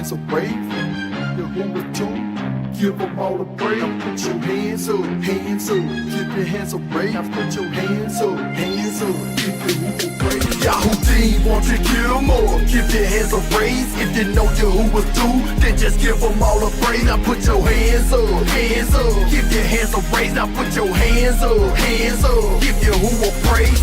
So brave, the who was true. Give them all the praise. Now put your hands up, hands up. Keep your hands up, brave. Now put your hands up, hands up. Keep your who was brave. Yahoo team, won't you kill them all? Keep your hands up, raised. If you know you who was due, then just give them all the praise. Now put your hands up, hands up. Keep your hands up, raised. Now put your hands up, hands up. Give your who was praise.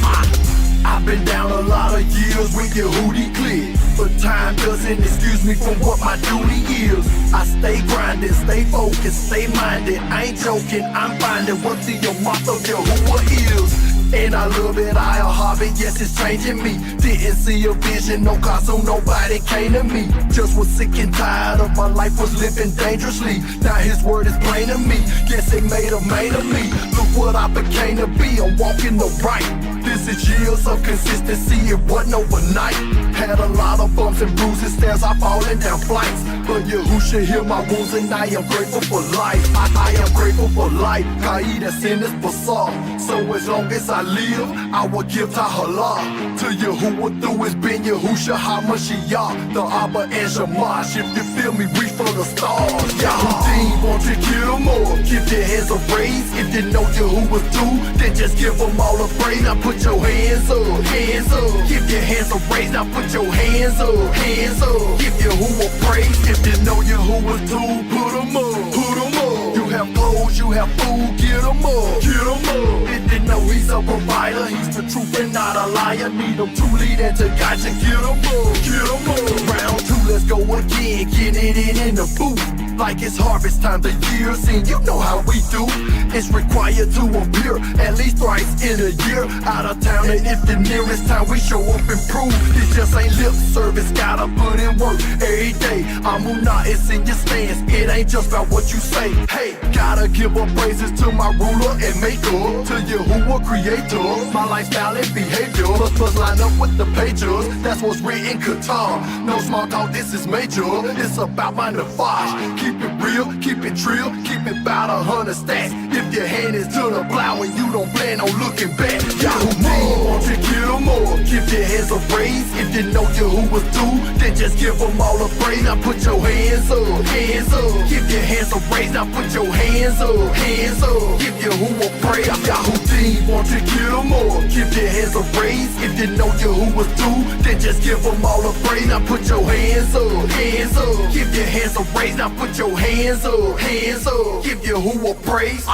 I've been down a lot of years with your hoodie click, but time doesn't excuse me from what my duty is. I stay grinding, stay focused, stay minded. I ain't joking, I'm finding what the mouth of your who is. And I love it, I a hobby, yes it's changing me. Didn't see a vision, no car, so nobody came to me. Just was sick and tired of my life, was living dangerously. Now his word is plain to me, yes it made a man of me. Look what I became to be, I'm walking the right. This is years of consistency, it wasn't overnight. Had a lot of bumps and bruises, stairs I falling down flights. But you who should heal my wounds, and I am grateful for life. I am grateful for life, Qaeda sin is bizarre. So as long as I live, I will give Tahallah. To you who will do is Ben Yahusha HaMashiach, the Abba and Shamash. If you feel me, reach for the stars. Yahudim, won't you kill them all? Keep your hands up raised. If you know you who was due, then just give them all a praise. Now put your hands up, hands up. Keep your hands up raised. Now put your hands up, hands up. Give you who a praise. If you know you who was due, put them up, put them up. You have clothes, you have food, get them up, get them up. If you know he's a provider, he's the truth and not a liar. Need him to lead and to guide you, get them up, get them up. Round two, let's go again, get it in the booth. Like it's harvest time, the year's in, you know how we do. It's required to appear at least thrice in a year. Out of town, and if the nearest time we show up and prove, it just ain't lip service, gotta put in work every day. Amunah, it's in your stance, it ain't just about what you say. Hey, gotta give up praises to my ruler and maker, to Yahuwah creator, my lifestyle and behavior. Plus line up with the pages, that's what's written Qatar. No small talk, this is major, it's about my nafaj. Keep it real, keep it trill, keep it about 100 stacks. If your hand is to the plow and you don't plan on looking back, Yahudim, won't you kill them all? Keep your hands up raised. If you know you who was due, then just give them all a praise. Now put your hands up, hands up. Keep your hands up raised. Now put your hands up, hands up. Give you who a praise. Yahudim, won't you kill them all? Keep your hands up raised. If you know you who was due, then just give them all a praise. Now put your hands up, hands up. Keep your hands up raised. Now put your hands up, hands up. Give you who a praise.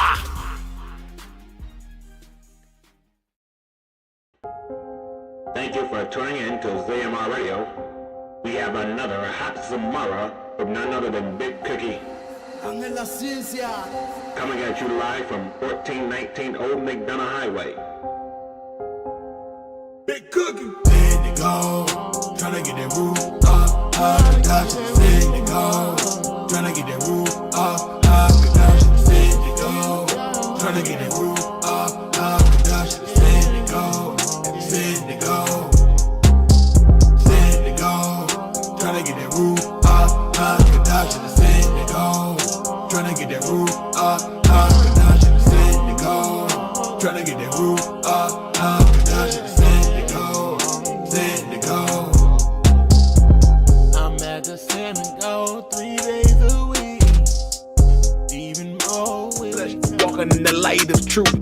Thank you for tuning in to ZMR Radio. We have another Hot Samara from none other than Big Cookie. Coming at you live from 1419 Old McDonough Highway. Big Cookie. Let it go, tryna get that roof up, gotcha. Let it go, tryna get that roof up, gotcha. Let it go, tryna get that roof up, gotcha. Let it go, let it go, let it go, tryna get that roof up, gotcha. Let it go, tryna get that roof up, gotcha. Let it go, tryna get that roof up, gotcha. I'm at the Senegal 3 days a week, even more weeks. Walking in the light of truth.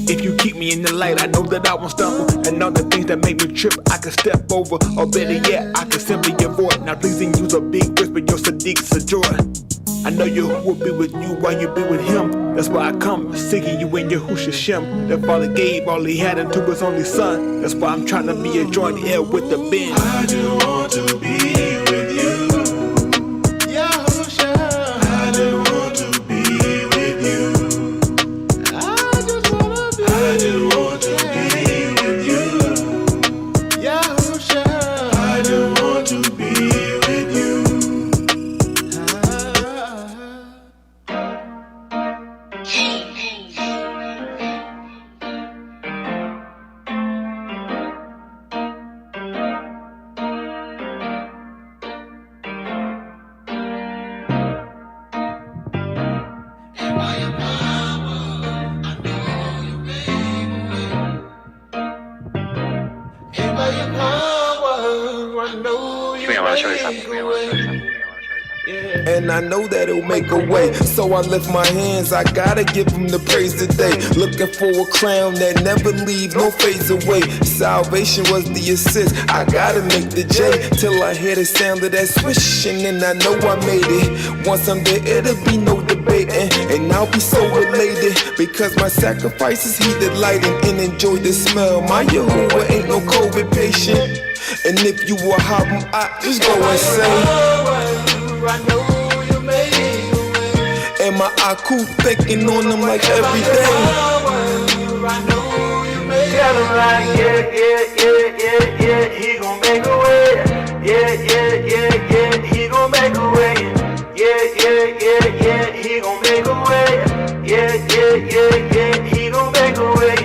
If you keep me in the light, I know that I won't stumble. And all the things that make me trip, I can step over. Or better yet, I can simply avoid. Now pleasing you's a big risk, but your Sadiq's a joy. I know Yahuwah will be with you while you be with him. That's why I come, seeking you in Yahushua Shem. That Father gave all he had unto his only son. That's why I'm trying to be a joint heir with the Ben. I just want to be with you, Yahushua. I just want to be with you. I just want to be with you, Yahushua. I just want to be with you. And I know that it'll make a way, so I lift my hands, I gotta give him the praise today. Looking for a crown that never leave, no fades away. Salvation was the assist, I gotta make the J, till I hear the sound of that swishing, and I know I made it. Once I'm there, it'll be no debating, and I'll be so elated, because my sacrifices he delighted and enjoy the smell. My Yahuwah ain't no COVID patient, and if you a hobble, I just go and say, I know you made a way. and my Aku thinking on them like every day. I know you made a way. Tell him like, yeah, he gon' make a way. Yeah, he gon' make a way. Yeah, he gon' make a way. Yeah, he gon' make a way.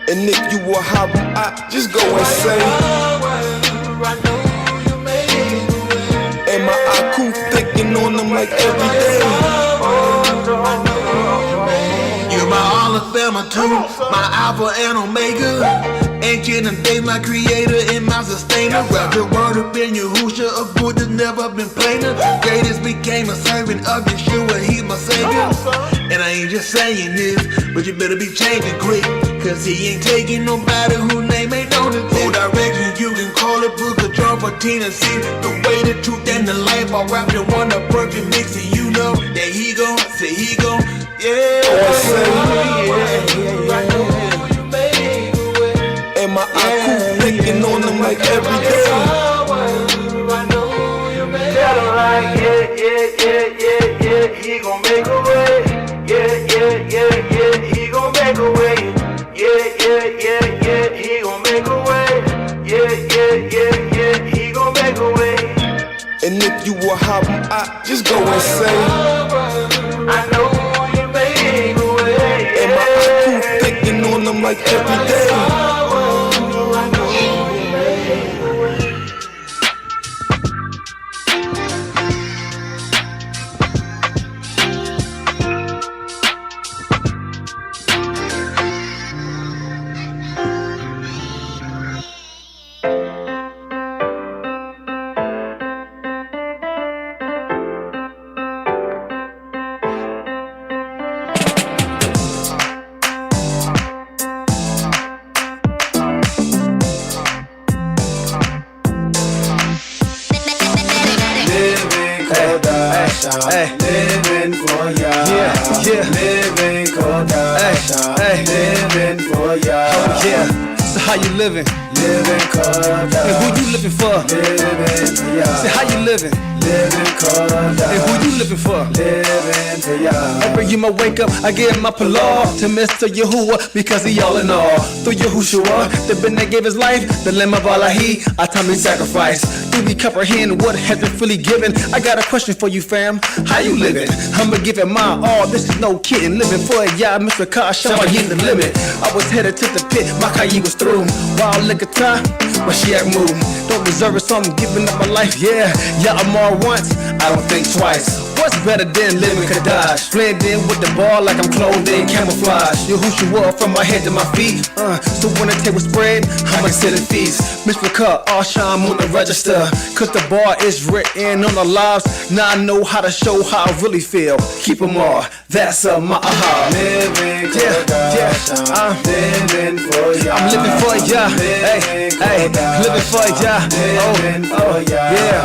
And if you a hobble, I just go and say, I know you made a way. and my Aku thinking on them like every day. You're my Alabama too, my Alpha and Omega. Ancient and days, my creator and my sustainer. Wrap your word up in Yahusha, a book that's never been plainer. Greatest became a servant of Yeshua, he's my savior. And I ain't just saying this, but you better be changing quick, cause he ain't taking nobody whose name ain't on it. Full direction, you can call it Book of John 14 and see the way, the truth, and the life. I'll wrap in one, a perfect mix, and you know that he gon', say he gon', yeah. I know you made a way. And my Aku thinking on them like every day. I know you made a way. Tell him like, yeah, he gon' make a way. Yeah, he gon' make a way. Yeah, he gon' make a way. Yeah, he gon' make a way. And if you a hobble, I just go and say, I know you made a way. and my Aku thinking on them like every day. I know you made a way. Living for Yah, living Kodash, living for Yah. Oh yeah, so how you living? Living Kodash. And who you living for? Living for Yah. Say how you living? Living Kodash. And who you living for? Living for Yah. Every year I wake up, I give my pilar to Mr. Yahuwah, because he all in all. Through Yahushua, the Ben that gave his life, the Lamb of Allahi, I time he sacrifice. Do we comprehend what has been freely given? I got a question for you, fam. How you living? I'ma give it my all. This is no kidding. Living for Yah, Mr. Kash, I'm the limit. I was headed to the pit, my Kayi was through. Wild liquor time, but she act move. Don't deserve it, so I'm giving up my life. Yeah, I'm all once, I don't think twice. What's better than living Kadash? Blend in with the ball like I'm clothed in camouflage. Yahushua from my head to my feet. So when the table spread, I'ma sit and feast. Mr. Cut, all shine on the register, cause the bar is written on the lives. Now I know how to show how I really feel. Keep them all, that's my aha. Living Kodash, living for Yah. I'm living for Yah, hey, living for Yah. Living for Yah. Yeah.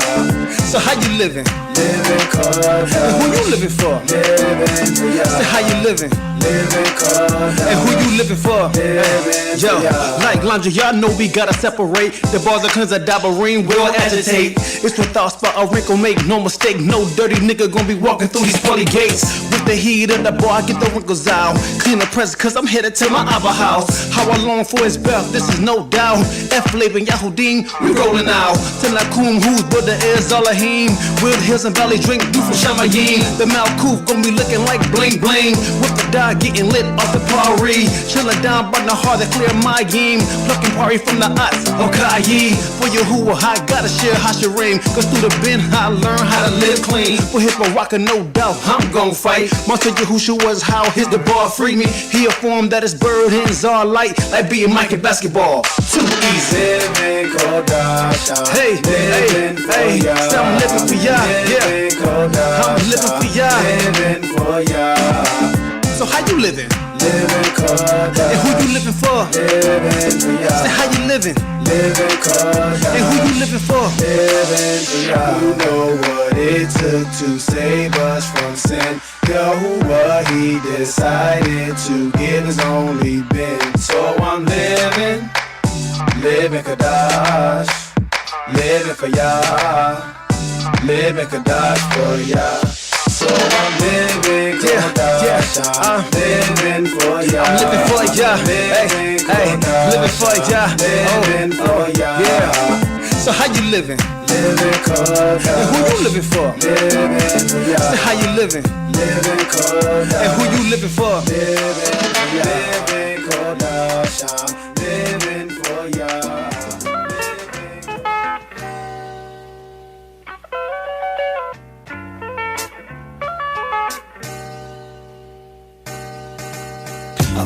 So how you living? Living Kodash. And who you living for? Living for Yah. Say how you living? Living Kodash. And who you living for? Living Yo, for Yah. like laundry, y'all know we gotta separate. The bars that cleanse a dabbering will agitate. It's without spot a wrinkle, make no mistake. No dirty nigga gonna be walking through these pearly gates. With the heat of the bar, I get the wrinkles out. Clean the press, cause I'm headed to my Abba house. How I long for his belt, this is no doubt. F-Flavor and Yahudim, we rolling out. Tanakum, whose brother is Elohim. With hills and valley, drink, do from Shamayim. The Malkoof gon' be looking like bling bling. With the dog getting lit off the party. Chillin' down by the heart to clear my game. Plucking party from the Ots, Okayi. For Yahuwah, I gotta share Hashirim. Cause through the bin, I learn how to live clean. For hip hop rockin', no doubt, I'm gon' fight. Monster Yahushua was how his the ball free me. He a form that his bird hands are light. Like being Mike in basketball. Too easy. Living Kodasha. Hey, hey, hey. So I'm living for Yah, yeah. I'm living for Yah. Living for Yah. So how you living? Living Kodasha. And who you living for? Living for Yah. Say how you living? Living Kodasha. And who you living for? Living for Yah. You know what it took to save us from sin. Yahuwah, he decided to give his only Ben. So I'm living Kadash, living for Yah, living Kadash for Yah. So I'm living Kadash, I'm living for Yah. I'm living for Yah, hey, hey, living for Yah, living for Yah. Yeah. So how you living? Living Kadash. And who you living for? Living for Yah. Say how you living? Living Kadash. And who you living for? Living for Yah. Living Kadash. I'm living for Yah.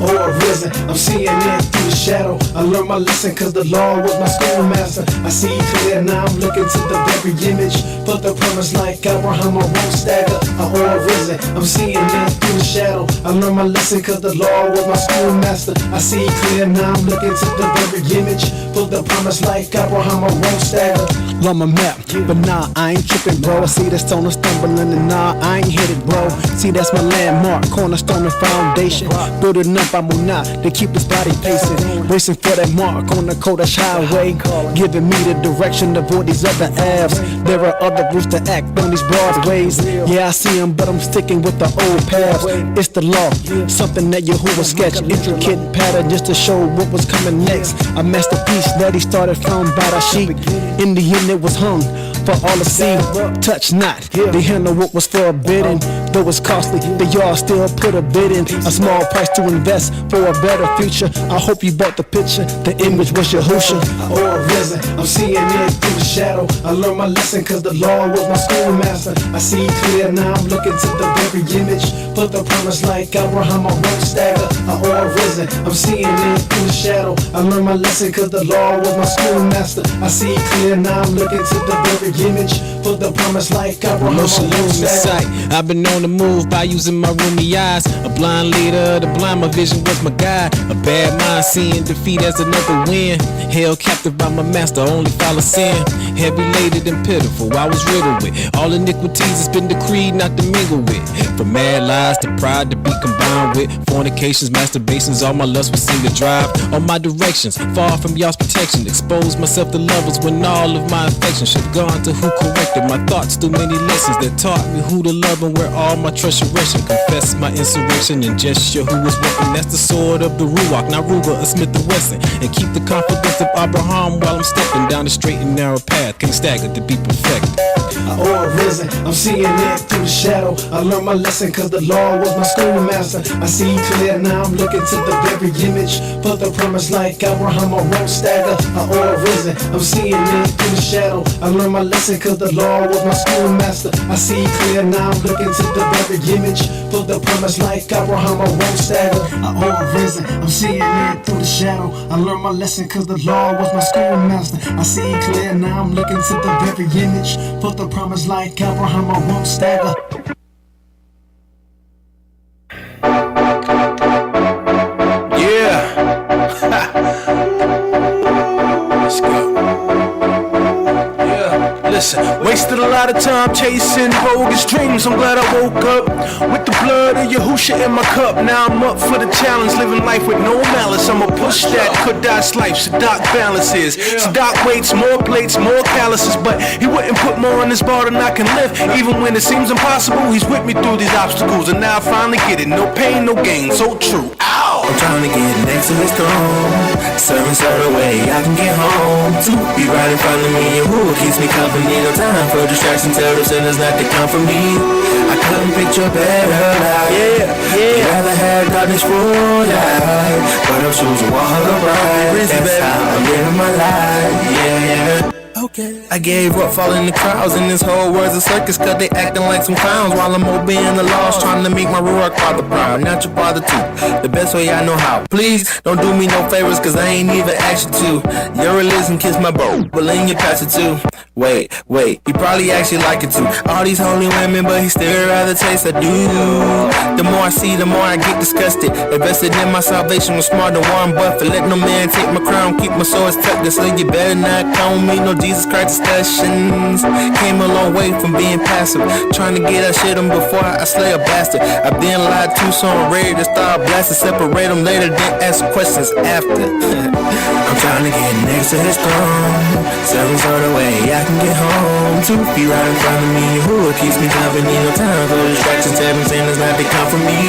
Or risen, I'm seeing it through the shadow. I learned my lesson cause the law was my schoolmaster. I see clear now, I'm looking to the very image. But the promise like Abraham, I won't stagger. I or risen, I'm seeing it through the shadow. I learned my lesson cause the law was my schoolmaster. I see clear now, I'm looking to the very image. But the promise like Abraham, I won't stagger. On my map, but nah, I ain't trippin', bro. I see the stone stumbling, and nah, I ain't hit it, bro. See, that's my landmark, cornerstone and foundation. Building up, I'm not to keep his body pacing. Racing for that mark on the Kodesh highway, giving me the direction to avoid these other Avs. There are other routes to act on these broad ways. Yeah, I see them, but I'm sticking with the old paths. It's the law, something that Yahuwah sketch, intricate pattern just to show what was coming next. A masterpiece that he started from Barashik. In the end, it was hung for all to see. Touch not, they handle what was forbidden. Though it's costly, the y'all still put a bid in. A small price to invest for a better future. I hope you bought the picture, the image was Yahushua. Or risen, I'm seeing it through the shadow. I learned my lesson cause the law was my schoolmaster. I see clear now, I'm looking to the very image. But the promise like Abraham, I won't stagger. Or risen, I'm seeing it through the shadow. I learned my lesson cause the law was my schoolmaster. I see clear now, I'm looking to the very image. But the promise like Abraham, I won't stagger. I've been on the move by using my roomy eyes. A blind leader, the blind, my vision was my guide. A bad mind seeing defeat as another win. Held captive by my master, only follow sin. Heavy laden and pitiful, I was riddled with all iniquities it's been decreed not to mingle with. From mad lies to pride to be combined with fornications, masturbations, all my lust was seen to drive all my directions. Far from y'all's protection, exposed myself to lovers when all of my affection should have gone to who corrected my thoughts through many lessons that taught me who to love and where all my trust should rest. Confess my insurrection and gesture who was weapon. That's the sword of the Ruach, not Ruger or Smith & Wesson. And keep the confidence of Abraham while I'm stepping down the straight and narrow path. Can't stagger to be perfected. Or risen, I'm seeing it through the shadow. I learned my lesson cause the law was my schoolmaster. I see clear now, I'm looking to the very image. But the promise like Abraham, I won't stagger. Or risen, I'm seeing it through the shadow. I learned my lesson cause the law was my schoolmaster. I see clear now, I'm looking to the very image. But the promise like Abraham, I won't stagger. Or risen, I'm seeing it through the shadow. I learned my lesson cause the law was my schoolmaster. I see clear now, I'm looking to the very image. But the promise like Abraham, I won't stagger. Yeah. Let's go. Yeah. Listen, wasted a lot of time chasing bogus dreams. I'm glad I woke up with the blood of Yahushua in my cup. Now I'm up for the challenge, living life with no malice. I'ma push that Kodash life, Sadak balances. Sadak weights, more plates, more calluses. But he wouldn't put more on this bar than I can lift. Even when it seems impossible, he's with me through these obstacles. And now I finally get it, no pain, no gain, so true. Ow! I'm trying to get next to his throne. Serving certain way I can get home. To be right in front of me and who keeps me company. No time for distraction, terror, sinners not to come for me. I couldn't pick picture better life. You'd rather have darkness for life, but I'm choosing walk the right. That's how I'm living my life. Yeah. Okay. I gave up following the crowds, and this whole world's a circus, cause they acting like some clowns while I'm obeying the laws, trying to make my Ruach father proud. Not your father too, the best way I know how. Please don't do me no favors, cause I ain't even asked you to. Your religion kiss my bro, but in your pastor too. Wait, he probably actually like it too. All these holy women, but he still rather taste a dude. The more I see, the more I get disgusted. Invested in my salvation was smart than Warren Buffett. Let no man take my crown, keep my soul tucked. So you better not count me no Jesus Christ discussions. Came a long way from being passive, trying to get that shit on before I slay a bastard. I've been lied to, so I'm ready to start blasting. Separate them later, then ask questions after. I'm trying to get next to his throne, seven sort of way I can get home. 2 feet right in front of me, who keeps me company? No time for distractions, 7 sinners not to come from me.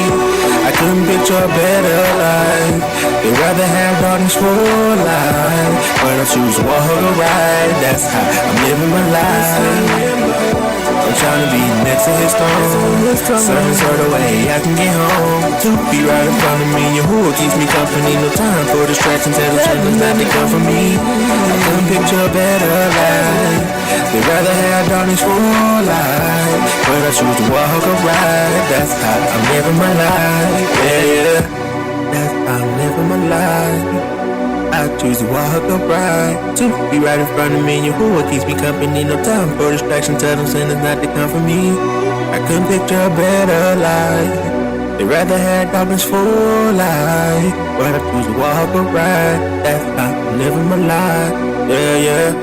I couldn't picture a better life. They'd rather have darkness for life, but I choose to walk the ride. That's how I'm living my life. I'm trying to be next to his throne, certain sort of way I can get home. 2 feet right in front of me, and who keeps me company? No time for distractions, 7 sinners not to come from me. I couldn't picture a better life. They'd rather have darkness for life, but I choose to walk a ride. That's how I'm living my life. Yeah. That's how I'm living my life. I choose to walk upright, to be right in front of me. And who keeps me company? No time for distraction. Tell them sinners not to come for me. I couldn't picture a better life. They'd rather have darkness for life, but I choose to walk upright. That's how I'm living my life. Yeah.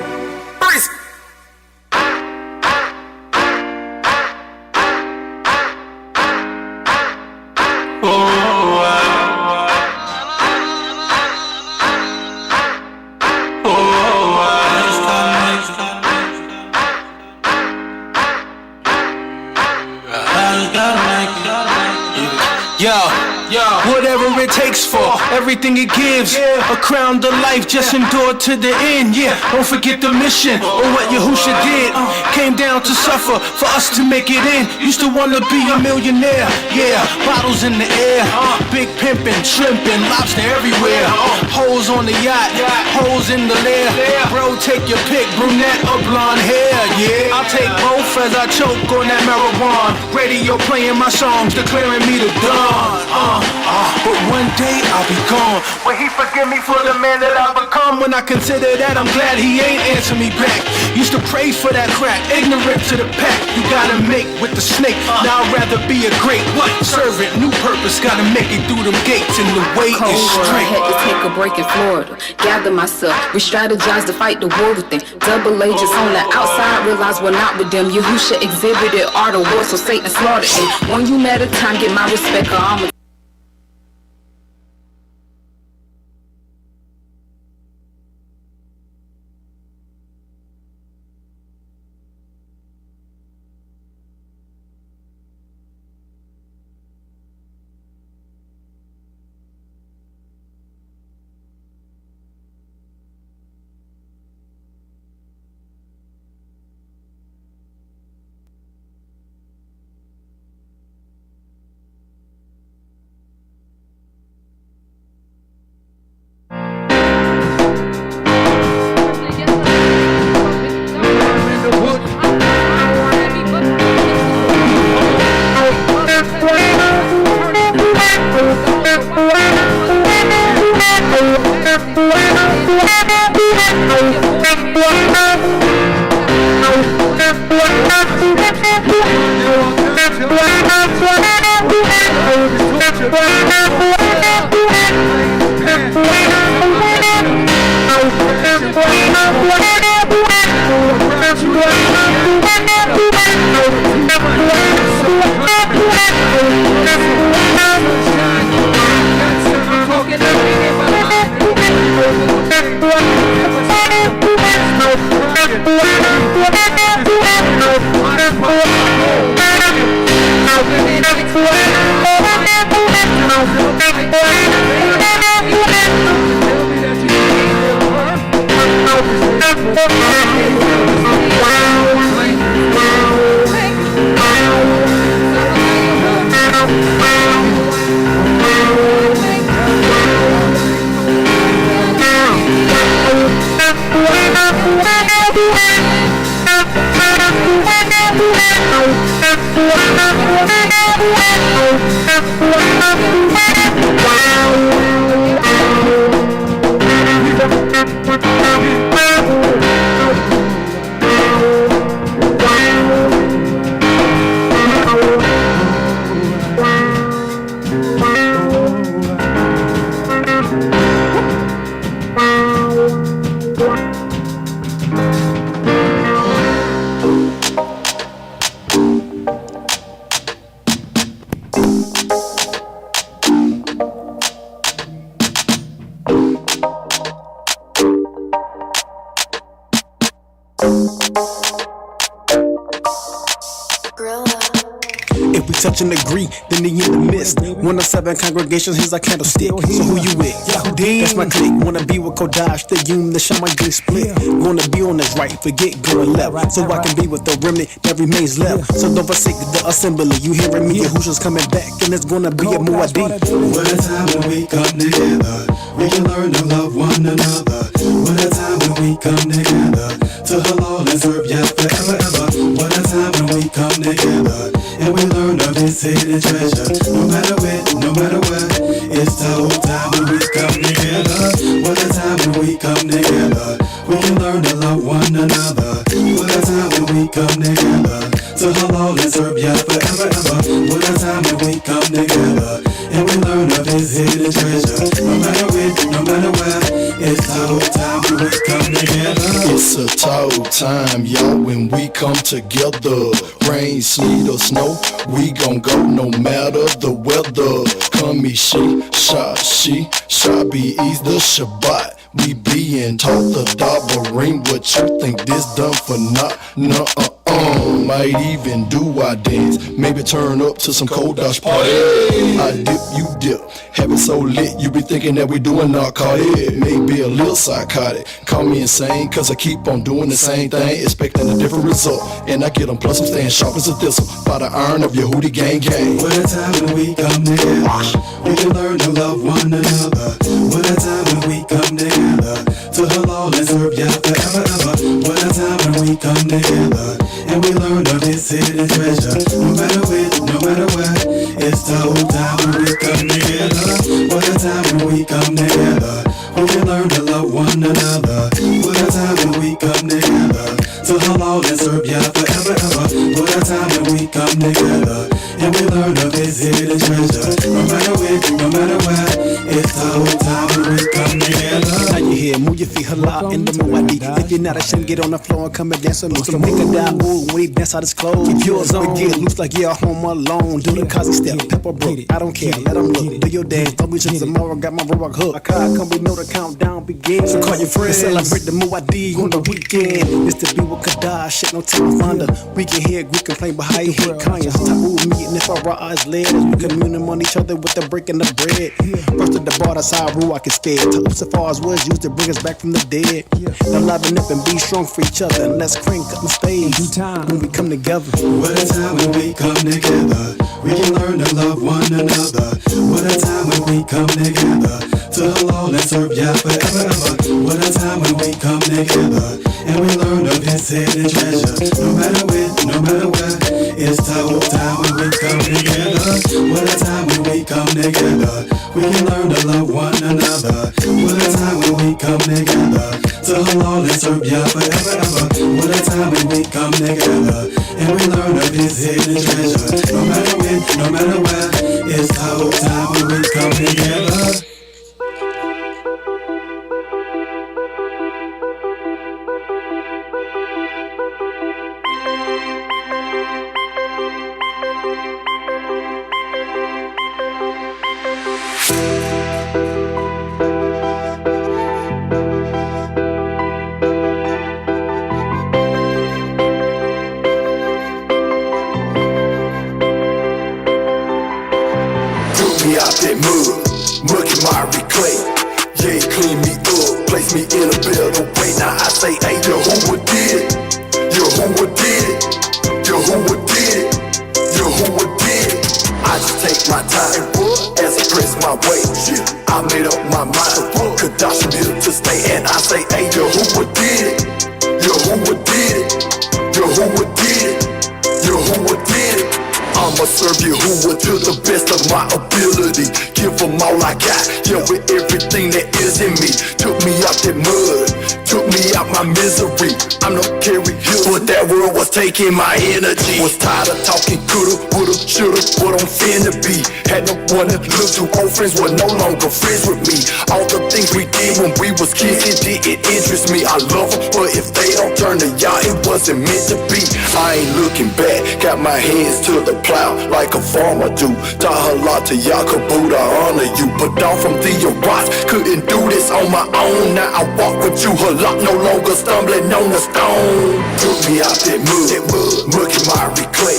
Whatever it takes for everything it gives, a crown to life, just endure to the end. Don't forget the mission or what Yahusha did. Came down to suffer for us to make it in. Used to wanna be a millionaire, bottles in the air, big pimpin', shrimpin', lobster everywhere, holes on the yacht, holes in the lair. Bro, take your pick, brunette or blonde hair. I'll take both as I choke on that marijuana. Radio playing my songs, declaring me the dawn. But one day I'll be gone. Will he forgive me for the man that I've become? When I consider that, I'm glad he ain't answer me back. Used to pray for that crack, ignorant to the pack. You gotta make with the snake. Now I'd rather be a great servant. New purpose, gotta make it through them gates, and the way is straight. I had to take a break in Florida, gather myself, re-strategize to fight the war within. Double agents on the outside, realize we're not with them. Yahusha exhibited art of war, so Satan slaughtered him. 1 you at a time, get my respect, or I'm a touch and agree, then they in the midst. 1 of 7 congregations, here's our candlestick. So who you with? That's my clique. Wanna be with Kodash, the Yum, the Shaman G split. Gonna be on this right, forget going left. So I can be with the remnant that remains left. So don't forsake the assembly. You hearing me? Yahusha's coming back, and it's gonna be a Muad'Di. What a time when we come together. We can learn to love one another. What a time when we come together. To halal and serve Yah forever, ever. What a time when we come together. And we learn of His hidden treasure. No matter when, no matter what. It's the whole time when we come together. What a time when we come together. We can learn to love one another. What a time when we come together. To halal and serve Yah forever, ever. What a time when we come together. And we learn of His hidden treasure. No matter when, no matter where. It's the whole time when we come together. It's a total time, y'all, when we come together. Rain, sleet, or snow, we gon' go no matter the weather. Come me, she, be ease the Shabbat. We being taught the Dabarim. What you think this done for not? Might even do our dance. Maybe turn up to some Kodash party. I dip, you dip. Have it so lit, you be thinking that we doing narcotic. Maybe a little psychotic. Call me insane, cause I keep on doing the same thing, expecting a different result. And I get them, plus I'm staying sharp as a thistle. By the iron of Yehudi gang. What a time when we come together. We can learn to love one another. What a time when we come together. To halal and serve Yah forever, ever. What a time when we come together. And we learn of His hidden treasure. No matter when, no matter where. It's the whole time when we come together. What a time when we come together. We can learn to love one another. What a time when we come together. To halal and serve Yah forever, ever. What a time when we come together. And we learn of His hidden treasure. No matter when, no matter where. It's the whole time when we come together. Now you hear, move your feet, halal in the Muad'Di. If you're not ashamed, get on the floor and come and dance with me. So make a die move when he dance out his clothes. Keep yours on, get loose like you're home alone. Do the Cosby step, Pepper Brook. I don't care, let them look. Do your dance, don't be sure tomorrow. Got my rock hook. I come, we know the countdown begins. So call your friends, celebrate the Muad'Di on the weekend. It's to be with Kadash, shit, no time to find her. We can hear Greek complain, but how you hit Kanye's taboo meeting if our eyes led as we commune among each other with the breaking the bread. First at the bar, that's how Ruach is fed. Top as was used to bring us back from the dead. Now liven up and be strong for each other, and let's crank up the stage when we come together. What a time when we come together. We can learn to love one another. What a time when we come together. To halal and serve Yah forever, ever. What a time when we come together. And we learn of His hidden treasure. No matter when, no matter where. It's the whole time when we come together. What a time when we come together. We can learn to love one another. What a time when we come together. To halal and serve Yah forever, ever. What a time when we come together. And we learn of His hidden treasure. No matter when, no matter where. It's the whole time when we come together. Out that mud, murky miry clay. Yeah, clean me up, place me in a better way. Now I say, hey, Yahuwah did it. Yahuwah did it. Yahuwah did it. Yahuwah did it. I just take my time as I press my way. I made up my mind. Kadash built to stay, and I say, hey, Yahuwah did it. Yahuwah did it. Yahuwah did it. Yahuwah did it. I'ma serve Yahuwah to the best of my ability. Give them all I got, yeah, with everything that is in me. Took me out that mud, took me out my misery. I'm no Carrie Hill, but that world was taking my energy. Was tired of talking coulda, woulda, shoulda, what I'm finna be. Had no one to look to, old friends were no longer friends with me. All the things we did when we was kids, it didn't interest me. I love them, but if they don't turn to Yah, it wasn't meant to be. I ain't looking back, got my hands to the plow like a farmer do. Tahala to Yah Kabud, I honor you. But down from the rocks, couldn't do this on my own. Now I walk with you, halak, no longer stumbling on the stone. Took me out that mud, murky miry clay.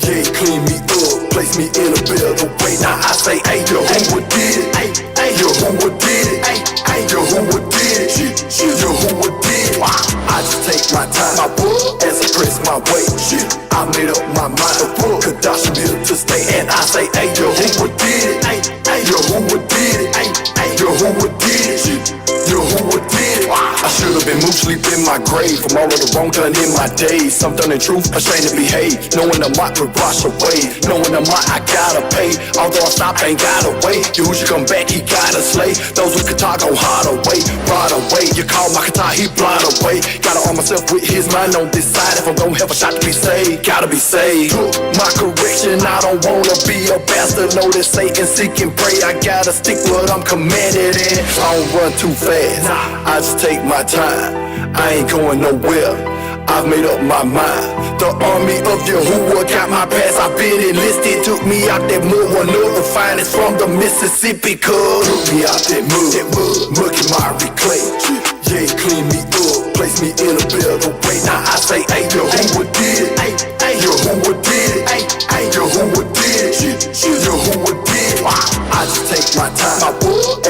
Yeah, clean me up. place me in a better way. Now I say, hey, Yahuwah did it. Hey, Yahuwah did it. Hey, Yahuwah did it. Yahuwah did it. I just take my time, as I press my way. I made up my mind, Kadash built to stay. And I say, hey, Yahuwah did it. Hey, Yahuwah did it. Hey, Yahuwah did it. Yahuwah did it. I should have been moved, sleep in my grave from all of the wrong done in my days. Some done in truth, ashamed to behave. Knowing the might would wash away. Knowing the might I gotta pay. Although I stop, ain't gotta wait. Yahushua come back, he gotta slay. Those with Qatar go hard away, right away. You call my Qatar, he blind away. Gotta arm myself with his mind on this side. If I'm gonna have a shot to be saved, gotta be saved. My correction, I don't wanna be a bastard. Know that Satan seek and pray. I gotta stick what I'm commanded in. I don't run too fast, I just take my time. I ain't going nowhere, I've made up my mind. The army of Yahuwah got my pass, I've been enlisted. Took me out that mud, one of the finest from the Mississippi. Cuz took me out that mud, murky miry clay. Yeah, clean me up, place me in a better way. Now I say, hey, Yahuwah did it. Hey, Yahuwah did it. Hey, Yahuwah did it. Yahuwah did it. I just take my time,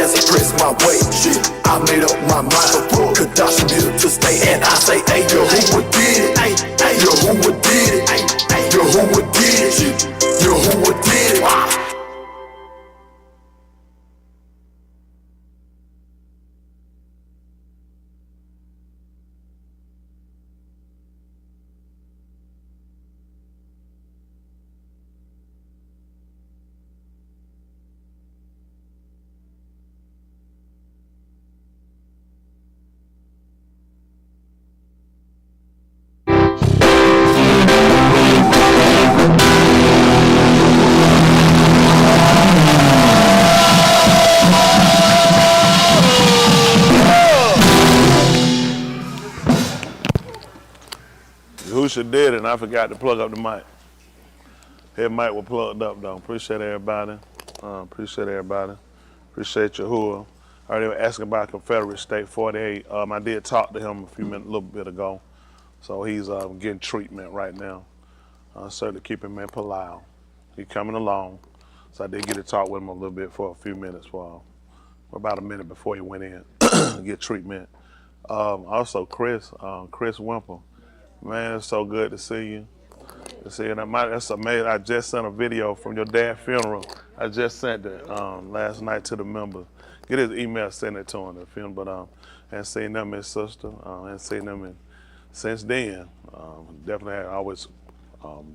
as I press my way. I made up my mind, Kadash built to stay. And I say, hey, Yahuwah did it. Hey, Yahuwah did it. Hey, Yahuwah did it. Yahuwah did it. Yahushua did it, and I forgot to plug up the mic. His mic was plugged up, though. Appreciate everybody. Appreciate Yahuwah. I already was asking about Confederate State 48. I did talk to him a little bit ago. So he's getting treatment right now. Certainly keep him in Palau. He's coming along. So I did get to talk with him a little bit for a few minutes, for about a minute before he went in to get treatment. Also, Chris Wimple. Man, it's so good to see you. That's amazing. I just sent a video from your dad's funeral. I just sent it last night to the members. Get his email, send it to him, the film. But and seen them, his sister, and seen them since then. Definitely had always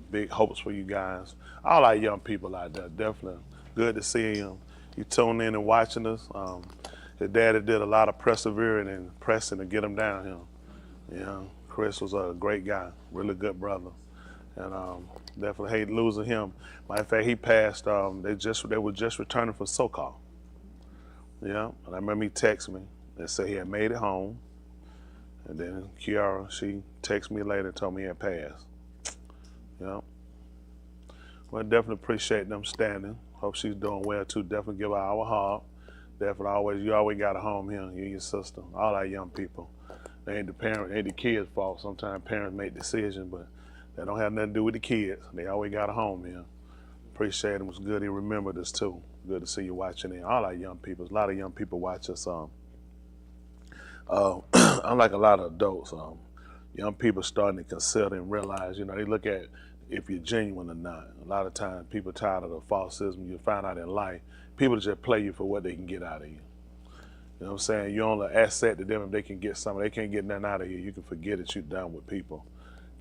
big hopes for you guys. All our young people out there, definitely good to see you. You tune in and watching us. His daddy did a lot of persevering and pressing to get him down here. You know, Chris was a great guy, really good brother, and definitely hate losing him. Matter of fact, he passed. They were just returning from SoCal. Yeah, and I remember he texted me and said he had made it home, and then Kiara, she texted me later and told me he had passed. Yeah. Well, definitely appreciate them standing. Hope she's doing well too. Definitely give her our heart. Definitely you always got a home here, you and your sister, all our young people. They ain't the kids' fault. Sometimes parents make decisions, but that don't have nothing to do with the kids. They always got a home here. Appreciate it. It was good he remembered us too. Good to see you watching it. All our young people. A lot of young people watch us. Unlike a lot of adults, young people starting to consider and realize, they look at if you're genuine or not. A lot of times people tired of the falsism you find out in life. People just play you for what they can get out of you. You know what I'm saying? You're only an asset to them if they can get something. They can't get nothing out of you. You can forget that you're done with people.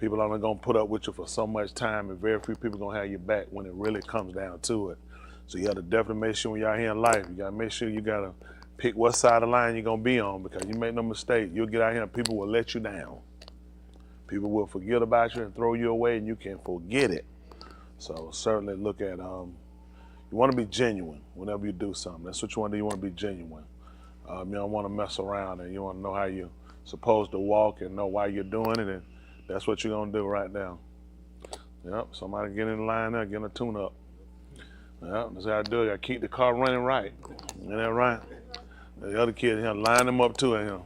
People are only gonna put up with you for so much time, and very few people gonna have your back when it really comes down to it. So you gotta definitely make sure when y'all here in life, you gotta make sure you gotta pick what side of the line you're gonna be on, because you make no mistake, you'll get out here and people will let you down. People will forget about you and throw you away, and you can forget it. So certainly look at, you wanna be genuine whenever you do something. That's what you wanna do, you wanna be genuine. You don't wanna mess around, and you wanna know how you're supposed to walk and know why you're doing it, and that's what you're gonna do right now. Yep, somebody get in line there, get a tune up. Yep, that's how I do it. I keep the car running right. Isn't that right? The other kids here, line them up too, and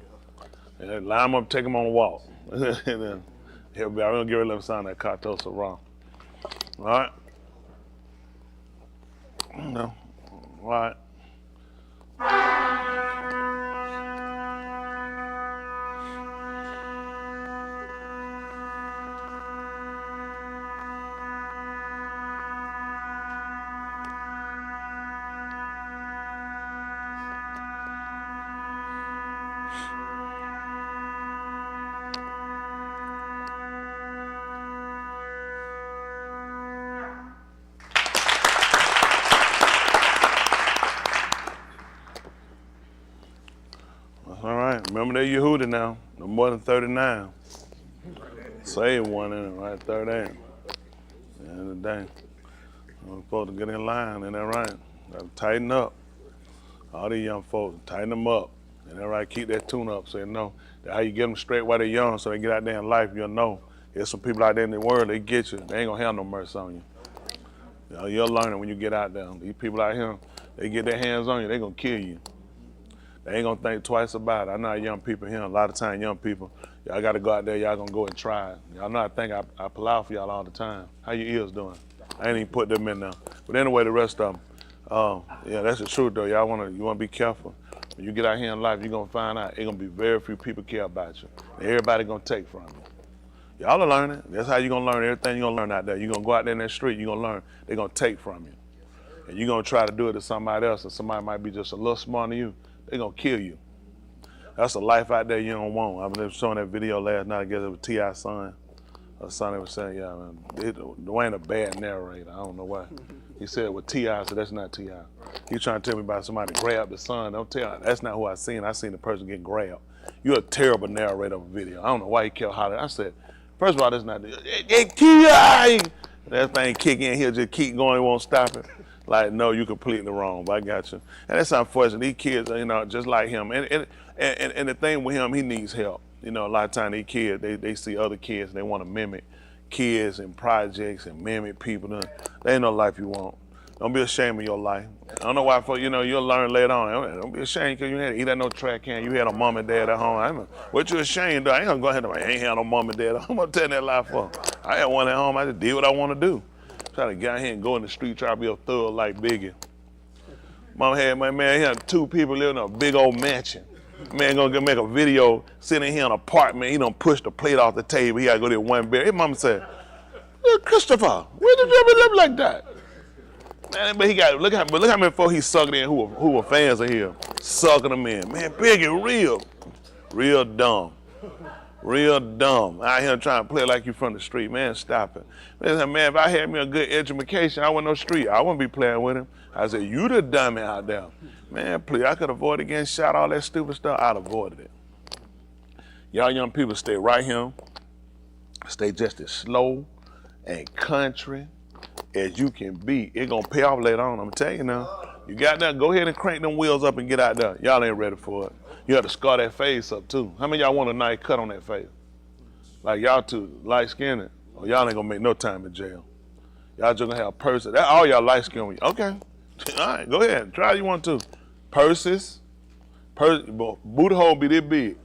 line them up, take them on a walk. And then everybody, I'm gonna get rid of them sound that Cartosa wrong. All right. know. All right. All right, remember that Yehuda now, no more than 39. Save one in it, right? 30. End of the day. I'm supposed to get in line, ain't that right? Gotta tighten up. All these young folks, tighten them up. Ain't that right? Keep that tune up so you know that how you get them straight while they're young so they get out there in life, you'll know. There's some people out there in the world, they get you. They ain't gonna have no mercy on you. You know, you'll learn it when you get out there. These people out here, they get their hands on you, they gonna kill you. They ain't gonna think twice about it. I know young people here, a lot of times young people, y'all gotta go out there, y'all gonna go and try it. Y'all know I think I pull out for y'all all the time. How your ears doing? I ain't even put them in there. But anyway, the rest of them, yeah, that's the truth though. You wanna be careful. When you get out here in life, you're gonna find out it's gonna be very few people care about you. And everybody gonna take from you. Y'all are learning. That's how you're gonna learn everything you're gonna learn out there. You're gonna go out there in that street, you're gonna learn. They're gonna take from you. And you're gonna try to do it to somebody else, and somebody might be just a little smarter than you. They're gonna kill you. That's a life out there you don't want. I was showing that video last night, I guess it was T.I.'s son. Or son that was saying, yeah, man, Dwayne a bad narrator. I don't know why. He said it was T.I., so that's not T.I. He trying to tell me about somebody grabbed the son. Don't tell, that's not who I seen. I seen the person get grabbed. You're a terrible narrator of a video. I don't know why he kept hollering. I said, first of all, that's not T.I. That thing kick in, he'll just keep going, he won't stop it. Like, no, you're completely wrong, but I got you. And that's unfortunate. These kids, you know, just like him. And the thing with him, he needs help. You know, a lot of times these kids, they see other kids, and they want to mimic kids and projects and mimic people. They ain't no life you want. Don't be ashamed of your life. I don't know why, you know, you'll learn later on. Don't be ashamed because you had to eat at no track can. You had a mom and dad at home. What you ashamed of? I ain't going to go ahead and I ain't had no mom and dad. I'm going to tell that lie for. I had one at home. I just did what I want to do. Try to get out here and go in the street, try to be a thug like Biggie. Mom had my man, he had 2 people living in a big old mansion. Man gonna make a video sitting here in an apartment. He done pushed the plate off the table. He gotta go to one bed. His mama said, Christopher, where did you ever live like that? Man, but he got look how many folks he sucked in who were fans of him, sucking them in. Man, Biggie, real dumb. Real dumb. Out here trying to play like you from the street. Man, stop it. Man, if I had me a good education, I wasn't no street. I wouldn't be playing with him. I said, you the dummy out there. Man, please, I could avoid getting shot, all that stupid stuff. I'd avoided it. Y'all young people stay right here. Stay just as slow and country as you can be. It's gonna pay off later on, I'm telling you now. You got that, go ahead and crank them wheels up and get out there. Y'all ain't ready for it. You have to scar that face up too. How many y'all want a nice cut on that face? Like y'all too light-skinned, or y'all ain't gonna make no time in jail. Y'all just gonna have purses. That all y'all light-skinned. Okay, all right, go ahead, try if you want to. Purses, booty hole be this big.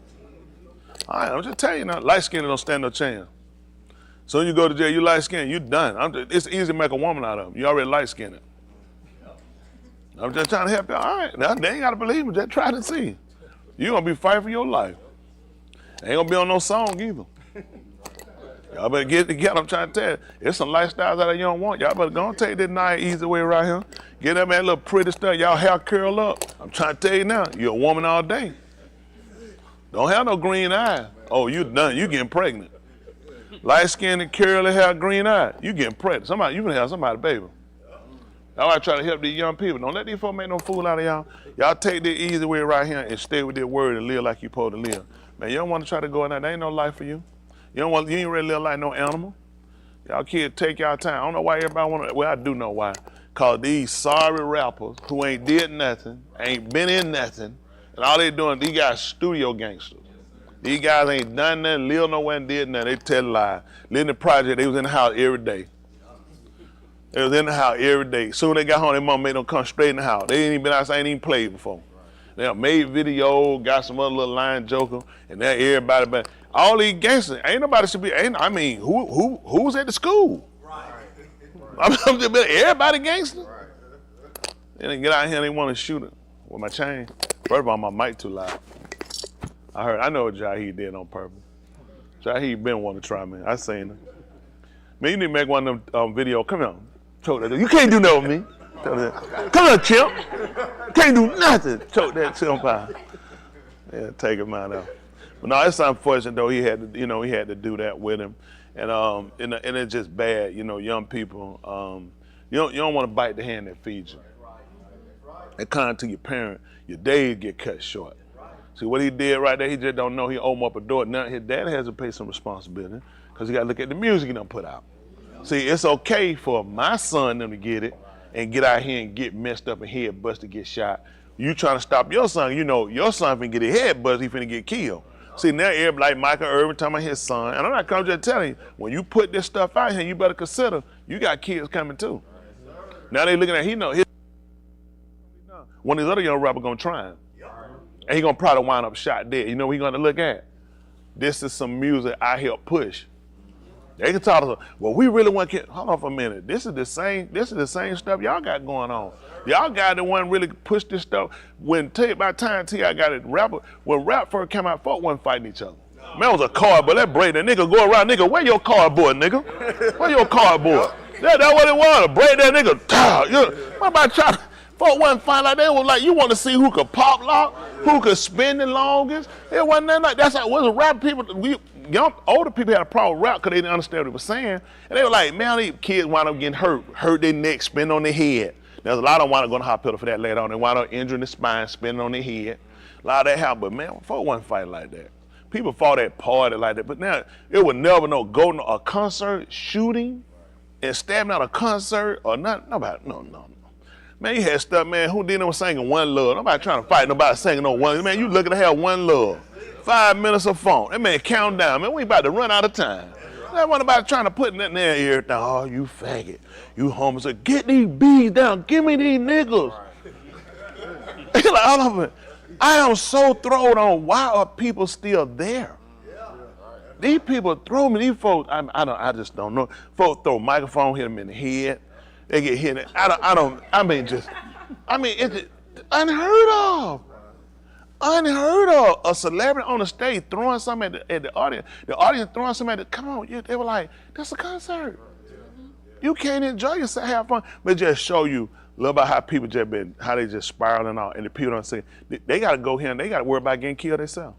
All right, I'm just telling you now, light-skinned don't stand no chance. So when you go to jail, you light-skinned, you done. It's easy to make a woman out of them. You already light-skinned. I'm just trying to help you. All right, now they ain't gotta believe me, just try to see. You're gonna be fighting for your life. Ain't gonna be on no song either. Y'all better get it together. I'm trying to tell you. There's some lifestyles that you don't want. Y'all better go and take this nice, easy way right here. Get that man little pretty stuff. Y'all hair curl up. I'm trying to tell you now, you're a woman all day. Don't have no green eye. Oh, you done. You getting pregnant. Light skinned, curly hair, green eye. You getting pregnant. You gonna have somebody, baby. That's why I try to help these young people. Don't let these folks make no fool out of y'all. Y'all take the easy way right here and stay with this word and live like you supposed to live. Man, you don't want to try to go in there. There ain't no life for you. You ain't ready to live like no animal. Y'all kids take y'all time. I don't know why everybody want to, well, I do know why. Cause these sorry rappers who ain't did nothing, ain't been in nothing, and all they doing, these guys studio gangsters. These guys ain't done nothing, lived nowhere and did nothing. They tell lies. Live in the project, they was in the house every day. They was in the house every day. Soon they got home, their mom made them come straight in the house. They ain't even been outside, ain't even played before. They done made video, got some other little line joker, and now everybody, but all these gangsters, ain't nobody should be, I mean, who's at the school? Right. I'm just, everybody gangster. And they get out here and they want to shoot it with my chain. First of all, my mic too loud. I know what Jaheed did on purpose. Jaheed been wanting to try me. I seen him. Man, you need to make one of them videos. Come here. Choke that. You can't do nothing with me. Come on, chimp. Can't do nothing. Choke that chimp out. Yeah, take him out of. But no, it's unfortunate though. He had to, he had to do that with him, and it's just bad. Young people. You don't want to bite the hand that feeds you. And kind to your parent, your days get cut short. See what he did right there. He just don't know. He opened up a door. Now his dad has to pay some responsibility because he got to look at the music he done put out. See, it's okay for my son them to get it and get out here and get messed up and head busted, get shot. You trying to stop your son? Your son finna get his head busted. He finna get killed. See, now everybody like Michael Irvin talking about his son, and I'm not coming just telling you. When you put this stuff out here, you better consider you got kids coming too. Now they looking at his one of these other young rappers gonna try him, and he gonna probably wind up shot dead. You know what he gonna look at? This is some music I help push. They can talk to us, well, we really want to hold on for a minute. This is the same stuff y'all got going on. Y'all got the one really push this stuff. By the time T.I. got it, when rap first came out, folk wasn't fighting each other. Man, it was a cardboard. That break, that nigga go around, nigga, where your cardboard, nigga? Where your cardboard? That's what it was, to break that nigga. What about trying to, folk wasn't fighting like that. It was like, you want to see who could pop lock, who could spin the longest. It wasn't that like, that's how it was. Rap people, older people had a problem with rap because they didn't understand what they were saying. And they were like, man, these kids wind up getting hurt their neck, spin on their head. There's a lot of them wind up going to hospital for that later on. They wind up injuring the spine, spinning on their head. A lot of that happened, but man, folk wasn't fighting like that. People fought at party like that, but now it would never go to a concert shooting and stabbing out a concert or not. Nobody, no. Man, you had stuff, man, who didn't was singing One Love. Nobody trying to fight nobody singing no one. Man, you looking to have One Love. 5 minutes of funk. That man count down. Man, we about to run out of time. That one about trying to put in that their ear. Oh, you faggot. You homeless. Get these bees down. Give me these niggas. Like, all of it. I am so thrown on why are people still there? These people throw me, these folks, I just don't know. Folks throw a microphone, hit them in the head. They get hit. It's unheard of. Unheard of. A celebrity on the stage throwing something at the audience. The audience throwing something at come on. They were like, that's a concert. You can't enjoy yourself, have fun. But just show you a little about how people how they just spiraling out. And the people don't say, they got to go here and they got to worry about getting killed themselves.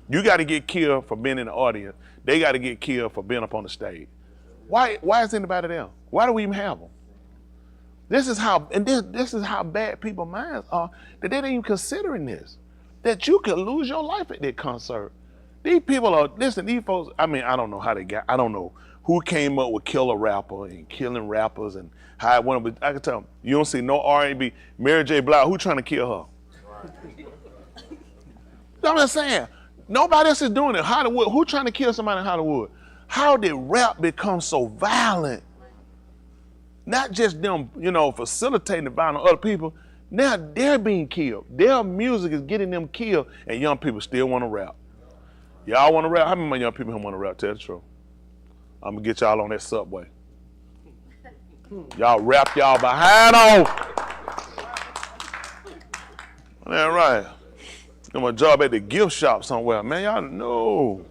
You got to get killed for being in the audience. They got to get killed for being up on the stage. Why is anybody there? Why do we even have them? This is how bad people's minds are, that they ain't even considering this. That you could lose your life at that concert. These people are, listen, these folks, I don't know how they got, I don't know who came up with kill a rapper and killing rappers and how it went, but I can tell them, you don't see no R&B. Mary J. Blige, who trying to kill her? I'm just saying, nobody else is doing it. Hollywood, who trying to kill somebody in Hollywood? How did rap become so violent? Not just them, facilitating the violence of other people. Now they're being killed. Their music is getting them killed, and young people still want to rap. Y'all want to rap? How many of my young people want to rap? Tell the truth. I'm going to get y'all on that subway. Y'all rap y'all behind on. That right. I'm a job at the gift shop somewhere. Man, y'all know.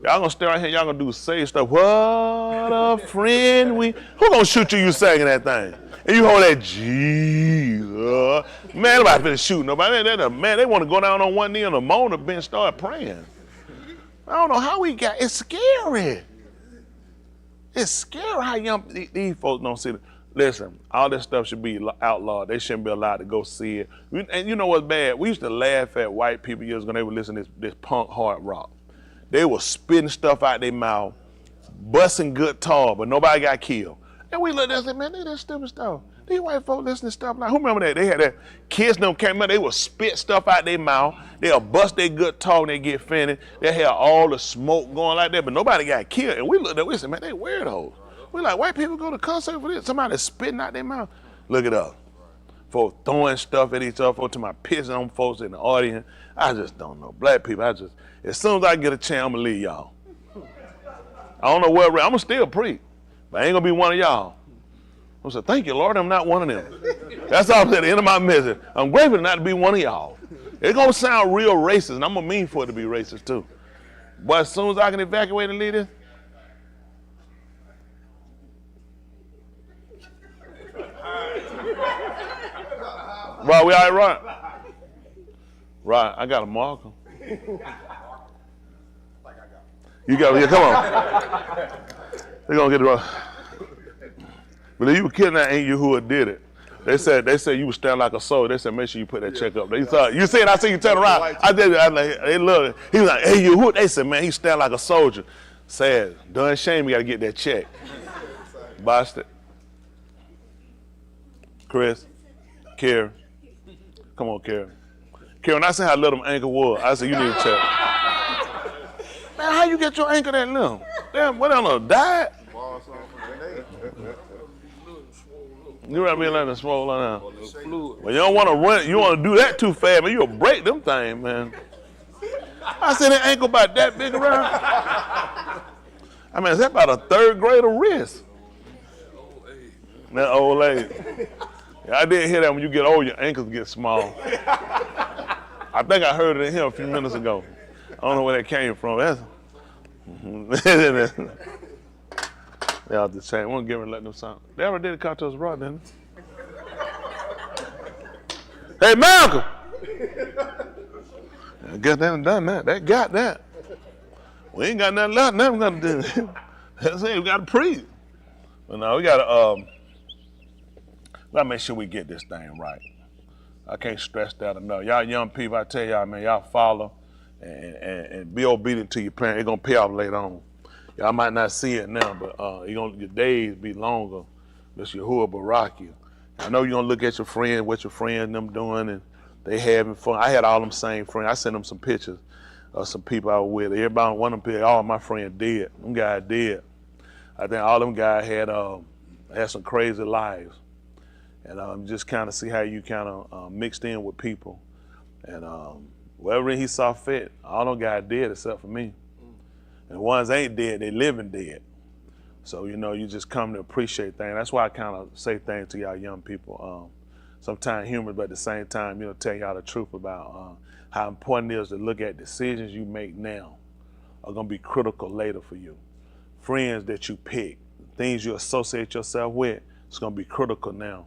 Y'all gonna stay right here, y'all gonna do say stuff. What a friend we. Who gonna shoot you singing that thing? And you hold that Jesus. Man, nobody finna shoot nobody. Man, they wanna go down on one knee on the Mona bench, start praying. I don't know how we got, it's scary. It's scary how young, these folks don't see it. Listen, all this stuff should be outlawed. They shouldn't be allowed to go see it. And you know what's bad? We used to laugh at white people years ago when they would listen to this punk hard rock. They were spitting stuff out their mouth, busting good tar, but nobody got killed. And we looked at it and said, man, they that stupid stuff. These white folks listen to stuff like, who remember that? They had that, kids don't came out, they would spit stuff out their mouth, they'll bust their good tar when they get finished, they had all the smoke going like that, but nobody got killed. And we looked at it, we said, man, they weirdos. We like, white people go to concert for this, somebody spitting out their mouth. Look it up. Folks throwing stuff at each other, folks to my pissing on folks in the audience. I just don't know. Black people, as soon as I get a chance, I'm gonna leave y'all. I don't know where, I'm gonna still preach, but I ain't gonna be one of y'all. I said, thank you, Lord, I'm not one of them. That's all I'm at the end of my message. I'm grateful not to be one of y'all. It's going to sound real racist, and I'm going to mean for it to be racist, too. But as soon as I can evacuate and leave this, right, we all right? Right, I got a marker. You got, yeah, come on. They're going to get it wrong. But if you were kidding, that ain't you who did it. They said you would stand like a soldier. They said make sure you put that check up. They thought you said I see you turn around. I did. They looked. He was like, hey, you who? They said, man, he stand like a soldier. Sad, done shame. You got to get that check. Boston, Chris, Karen, come on, Karen. Karen, I said how little my ankle was. I said you need a check. Man, how you get your ankle that little? Damn, what on a diet? You rather be like a swollen now. Well, you don't want to run. You want to do that too fast, man. You'll break them things, man. I said that ankle about that big around. I mean, is that about a third grader wrist? That old lady. Yeah, I did hear that when you get old, your ankles get small. I think I heard it in here a few minutes ago. I don't know where that came from. That's. They all the same. We won't give her and let them sound. They ever did a cocktails abroad, didn't they? Hey, Malcolm! I guess they done done that. They got that. We ain't got nothing left. Nothing gonna do. That's it. We got to preach. But no, we gotta make sure we get this thing right. I can't stress that enough. Y'all young people, I tell y'all, man, y'all follow and be obedient to your parents. It's gonna pay off later on. Y'all might not see it now, but your days be longer. Mr. Yahuwah Barak you. I know you're gonna look at your friends, what your friends and them doing, and they having fun. I had all them same friends. I sent them some pictures of some people I was with. Everybody, one of them, all my friends dead. Them guys dead. I think all them guys had some crazy lives. And just kind of see how you kind of mixed in with people. And wherever he saw fit, all them guys dead except for me. And the ones ain't dead, they living dead. So, you just come to appreciate things. That's why I kind of say things to y'all young people. Sometimes humorous, but at the same time, tell y'all the truth about how important it is to look at decisions you make now are gonna be critical later for you. Friends that you pick, things you associate yourself with, it's gonna be critical now.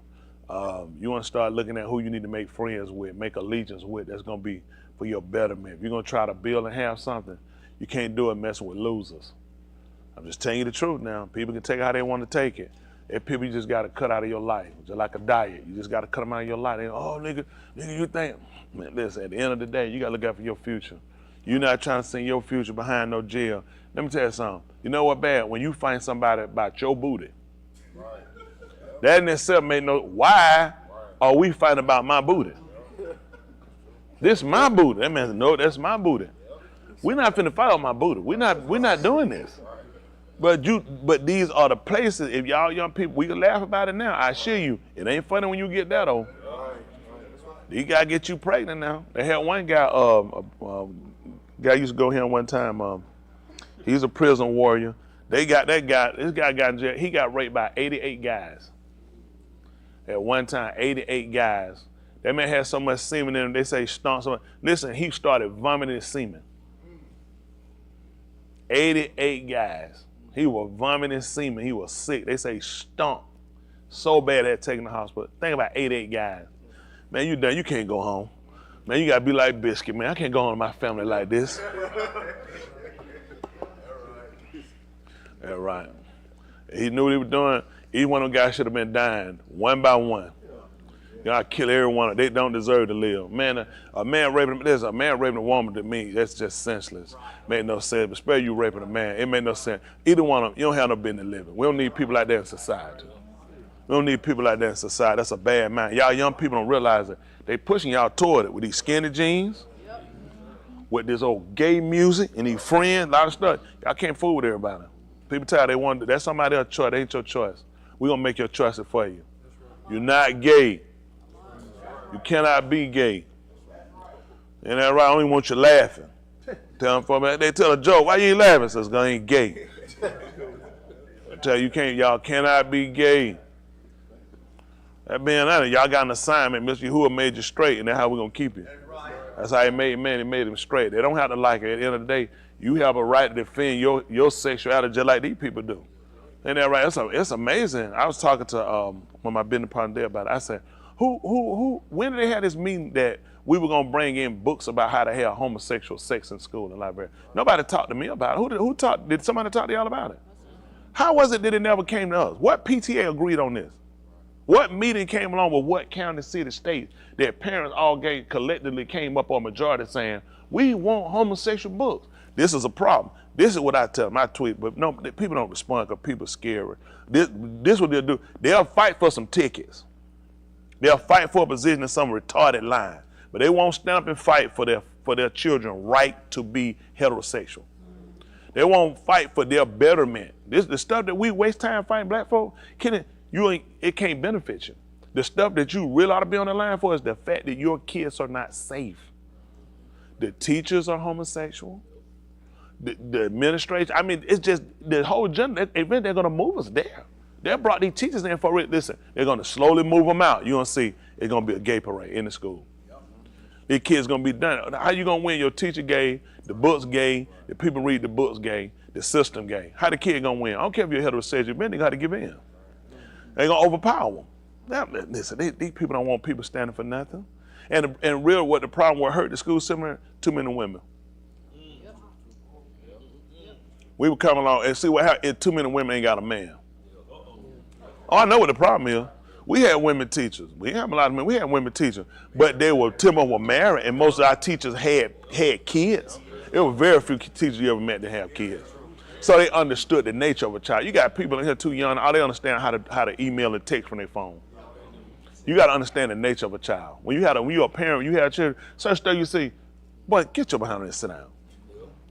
You wanna start looking at who you need to make friends with, make allegiance with, that's gonna be for your betterment. If you're gonna try to build and have something, you can't do it messing with losers. I'm just telling you the truth now. People can take it how they want to take it. If people you just got to cut out of your life, just like a diet. You just got to cut them out of your life. They, oh, nigga, you think. Man, listen, at the end of the day, you got to look out for your future. You're not trying to send your future behind no jail. Let me tell you something. You know what bad? When you find somebody about your booty, that in itself may know, why are we fighting about my booty? This my booty. That means, no, that's my booty. We're not finna fight on my booty. We're not doing this. But these are the places, if y'all young people, we can laugh about it now. I assure you, it ain't funny when you get that old. These guys get you pregnant now. They had one guy, guy used to go here one time. He's a prison warrior. They got that guy, this guy got in jail. He got raped by 88 guys. At one time, 88 guys. That man had so much semen in him, they say he stunk so much. Listen, he started vomiting semen. 88 guys. He was vomiting semen. He was sick. They say he stunk so bad they had to take him to the hospital. Think about 88 guys. Man, you done. You can't go home. Man, you got to be like Biscuit, man. I can't go home to my family like this. That's right. He knew what he was doing. Each one of them guys should have been dying one by one. You know, I kill everyone. They don't deserve to live. Man, a man raping a woman to me, that's just senseless. Made no sense. But spare you raping a man, it made no sense. Either one of them, you don't have no business living. We don't need people like that in society. We don't need people like that in society. That's a bad mind. Y'all young people don't realize it. They pushing y'all toward it with these skinny jeans, with this old gay music and these friends, a lot of stuff. Y'all can't fool with everybody. People tell you they want to, that's somebody else's choice. That ain't your choice. We're gonna make your choices for you. You're not gay. You cannot be gay. Ain't that right? I don't even want you laughing. Tell them for me. They tell a joke. Why you ain't laughing? Says, "Cause I ain't gay." I tell you, y'all cannot be gay. That being honest, y'all got an assignment. Mr. Yahuwah made you straight, and that's how we're going to keep you. That's how he made man. He made him straight. They don't have to like it. At the end of the day, you have a right to defend your sexuality just like these people do. Ain't that right? It's amazing. I was talking to one of my business partners there about it. I said, when did they have this meeting that we were going to bring in books about how to have homosexual sex in school and library? Nobody talked to me about it. Did somebody talk to y'all about it? How was it that it never came to us? What PTA agreed on this? What meeting came along with what county, city, state that parents all collectively came up on majority saying, we want homosexual books? This is a problem. This is what I tell them. I tweet, but no, people don't respond because people are scary. This is what they'll do. They'll fight for some tickets. They'll fight for a position in some retarded line, but they won't stand up and fight for their children's right to be heterosexual. They won't fight for their betterment. The stuff that we waste time fighting black folk, it can't benefit you. The stuff that you really ought to be on the line for is the fact that your kids are not safe. The teachers are homosexual. The administration, I mean, it's just the whole agenda. They're going to move us there. They brought these teachers in for it. Listen, they're going to slowly move them out. You're going to see it's going to be a gay parade in the school. These kids going to be done. How you going to win? Your teacher gay, the books gay, the people read the books gay, the system gay. How the kid going to win? I don't care if you're heterosexual, but they got to give in. They're going to overpower them. Now, listen, these people don't want people standing for nothing. And real, what the problem what hurt the school system, too many women. We would come along and see what happened. Too many women ain't got a man. Oh, I know what the problem is. We had women teachers. We have a lot of men. We had women teachers, but some of them were married, and most of our teachers had kids. There were very few teachers you ever met that have kids. So they understood the nature of a child. You got people in here too young. All they understand how to email and text from their phone. You got to understand the nature of a child. When you're a parent, you have children. Such stuff you see, boy, get your behind and sit down.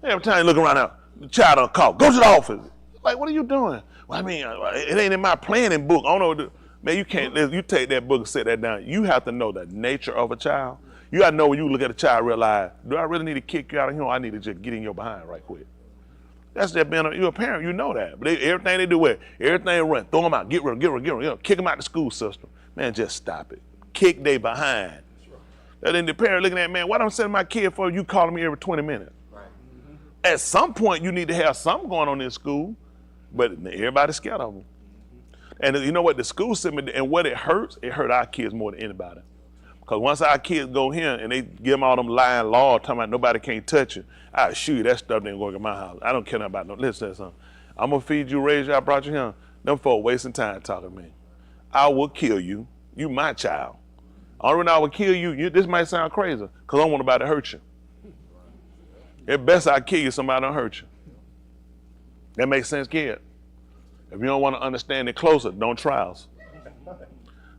Every time you look around now, the child on call, go to the office. Like, what are you doing? Well, I mean, it ain't in my planning book. I don't know. Man, you can't, you take that book and set that down. You have to know the nature of a child. You got to know when you look at a child, realize, do I really need to kick you out of here, or I need to just get in your behind right quick? That's just being you're a parent, you know that. But everything they do, everything they run, throw them out, get rid of them, kick them out the school system. Man, just stop it. Kick they behind. And then the parent looking at, man, what I'm sending my kid for, you calling me every 20 minutes. At some point, you need to have something going on in school, but everybody's scared of them. And you know what? The school system, and what it hurt our kids more than anybody. Because once our kids go here and they give them all them lying laws talking about nobody can't touch you, I assure you that stuff ain't going in my house. I don't care about no, listen to something. I'm going to feed you, raise you, I brought you here. Them folks wasting time talking to me. I will kill you. You my child. Only reason I will kill you, this might sound crazy, because I don't want nobody to hurt you. It's best I kill you, somebody don't hurt you. That makes sense, kid. If you don't want to understand it closer, don't try us.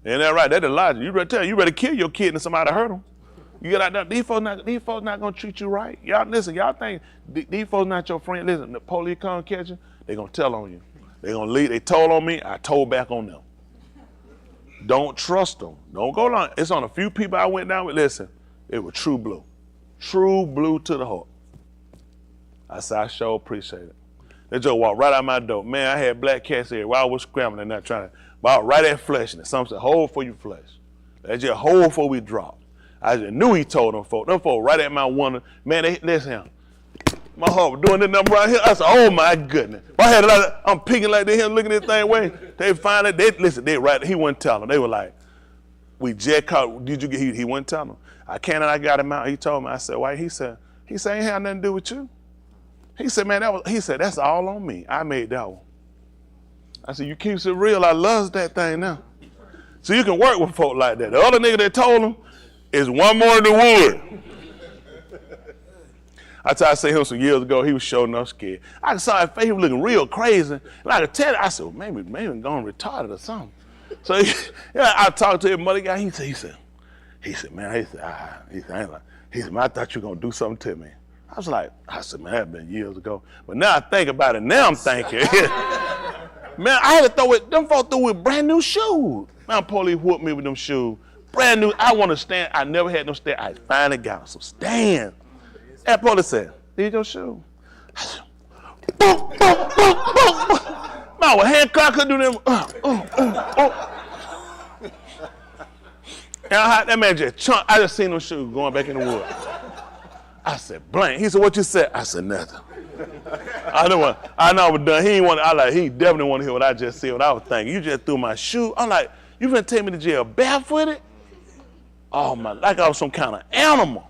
Ain't that right? That's the logic. You better kill your kid than somebody hurt them. You get out there, these folks not gonna treat you right. Y'all listen, y'all think these folks not your friend. Listen, the police come catch you, they gonna tell on you. They gonna leave. They told on me, I told back on them. Don't trust them. Don't go along. It's on a few people I went down with. Listen, it was true blue. True blue to the heart. I said, I sure appreciate it. They just walked right out my door. Man, I had black cats here while I was scrambling, not trying to, but right at fleshing it. Some said, hold for your flesh. They just hold for we dropped. I just knew he told them folks. Them folks right at my wonder. Man, listen, my heart was doing this number right here. I said, oh my goodness. I had I'm peeking like this here, looking at this thing way. They finally, they right, he wouldn't tell them. They were like, we just caught, did you get, he wouldn't tell them. I got him out. He told me, I said, why? He said, ain't had nothing to do with you. He said, man, that's all on me. I made that one. I said, you keep it real. I love that thing now. So you can work with folk like that. The other nigga that told him is one more in the wood. I tried to say him some years ago. He was showing enough scared. I saw his face. He was looking real crazy. And I could tell. I said, well, maybe going retarded or something. So I talked to his mother guy. He said, man, I thought you were gonna do something to me. I said, man, that's been years ago. But now I think about it. Now I'm thinking, man, I had to throw it. Them folks threw with brand new shoes. Man, police whooped me with them shoes. Brand new. I want to stand. I never had no stand. I finally got some stand. That police said, these your shoes. I said, boom, boom, boom, boom. Man, with Hancock could do them. And that man just chunked. I just seen them shoes going back in the wood. I said, blank. He said, what you said? I said, nothing. I know I was done. He definitely want to hear what I just said, what I was thinking. You just threw my shoe. I'm like, you finna take me to jail barefooted? Oh my, like I was some kind of animal.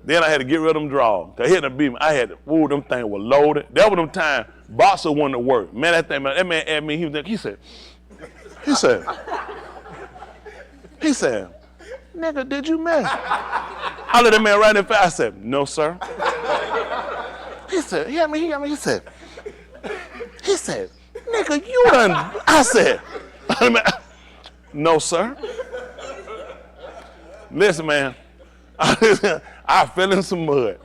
Then I had to get rid of them drawers. They had to beat me. I had to, them things were loaded. That was them time boxer wanted to work. Man, that man at me, he said, nigga, did you mess? I let that man right in the face. I said, no, sir. He said, he said, nigga, you done. I said, no, sir. Listen, man, I fell in some mud.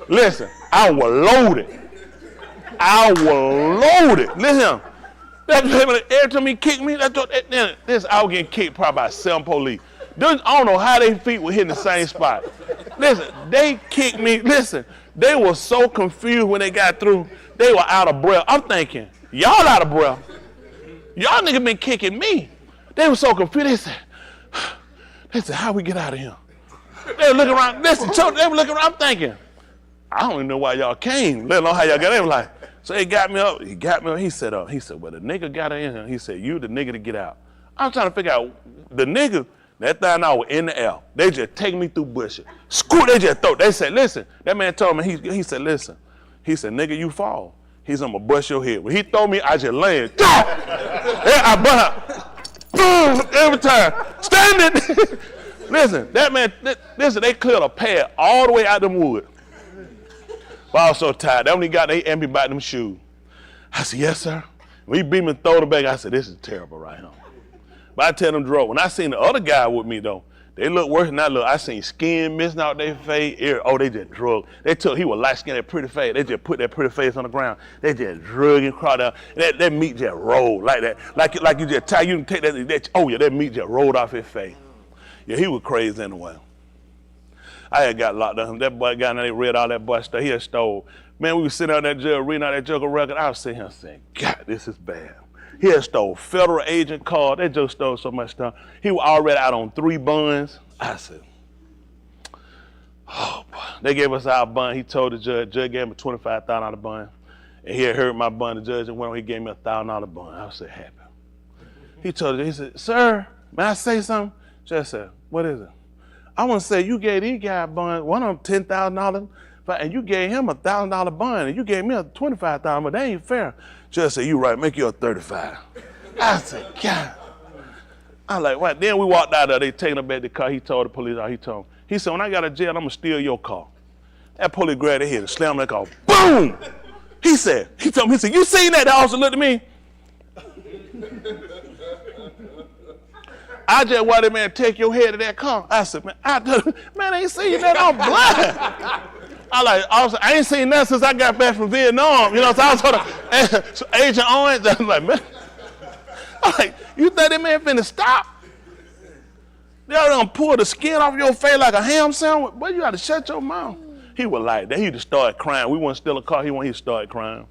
Listen, I was loaded. Listen, every time he kicked me, I was getting kicked probably by 7 police. I don't know how their feet were hitting the same spot. Listen, they kicked me. Listen, they were so confused when they got through. They were out of breath. I'm thinking, y'all out of breath. Y'all niggas been kicking me. They were so confused. They said, how we get out of here? They were looking around. Listen, they were looking around. I'm thinking, I don't even know why y'all came. Let alone how y'all got. They were like, so he got me up. He said, well, the nigga got in here. He said, you the nigga to get out. I'm trying to figure out the nigga. That thing I was in the air. They just take me through bushes. Screw, they just throw. They said, listen. That man told me, he said, listen. He said, nigga, you fall. He said, I'm gonna bust your head. When he throw me, I just land. I bust. Boom, every time. Standing. Listen, that man, they cleared a path all the way out them wood. But I was so tired. That when he got there, he asked me about them shoes. I said, yes, sir. When he beat me and throw them back, I said, this is terrible right here. But I tell them drug. When I seen the other guy with me though, they look worse than I look. I seen skin missing out their face, ear. Oh, they just drug. They took, he was light skinned, that pretty face. They just put that pretty face on the ground. They just drug and crawled out. And that meat just rolled like that. Like you just tie, you can take that, oh yeah, that meat just rolled off his face. Yeah, he was crazy anyway. I had got locked up. That boy got in there, they read all that boy stuff. He had stole. Man, we was sitting out that jail reading out that Joker record. I was sitting here saying, God, this is bad. He had stole federal agent card. They just stole so much stuff. He was already out on 3 bonds. I said, oh boy. They gave us our bond. He told the judge gave him a $25,000 bond. And he had heard my bond. The judge went on, he gave me a $1,000 bond. I was so happy. He told the judge, he said, sir, may I say something? Judge said, what is it? I want to say you gave these guys a bond, one of them $10,000, and you gave him a $1,000 bond, and you gave me a $25,000, but that ain't fair. Judge said, you right, make you a $35,000. I said, God. I'm like, what? Then we walked out there, they taking him back to the car. He told the police, he said, when I got to jail, I'm going to steal your car. That police grabbed their head and slammed that car. Boom! He told me, you seen that? The officer looked at me. I just watched that man take your head to that car. I said, man, I ain't seen that. I'm blind. I ain't seen that since I got back from Vietnam. You know, so I was sort of Agent Orange. I'm like, man, you think that man finna stop? Y'all done pull the skin off your face like a ham sandwich? Boy, you gotta shut your mouth. He was like that. He just started crying. We wouldn't steal a car. He started crying.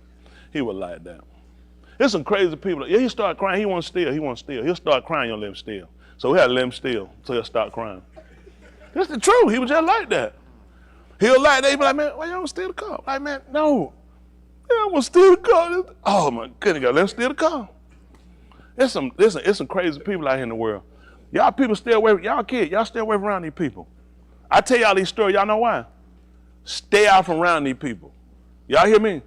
He was like that. There's some crazy people. Yeah, he started crying. He won't steal. He'll start crying. You'll let him steal. So we had to let him steal until he'll start crying. That's the truth. He was just like that. He'll like that. He'll be like, man, why you don't steal the car? Like, man, no. I don't want to steal the car. Oh, my goodness, let him steal the car. There's some crazy people out here in the world. Y'all people stay away, y'all kids, y'all stay away from around these people. I tell y'all these stories, y'all know why? Stay out from around these people. Y'all hear me?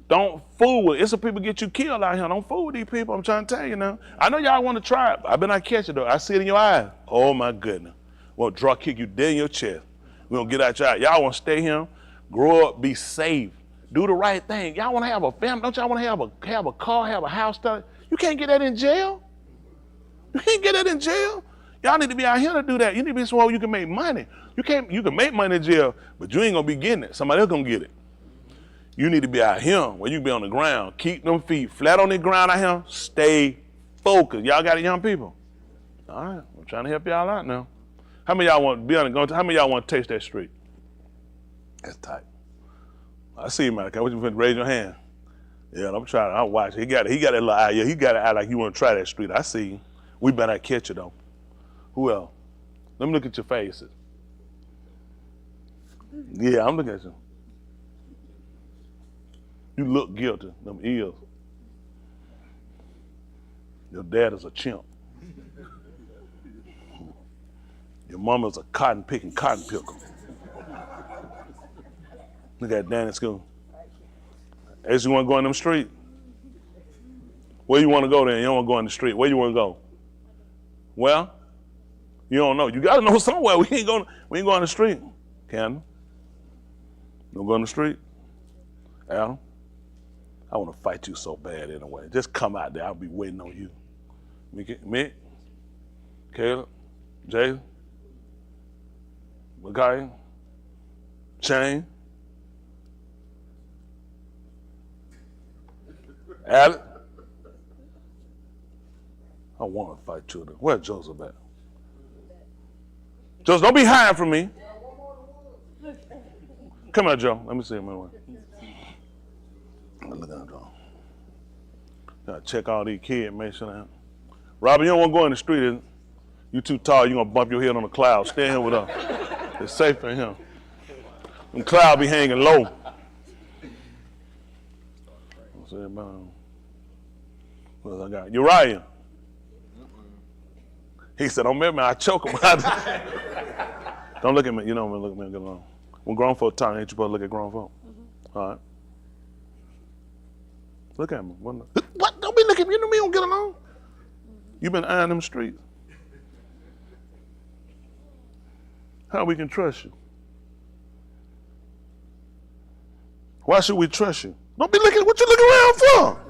Don't fool with it. It's some people get you killed out here. Don't fool with these people. I'm trying to tell you now. I know y'all want to try it. I better not catch it though. I see it in your eyes. Oh my goodness. Want to drop kick you dead in your chest. We're going to get out your eye. Y'all want to stay here, grow up, be safe, do the right thing. Y'all want to have a family. Don't y'all want to have a car, have a house? You can't get that in jail. You can't get that in jail. Y'all need to be out here to do that. You need to be somewhere you can make money. You can make money in jail, but you ain't going to be getting it. Somebody else going to get it. You need to be out here where you be on the ground. Keep them feet flat on the ground out here. Stay focused. Y'all got it, young people? All right, I'm trying to help y'all out now. How many y'all want to be on the, how many y'all want to taste that street? That's tight. I see you, man. What you finna raise your hand? Yeah, I'm trying. I'm watching. He got that little eye. Yeah, he got an eye like you want to try that street. I see you. We better catch it though. Who else? Let me look at your faces. Yeah, I'm looking at you. You look guilty, them ears. Your dad is a chimp. Your mama's a cotton picker. Look at Dan at school. As you want to go in them street? Where you want to go then? You don't want to go in the street. Where you want to go? Well, you don't know. You got to know somewhere. We ain't going on the street. Candace, don't go in the street. Adam, I want to fight you so bad anyway. Just come out there. I'll be waiting on you. Mick, Caleb, Jay, Makai, Shane, Alec. I want to fight children. Where's Joseph at? Joseph, don't be hiding from me. Come on, Joe. Let me see him anyway. Look at him, Joe. Gotta check all these kids, make sure that. Robin, you don't want to go in the street, is it? You too tall, you're going to bump your head on the cloud. Stay here with us. It's safe for him. Them clouds be hanging low. What else I got? Uriah. He said, don't remember me, I choke him. Don't look at me. You know me, look at me and get along. When grown folk talk, ain't you supposed to look at grown folk? All right. Look at me. What? Don't be looking at me. You know me, don't get along. You been eyeing them streets. How we can trust you? Why should we trust you? Don't be looking, what you looking around for?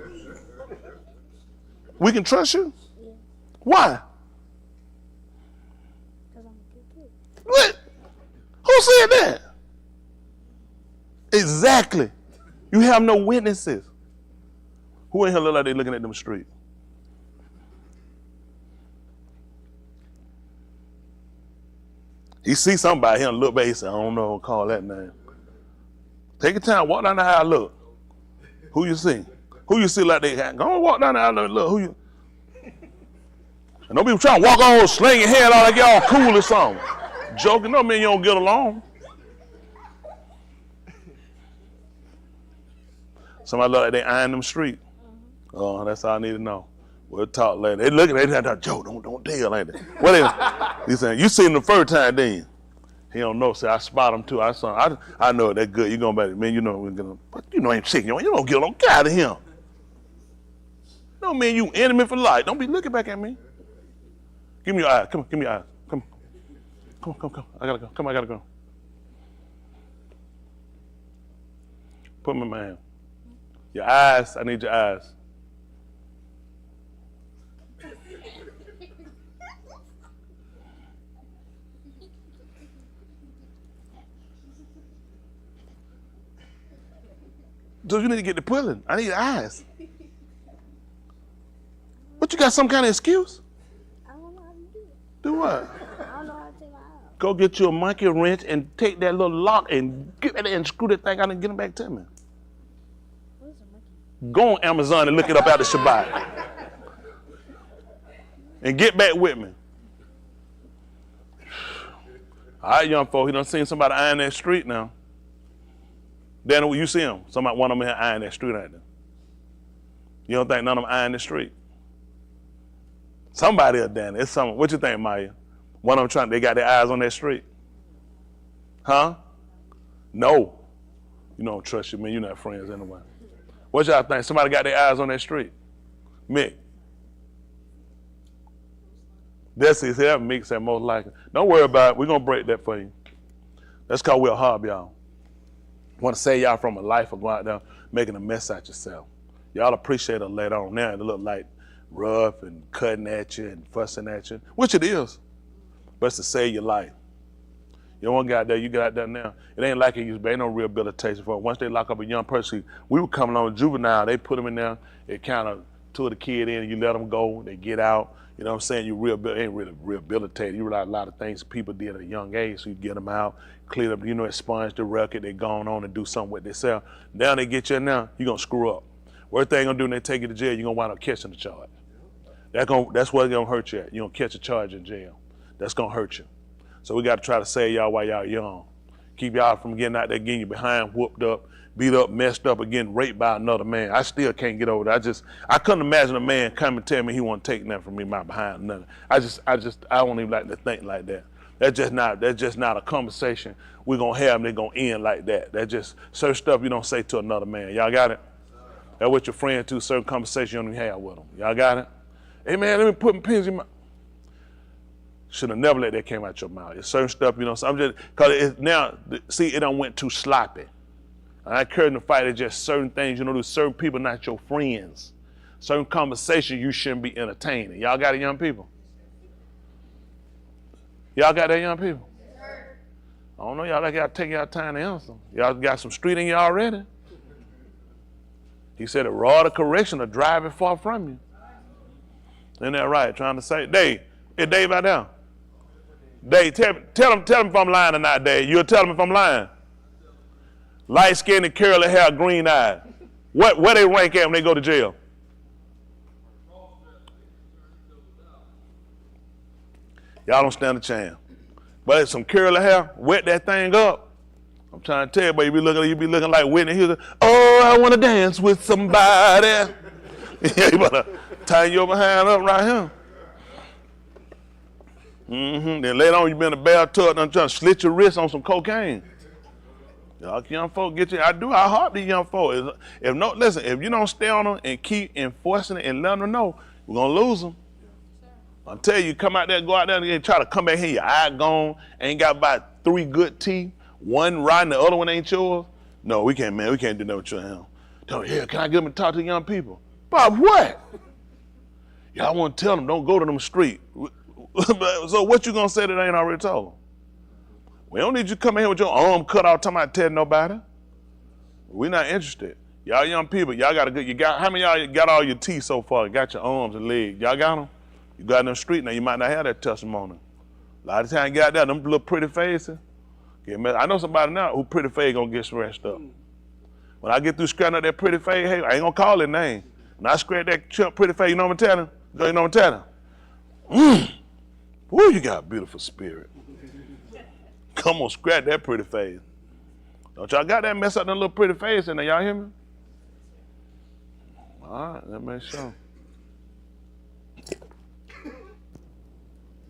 We can trust you? Why? What? Who said that? Exactly. You have no witnesses. Who in here look like they looking at them streets? He see somebody here and look back, he say, I don't know, call that name. Take your time, walk down the aisle, look. Who you see? Who you see like they got? Go on, walk down the aisle, look, who you? And don't be trying to walk on, sling your head out like y'all cool or something. Joking, don't mean you don't get along. Somebody look like they eyeing them street. Oh, that's all I need to know. We'll talk later. They looking at that, Joe, don't tell like that. What he saying? You seen him the first time, then you? He don't know. Say I spot him too. I know that good. You going back, man? You know we're gonna. But you know ain't chicken. You don't get on. Get out of him. Don't mean you enemy for life. Don't be looking back at me. Give me your eyes. Come on, give me your eyes. Come. I gotta go. Come on, I gotta go. Put them in my hand. Your eyes. I need your eyes. So you need to get the pulling. I need your eyes. What, you got some kind of excuse? I don't know how to do it. Do what? I don't know how to take my eye off. Go get you a monkey wrench and take that little lock and get it and screw that thing out and get it back to me. What is a monkey? Go on Amazon and look it up after Shabbat. And get back with me. All right, young folk, he done seen somebody eyeing that street now. Then you see him, one of them here eyeing that street right there. You don't think none of them eyeing the street? Somebody else down there. It's someone. What you think, Maya? One of them they got their eyes on that street. Huh? No. You don't trust you, man. You're not friends anyway. What y'all think? Somebody got their eyes on that street? Mick. That's it. That Mick said most likely. Don't worry about it. We're going to break that for you. That's called Will Hob, y'all. Want to save y'all from a life of going out there making a mess out yourself. Y'all appreciate it later on. Now it look like rough and cutting at you and fussing at you, which it is, but it's to save your life. You don't want to get out there, you get out there now. It ain't like it used to be. Ain't no rehabilitation for it. Once they lock up a young person, we were coming on juvenile, they put them in there, it kind of tore the kid in, you let them go, they get out. You know what I'm saying? You ain't really rehabilitated. You realize a lot of things people did at a young age, so you get them out, clean up, expunge the record, they gone on and do something with themselves. Now they get you in now, you're going to screw up. Worst thing going to do when they take you to jail, you're going to wind up catching the charge. That's what's going to hurt you at. You're going to catch a charge in jail. that's gonna hurt you. So we gotta try to save y'all while y'all young. Keep y'all from getting out there, getting your behind whooped up, beat up, messed up, or getting raped by another man. I still can't get over that. I couldn't imagine a man come and tell me he won't take nothing from me, my behind, nothing. I don't even like to think like that. That's just not a conversation we're gonna have and they're gonna end like that. That's just certain stuff you don't say to another man. Y'all got it? That's what your friend to certain conversation you don't even have with them. Y'all got it? Hey man, let me put pins in my. Should have never let that came out your mouth. It's certain stuff, so I'm just, cause now, see, it done went too sloppy. I encourage the fight. It's just certain things, there's certain people not your friends. Certain conversations you shouldn't be entertaining. Y'all got it, young people? Y'all got that, young people? I don't know, y'all gotta take y'all time to answer. Y'all got some street in you already. He said a rod of correction will drive it far from you. Isn't that right? Trying to say, Dave, is Dave out there? Dave, tell him if I'm lying or not, Dave. You'll tell him if I'm lying. Light skinned, curly hair, green eyed. Where they rank at when they go to jail? Y'all don't stand a chance. But it's some curly hair, wet that thing up. I'm trying to tell you, but you be looking like Whitney Houston. Oh, I want to dance with somebody. You better tie your behind up right here. Then later on, you been in a bathtub and trying to slit your wrist on some cocaine. Y'all young folk get you. I heart these young folk. If you don't stay on them and keep enforcing it and letting them know, we're gonna lose them. I tell you, come out there, go out there and try to come back here, your eye gone, ain't got about 3 good teeth, one rotten, the other one ain't yours. No, we can't, man. We can't do that with your hand. Here, can I get them to talk to young people? Bob, what? Y'all want to tell them, don't go to them street. So what you gonna say that I ain't already told them? We don't need you coming here with your arm cut out talking about telling nobody. We're not interested. Y'all young people, y'all got a good, how many of y'all got all your teeth so far? Got your arms and legs. Y'all got them? You got in the street now, you might not have that testimony. A lot of times you got that, them little pretty faces. I know somebody now who pretty face gonna get scratched up. When I get through scratching up that pretty face, hey, I ain't gonna call it name. When I scratch that pretty face, you know what I'm telling? You know what I'm telling? Woo, you got a beautiful spirit. Come on, scratch that pretty face. Don't y'all got that mess up that little pretty face in there, y'all hear me? All right, that makes sure.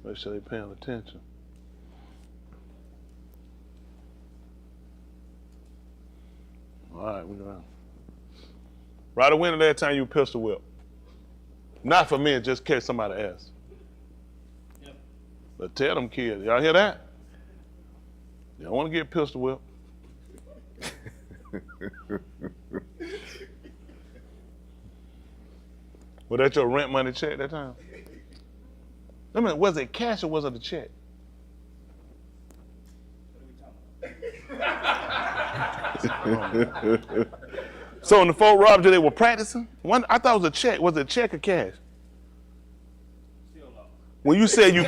Make sure they're paying attention. All right, we're going. Right away the last time you pistol whip. Not for me, just catch somebody else. Yep. But tell them kids, y'all hear that? Y'all want to get pistol whipped? Was that your rent money check that time? I mean, was it cash or was it a check? So when the folk robbed you, they were practicing? I thought it was a check. Was it a check or cash? When you said you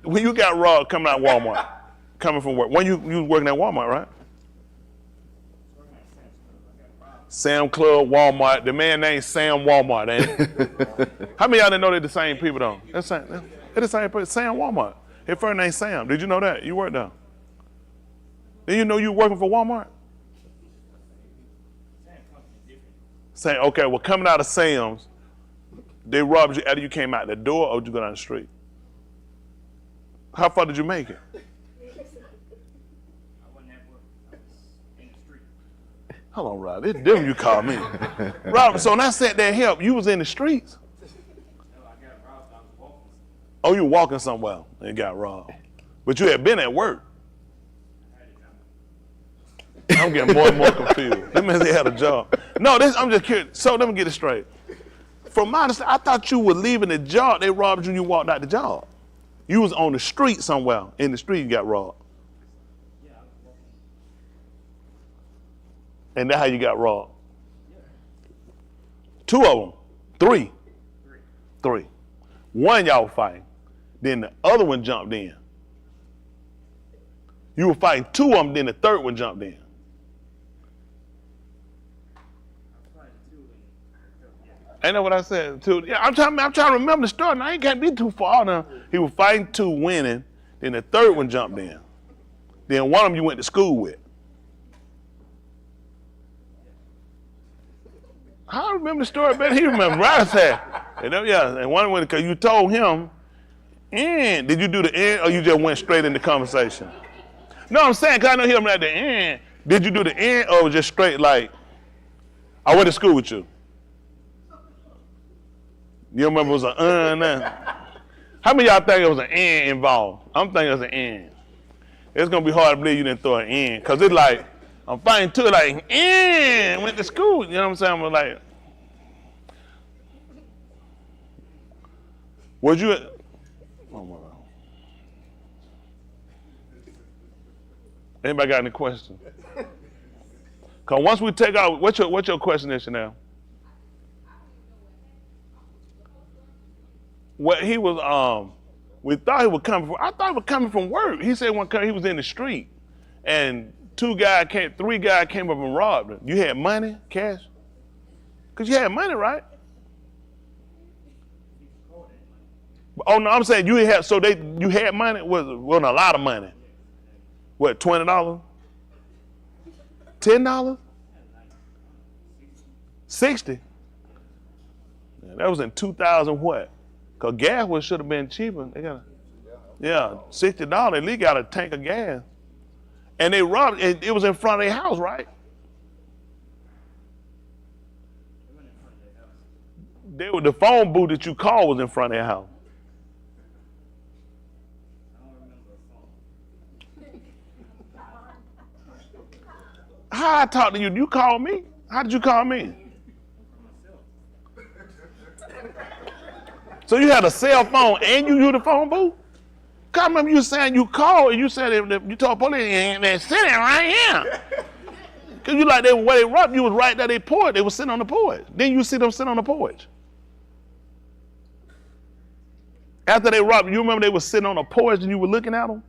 when you got robbed coming out of Walmart, coming from work, when you was working at Walmart, right? Sam Club, Walmart. The man named Sam Walmart, ain't it? How many of y'all didn't know they're the same people though? They're the same person. Sam Walmart. His first name Sam. Did you know that? You worked there. Did you know you were working for Walmart? Sam. Okay, well coming out of Sam's, they robbed you after you came out the door or did you go down the street? How far did you make it? Hold on, Rob. It's them you call me. Rob, so when I said that help, you was in the streets? Oh, you were walking somewhere and got robbed. But you had been at work. I'm getting more and more confused. That means they had a job. No, I'm just curious. So let me get it straight. From my understanding, I thought you were leaving the job. They robbed you and you walked out the job. You was on the street somewhere. In the street, you got robbed. And that's how you got robbed. 2 of them. 3. 3. One y'all were fighting. Then the other one jumped in. You were fighting 2 of them, then the third one jumped in. Ain't that what I said? Too. Yeah, I'm trying to remember the story. Now, I ain't can't be too far now. He was fighting 2, winning. Then the third one jumped in. Then one of them you went to school with. I remember the story better. He remember what I said. And one went because you told him, and did you do the end or you just went straight into conversation? No, I'm saying because I know him at the end. Did you do the end or just straight like, I went to school with you? You remember it was an How many of y'all think it was an and involved? I'm thinking it was an and. It's gonna be hard to believe you didn't throw an and, cause it's like, I'm fighting too, like, and went to school, you know what I'm saying? I'm like, was you, oh my God. Anybody got any questions? Cause once we take out, what's your question is now? Well, he was, we thought he was coming from, I thought he was coming from work. He said one time he was in the street and 3 guys came up and robbed him. You had money, cash? Cause you had money, right? Oh no, I'm saying you had money, wasn't a lot of money. What, $20? $10? 60? Yeah, that was in 2000 what? Cause gas should have been cheaper. They got, $60. At least got a tank of gas. And they robbed it. It was in front of their house, right? The phone booth that you called was in front of their house. How I talk to you? You call me? How did you call me? So you had a cell phone and you used the phone booth? I remember you saying you called and you said you told police they're sitting right here. Cause you like where they robbed you was right there they porch. They was sitting on the porch. Then you see them sitting on the porch. After they robbed you remember they were sitting on the porch and you were looking at them?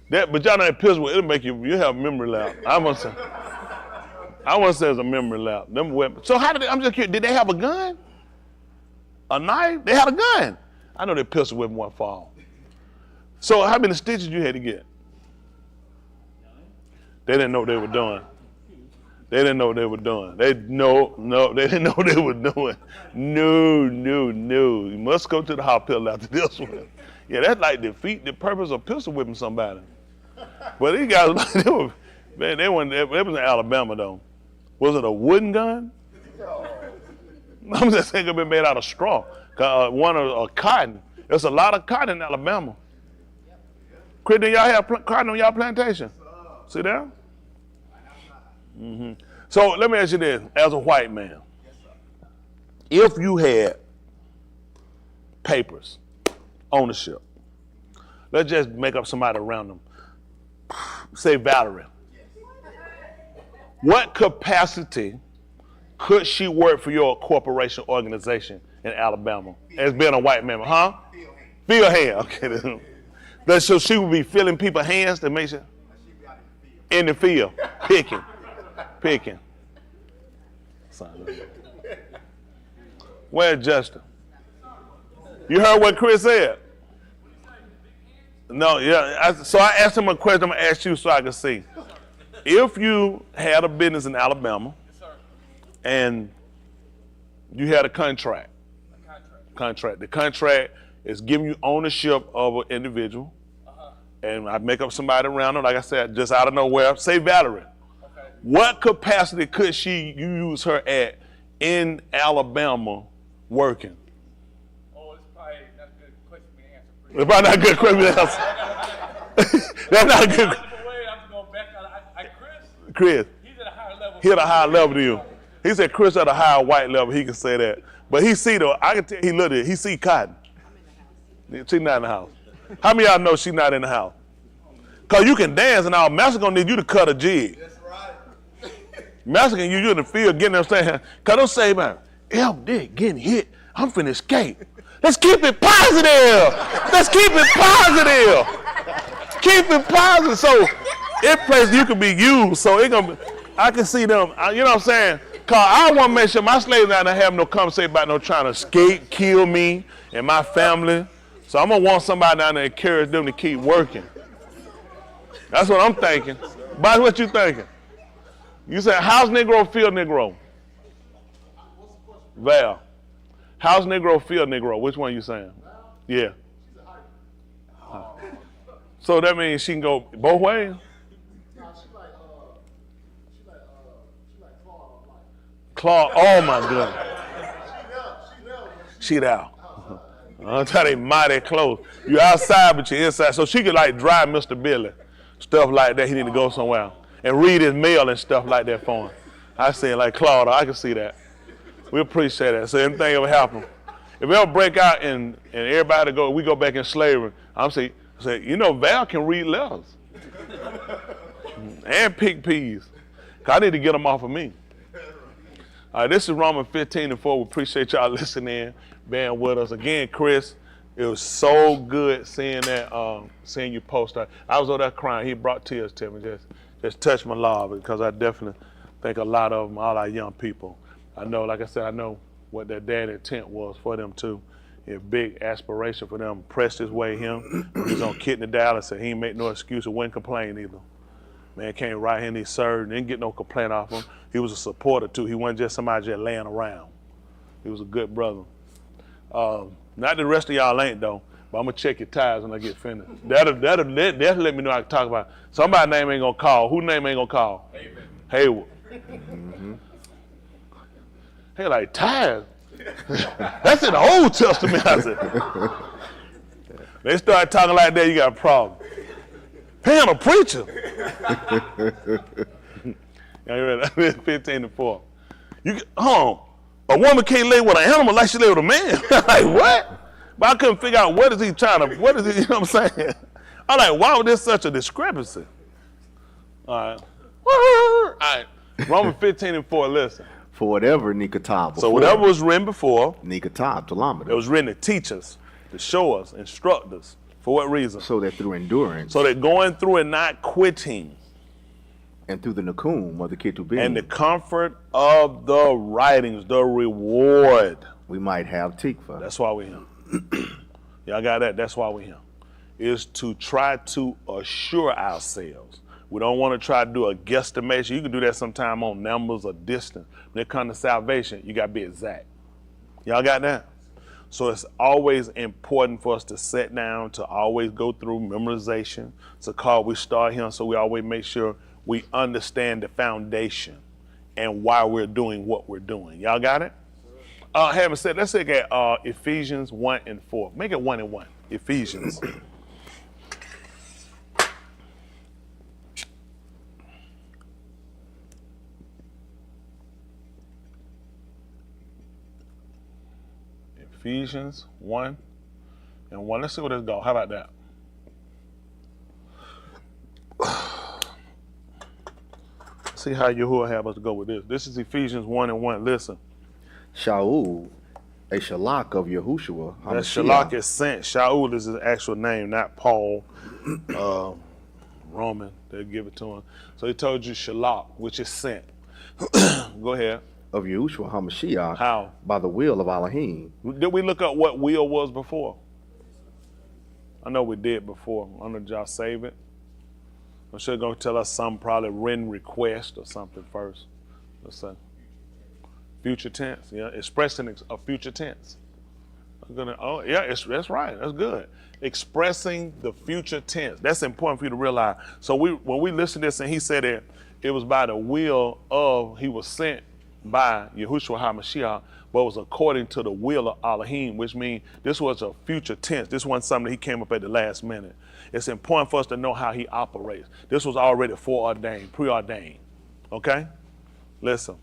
But y'all know that pistol, it'll make you have a memory lapse. I want to say it's a memory lapse. Them weapons. So I'm just curious, did they have a gun? A knife? They had a gun. I know that pistol weapon won't fall. So how many stitches you had to get? They didn't know what they were doing. They didn't know what they were doing. They didn't know what they were doing. No. You must go to the hospital after this one. Yeah, that's like defeat the purpose of pistol whipping somebody. But these guys, they was in Alabama though. Was it a wooden gun? I'm just saying it been made out of straw. One of cotton. There's a lot of cotton in Alabama. Chris, do y'all have cotton on y'all plantation? See that? Mm-hmm. So let me ask you this, as a white man, if you had papers, ownership, let's just make up somebody around them, say Valerie, what capacity could she work for your corporation organization in Alabama as being a white member, huh? Feel hand, okay. So she would be filling people's hands to make sure? In the field, picking. Where's Justin? You heard what Chris said? No, yeah. So I asked him a question. I'm going to ask you so I can see. If you had a business in Alabama and you had a contract. The contract is giving you ownership of an individual. And I make up somebody around them, like I said, just out of nowhere. Say Valerie. What capacity could you use her at in Alabama working? Oh, it's probably not a good question to answer. It's probably not a good question to answer. That's not a good question. I'm going back on Chris. He's at a higher level. He at a higher level than you. He said Chris at a higher white level, he can say that. But he see though, I can tell he looked at it, he see cotton. She's not in the house. How many of y'all know she's not in the house? Cause you can dance and all, Master gonna need you to cut a jig. That's right. Master can use you in the field getting them saying, cause don't say man, Elm Dick getting hit, I'm finna escape. Let's keep it positive. Keep it positive. So it plays you can be used. So it gonna be, I can see them, you know what I'm saying? Cause I want to make sure my slaves not have no conversation about no trying to escape, kill me and my family. So I'm gonna want somebody down there to encourage them to keep working. That's what I'm thinking. But what you thinking? You said house Negro, field Negro? Val. House Negro, field Negro. Which one you saying? Yeah. So that means she can go both ways? Claude, oh my goodness. She out. I'm telling you, they mighty close. You outside, but you're inside. So she could like drive Mr. Billy, stuff like that. He need to go somewhere and read his mail and stuff like that for him. I say like Claude, I can see that. We appreciate that. So anything ever happen, if we ever break out and everybody we go back in slavery, I'm saying, you know, Val can read letters and pick peas. I need to get them off of me. All right, this is Romans 15:4. We appreciate y'all listening, being with us. Again, Chris, it was so good seeing that, seeing you post that. I was over there crying. He brought tears to me. Just touched my love, because I definitely think a lot of them, all our young people. I know, like I said, I know what their dad intent was for them too. A big aspiration for them. Pressed his way him. He was on Kidney Dallas, and he ain't make no excuse or wouldn't complain either. Man came right here and he served, didn't get no complaint off him. He was a supporter too. He wasn't just somebody just laying around. He was a good brother. Not the rest of y'all ain't though, but I'm gonna check your ties when I get finished. That'll let me know I can talk about it. Somebody's name ain't gonna call. Whose name ain't gonna call? Hayward. Mm-hmm. Hey, like ties. That's in the Old Testament. I said. They start talking like that, you got a problem. Paying a preacher. You ready? 15:4. A woman can't lay with an animal like she lay with a man. Like what? But I couldn't figure out what is he, you know what I'm saying? I'm like, why was there such a discrepancy? All right. Romans 15:4, listen. For whatever Nikatab. So whatever was written before, Nikatab, Talamada. It was written to teach us, to show us, instruct us. For what reason? So that through endurance. So that going through and not quitting. And through the Nakum of the Ketubim. And the comfort of the writings, the reward. We might have Tikva. That's why we're here. Y'all got that? That's why we're here. Is to try to assure ourselves. We don't want to try to do a guesstimation. You can do that sometime on numbers or distance. When it comes to salvation, you got to be exact. Y'all got that? So it's always important for us to sit down, to always go through memorization. It's a call we start here, so we always make sure we understand the foundation and why we're doing what we're doing. Y'all got it? Having said, let's look at Ephesians 1:4. Make it 1 and 1. Ephesians. Ephesians 1 and 1. Let's see what this goes. How about that? See how Yahuwah have us to go with this. This is Ephesians 1 and 1. Listen. Shaul, a Shalak of Yahushua. That Shalak is sent. Shaul is his actual name, not Paul. Roman, they'll give it to him. So he told you Shalak, which is sent. Go ahead. Of Yahushua HaMashiach. How? By the will of Elohim. Did we look up what will was before? I know we did before. I don't know, did y'all save it? I'm sure going to tell us some probably written request or something first. Let's say. Future tense, yeah, expressing a future tense. That's right, that's good. Expressing the future tense. That's important for you to realize. So when we listen to this and he said it was by the will of, he was sent by Yahushua HaMashiach, but it was according to the will of Elohim, which means this was a future tense. This wasn't something that he came up at the last minute. It's important for us to know how he operates. This was already foreordained, preordained. Okay? Listen.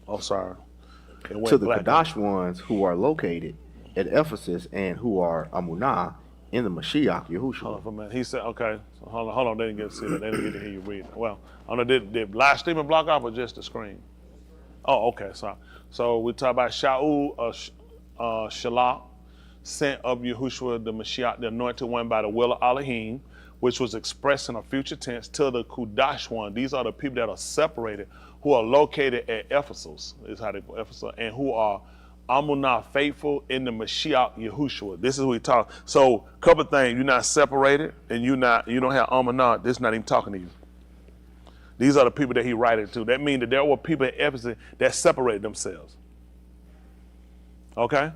Oh, sorry. To the Kadash ones who are located at Ephesus and who are Amunah in the Mashiach Yahushua. Hold on for a minute. He said, okay, so hold on, they didn't get to see that. They didn't get to hear you read it. Well, I don't know, did live streaming block off or just the screen? Oh, okay, sorry. So we talk about Shaul, Shalak, sent of Yahushua, the Mashiach, the anointed one by the will of Elohim, which was expressed in a future tense, to the Kudash one. These are the people that are separated, who are located at Ephesus, is how they go, Ephesus, and who are Amunah, faithful in the Mashiach Yahushua. This is what we talk. So, couple things, you're not separated, and you don't have Amunah. This is not even talking to you. These are the people that he writed to. That means that there were people at Ephesus that separated themselves. Okay?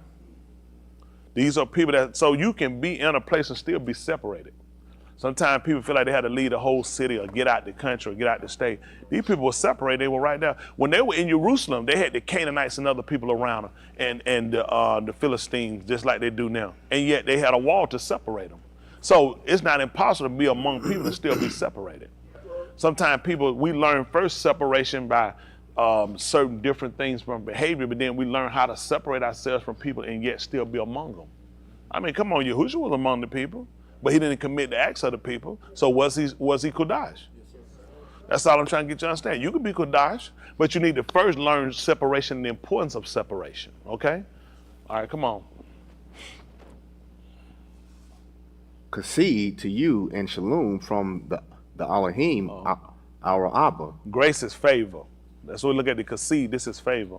These are people that, so you can be in a place and still be separated. Sometimes people feel like they had to leave the whole city or get out the country or get out the state. These people were separated. They were right there. When they were in Jerusalem, they had the Canaanites and other people around them and the Philistines, just like they do now. And yet they had a wall to separate them. So it's not impossible to be among people and still be separated. Sometimes we learn first separation by certain different things from behavior, but then we learn how to separate ourselves from people and yet still be among them. I mean, come on, Yahushua was among the people, but he didn't commit the acts of the people. So was he Kodash? That's all I'm trying to get you to understand. You can be Kodash, but you need to first learn separation and the importance of separation, okay? All right, come on. Concede to you and shalom from the Elohim, our Abba. Grace is favor. That's what we look at the concede. This is favor.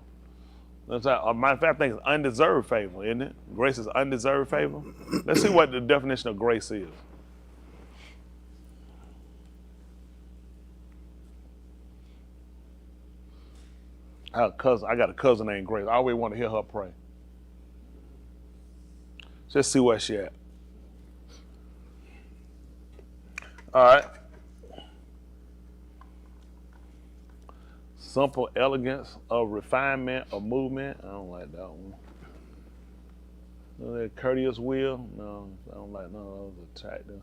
Matter of fact, I think it's undeserved favor, isn't it? Grace is undeserved favor. Let's see what the definition of grace is. I got a cousin named Grace. I always want to hear her pray. Just see where she at. All right. Simple elegance of refinement of movement. I don't like that one. That courteous will. No, I don't like none of those. Attractive.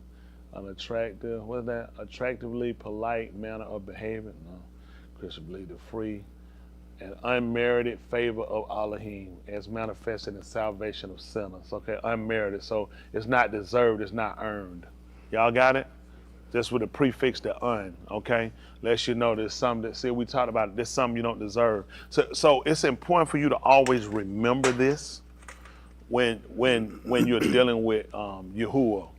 Unattractive. What's that? Attractively polite manner of behavior. No. Christian believe the free and unmerited favor of Elohim as manifested in salvation of sinners. Okay, unmerited. So it's not deserved. It's not earned. Y'all got it? Just with a prefix to un, okay? Lets you know there's something that, see, we talked about it, there's something you don't deserve. So it's important for you to always remember this when you're dealing with Yahuwah.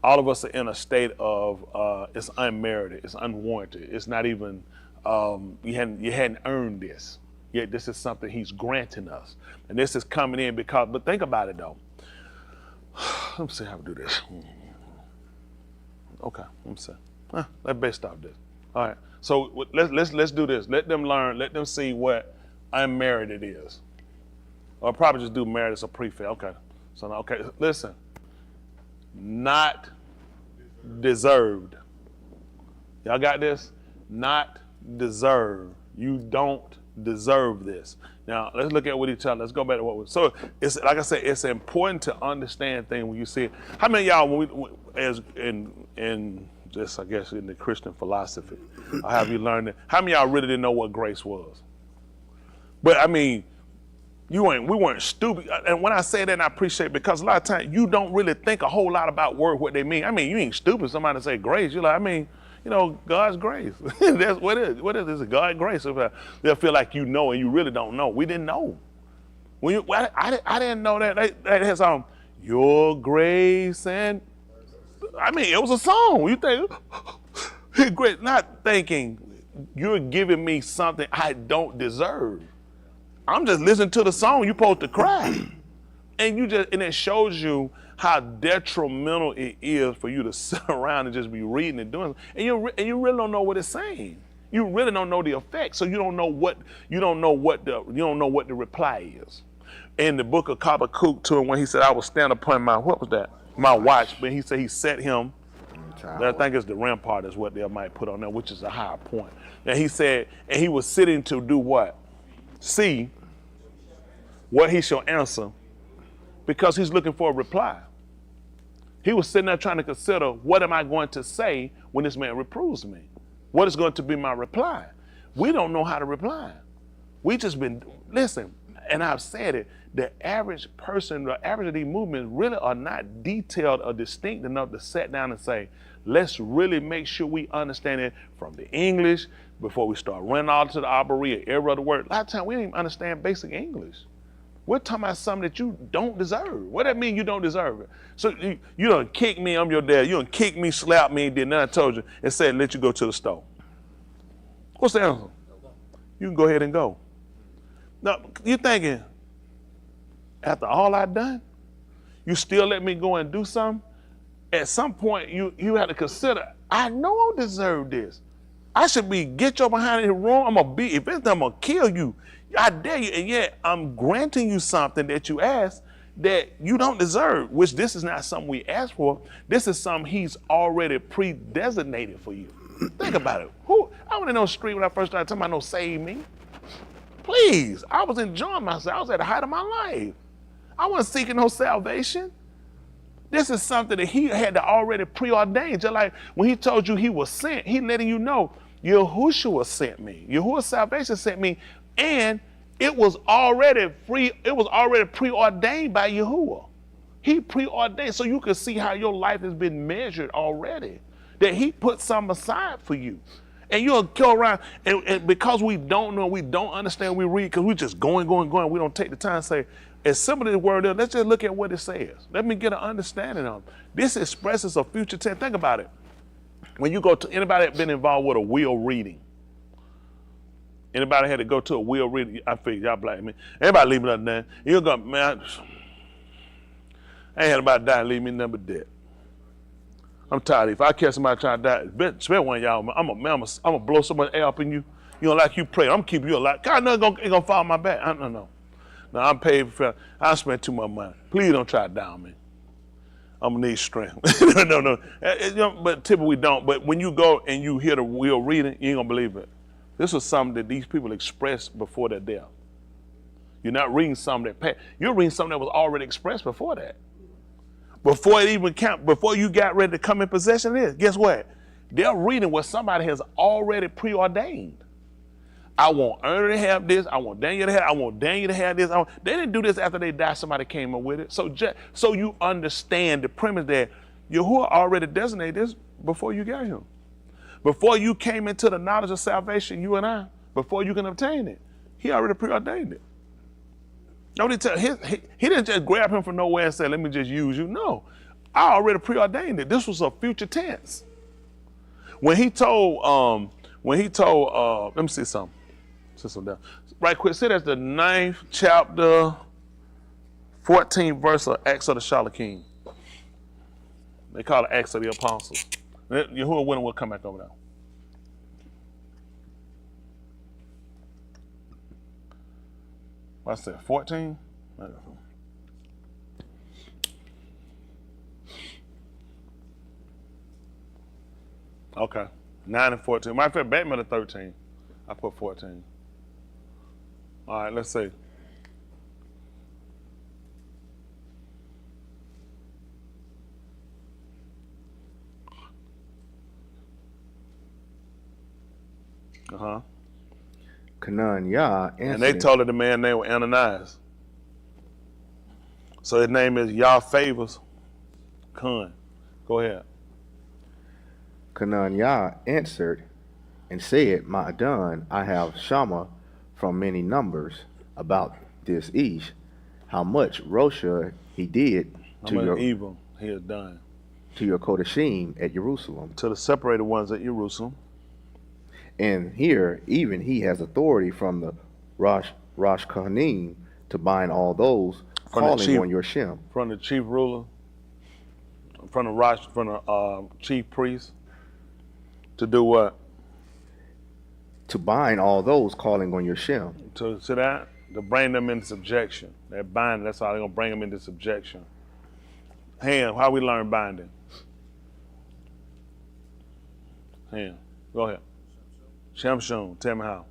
All of us are in a state of it's unmerited, it's unwarranted. It's not even, you hadn't earned this. Yet this is something he's granting us. And this is coming in because, but think about it though. Let me see how we do this. Okay, let me see. Let's base off this. All right. So let's do this. Let them learn. Let them see what unmerited is. Or probably just do merit as a prefix. Okay. So okay. Listen. Not deserved. Y'all got this? Not deserved. You don't deserve this. Now let's look at what he tells. Let's go back to what we. So it's like I said. It's important to understand things when you see it. How many of y'all, as in just I guess in the Christian philosophy, or have you learned it? How many of y'all really didn't know what grace was? But I mean, we weren't stupid. And when I say that, and I appreciate it, because a lot of times you don't really think a whole lot about what they mean. I mean, you ain't stupid. Somebody say grace, you're like, I mean, God's grace. That's what it is. What is this? God's grace. They'll feel like you know and you really don't know. We didn't know. I didn't know that. That has your grace and I mean, it was a song. You think, great, not thinking you're giving me something I don't deserve. I'm just listening to the song. You're supposed to cry. And it shows you how detrimental it is for you to sit around and just be reading and doing, and you really don't know what it's saying. You really don't know the effect, so you don't know what the reply is. In the book of Habakkuk to him, when he said, "I will stand upon my my watch," but he said he set him. I think it's the rampart is what they might put on there, which is a higher point. And he said, and he was sitting to do what? See what he shall answer, because he's looking for a reply. He was sitting there trying to consider, what am I going to say when this man reproves me? What is going to be my reply? We don't know how to reply. We just listen, and I've said it, the average person, the average of these movements really are not detailed or distinct enough to sit down and say, let's really make sure we understand it from the English before we start running all to the Abaria, every other word. A lot of times we don't even understand basic English. We're talking about something that you don't deserve. What that mean you don't deserve it? So you done kick me, I'm your dad. You done kick me, slap me, did nothing I told you, and said let you go to the store. What's the answer? You can go ahead and go. Now, you thinking, after all I done, you still let me go and do something? At some point, you have to consider, I know I deserve this. I should get your behind in the room. If anything, I'm gonna kill you. I dare you, and yet I'm granting you something that you asked that you don't deserve, which this is not something we asked for. This is something he's already pre-designated for you. Think about it. I went in on the street when I first started talking about no save me. Please, I was enjoying myself. I was at the height of my life. I wasn't seeking no salvation. This is something that he had to already preordain. Just like when he told you he was sent, he letting you know, Yahushua sent me. Yahuwah's salvation sent me, and it was already preordained by Yahuwah. He preordained, so you can see how your life has been measured already. That he put some aside for you. And you'll go around, and because we don't know, we don't understand, we read, because we're just going. We don't take the time to say, as simple as the word is, let's just look at what it says. Let me get an understanding of it. This expresses a future tense. Think about it. When you go to, anybody been involved with a will reading? Anybody had to go to a will reading? I figure y'all blame me. Everybody leave me nothing there. You'll go, man, I ain't had about to die and leave me nothing but debt. I'm tired. If I catch somebody trying to die, especially one of y'all, I'm gonna blow so much air up in you. You don't like you pray. I'm gonna keep you alive. God, no, ain't gonna fall on my back. No. No, I'm paid for. I spent too much money. Please don't try to down me. I'm gonna need strength. No. But typically we don't. But when you go and you hear the will reading, you ain't gonna believe it. This was something that these people expressed before their death. You're not reading something you're reading something that was already expressed before that. Before it even before you got ready to come in possession of this, guess what? They're reading what somebody has already preordained. I want Ernie to have this. I want Daniel to have. I want Daniel to have this. They didn't do this after they died. Somebody came up with it. So you understand the premise that Yahuwah already designated this before you got him. Before you came into the knowledge of salvation, you and I, before you can obtain it, he already preordained it. He didn't just grab him from nowhere and say, let me just use you. No, I already preordained it. This was a future tense. When he told, let me see something. Down. Right quick, see that's the 9th chapter, 14th verse of Acts of the Shalakim. They call it Acts of the Apostles. Yahuwah winner will come back over there. What's that, 14? Okay, 9 and 14. Matter of fact, Batman at 13. I put 14. All right, let's see. Kanan Yah answered. And they told her the man's name was Ananias. So his name is Yah Favors Khan. Go ahead. Kanan Yah answered and said, My Adon, I have Shama from many numbers about this Ish, how much Rosha he did to your evil he has done to your Kodashim at Jerusalem, to the separated ones at Jerusalem. And here even he has authority from the Rosh Kohanim to bind all those calling on your Shem. From the chief ruler, from the chief priest, to do what? To bind all those calling on your Shem. To bring them into subjection. They're binding, that's how they're going to bring them into subjection. Ham, how we learn binding? Ham, go ahead. Shemshon, tell me how.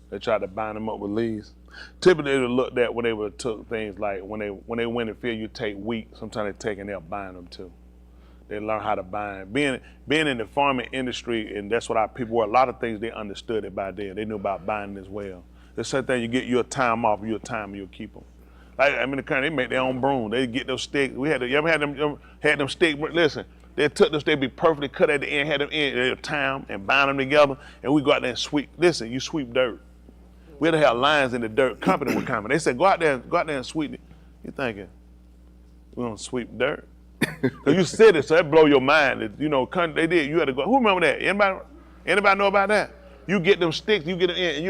They tried to bind them up with leaves. Typically, they would look at when they would took things like when they went and feel you take wheat, sometimes they take and they'll bind them too. They learn how to bind. Being in the farming industry, and that's what our people were, a lot of things they understood it by then. They knew about binding as well. The same thing, you get your time off, your time, you'll keep them. Like, I mean, the country, they make their own broom. They get those sticks. You ever had them sticks? Listen, they took those, they'd be perfectly cut at the end, had them in, they'd time and bind them together, and we go out there and sweep. Listen, you sweep dirt. We'd have lines in the dirt. Company would come. They said, go out there and sweep it. You thinking, we're gonna sweep dirt? Cause you said it, so that blow your mind. You know, they did. You had to go. Who remember that? Anybody know about that? You get them sticks, you get them in, and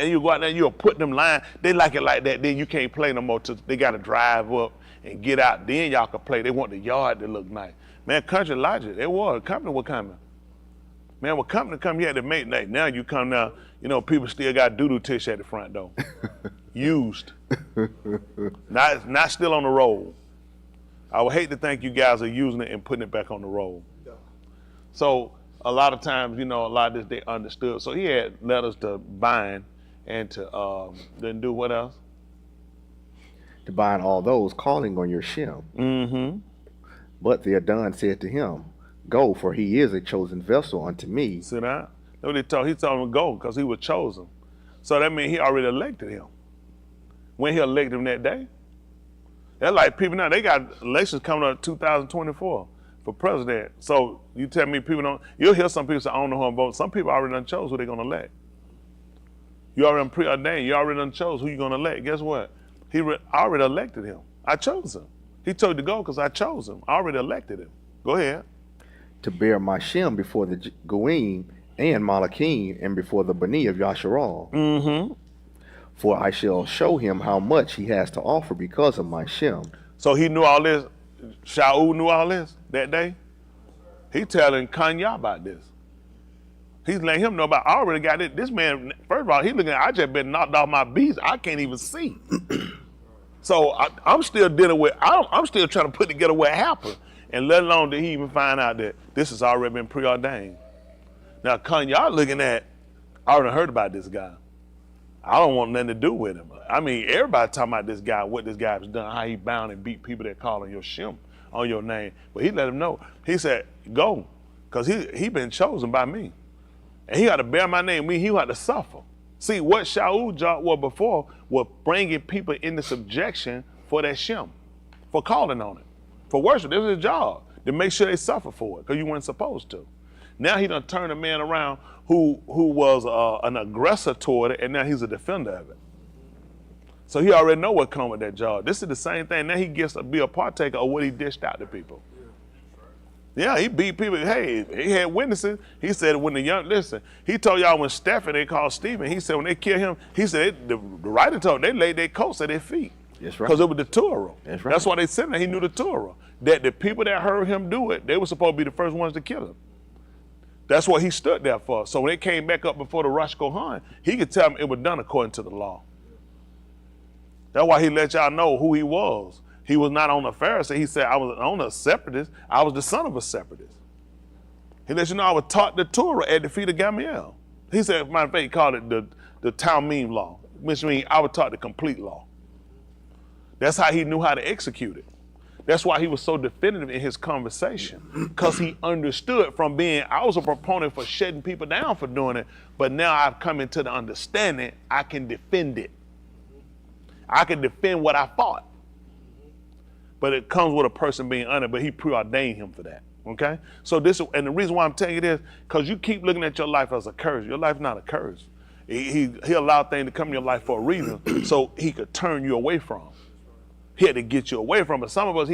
you go out there, and you'll put them line. They like it like that. Then you can't play no more. Till they got to drive up and get out. Then y'all can play. They want the yard to look nice. Man, country logic. It was. Company was coming. Man, when company come, you had to make that. Now you come now. You know, people still got doo-doo tissue at the front door. Used. Not still on the roll. I would hate to think you guys are using it and putting it back on the roll. So a lot of times, you know, a lot of this they understood. So he had letters to bind and to then do what else? To bind all those calling on your Shem. Mm-hmm. But the Adon said to him, go, for he is a chosen vessel unto me. See that? That's what he told him to go because he was chosen. So that means he already elected him. When he elected him that day. That's like people now, they got elections coming up 2024 for president. So you tell me people don't, you'll hear some people say, I don't know who I'm voting. Some people already done chose who they're gonna elect. You already preordained, you already done chose who you're gonna elect. Guess what? I already elected him. I chose him. He told you to go because I chose him. I already elected him. Go ahead. To bear my Shem before the Goim and Malachim and before the Bani of Yasharal. Mm-hmm. For I shall show him how much he has to offer because of my Shem. So he knew all this. Shaul knew all this that day. He telling Kanye about this. He's letting him know about, I already got it. This man, first of all, he looking at, I just been knocked off my beats. I can't even see. So I'm still dealing with, I'm still trying to put together what happened. And let alone did he even find out that this has already been preordained. Now Kanye looking at, I already heard about this guy. I don't want nothing to do with him. I mean, everybody talking about this guy, what this guy has done, how he bound and beat people that call on your Shem, on your name. But he let him know. He said, go, because he been chosen by me. And he got to bear my name, he got to suffer. See, what Shaul's job was before was bringing people into subjection for that Shem, for calling on it, for worship. This is his job, to make sure they suffer for it, because you weren't supposed to. Now he done turned a man around who was an aggressor toward it, and now he's a defender of it. So he already know what come with that job. This is the same thing. Now he gets to be a partaker of what he dished out to people. Yeah, he beat people. Hey, he had witnesses. He said when listen, he told y'all when Stephen, they called Stephen, he said when they killed him, he said, the writer told them, they laid their coats at their feet. That's right. Because it was the Torah. That's right. That's why they said that he knew the Torah. That the people that heard him do it, they were supposed to be the first ones to kill him. That's what he stood there for. So when they came back up before the Rosh Kohan, he could tell them it was done according to the law. That's why he let y'all know who he was. He was not on a Pharisee. He said, I was on a separatist. I was the son of a separatist. He let you know I was taught the Torah at the feet of Gamaliel. He said, matter of fact, he called it the Talmud law, which means I was taught the complete law. That's how he knew how to execute it. That's why he was so definitive in his conversation, because he understood from being, I was a proponent for shutting people down for doing it, but now I've come into the understanding I can defend it. I can defend what I fought. But it comes with a person being honored, but he preordained him for that, okay? So this, and the reason why I'm telling you this, because you keep looking at your life as a curse. Your life's not a curse. He allowed things to come in your life for a reason, so he could turn you away from. He had to get you away from it. Some of us,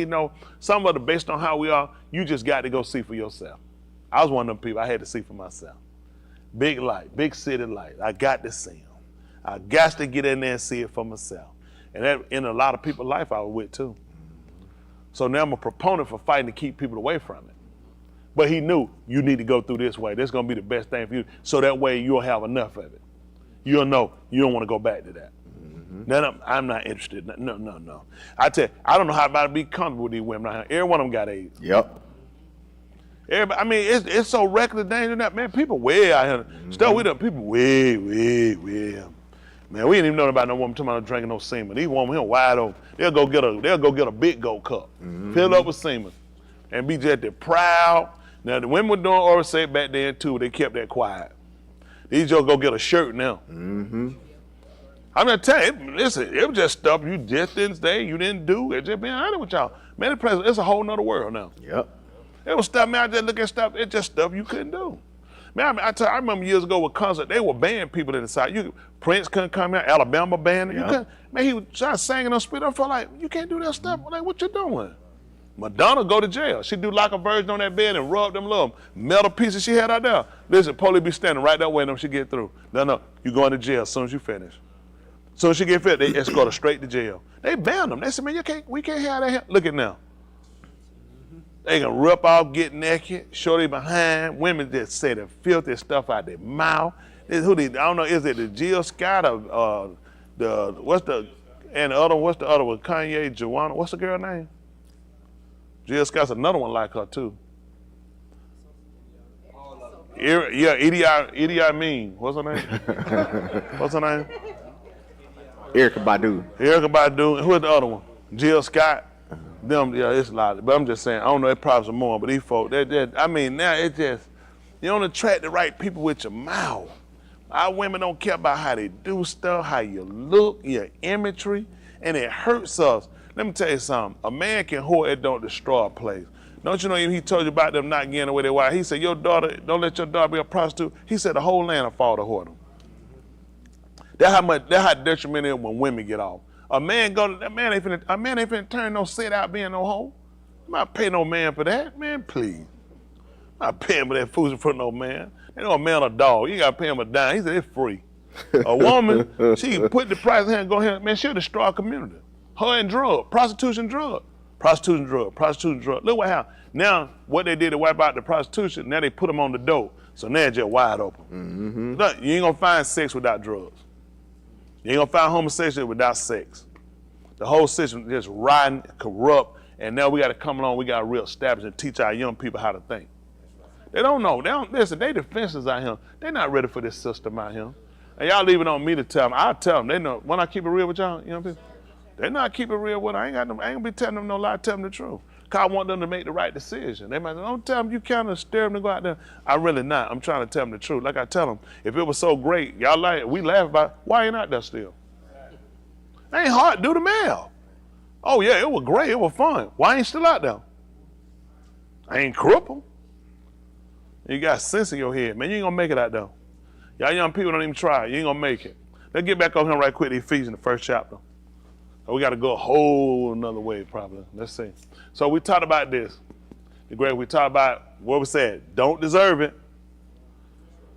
some of us, based on how we are, you just got to go see for yourself. I was one of them people, I had to see for myself. Big light, big city light. I got to see them. I got to get in there and see it for myself. And that in a lot of people's life I was with too. So now I'm a proponent for fighting to keep people away from it. But he knew you need to go through this way. This is going to be the best thing for you. So that way you'll have enough of it. You'll know you don't want to go back to that. Then I'm not interested. No. I tell you, I don't know how about to be comfortable with these women. Every one of them got AIDS. Yep. Everybody, I mean, it's so reckless, dangerous that, man, people way out here. Stuff with them, people way. Man, we ain't even know about no woman talking about drinking no semen. These women here wide open. They'll go get a big gold cup, fill up with semen, and be just proud. Now the women were doing oral sex back then too. They kept that quiet. These just go get a shirt now. I'm gonna tell you, listen, it was just stuff you just didn't say, you didn't do. It just being honest with y'all. Man, it's a whole nother world now. Yep. It was stuff, man, I just look at stuff, it's just stuff you couldn't do. Man, I remember years ago with concert, they were banning people in the South. Prince couldn't come here, Alabama banned him. You couldn't, man, he was trying singing on speed. I felt like, you can't do that stuff. Like, what you doing? Madonna go to jail. She do like a virgin on that bed and rub them little metal pieces she had out there. Listen, police be standing right there waiting until she get through. No, you going to jail as soon as you finish. As soon as she get fit, they escort her straight to jail. They banned them. They said, man, we can't have that. Look at now. They can rip off, get naked, show their behind. Women just say the filthy stuff out their mouth. I don't know, is it the Jill Scott or what's the other one? Kanye, Joanna, what's the girl name? Jill Scott's another one like her too. Idi Amin. What's her name? What's her name? Erykah Badu. Erykah Badu. And who's the other one? Jill Scott. Them, yeah, it's a lot. But I'm just saying, I don't know, it probably some more, but these folks, I mean, now it just, you don't attract the right people with your mouth. Our women don't care about how they do stuff, how you look, your imagery, and it hurts us. Let me tell you something. A man can whore, it don't destroy a place. Don't you know he told you about them not getting away their wife? He said, your daughter, don't let your daughter be a prostitute. He said the whole land will fall to whoredom. That's how detrimental it is when women get off. A man ain't finna turn no set out being no hoe. I'm not paying no man for that, man, please. I'm not paying for that food for no man. Ain't no man a dog. You gotta pay him a dime. He said it's free. A woman, she put the price in here and go here, man, she'll destroy a community. Her and drug, prostitution, drug. Prostitution, drug, prostitution, drug. Look what happened. Now, what they did to wipe out the prostitution, now they put them on the dope. So now it's just wide open. Mm-hmm. Look, you ain't gonna find sex without drugs. You ain't gonna find homosexuality without sex. The whole system just rotten, corrupt, and now we gotta come along, we gotta reestablish and teach our young people how to think. They don't know, listen, they defenses out here. They're not ready for this system out here. And y'all leave it on me to tell them. I'll tell them, they know, when I keep it real with y'all, you know what I mean? They not keep it real with them. I ain't gonna be telling them no lie, tell them the truth. Cause I want them to make the right decision. They might say, don't tell them you kind of stir them to go out there. I really not. I'm trying to tell them the truth. Like I tell them, if it was so great, y'all like it, we laugh about it, why ain't out there still? It ain't hard to do the math. Oh yeah, it was great, it was fun. Why ain't still out there? I ain't crippled. You got sense in your head, man, you ain't gonna make it out there. Y'all young people don't even try, you ain't gonna make it. Let's get back on here right quick to Ephesians, the first chapter. We got to go a whole another way, probably. Let's see. So we talked about this. We talked about what we said. Don't deserve it.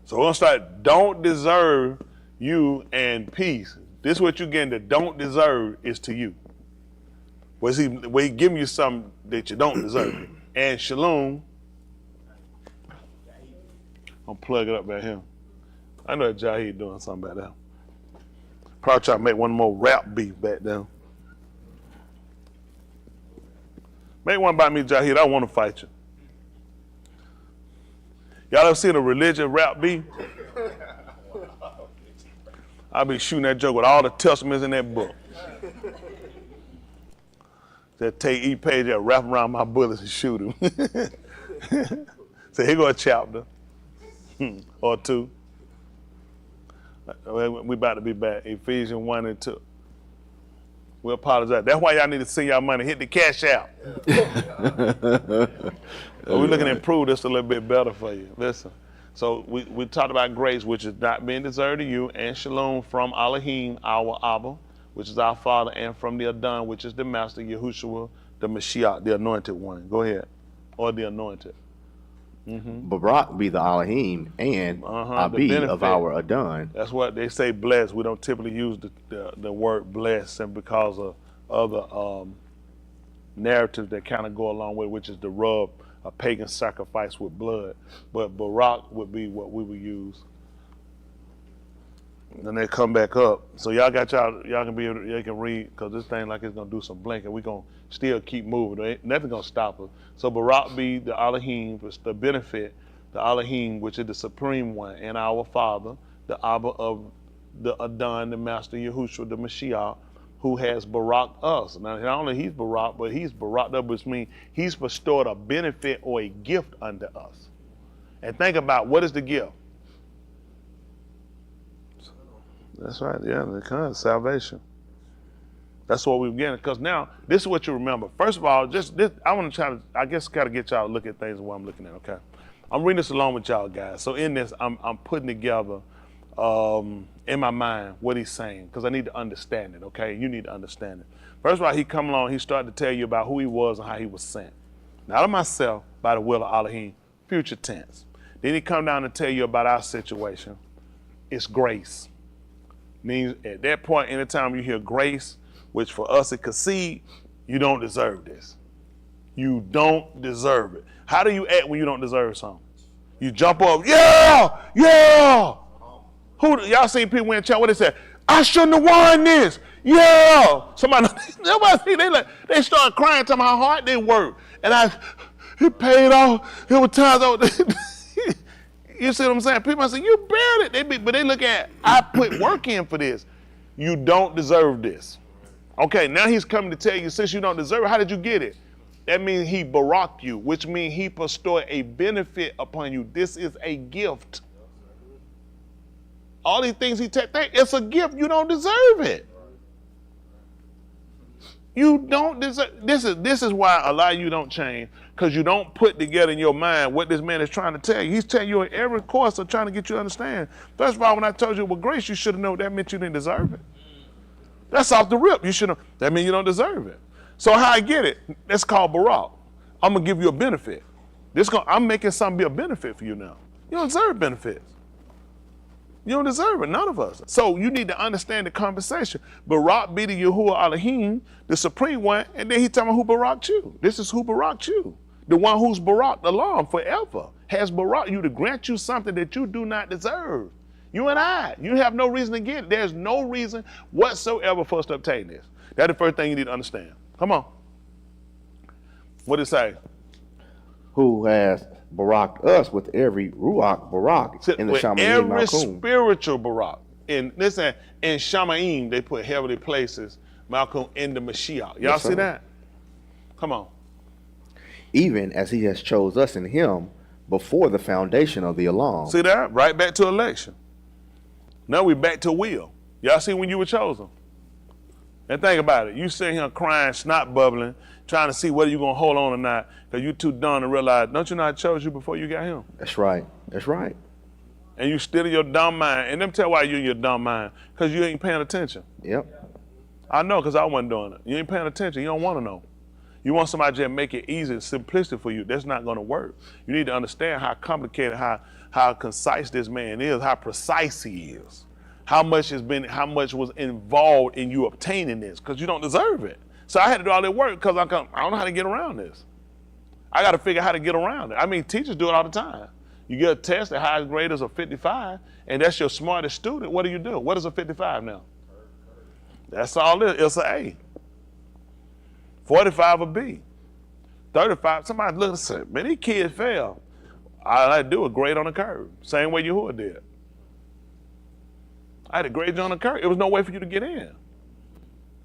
So we're going to start. Don't deserve you and peace. This is what you're getting. That don't deserve is to you. Where he giving you something that you don't deserve. And shalom. I'm plug it up back here. I know that Jahid doing something back there. Probably try to make one more rap beef back there. Make one by me, Jahid. I want to fight you. Y'all ever seen a religion rap beef? I'll be shooting that joke with all the testaments in that book. Just take each page and wrap around my bullets and shoot him. So here go a chapter or two. We about to be back. Ephesians 1 and 2. We apologize. That's why y'all need to send y'all money. Hit the cash out. We're looking to improve this a little bit better for you. Listen. So we talked about grace, which is not being deserved to you, and shalom from Elohim, our Abba, which is our Father, and from the Adon, which is the Master, Yahushua, the Mashiach, the Anointed One. Go ahead. Or the Anointed. Mm-hmm. Barak be the Elohim and Abi of our Adon. That's what they say, blessed. We don't typically use the word blessed simply because of other narratives that kind of go along with it, which is the rub, a pagan sacrifice with blood. But Barak would be what we would use. And they come back up. So y'all can be able to, y'all can read, because this thing like it's gonna do some blinking. We're gonna still keep moving. Ain't nothing gonna stop us. So Barak be the Elohim, which the benefit, the Elohim, which is the supreme one, and our Father, the Abba of the Adon, the Master Yahushua, the Mashiach, who has Barak us. Now not only he's Barak, but he's Barak up, which means he's bestowed a benefit or a gift unto us. And think about, what is the gift? That's right, yeah, the kind of salvation. That's what we're getting, because now, this is what you remember. First of all, just this, I want to try to, I guess, kind of get y'all to look at things the way I'm looking at, okay? I'm reading this along with y'all guys. So in this, I'm putting together in my mind what he's saying, because I need to understand it, okay? You need to understand it. First of all, he come along, he started to tell you about who he was and how he was sent. Not of myself, by the will of Elohim, future tense. Then he come down and tell you about our situation. It's grace. Means at that point, anytime you hear grace, which for us it concede, you don't deserve this. You don't deserve it. How do you act when you don't deserve something? You jump up, yeah, yeah. Y'all seen people win challenge, what they say? I shouldn't have won this. Yeah. Nobody, they start crying, telling me how hard they work. And it paid off. It was times. You see what I'm saying? People say, you bared it. But they look at, I put work in for this. You don't deserve this. Okay, now he's coming to tell you, since you don't deserve it, how did you get it? That means he baraked you, which means he bestowed a benefit upon you. This is a gift. All these things he takes, it's a gift. You don't deserve it. You don't deserve. This is why a lot of you don't change, because you don't put together in your mind what this man is trying to tell you. He's telling you in every course of trying to get you to understand. First of all, when I told you with grace, you should have known that meant you didn't deserve it. That's off the rip. You should have. That means you don't deserve it. So how I get it? That's called barak. I'm gonna give you a benefit. I'm making something be a benefit for you now. You don't deserve benefits. You don't deserve it, none of us. So you need to understand the conversation. Barak be the Yahuwah Elohim, the supreme one, and then he telling me who baraked you. This is who baraked you. The one who's baraked along forever has baraked you to grant you something that you do not deserve. You and I, you have no reason to get it. There's no reason whatsoever for us to obtain this. That's the first thing you need to understand. Come on. What did it say? Who has baraked us with every ruach barak in the Shamayim every Malkum. Spiritual barak. In Shamayim, they put heavenly places, Malkum in the Mashiach. Y'all see that? Come on. Even as he has chose us in him before the foundation of the Alam. See that? Right back to election. Now we back to will. Y'all see when you were chosen? And think about it. You sitting here crying, snot bubbling, trying to see whether you're going to hold on or not, because you're too dumb to realize, don't you know I chose you before you got him? That's right. That's right. And you still in your dumb mind. And them tell why you in your dumb mind, because you ain't paying attention. Yep. I know, because I wasn't doing it. You ain't paying attention. You don't want to know. You want somebody to just make it easy and simplistic for you. That's not going to work. You need to understand how complicated, how concise this man is, how precise he is. How much was involved in you obtaining this, because you don't deserve it. So I had to do all that work because I don't know how to get around this. I got to figure out how to get around it. I mean, teachers do it all the time. You get a test, the highest grade is a 55, and that's your smartest student. What do? What is a 55 now? That's all it is. It's an A. 45 a B. 35, somebody look and say, man, these kids fail. All I had to do was grade on the curve. Same way Yahuwah did. I had to grade you on the curve. It was no way for you to get in.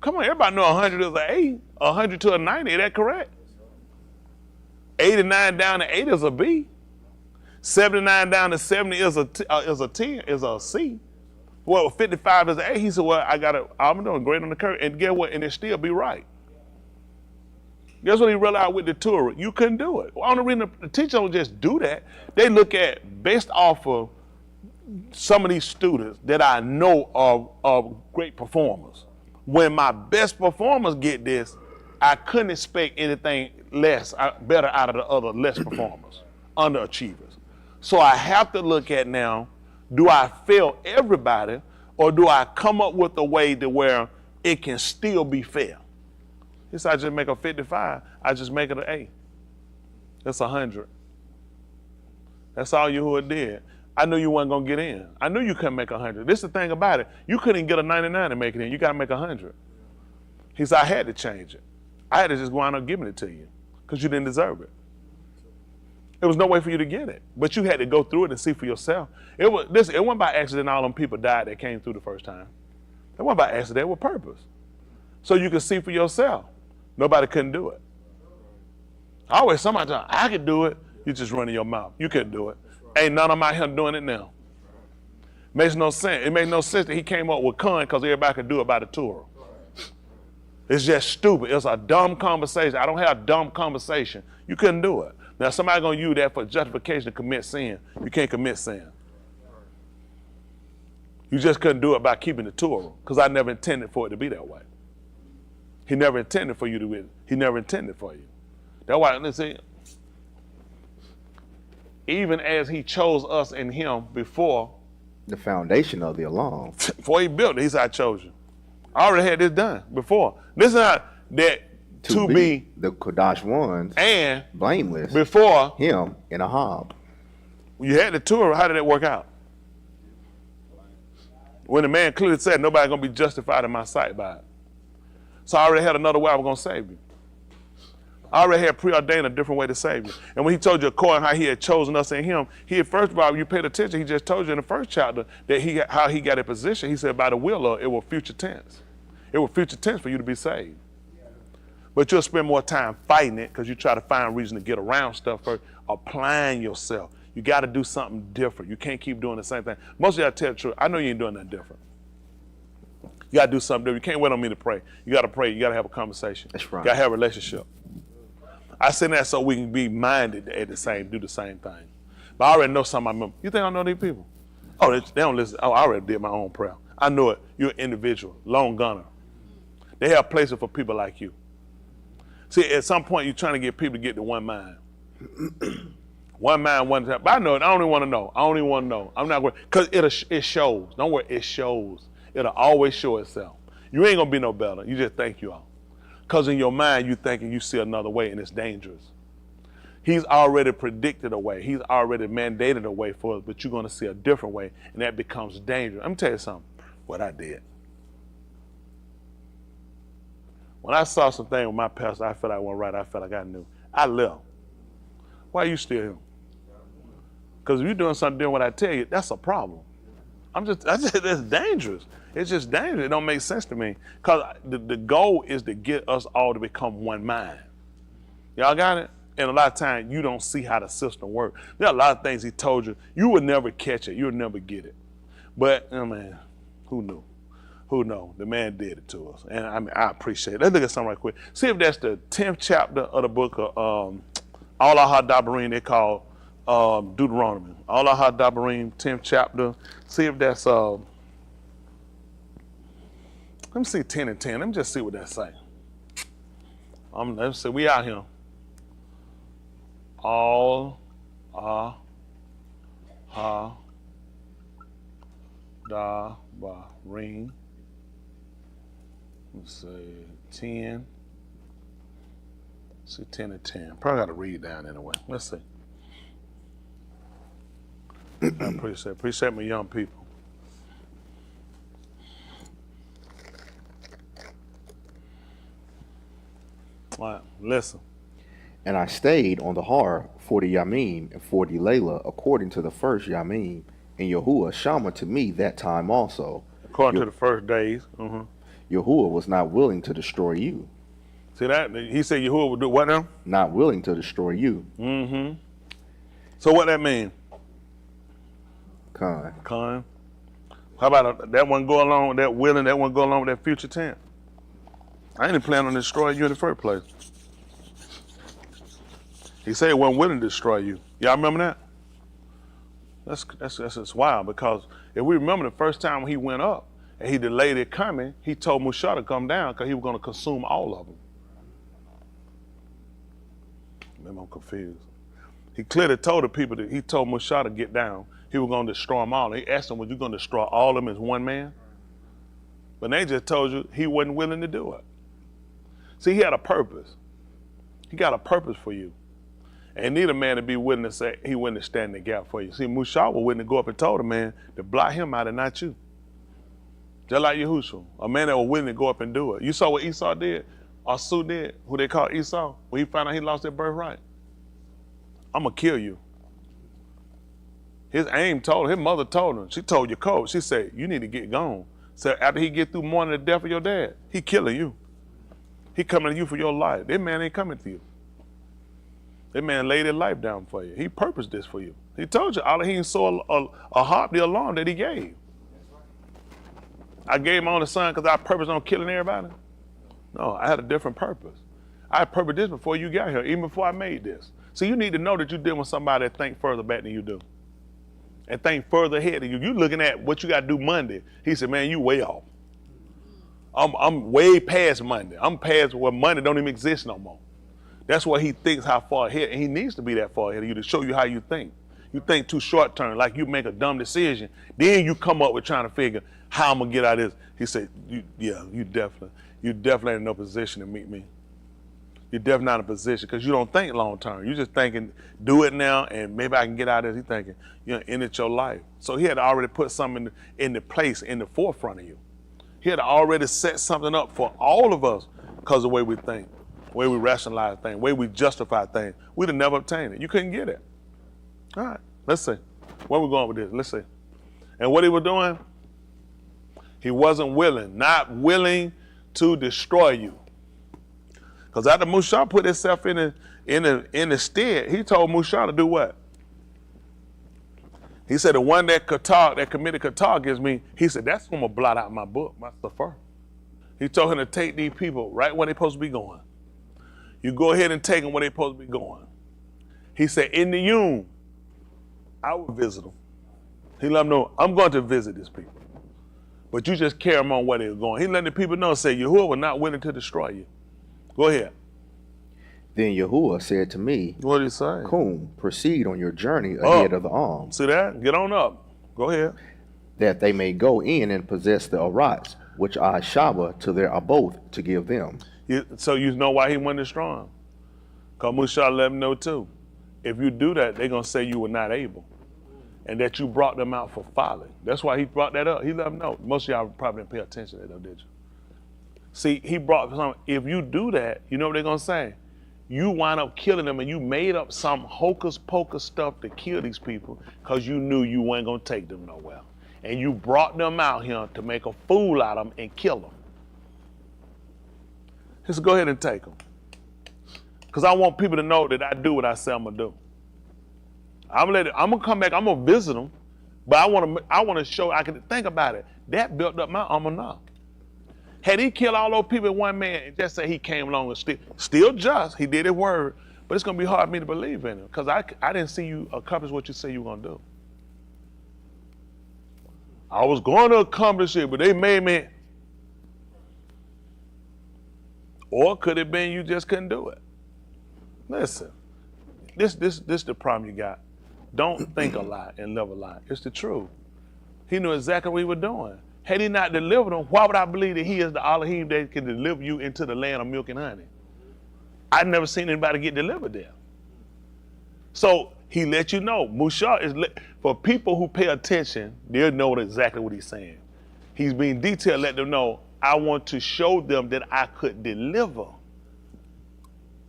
Come on, everybody know 100 is an A. 100 to a 90, is that correct? 89 down to 8 is a B. 79 down to 70 is a C. Well, 55 is an A. He said, well, I'm doing grade on the curve. And guess what? And it still be right. Guess what he realized with the Torah? You couldn't do it. On the reason the teacher don't just do that. They look at, based off of some of these students that I know are great performers. When my best performers get this, I couldn't expect anything better out of the other less performers, underachievers. So I have to look at now, do I fail everybody, or do I come up with a way to where it can still be fair? If I just make a 55, I just make it an A. That's 100. That's all Yahuwah did. I knew you wasn't gonna get in. I knew you couldn't make 100. This is the thing about it. You couldn't get a 99 and make it in. You gotta make 100. He said, I had to change it. I had to just go on and giving it to you because you didn't deserve it. There was no way for you to get it, but you had to go through it and see for yourself. It wasn't by accident all them people died that came through the first time. It wasn't by accident, it was purpose. So you could see for yourself. Nobody couldn't do it. Always somebody tell I could do it. You just running your mouth. You couldn't do it. Ain't none of them out here doing it now. Makes no sense. It makes no sense that he came up with Khan because everybody could do it by the Torah. It's just stupid. It's a dumb conversation. I don't have dumb conversation. You couldn't do it. Now somebody gonna use that for justification to commit sin. You can't commit sin. You just couldn't do it by keeping the Torah, because I never intended for it to be that way. He never intended for you to win. He never intended for you. That's why, let's see, even as he chose us in him before the foundation of the alarm. Before he built it, he said, I chose you. I already had this done before. This is not that to be the Kodash ones and blameless before him in a hob. You had the Torah, how did that work out? When the man clearly said, nobody's gonna be justified in my sight by it. So I already had another way I was gonna save you. I already had preordained a different way to save you. And when he told you according how he had chosen us in him, he had first of all, you paid attention, he just told you in the first chapter that how he got a position. He said by the will of it was future tense. It was future tense for you to be saved. But you'll spend more time fighting it because you try to find reason to get around stuff first, applying yourself. You got to do something different. You can't keep doing the same thing. Most of y'all tell the truth. I know you ain't doing nothing different. You got to do something different. You can't wait on me to pray. You got to pray. You got to have a conversation. That's right. You got to have a relationship. I say that so we can be minded at the same, do the same thing. But I already know some of my members. You think I know these people? Oh, they don't listen. Oh, I already did my own prayer. I know it. You're an individual, lone gunner. They have places for people like you. See, at some point, you're trying to get people to get to one mind. One mind, one time. But I know it. I don't even want to know. I don't even want to know. I'm not going to, because it shows. Don't worry, it shows. It'll always show itself. You ain't going to be no better. You just think you are. Because in your mind, you thinking you see another way, and it's dangerous. He's already predicted a way. He's already mandated a way for us, but you're going to see a different way, and that becomes dangerous. Let me tell you something, what I did. When I saw something with my pastor, I felt I went right. I felt like I knew. I left. Why are you still here? Because if you're doing something different what I tell you, that's a problem. It's dangerous. It's just dangerous. It don't make sense to me. Because the goal is to get us all to become one mind. Y'all got it? And a lot of times, you don't see how the system works. There are a lot of things he told you. You would never catch it. You would never get it. But, man, who knew? Who knows? The man did it to us. And I mean, I appreciate it. Let's look at something right quick. See if that's the 10th chapter of the book of All Aha Dabarim, they call Deuteronomy. All Aha Dabarim, 10th chapter. See if that's, let me see 10 and 10. Let me just see what that say. Let's see, we out here. All Aha Dabarim. Let's say 10. Let's see 10 and 10. Probably got to read down anyway. Let's see. I appreciate my young people. All right, listen. And I stayed on the Har 40 Yamim and 40 Layla, according to the first Yamim, and Yahuwah Shammah to me that time also. According to the first days. Yahuwah was not willing to destroy you. See that? He said Yahuwah would do what now? Not willing to destroy you. Mm-hmm. So what that mean? Con. How about that one go along with that willing, that one go along with that future tense? I ain't even planning on destroying you in the first place. He said he wasn't willing to destroy you. Y'all remember that? That's wild, because if we remember the first time he went up and he delayed it coming, he told Mushah to come down because he was going to consume all of them. Maybe I'm confused. He clearly told the people that he told Mushah to get down. He was going to destroy them all. He asked them, was you going to destroy all of them as one man? But they just told you he wasn't willing to do it. See, he had a purpose. He got a purpose for you. And need a man to be willing to say he willing to stand in the gap for you. See, Mushah was willing to go up and told a man to block him out and not you. Just like Yahushua, a man that was willing to go up and do it. You saw what Esau did, or Sue did, who they call Esau, when he found out he lost his birthright. I'm going to kill you. His aim told him, his mother told him, she told Jacob, she said, you need to get gone. So after he get through mourning the death of your dad, he killing you. He coming to you for your life. That man ain't coming to you. That man laid his life down for you. He purposed this for you. He told you, Elohim saw a harp, the alarm that he gave. I gave my only son because I purposed on killing everybody. No, I had a different purpose. I purposed this before you got here, even before I made this. So you need to know that you're dealing with somebody that think further back than you do. And think further ahead than you. You looking at what you got to do Monday. He said, man, you way off. I'm way past Monday. I'm past where Monday don't even exist no more. That's why he thinks how far ahead, and he needs to be that far ahead of you to show you how you think. You think too short term, like you make a dumb decision. Then you come up with trying to figure how I'm gonna get out of this. He said, you definitely ain't in no position to meet me. You're definitely not in a position because you don't think long term. You're just thinking, do it now and maybe I can get out of this. He's thinking, end it your life. So he had to already put something in the place, in the forefront of you. He had to already set something up for all of us because of the way we think, the way we rationalize things, the way we justify things. We'd have never obtained it. You couldn't get it. All right, let's see. Where we going with this? Let's see. And what he was doing, he wasn't willing, not willing to destroy you. Because after Musha put himself in the stead, he told Musha to do what? He said, the one that committed Qatar against me, he said, that's going to blot out my book, my Sefer. He told him to take these people right where they're supposed to be going. You go ahead and take them where they're supposed to be going. He said, in the Yom, I will visit them. He let them know, I'm going to visit these people. But you just carry them on where they're going. He let the people know, say, Yahuwah was not willing to destroy you. Go ahead. Then Yahuwah said to me, what did he say? Kum, proceed on your journey ahead of the arm. See that? Get on up. Go ahead. That they may go in and possess the Arats, which I Shaba to their abode to give them. So you know why he went destroy them. Because Musha let them know too. If you do that, they're going to say you were not able. And that you brought them out for folly. That's why he brought that up. He let them know. Most of y'all probably didn't pay attention to that, did you? See, he brought something. If you do that, you know what they're going to say? You wind up killing them and you made up some hocus pocus stuff to kill these people because you knew you weren't going to take them nowhere. And you brought them out here to make a fool out of them and kill them. Just go ahead and take them. Because I want people to know that I do what I say I'm going to do. I'm going to come back, I'm going to visit them, but I want to show, I can think about it. That built up my amanah. Had he killed all those people in one man and just say he came along and still just, he did his word, but it's going to be hard for me to believe in him because I didn't see you accomplish what you say you were going to do. I was going to accomplish it, but they made me. Or could it have been you just couldn't do it? Listen, this the problem you got. Don't think a lot and live a lot. It's the truth. He knew exactly what he was doing. Had he not delivered them, why would I believe that he is the Elohim that can deliver you into the land of milk and honey? I've never seen anybody get delivered there. So he let you know. Musha is, for people who pay attention, they'll know exactly what he's saying. He's being detailed, let them know, I want to show them that I could deliver.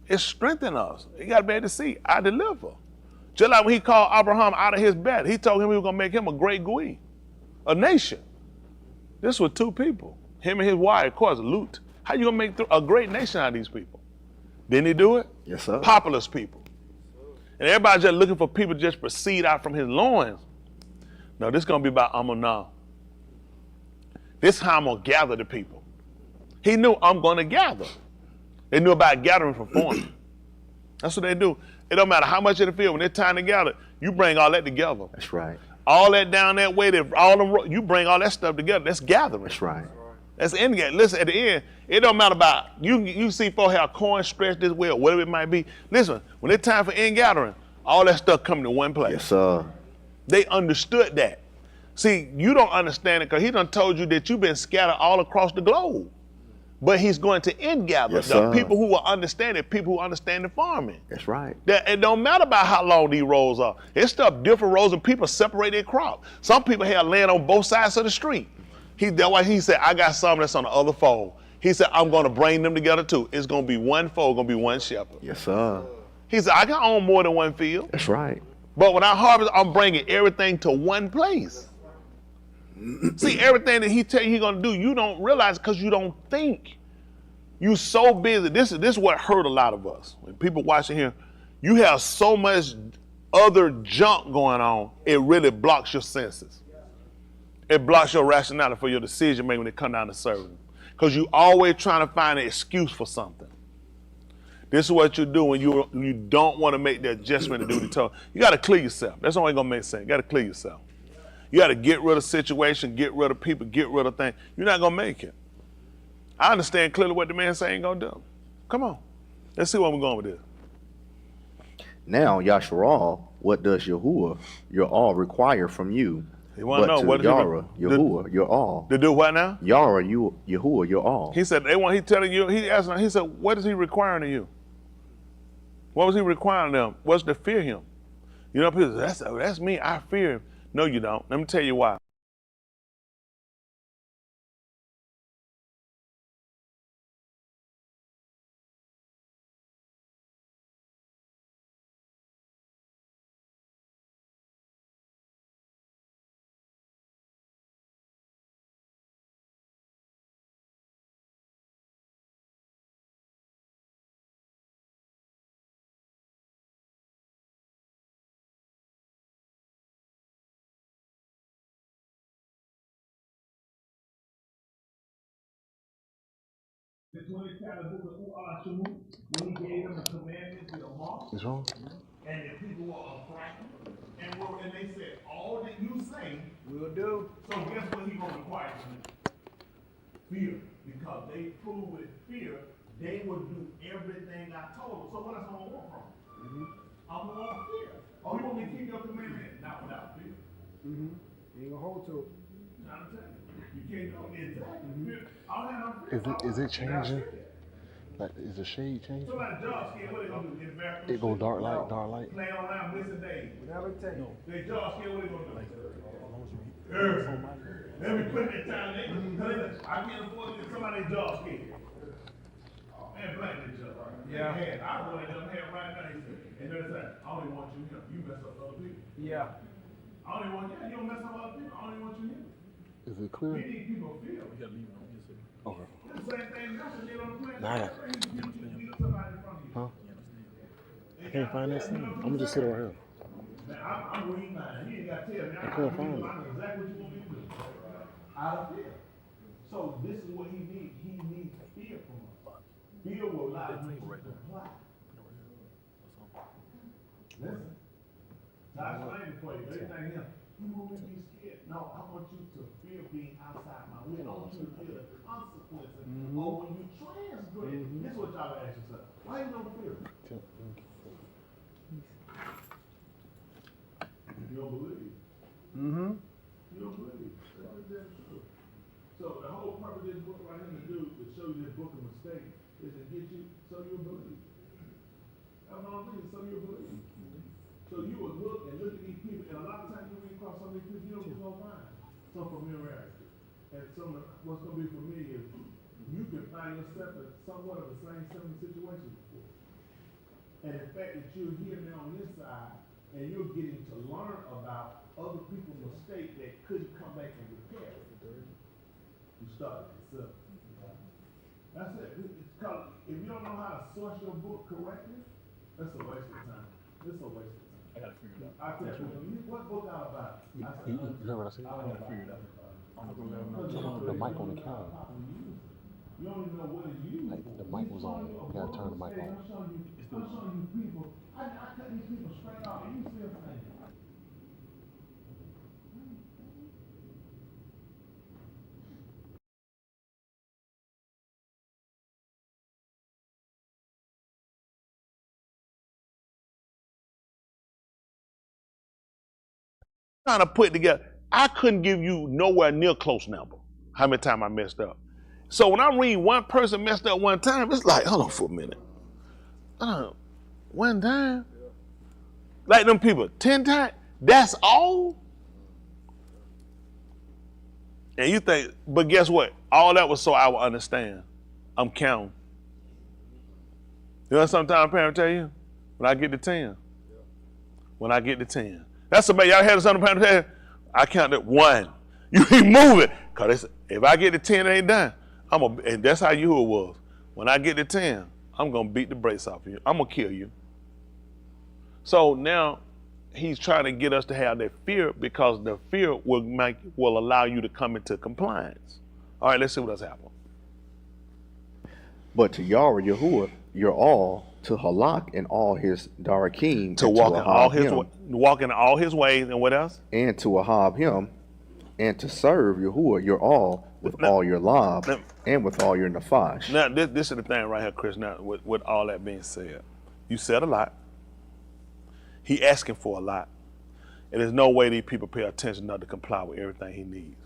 It strengthens us. You got to be able to see, I deliver. Just like when he called Abraham out of his bed, he told him he was going to make him a great Gui, a nation. This was two people, him and his wife, of course, Lut. How you gonna make a great nation out of these people? Didn't he do it? Yes, sir. Populous people. And everybody's just looking for people to just proceed out from his loins. No, this is gonna be about Amunah. This is how I'm gonna gather the people. He knew I'm gonna gather. They knew about gathering from forming. That's what they do. It don't matter how much of the field, when it's time to gather, you bring all that together. That's right. All that down that way, you bring all that stuff together. That's gathering. That's right. That's the end game. Listen, at the end, it don't matter about, you see folks have corn stretched this way or whatever it might be. Listen, when it's time for end gathering, all that stuff coming to one place. Yes, sir. They understood that. See, you don't understand it because he done told you that you've been scattered all across the globe. But he's going to end gather the people who will understand it, people who understand the farming. That's right. It don't matter about how long these rows are. It's stuff different rows and people separate their crop. Some people have land on both sides of the street. That's why he said, I got some that's on the other fold. He said, I'm going to bring them together too. It's going to be one fold, going to be one shepherd. Yes, sir. He said, I can own more than one field. That's right. But when I harvest, I'm bringing everything to one place. See, everything that he tell you he's going to do, you don't realize because you don't think. You so busy. This is what hurt a lot of us. When people watching here, you have so much other junk going on, it really blocks your senses. It blocks your rationality for your decision making when it comes down to serving. Because you always trying to find an excuse for something. This is what you do when you don't want to make the adjustment to do the talk. You got to clear yourself. That's only gonna make sense. You got to clear yourself. You got to get rid of situation, get rid of people, get rid of things. You're not gonna make it. I understand clearly what the man saying ain't gonna do. Come on, let's see where we're going with this. Now, Yasharal, what does Yahuwah, your all, require from you? You want to know what Yara, Yahuwah, your all. To do what now? Yara, Yahuwah, your all. He said he telling you. He asked. He said, what is he requiring of you? What was he requiring of them? Was to fear him. You know, people say, that's me. I fear him. No, you don't. Let me tell you why. The 20th chapter book of Shemut, when he gave them the commandments with a mark. What's wrong? And the people were frightened. And they said, all that you say, we'll do. So guess what he's going to require from them? Fear. Because they proved with fear, they would do everything I told them. So what else am I going to want from them? I'm going to want fear. Oh, you want me to keep your commandment? Not without fear. You ain't going to hold to it. I'm telling you. You can't go exactly. Is it changing? Like, is the shade changing? Somebody jaw scared, what they gonna do? Get back It go dark light, dark light. Playing around missing days. Whatever it takes. They jaw scared, what they gonna do? Let me put that time there. I can't afford to get somebody jaw scared. Man, black this jaw. Yeah. I want them head right now. And they're saying, I only want you here. You mess up other people. Yeah. I only want you. You don't mess up other people. I only want you here. Is it clear? We need people to feel. Okay. The same thing Nelson did on the planet. Nah. Huh? I can't find that thing. I'm gonna just sit over here. I'm reading mine. You ain't got to tell me. I couldn't find it. I know exactly what you want me to do. Out of fear. So this is what he needs. He needs fear from us. Fear will allow him to comply. Listen. I explained it for you. Everything here. You want me to be scared? No, I want you to fear being outside my will. I want you to feel the consequences. Or when you transgress, this is what y'all ask yourself. Why you don't fear? You don't believe. You don't believe. That's true. So the whole purpose of this book right here to show you this book of mistakes is to get you so you'll believe. That's all I'm saying, so you'll believe. So you will look at these people, and a lot of times you read across some of these people, you don't find some familiarity. And some of what's going to be familiar is you can find yourself in somewhat of the same similar situation before. And the fact that you're here now on this side, and you're getting to learn about other people's mistakes that couldn't come back and repair it. You started yourself. That's it. It's called, if you don't know how to source your book correctly, that's a waste of time. It's a waste of time. I gotta figure it out. I tell you, what book out about it? You heard what I said? I gotta figure it out. The mic on the camera. You don't even know what it is. Like, the mic was on. You gotta turn the mic on. I'm showing you people. I cut these people straight off, and you still saying. Trying to put together. I couldn't give you nowhere near close number how many times I messed up. So when I read one person messed up one time, it's like, hold on for a minute. One time? Like them people, 10 times? That's all? And you think, but guess what? All that was so I would understand. I'm counting. You know sometimes parents tell you? When I get to 10. When I get to 10. That's somebody, y'all had something parents tell you? I counted 1. You keep moving. Because if I get to 10, it ain't done. And that's how you was. When I get to 10, I'm going to beat the brakes off of you. I'm going to kill you. So now he's trying to get us to have that fear because the fear will allow you to come into compliance. All right, let's see what else happened. But to Yahweh, Yahuwah, your all, to halak in all his darakim, To and walk to in all ahab his him, walk in all his ways, and what else? and to ahab him, and to serve Yahuwah your all with Now- all your lob now- and with all your nafash. Now, this is the thing right here, Chris. Now, with all that being said, you said a lot. He asking for a lot. And there's no way these people pay attention not to comply with everything he needs.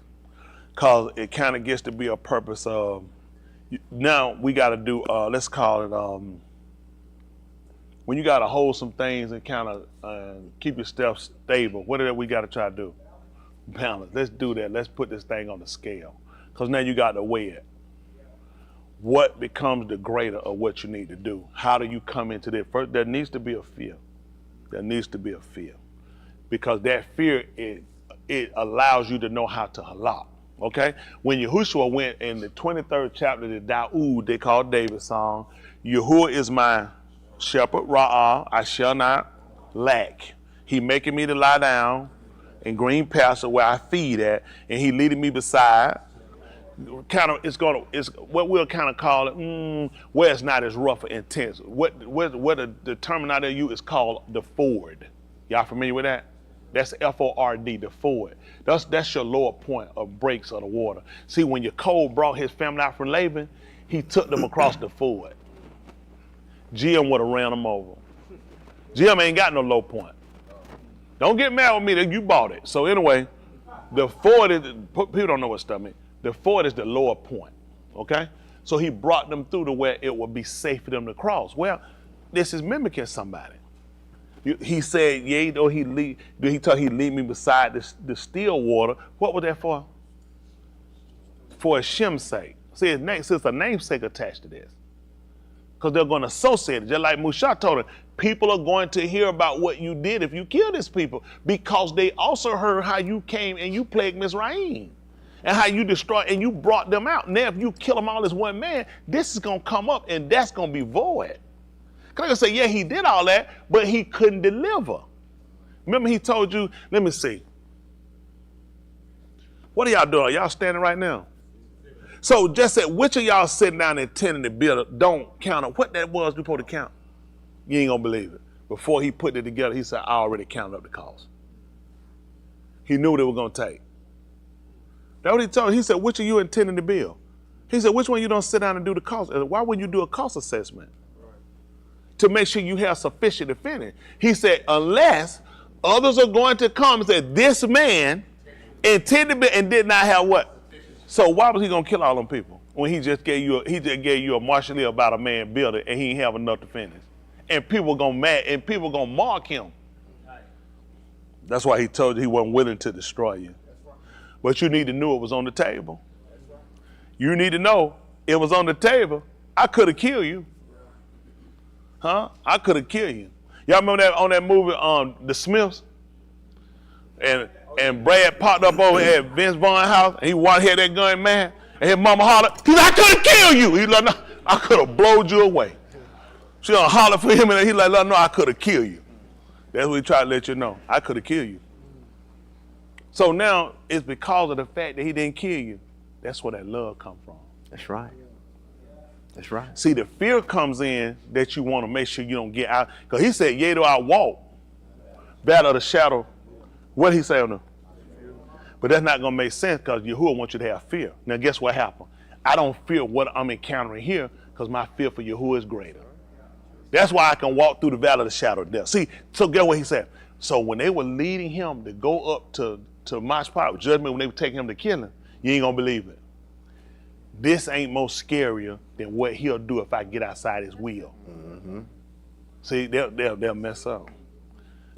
Because it kind of gets to be a purpose of, now we got to do, let's call it, when you got to hold some things and kind of keep your stuff stable, what is it we got to try to do? Balance. Let's do that. Let's put this thing on the scale. Because now you got to weigh it. What becomes the greater of what you need to do? How do you come into this? First, there needs to be a fear. There needs to be a fear. Because that fear, it allows you to know how to halak. Okay? When Yahushua went in the 23rd chapter to Daoud, they called David's song, Yahuwah is my shepherd, Ra'ah, I shall not lack. He making me to lie down in green pasture where I feed at, and he leading me beside. It's what we'll kind of call it, where it's not as rough or intense. What the terminology they use is called the ford. Y'all familiar with that? That's F-O-R-D, the ford. That's your lower point of breaks of the water. See, when Yaakov brought his family out from Laban, he took them across the ford. Jim would have ran them over. Jim ain't got no low point. Don't get mad with me that you bought it. So anyway, the ford is, people don't know what stuff means. The ford is the lower point, okay? So he brought them through to where it would be safe for them to cross. Well, this is mimicking somebody. He said, yea, though he thought he'd lead me beside the still water. What was that for? For Hashem's sake. See, it's a namesake attached to this. Because they're going to associate it. Just like Musha told him, people are going to hear about what you did if you kill these people. Because they also heard how you came and you plagued Mizraim. And how you destroyed and you brought them out. Now, if you kill them all as one man, this is going to come up and that's going to be void. Because I say, yeah, he did all that, but he couldn't deliver. Remember he told you, let me see. What are y'all doing? Are y'all standing right now? So just said, which of y'all sitting down and tending the bill don't count up what that was before the count? You ain't going to believe it. Before he put it together, he said, I already counted up the cost. He knew what it was going to take. That's what he told me. He said, which of you intending the bill? He said, which one you don't sit down and do the cost? Why wouldn't you do a cost assessment? To make sure you have sufficient to finish. He said, unless others are going to come and say, this man intended to and did not have what? So why was he going to kill all them people? When he just gave you a martial law about a man building and he ain't have enough to finish. And people going mad and people going to mark him. That's why he told you he wasn't willing to destroy you. But you need to know it was on the table. You need to know it was on the table. I could have killed you. Huh? I could have killed you. Y'all remember that on that movie, The Smiths? And Brad popped up over at Vince Vaughn's house, and he had that gun, man. And his mama hollered, he's like, I could have killed you. He's like, no, I could have blowed you away. She gonna holler for him, and he's like, no, I could have killed you. That's what he tried to let you know. I could have killed you. So now it's because of the fact that he didn't kill you. That's where that love comes from. That's right. That's right. See, the fear comes in that you want to make sure you don't get out. Because he said, yea, though I walk, battle of the shadow. What did he say on them? But that's not going to make sense because Yahuwah wants you to have fear. Now, guess what happened? I don't fear what I'm encountering here because my fear for Yahuwah is greater. That's why I can walk through the valley of the shadow of death. See, so guess what he said? So when they were leading him to go up to Mashpah, judgment, when they were taking him to kill him, you ain't going to believe it. This ain't more scarier than what he'll do if I get outside his will. Mm-hmm. See, they'll mess up.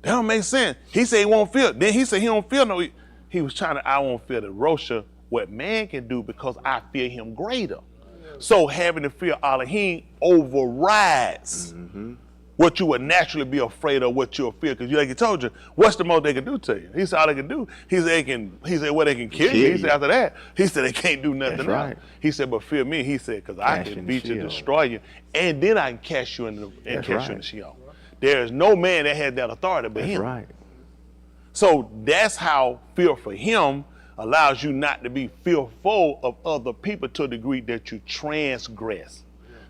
That don't make sense. He said he won't feel. Then he said he don't feel no. He was trying to, I won't feel the Rosha, what man can do because I fear him greater. So having the fear of Elohim overrides what you would naturally be afraid of, what you'll fear. Because like he told you, what's the most they can do to you? He said all they can do. He said they can kill you. He said after that, he said they can't do nothing else. Right. He said, but fear me. He said, because I can beat you, destroy you, and then I can cast you in the Sheol. There is no man that has that authority but him. Right. So that's how fear for him allows you not to be fearful of other people to a degree that you transgress.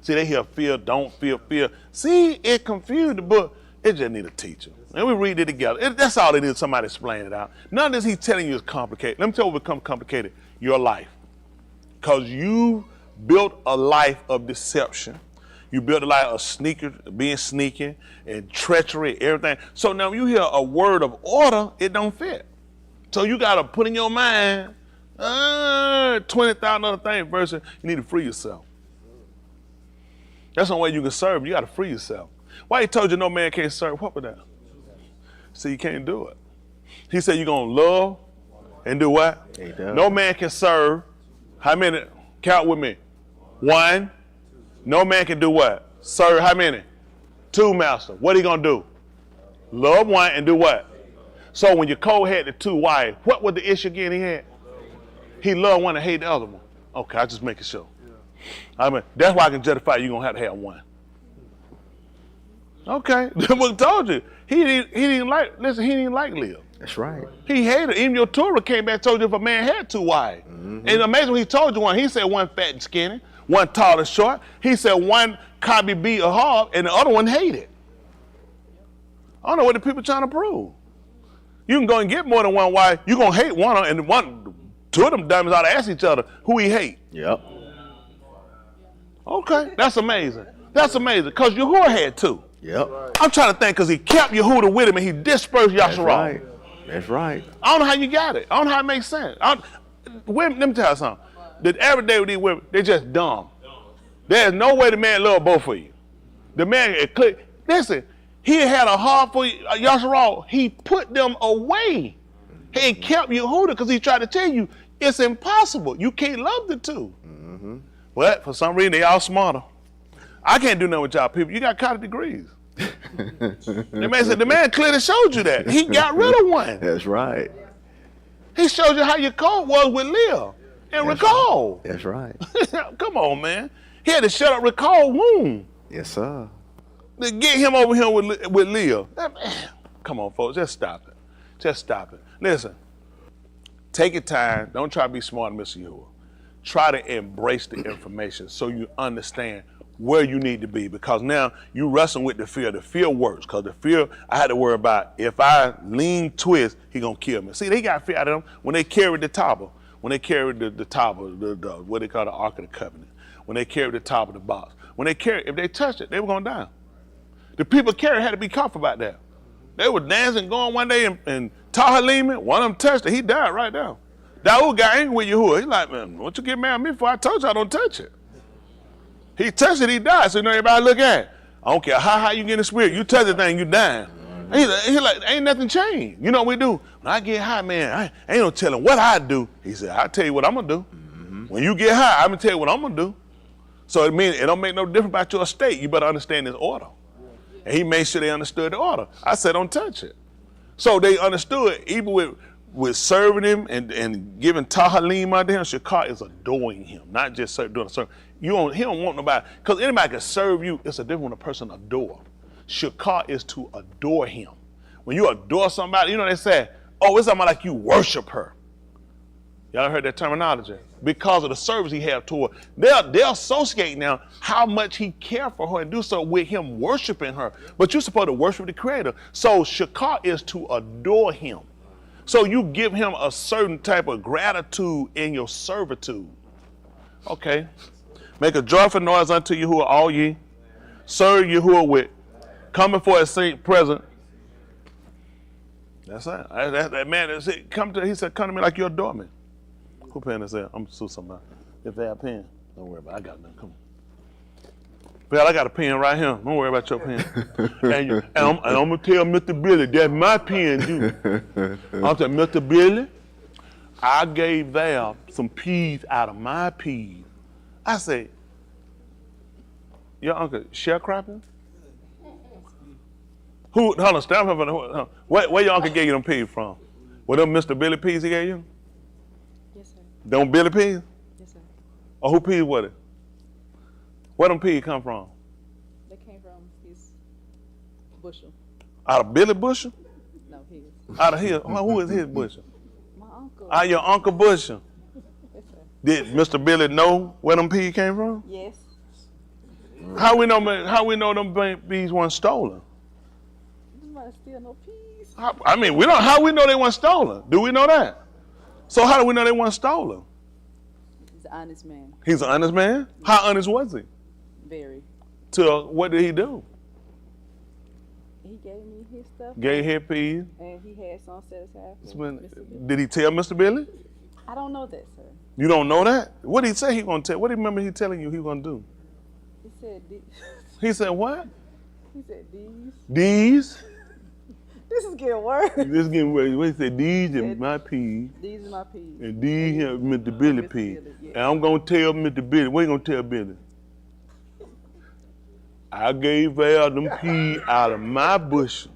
See, they hear fear, don't fear, fear. See, it confused the book. It just need a teacher. And we read it together. That's all it is, somebody explain it out. None of this he's telling you is complicated. Let me tell you what becomes complicated. Your life. Because you built a life of deception. You built a life of being sneaky and treachery, everything. So now when you hear a word of order, it don't fit. So you got to put in your mind 20,000 other things versus you need to free yourself. That's the only way you can serve. You got to free yourself. Why he told you no man can't serve? What was that? See, you can't do it. He said you're going to love and do what? No man can serve. How many? Count with me. 1. No man can do what? Serve how many? 2, master. What are you going to do? Love 1 and do what? So when Jacob had the 2 wives, what was the issue again he had? He loved 1 and hated the other one. Okay, I just make it sure. I mean, that's why I can justify you're going to have 1. Okay, that's what I told you. He didn't like Leah. That's right. He hated her. Even your Torah came back and told you if a man had 2 wives. And amazing when he told you one, he said 1 fat and skinny, 1 tall and short. He said 1 copy beat or hard, and the other one hated. I don't know what the people trying to prove. You can go and get more than 1 wife. You're going to hate one, and 2 of them diamonds ought to ask each other who he hate. Yep. Okay, that's amazing. That's amazing, because Yahuwah had 2. Yep. I'm trying to think, because he kept Yehuda with him and he dispersed Yasharal. That's right. That's right. I don't know how you got it. I don't know how it makes sense. Women, let me tell you something. The average day with these women, they're just dumb. There's no way the man love both of you. The man, listen, he had a heart for Yasharal. He put them away. He kept Yehuda because he tried to tell you it's impossible. You can't love the 2. But for some reason, they all smarter. I can't do nothing with y'all people. You got college degrees. The man said, the man clearly showed you that. He got rid of 1. That's right. He showed you how your code was with Leah and Recall. That's right. Come on, man. He had to shut up Recall wound. Yes, sir. To get him over here with Leah. Come on, folks. Just stop it. Just stop it. Listen. Take your time. Don't try to be smart, Mr. Yahuwah. Try to embrace the information so you understand where you need to be, because now you wrestling with the fear. The fear works, because the fear I had to worry about, if I lean twist, he gonna kill me. See, they got fear out of them when they carried the table, when they carried the table, the what they call the Ark of the Covenant, when they carried the top of the box. When they carried, if they touched it, they were gonna die. The people carried had to be careful about that. They were dancing, going one day, and Tahalimi, one of them touched it, he died right there. Daoud got angry with Yahuwah. He's like, man, what you get mad at me for? I told you I don't touch it. He touched it, he died. So you know everybody look at it. I don't care how high you get in the spirit. You touch the thing, you dying. He's like, ain't nothing changed. You know what we do? When I get high, man, I ain't no telling what I do. He said, I'll tell you what I'm going to do. When you get high, I'm going to tell you what I'm going to do. So it means it don't make no difference about your estate. You better understand this order. And he made sure they understood the order. I said, don't touch it. So they understood, even with serving him and giving Tahalim out there, Shakar is adoring him, not just doing a service. He don't want nobody, because anybody can serve you. It's a different when a person adore. Shakar is to adore him. When you adore somebody, you know they say, oh, it's something like you worship her. Y'all heard that terminology? Because of the service he had toward her. They'll associate now how much he cared for her and do so with him worshiping her. But you're supposed to worship the Creator. So Shakar is to adore him. So you give him a certain type of gratitude in your servitude. Okay. Make a joyful noise unto Yahuwah, all ye. Serve Yahuwah with coming for his saint present. That's it. That man, he said, come to me like you adore me. Who pen is that? I'm going to sue somebody. If they have a pen, don't worry about it. I got nothing. Come on. Well, I got a pen right here. Don't worry about your pen. and I'm going to tell Mr. Billy, that's my pen, too. I'm saying, Mr. Billy, I gave Val some peas out of my peas. I say, your uncle sharecropping? Hold on, stop him. Where your uncle gave you them peas from? Were them Mr. Billy peas he gave you? Yes, sir. Them Billy peas? Yes, sir. Or who peas was it? Where them peas come from? They came from his bushel. Out of Billy bushel? No, his. Out of his? Who is his bushel? My uncle. Your uncle bushel. Yes, sir. Did Mr. Billy know where them peas came from? Yes. How we know them bees weren't stolen? You might steal no peas. I mean, how we know they weren't stolen? Do we know that? So how do we know they weren't stolen? He's an honest man. He's an honest man? How honest was he? Very. What did he do? He gave me his stuff. Gave his peas. And he had some set aside for Mr. Billy. Did he tell Mr. Billy? I don't know that, sir. You don't know that? What did he say he gonna tell? What do you remember he telling you he gonna do? He said He said what? He said these. These? This is getting worse. This is getting worse. What he said, these are my peas. These are my peas. And these here Mr. Billy peas. Yeah. And I'm gonna tell Mr. Billy. What you gonna tell Billy? I gave Val them peas out of my bushel.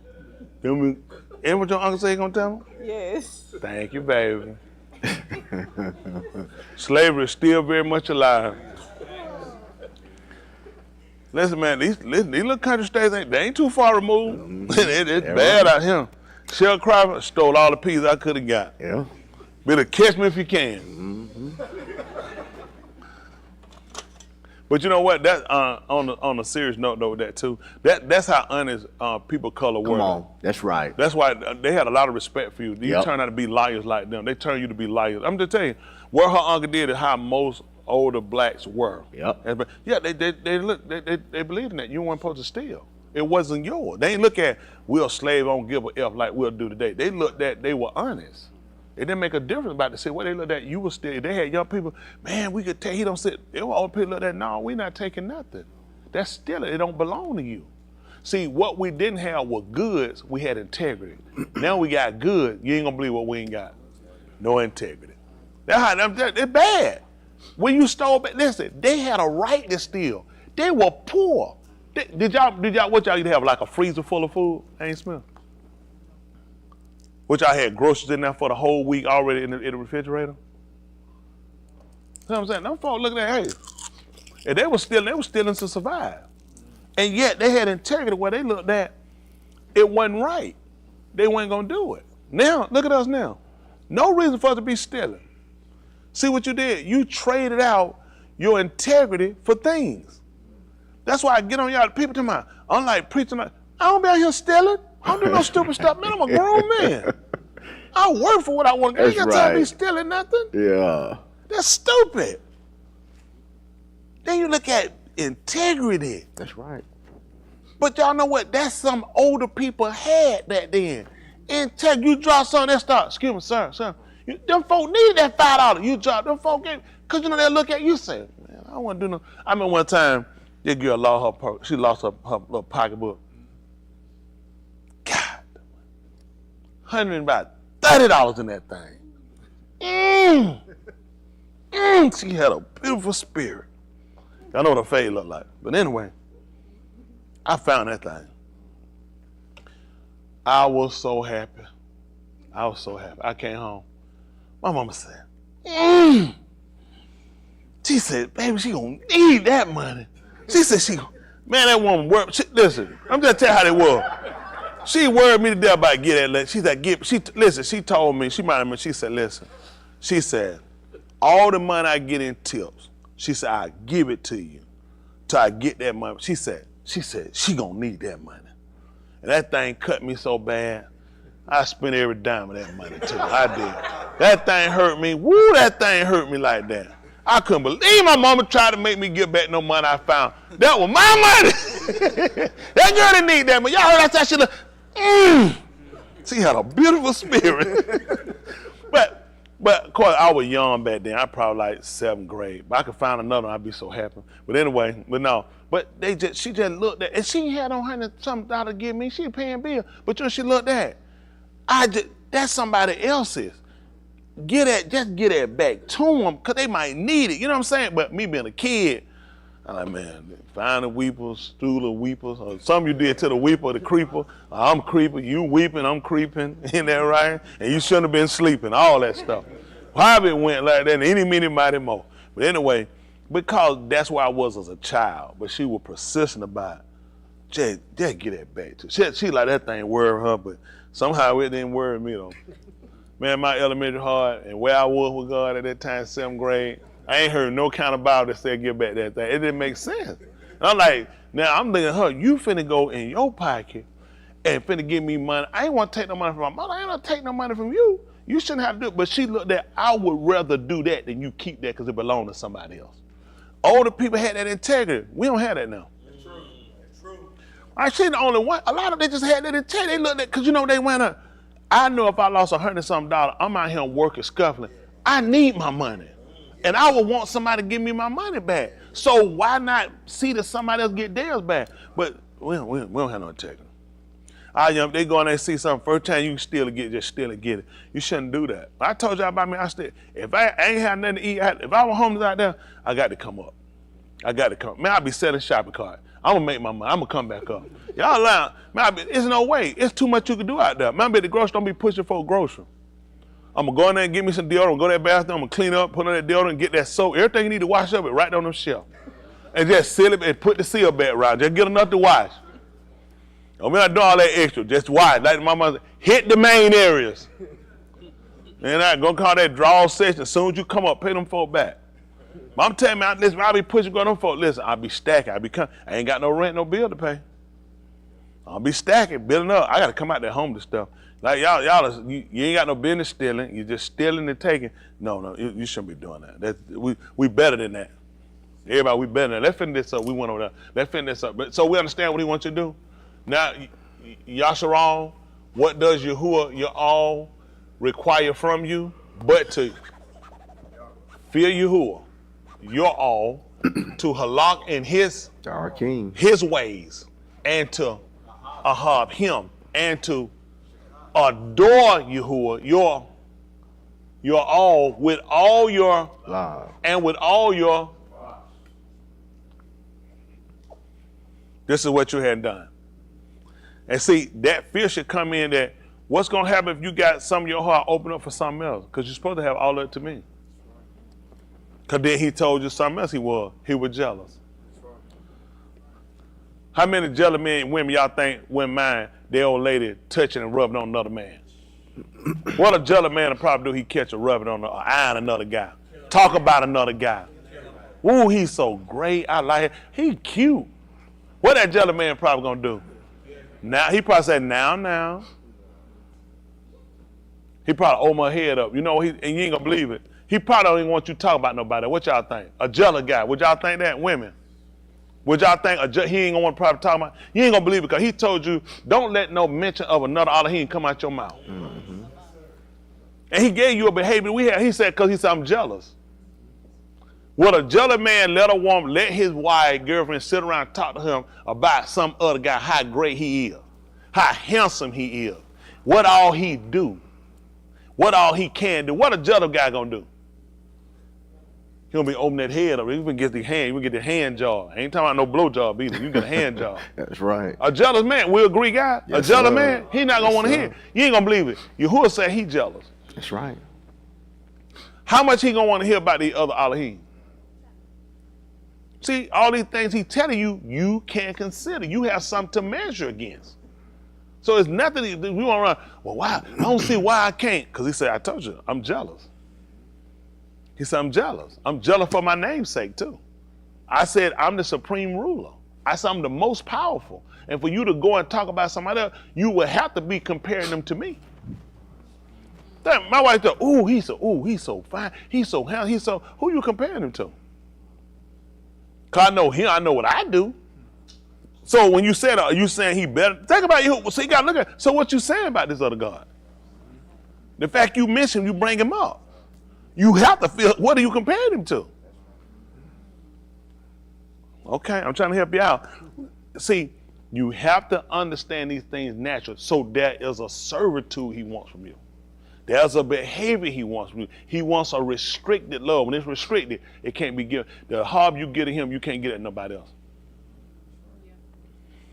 And what your uncle say he gonna tell him? Yes. Thank you, baby. Slavery is still very much alive. Listen, man, these little country states they ain't too far removed. It's bad out here. Sharecropper stole all the peas I could have got. Yeah. Better catch me if you can. But you know what? That on a serious note though, with that too. That's how honest people of color were. Come on, that's right. That's why they had a lot of respect for you. You turn out to be liars like them. They turn you to be liars. I'm just telling you, what her uncle did is how most older blacks were. Yep. Yeah, they believed in that. You weren't supposed to steal. It wasn't yours. They ain't look at we'll slave on give a F like we'll do today. They looked at they were honest. It didn't make a difference about the city. What they looked at, you were still. They had young people, man, we could take, he don't sit. They were old people looked at, no, we not taking nothing. That's still it. It don't belong to you. See, what we didn't have were goods, we had integrity. Now we got goods, you ain't gonna believe what we ain't got. No integrity. That's how, it's bad. When you stole, listen, they had a right to steal. They were poor. Did y'all, what y'all used to have, like a freezer full of food? Ain't Smith? Which I had groceries in there for the whole week already in the refrigerator. You know what I'm saying? Them folks looking at, hey, and they were stealing to survive. And yet they had integrity where they looked at, it wasn't right. They weren't gonna do it. Now, look at us now. No reason for us to be stealing. See what you did? You traded out your integrity for things. That's why I get on y'all, people to my, unlike preaching, I don't be out here stealing. I don't do no stupid stuff, man. I'm a grown man. I work for what I want. You ain't got time to be stealing nothing. Yeah. That's stupid. Then you look at integrity. That's right. But y'all know what? That's some older people had that then. Integrity. You drop something, that start. Excuse me, sir. Them folk needed that $5. You drop them folk, because you know they look at you say, man, I don't want to do no. I remember one time, this girl lost her, she lost her little pocketbook. God, about $30 in that thing. She had a beautiful spirit. I know what her face looked like. But anyway, I found that thing. I was so happy. I came home. My mama said, She said, baby, she gonna need that money. She said, man, that woman worked. Listen, I'm just telling you how they were. She worried me to death about getting that. She said, she told me, she said, listen. She said, all the money I get in tips, she said, I give it to you till I get that money. She said, she gonna need that money. And that thing cut me so bad, I spent every dime of that money too. I did. That thing hurt me. Woo, that thing hurt me like that. I couldn't believe my mama tried to make me give back no money I found. That was my money. That girl didn't need that money. Y'all heard that shit? She had a beautiful spirit. But of course, I was young back then. I probably like 7th grade. But I could find another one, I'd be so happy. But anyway, no. But she just looked at, and she had on $100-something to give me. She was paying bills. But you know, she looked at, that's somebody else's. Just get that back to them, because they might need it. You know what I'm saying? But me being a kid, I'm like, man, find the weepers, stool of weepers. Or some you did to the weeper, the creeper. I'm creeping, you weeping, I'm creeping. Isn't that right? And you shouldn't have been sleeping, all that stuff. However it went like that, any, many, mighty more. But anyway, because that's where I was as a child, but she was persistent about it. Just get that back to her. She like that thing worried her, but somehow it didn't worry me though. Man, my elementary hard, and where I was with God at that time, 7th grade, I ain't heard no kind of Bible that said give back that thing. It didn't make sense. I'm like, now I'm thinking, her, you finna go in your pocket and finna give me money. I ain't want to take no money from my mother. I ain't want to take no money from you. You shouldn't have to do it. But she looked at, I would rather do that than you keep that because it belonged to somebody else. Older people had that integrity. We don't have that now. That's true. That's true. I ain't the only one. A lot of them just had that integrity. They looked at, because you know they went up. I know if I lost $100-something, I'm out here working, scuffling. I need my money. And I would want somebody to give me my money back. So why not see that somebody else get theirs back? But we don't have no integrity. They go in there and see something, first time you can steal it, just steal it, get it. You shouldn't do that. I told y'all about me, if I ain't had nothing to eat, if I was homeless out there, I got to come up. I got to come. Man, I'll be selling shopping carts. I'm going to make my money. I'm going to come back up. Y'all lying. Man, there's no way. It's too much you can do out there. Man, the grocery don't be pushing for a grocery. I'm going to go in there and get me some deodorant, go to that bathroom, I'm going to clean up, put on that deodorant, get that soap. Everything you need to wash up, it right on them shelf. And just seal it and put the seal back around. Just get enough to wash. I'm not doing all that extra. Just wash. Like my mother, hit the main areas. And I'm going to call that draw session. As soon as you come up, pay them folk back. But I'm telling you, listen, I'll be pushing going them folk. Listen, I'll be stacking. I ain't got no rent, no bill to pay. I'll be stacking, building up. I got to come out that homeless stuff. Like y'all, you ain't got no business stealing. You're just stealing and taking. No, you shouldn't be doing that. We better than that. Everybody, we better than that. Let's finish this up. We went over there. Let's finish this up. But, so we understand what he wants you to do. Now, Yasharal, what does Yahuwah, your all, require from you? But to fear Yahuwah, your all, to halak in his ways, and to ahab him, and to adore Yahuwah, your all, with all your love and with all your. This is what you had done. And see, that fear should come in that what's going to happen if you got some of your heart open up for something else? Because you're supposed to have all of it to me. Because then he told you something else he was jealous. How many jealous men and women y'all think when mine, their old lady touching and rubbing on another man? What a jealous man would probably do, he catch a rubbing on or eyeing another guy. Talk about another guy. Ooh, he's so great. I like it. He cute. What that jealous man probably gonna do? Now, he probably said, now. He probably hold my head up. You know, and you ain't gonna believe it. He probably don't even want you to talk about nobody. What y'all think? A jealous guy. Would y'all think that? Women? Would y'all think he ain't gonna want to probably talk about? You ain't gonna believe it because he told you, don't let no mention of another Elohim come out your mouth. Mm-hmm. And he gave you a behavior he said, because he said, I'm jealous. Would a jealous man let a woman, let his wife, girlfriend sit around and talk to him about some other guy, how great he is, how handsome he is, what all he do, what all he can do? What a jealous guy gonna do? He gonna be opening that head up. He even get the hand job. I ain't talking about no blow job either. You get a hand job. That's right. A jealous man, we agree, guy. Yes, a jealous man, he not gonna want to hear. You ain't gonna believe it. Yahuwah said he jealous. That's right. How much he gonna want to hear about the other Elohim? See, all these things he telling you, you can't consider. You have something to measure against. So it's nothing, we want to run, well, why? I don't see why I can't. Because he said, I told you, I'm jealous. He said, I'm jealous. I'm jealous for my namesake too. I said, I'm the supreme ruler. I said, I'm the most powerful. And for you to go and talk about somebody else, you would have to be comparing them to me. My wife said, he's so fine. He's so handsome. Who you comparing him to? Because I know him, I know what I do. So when you said, are you saying he better? Think about you. So you got to look at, so what you saying about this other God? The fact you mention, you bring him up. You have to feel, what are you comparing him to? Okay, I'm trying to help you out. See, you have to understand these things naturally. So there is a servitude he wants from you. There's a behavior he wants from you. He wants a restricted love. When it's restricted, it can't be given. The harm you get at him, you can't get at nobody else.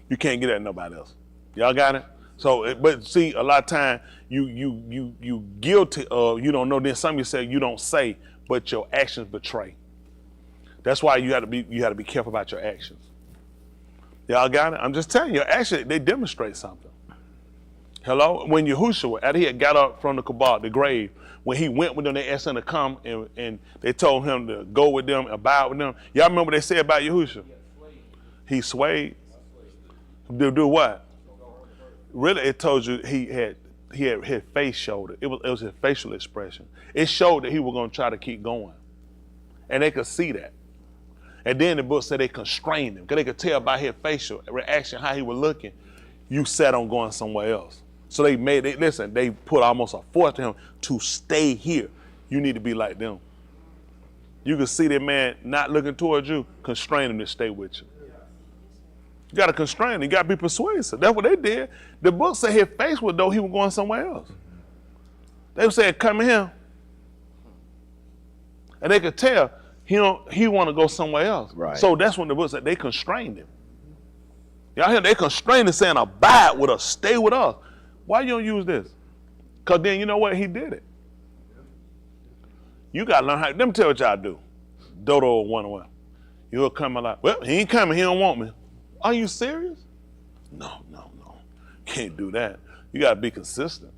You can't get at nobody else. Y'all got it? So, but see, a lot of time you guilty of, you don't know. Then some of you say you don't say, but your actions betray. That's why you have to be careful about your actions. Y'all got it? I'm just telling you, your actions, they demonstrate something. Hello? When Yahushua, after he had got up from the Kabbalah, the grave, when he went with them, they asked him to come and they told him to go with them, abide with them. Y'all remember what they said about Yahushua? He swayed. Do what? Really, it told you he had his face showed it. It was his facial expression. It showed that he was going to try to keep going. And they could see that. And then the book said they constrained him because they could tell by his facial reaction how he was looking. You set on going somewhere else. So they put almost a force to him to stay here. You need to be like them. You can see that man not looking towards you, constrain him to stay with you. You got to constrain him. You got to be persuasive. That's what they did. The book said his face was though he was going somewhere else. They said, come here. And they could tell he want to go somewhere else. Right. So that's when the book said they constrained him. Y'all hear? They constrained him saying, abide with us, stay with us. Why you don't use this? Because then you know what? He did it. You got to learn how. Let me tell you what y'all do. Dodo or one-on-one. You'll come like, well, he ain't coming. He don't want me. Are you serious? No. Can't do that. You got to be consistent.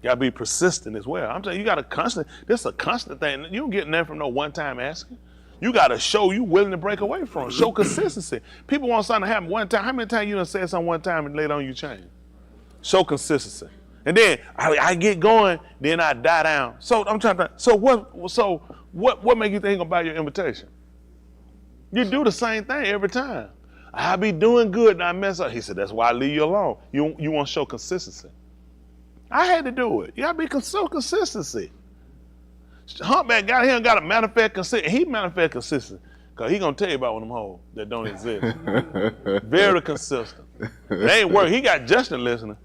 You got to be persistent as well. I'm telling you, you got to this is a constant thing. You don't get nothing from no one-time asking. You got to show you willing to break away from it. Show consistency. People want something to happen one time. How many times you done said something one time and later on you change? Show consistency. And then I get going, then I die down. So I'm trying to, what make you think about your invitation? You do the same thing every time. I be doing good and I mess up. He said, that's why I leave you alone. You want to show consistency. I had to do it. You got to be show consistency. Humpback got here and got to manifest consistency. He manifest consistency because he going to tell you about one of them hoes that don't exist. Very consistent. They ain't work. He got Justin listening.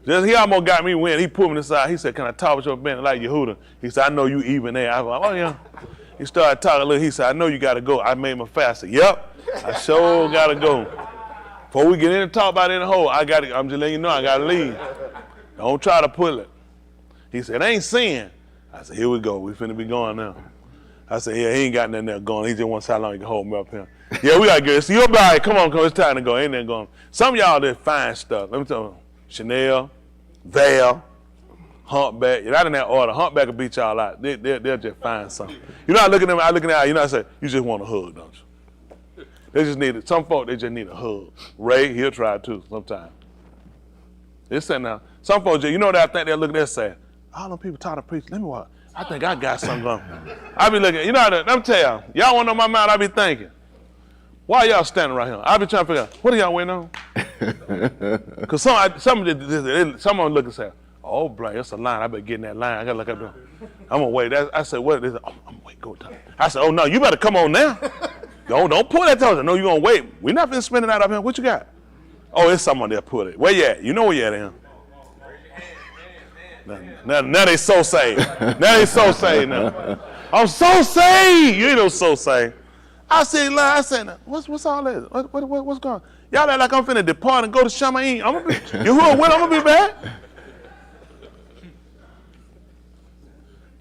He almost got me when he pulled me aside. He said, can I talk with your band like Yehuda? He said, I know you even there. I was like, oh yeah. He started talking a little. He said, I know you got to go. I made my fast. I said, yep, I sure got to go. Before we get in and talk about it in the hole, I'm just letting you know I got to leave. Don't try to pull it. He said, it ain't sin. I said, here we go. We finna be going now. I said, yeah, he ain't got nothing there going. He just wants how long he can hold me up here. Yeah, we got to get it. So you're right. Come on, it's time to go. Ain't nothing going. Some of y'all did fine stuff. Let me tell you, Chanel, Val, Humpback. You're not in that order. Humpback will beat y'all out. They'll just find something. You're not looking at them, I looking at you, I say, you just want a hug, don't you? They just need it. Some folk, they just need a hug. Ray, he'll try too sometimes. It's saying now, some folks, you know that I think they're looking at that saying, all them people tired of preaching. Let me watch. I think I got something going. I be looking, you know, let me tell y'all want to know my mind, I be thinking, why y'all standing right here? I be trying to figure out, what are y'all waiting on? Because some of them look and say, oh, bro, it's a line. I better get in that line. I got to look up there. I'm going to wait. I said, what? They said, oh, I'm wait, go time. I said, oh, no, you better come on now. Don't pull that television. No, you're going to wait. We're not finna spend it out up here. What you got? Oh, it's someone there put it. Where you at? You know where you at in. Now they so saved. Now they so saved now. I'm so saved. You ain't no so saved. I said, what's all that? What's going on? Y'all act like I'm finna depart and go to Shamaim. I'm gonna be, Yahuwah when I'm gonna be back?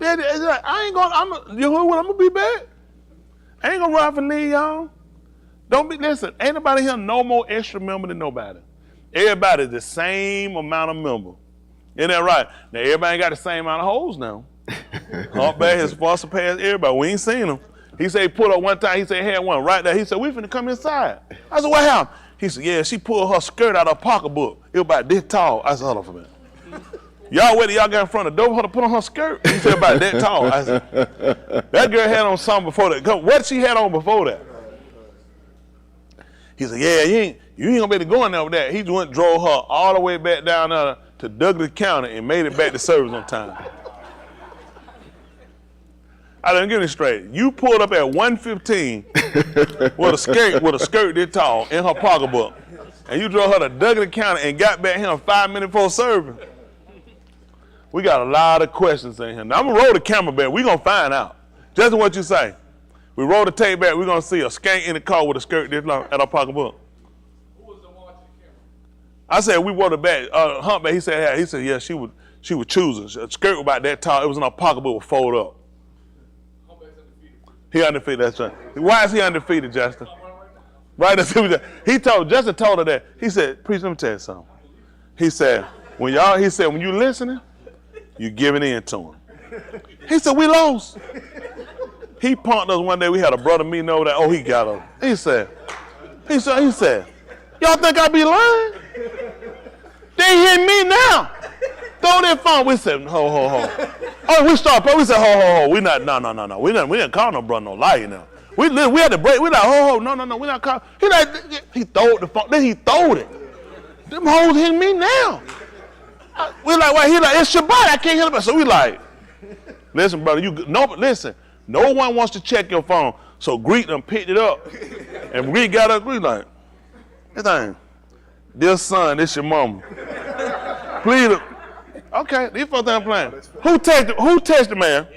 I ain't gonna, Yahuwah when I'm gonna be back? I ain't gonna run off and leave y'all. Listen, ain't nobody here no more extra member than nobody. Everybody's the same amount of member. Isn't that right? Now everybody ain't got the same amount of hoes now. Humpback has far surpassed everybody. We ain't seen him. He said he pulled up one time, he said he had one right there. He said, we finna come inside. I said, what happened? He said, yeah, she pulled her skirt out of her pocketbook. It was about this tall. I said, hold on for a minute. Y'all waited, y'all got in front of the door for her to put on her skirt? He said, about that tall. I said, that girl had on something before that. What she had on before that? He said, yeah, you ain't gonna be able to go in there with that. He drove her all the way back down there to Douglas County and made it back to service on time. I didn't get it straight. You pulled up at 1:15 with a skirt this tall in her pocketbook, and you drove her to Douglas County and got back here 5 minutes before service. We got a lot of questions in here. Now, I'm gonna roll the camera back. We're gonna find out. Just what you say. We roll the tape back. We're gonna see a skank in the car with a skirt this long at her pocketbook. Who was the watching the camera? I said we rolled it back. Humpback. He said yeah. She was choosing. A skirt was about that tall. It was in her pocketbook. Would fold up. He undefeated, that's right. Why is he undefeated, Justin? Right? Justin told her that. He said, preach, let me tell you something. He said, when you listening, you giving in to him. He said, we lost. He punked us one day. We had a brother meeting over there. Oh, he got us. He said, y'all think I be lying? They hear me now. Throw that phone. We said, ho. Oh, we stopped. We said, ho. We not, no. We didn't call no brother no liar now. We had to break. We like, ho. No. We not call. He throwed the phone. Then he throwed it. Them hoes hitting me now. We like, why? He like, it's Shabbat. I can't hear them. So we like, listen, brother. Listen. No one wants to check your phone. So Greek done picked it up, and Greek got up. Greek like, this thing, dear son, this your mama. Please. Okay, these folks ain't playing. Who texted the man?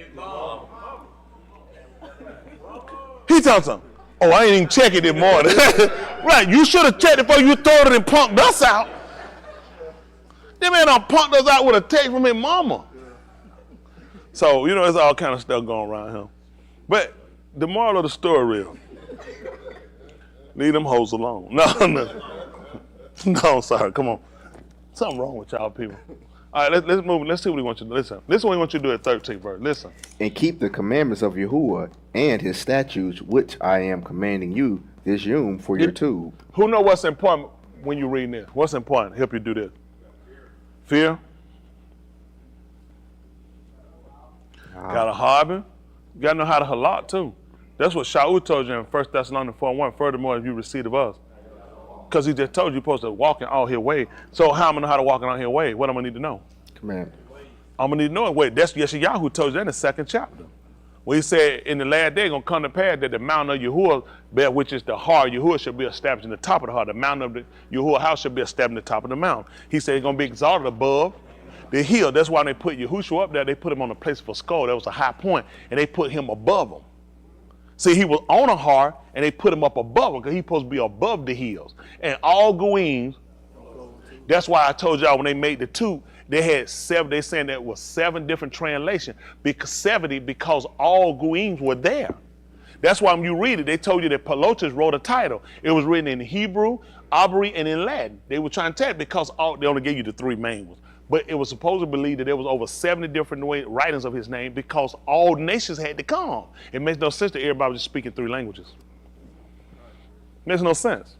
He tells him, oh, I ain't even check it this morning. Right, you should have checked it before you throw it and punked us out. This man done punked us out with a text from his mama. So, there's all kind of stuff going around here. But the moral of the story is, leave them hoes alone. No, sorry, come on. Something wrong with y'all people. All right, let's move. Let's see what he wants you to do. Listen. This is what he wants you to do at 13th verse. Listen. And keep the commandments of Yahuwah and his statutes, which I am commanding you this yom for your tube. Who know what's important when you read this? What's important? Help you do this. Fear. Got to harbor. You got to know how to halak too. That's what Shaul told you in 1 Thessalonians 4:1. Furthermore, if you receive of us. Because he just told you you're supposed to walk in all his way. So how am I know how to walk in all his way? What am I need to know? Command. I'm going to need to know it. Wait, that's Yeshayahu told you that in the 2nd chapter. Where he said in the last day, going to come to pass that the mountain of Yahuwah, which is the heart of Yahuwah, should be established in the top of the heart. The mountain of the Yahuwah house should be established in the top of the mountain. He said he's going to be exalted above the hill. That's why they put Yahushua up there. They put him on the place of a skull. That was a high point. And they put him above them. See, he was on a heart, and they put him up above him because he's supposed to be above the hills. And all goyim, that's why I told y'all when they made the two, they had 7. They saying that was 7 different translations, because 70 because all goyims were there. That's why when you read it, they told you that Pelotus wrote a title. It was written in Hebrew, Abri, and in Latin. They were trying to tell it because they only gave you the 3 main ones. But it was supposed to believe that there was over 70 different writings of his name because all nations had to come. It makes no sense that everybody was just speaking 3 languages. Makes no sense.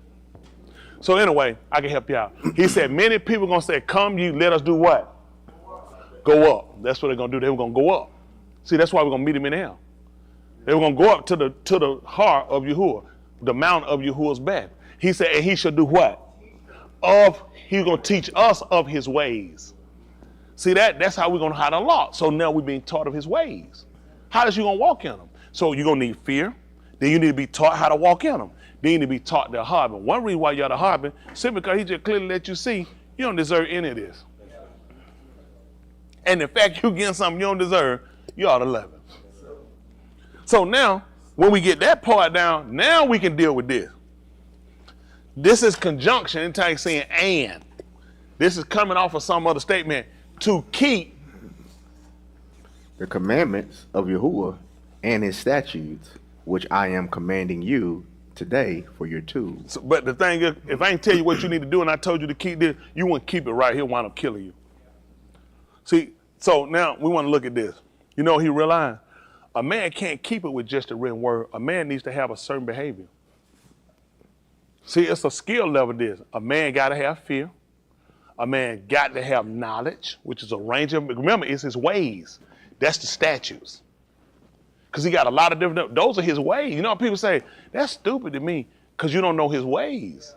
So anyway, I can help you out. He said, many people going to say, come you, let us do what? Go up. That's what they're going to do. They were going to go up. See, that's why we're going to meet him in hell. They were going to go up to the heart of Yahuwah, the mountain of Yahuwah's bed. He said, and he should do what? He's going to teach us of his ways. See, that's how we're going to hide a lot. So now we're being taught of his ways. How is you going to walk in them? So you're going to need fear. Then you need to be taught how to walk in them. Then you need to be taught to harbor. One reason why you're to harbor, simply because he just clearly let you see you don't deserve any of this. And the fact you getting something you don't deserve, you ought to love it. So now, when we get that part down, now we can deal with this. This is conjunction. Anytime you're saying and. This is coming off of some other statement. To keep the commandments of Yahuwah and his statutes, which I am commanding you today for your tube. So, but the thing is, if I ain't tell you what you need to do and I told you to keep this, you wouldn't keep it right here, wind up killing you. See, so now we want to look at this. You know, he realized a man can't keep it with just a written word. A man needs to have a certain behavior. See, it's a skill level this. A man got to have fear. A man got to have knowledge, which is a range of, remember, it's his ways. That's the statutes. Because he got a lot of different, those are his ways. You know, people say, that's stupid to me because you don't know his ways.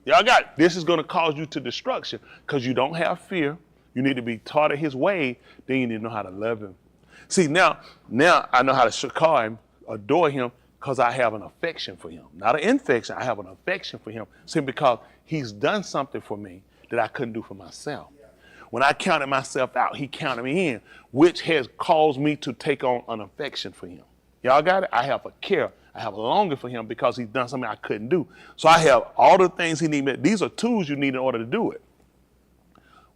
Y'all got, this is going to cause you to destruction because you don't have fear. You need to be taught of his way. Then you need to know how to love him. See, now I know how to shakar him, adore him, because I have an affection for him. Not an infection, I have an affection for him. See, because he's done something for me that I couldn't do for myself. When I counted myself out, he counted me in, which has caused me to take on an affection for him. Y'all got it? I have a care. I have a longing for him because he's done something I couldn't do. So I have all the things he needs. These are tools you need in order to do it.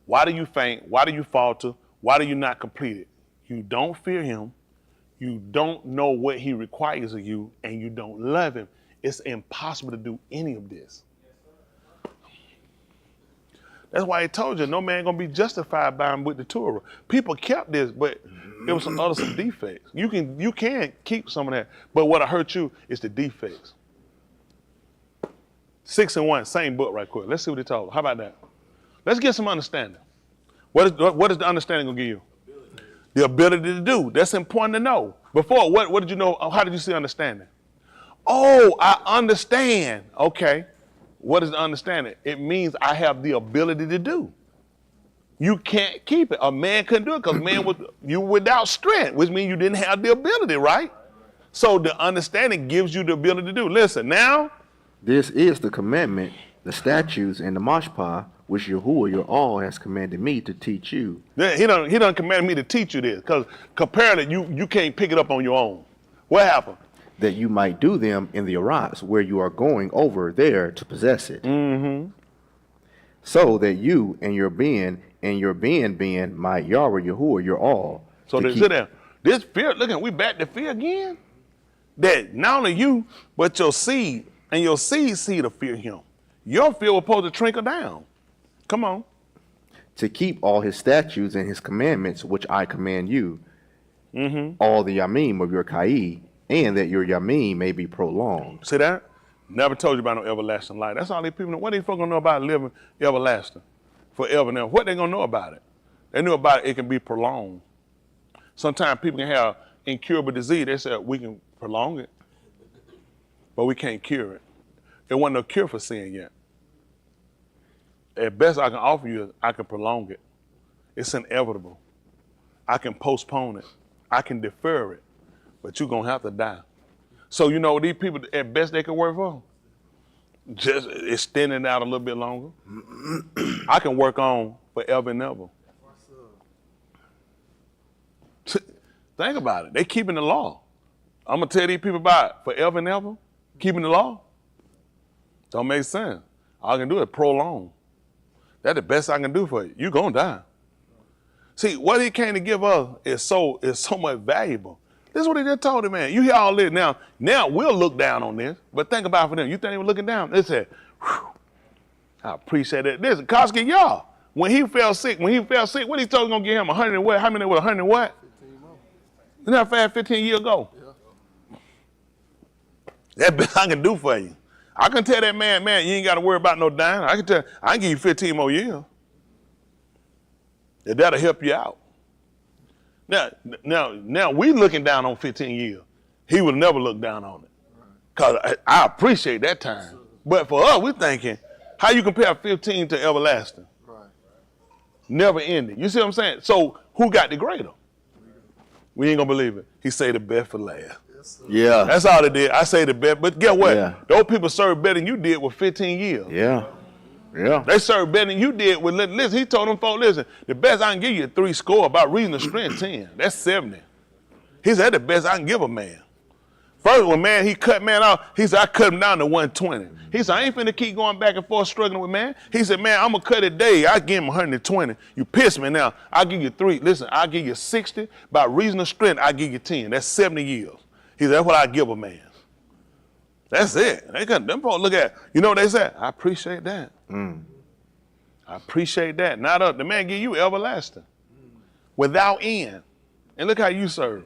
Why do you faint? Why do you falter? Why do you not complete it? You don't fear him. You don't know what he requires of you, and you don't love him. It's impossible to do any of this. That's why he told you no man gonna be justified by him with the Torah. People kept this, but it was some defects. You can keep some of that, but what'll hurt you is the defects. 6 and 1, same book right quick. Let's see what he told. How about that? Let's get some understanding. What is the understanding gonna give you? The ability to do. That's important to know. Before, what did you know? How did you see understanding? Oh, I understand. Okay. What is the understanding? It means I have the ability to do. You can't keep it. A man couldn't do it because you were without strength, which means you didn't have the ability, right? So the understanding gives you the ability to do. Listen, now. This is the commandment, the statutes, and the mashpah, which Yahuwah your all has commanded me to teach you. He done commanded me to teach you this, because comparatively, you can't pick it up on your own. What happened? That you might do them in the Arats, where you are going over there to possess it. Mm-hmm. So that you and your being might Yahweh Yahuwah your all. So sit there. This fear, look at, we back to fear again. That not only you, but your seed and your seed to fear him. Your fear was supposed to trickle down. Come on. To keep all his statutes and his commandments, which I command you, mm-hmm. all the yamim of your kai, and that your yamim may be prolonged. See that? Never told you about no everlasting life. That's all these people know. What these folks gonna know about living everlasting forever now? What they gonna know about it? They knew about it can be prolonged. Sometimes people can have incurable disease. They say we can prolong it, but we can't cure it. There wasn't no cure for sin yet. At best I can offer you is I can prolong it. It's inevitable. I can postpone it. I can defer it, but you're gonna have to die. So you know these people, at best they can work for? Just extending it out a little bit longer. I can work on forever and ever. Think about it. They keeping the law. I'm gonna tell these people about forever and ever, keeping the law. Don't make sense. All I can do is prolong. That's the best I can do for you. You're gonna die. See, what he came to give us is so much valuable. This is what he just told him, man. You hear all this now. Now we'll look down on this, but think about it for them. You think they were looking down? They said, whew, I appreciate that. This is Koski y'all. When he fell sick, what he told him gonna give him 100 and what? How many with 100 and what? 15 more. Isn't that fast 15 years ago? Yeah. That best I can do for you. I can tell that man, you ain't got to worry about no dying. I can give you 15 more years. If that'll help you out. Now we looking down on 15 years. He would never look down on it. Because I appreciate that time. But for us, we're thinking, how you compare 15 to everlasting? Right. Never ending. You see what I'm saying? So who got the greater? We ain't gonna believe it. He say the best for last. Yeah. That's all it did. I say the best. But guess what? Yeah. Those people served better than you did with 15 years. Yeah. Yeah. They served better than you did with, listen, he told them folks, listen, the best I can give you is 3 score, about reason of strength 10. That's 70. He said, the best I can give a man. First, when man, he cut man off, he said, I cut him down to 120. He said, I ain't finna keep going back and forth struggling with man. He said, man, I'm gonna cut it day. I give him 120. You piss me now. I'll give you 3. Listen, I'll give you 60. By reason of strength, I'll give you 10. That's 70 years. He said, that's what I give a man. That's it. Them folks look at, you know what they said? I appreciate that. I appreciate that. Now the man give you everlasting. Without end. And look how you serve.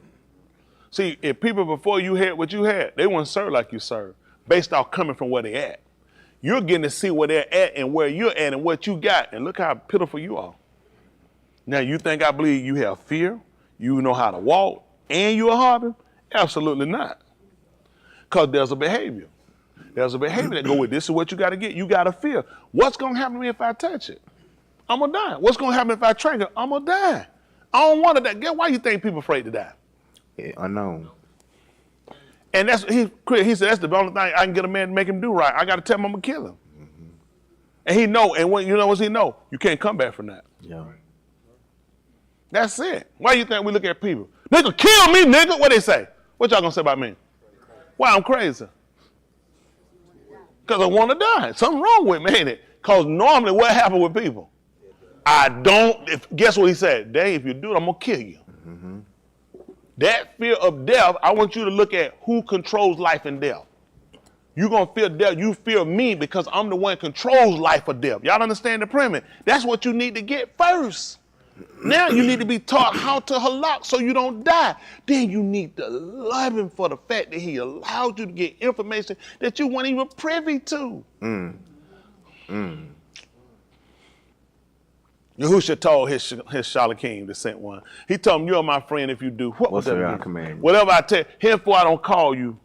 See, if people before you had what you had, they wouldn't serve like you serve, based off coming from where they at. You're getting to see where they're at and where you're at and what you got, and look how pitiful you are. Now, you think I believe you have fear, you know how to walk, and you're a harbor? Absolutely not. Because there's a behavior. There's a behavior that go with this is what you got to get. You got to fear. What's going to happen to me if I touch it? I'm going to die. What's going to happen if I drink it? I'm going to die. I don't want to die. Why you think people afraid to die? Yeah, unknown. And he said that's the only thing I can get a man to make him do right. I got to tell him I'm going to kill him. Mm-hmm. And he know, and what you know what's he know? You can't come back from that. Yeah. That's it. Why you think we look at people? Nigga, kill me, nigga. What they say? What y'all gonna say about me? Why I'm crazy? Because I want to die. Something wrong with me, ain't it? Because normally what happens with people? Guess what he said? Dave, if you do it, I'm going to kill you. Mm-hmm. That fear of death, I want you to look at who controls life and death. You gonna fear death. You fear me because I'm the one controls life or death. Y'all understand the premise? That's what you need to get first. Now you need to be taught how to halak so you don't die. Then you need to love him for the fact that he allowed you to get information that you weren't even privy to. Yahusha told his Shalakim, the sent one. He told him, you're my friend if you do. What was that? Command? Whatever I tell you, henceforth I don't call you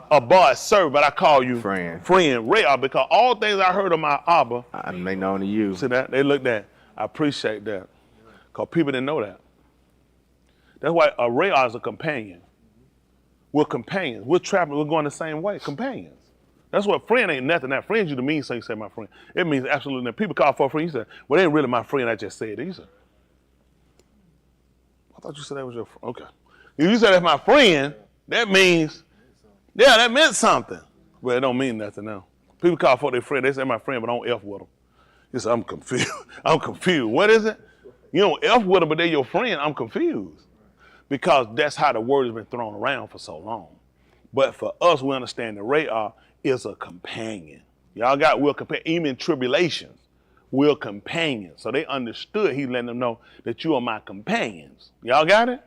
a boss servant, but I call you friend, Re'ah, because all things I heard of my Abba, I made known to you. See that? They looked at. I appreciate that. Because people didn't know that. That's why a Re'ah is a companion. We're companions. We're traveling. We're going the same way. Companions. That's what friend ain't nothing. That friend you to mean, so you say my friend. It means absolutely nothing. People call for a friend. You say, well, they ain't really my friend. I just said it. You say, I thought you said that was your friend. Okay. If you say that's my friend, that means, yeah, that meant something. Well, it don't mean nothing now. People call for their friend. They say my friend, but I don't F with them. You say, I'm confused. I'm confused. What is it? You don't F with them, but they're your friend. I'm confused. Because that's how the word has been thrown around for so long. But for us, we understand that Re'ah is a companion. Y'all got we're companions. Even in tribulations, we're companions. So they understood he letting them know that you are my companions. Y'all got it?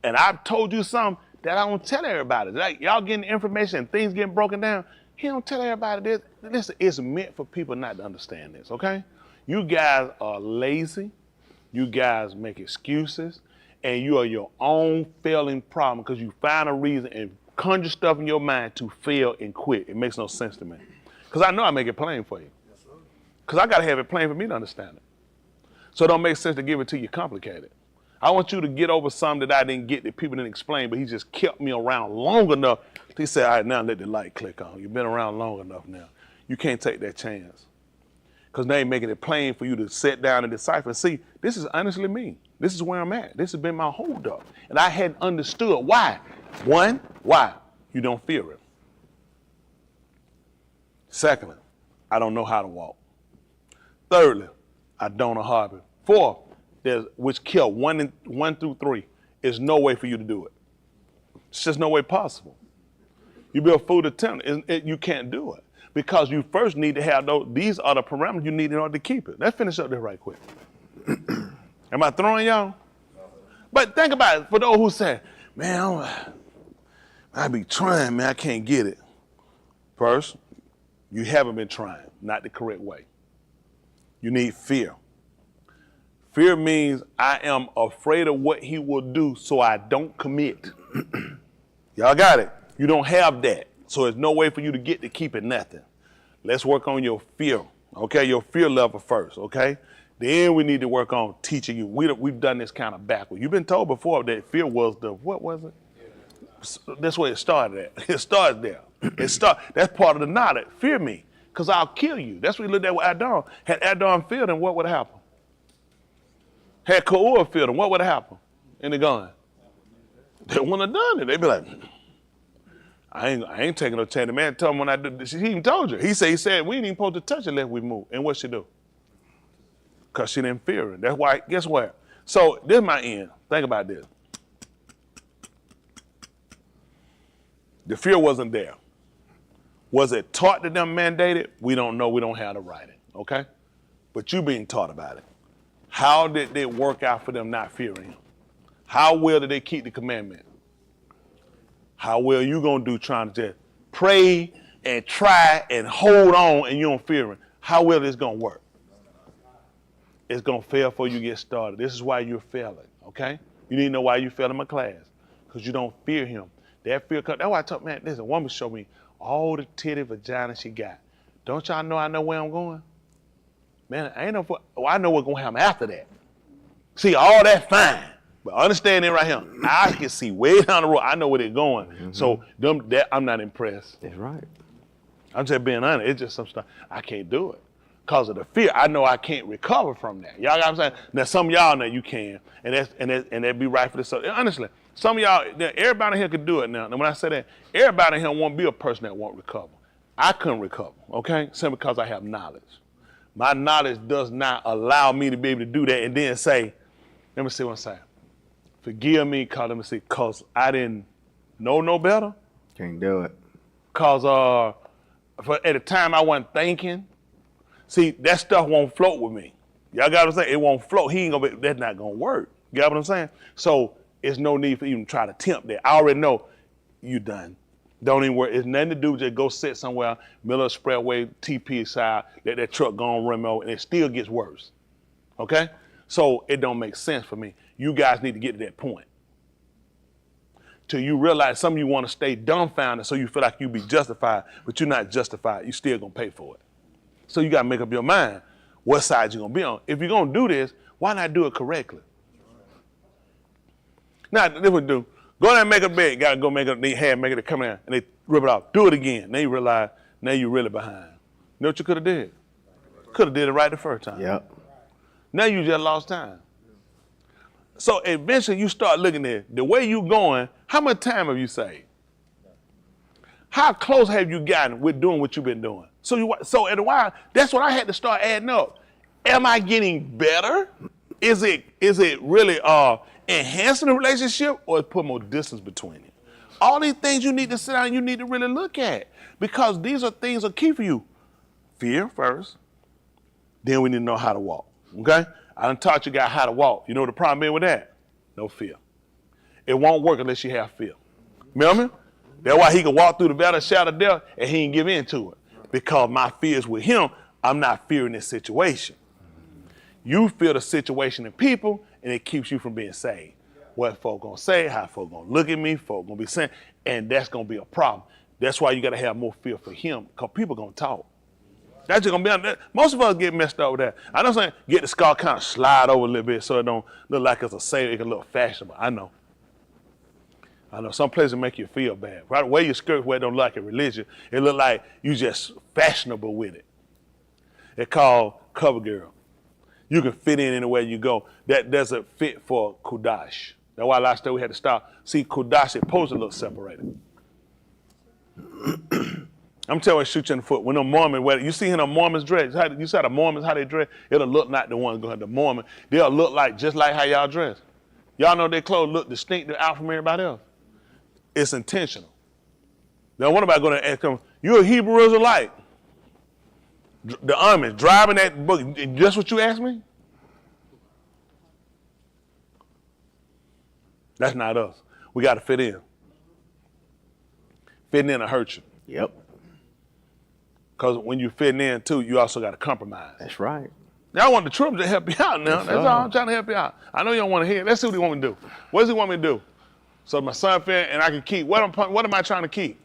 And I've told you something that I don't tell everybody. Like y'all getting information and things getting broken down. He don't tell everybody this. Listen, it's meant for people not to understand this, okay? You guys are lazy. You guys make excuses. And you are your own failing problem because you find a reason and conjure stuff in your mind to fail and quit. It makes no sense to me. Because I know I make it plain for you. Because I got to have it plain for me to understand it. So it don't make sense to give it to you complicated. I want you to get over something that I didn't get, that people didn't explain, but he just kept me around long enough. He said, all right, now let the light click on. You've been around long enough now. You can't take that chance. Because they ain't making it plain for you to sit down and decipher. See, this is honestly me. This is where I'm at. This has been my hold up. And I hadn't understood why. One, why? You don't fear him. Secondly, I don't know how to walk. Thirdly, I don't know how to. Fourth, which kill 1 through 3, is no way for you to do it. It's just no way possible. You be a fool to attempt it, you can't do it. Because you first need to have these are the parameters you need in order to keep it. Let's finish up this right quick. Am I throwing y'all? But think about it, for those who say, man, I be trying, man, I can't get it. First, you haven't been trying, not the correct way. You need fear. Fear means I am afraid of what he will do, so I don't commit. Y'all got it? You don't have that. So there's no way for you to get to keep it nothing. Let's work on your fear, okay? Your fear level first, okay? Then we need to work on teaching you. We've done this kind of backwards. You've been told before that fear was what was it? Yeah. That's where it started at. It starts there. That's part of the knowledge. Fear me, because I'll kill you. That's what we looked at with Adam. Had Adam feared him, what would have happened? Had Korah feared him, what would have happened in the gun? They wouldn't have done it. They'd be like, I ain't taking no chance. The man told him when I did, he even told you. He said, we ain't even supposed to touch it unless we move. And what she do? Because she didn't fear it. That's why, guess what? So this is my end. Think about this. The fear wasn't there. Was it taught to them mandated? We don't know. We don't have the writing, okay? But you being taught about it. How did it work out for them not fearing him? How well did they keep the commandment? How well you gonna do trying to just pray and try and hold on and you don't fear him? How well is gonna work? It's gonna fail before you get started. This is why you're failing, okay? You need to know why you failing my class. Because you don't fear him. That fear comes, that's why I told, man, there's a woman show me all the titty vagina she got. Don't y'all know I know where I'm going? Man, I know what's gonna happen after that. See, all that fine. But understand it right here. I can see way down the road. I know where they're going. Mm-hmm. So I'm not impressed. That's right. I'm just being honest. It's just some stuff I can't do it. Because of the fear. I know I can't recover from that. Y'all got what I'm saying? Now some of y'all know you can. And that'd be right for this. Honestly, some of y'all, everybody here could do it now. And when I say that, everybody here won't be a person that won't recover. I couldn't recover, okay? Simply because I have knowledge. My knowledge does not allow me to be able to do that and then say, let me see what I'm saying. Forgive me, because I didn't know no better. Can't do it. Because at the time I wasn't thinking. See, that stuff won't float with me. Y'all got what I'm saying? It won't float. He ain't gonna be, that's not gonna work. You got what I'm saying? So it's no need for even try to tempt that. I already know you done. Don't even worry. It's nothing to do. Just go sit somewhere, Miller Expressway, TP side, let that truck go on rim over, and it still gets worse. Okay? So it don't make sense for me. You guys need to get to that point. Till you realize some of you want to stay dumbfounded so you feel like you be justified, but you're not justified. You still gonna pay for it. So you gotta make up your mind what side you're gonna be on. If you're gonna do this, why not do it correctly? Now, this would do. Go there and make a bed. Gotta go make they had make it come in and they rip it off. Do it again. Then you realize now you're really behind. You know what you could have did? Could have did it right the first time. Yep. Now you just lost time. So eventually you start looking at the way you going, how much time have you saved? How close have you gotten with doing what you've been doing? So at a while, that's what I had to start adding up. Am I getting better? Is it really enhancing the relationship, or is putting more distance between it? All these things you need to sit down and you need to really look at, because these are things that are key for you. Fear first, then we need to know how to walk, okay? I done taught you guys how to walk. You know what the problem is with that? No fear. It won't work unless you have fear. Remember? That's why he can walk through the valley of the shadow of death and he can give in to it. Because my fear is with him, I'm not fearing this situation. You fear the situation and people, and it keeps you from being saved. What folk gonna say, how folk gonna look at me, folk gonna be saying, and that's gonna be a problem. That's why you gotta have more fear for him, because people gonna talk. That's just gonna be on. Most of us get messed up with that. I know saying get the scar kind of slide over a little bit so it don't look like it's a sailor, it can look fashionable. I know some places make you feel bad. Right the way your skirt where it don't look like a religion, it look like you just fashionable with it. It's called cover girl. You can fit in anywhere you go. That doesn't fit for Kudash. That's why last day we had to stop. See, Kudash is supposed to look separated. I'm telling you, shoot you in the foot. When the Mormon, you see in a Mormon's dress, you saw the Mormons, how they dress, it'll look like the ones going to the Mormon. They'll look like just like how y'all dress. Y'all know their clothes look distinctive out from everybody else. It's intentional. Now, what about going to ask them, you a Hebrew Israelite? The army driving that book, just what you asked me? That's not us. We got to fit in. Fitting in will hurt you. Yep. Because when you fit in too, you also got to compromise. That's right. Now I want the troops to help you out now. Yes, That's all I'm trying to help you out. I know you don't want to hear it. Let's see what he want me to do. What does he want me to do? So my son fit and I can keep, what am I trying to keep?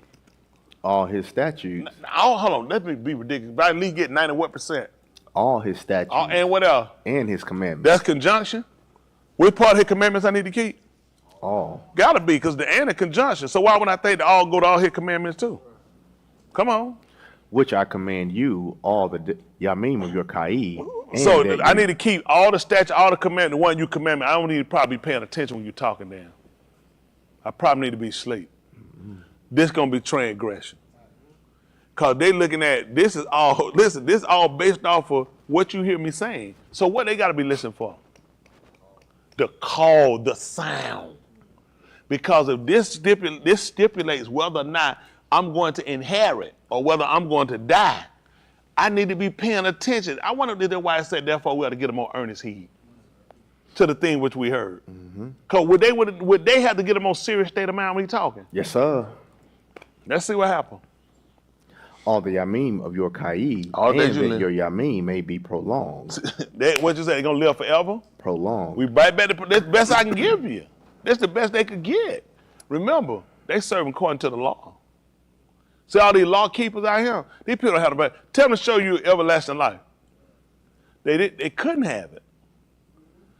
All his statutes. Hold on, let me be ridiculous. But I at least get 91%. All his statutes. And what else? And his commandments. That's conjunction? Which part of his commandments I need to keep? All. Gotta be, because the and a conjunction. So why would I think that all go to all his commandments too? Come on. Which I command you, all the Yamim of your Kai. So I need to keep all the statutes, all the commandments, the one you command me. I don't need to probably be paying attention when you're talking down. I probably need to be asleep. This gonna be transgression. Cause they looking at, this is all based off of what you hear me saying. So what they gotta be listening for? The call, the sound. Because if this stipulates whether or not I'm going to inherit or whether I'm going to die, I need to be paying attention. I wonder if that's why I said, therefore we ought to get a more earnest heed to the thing which we heard. Because would they have to get a more serious state of mind when he's talking? Yes, sir. Let's see what happened. All the Yamim of your Kai, and that your Yamim may be prolonged. What you say, they're going to live forever? Prolonged. We right back to, that's the best I can give you. That's the best they could get. Remember, they serve according to the law. See all these law keepers out here? These people don't have to, tell them to show you everlasting life. They couldn't have it.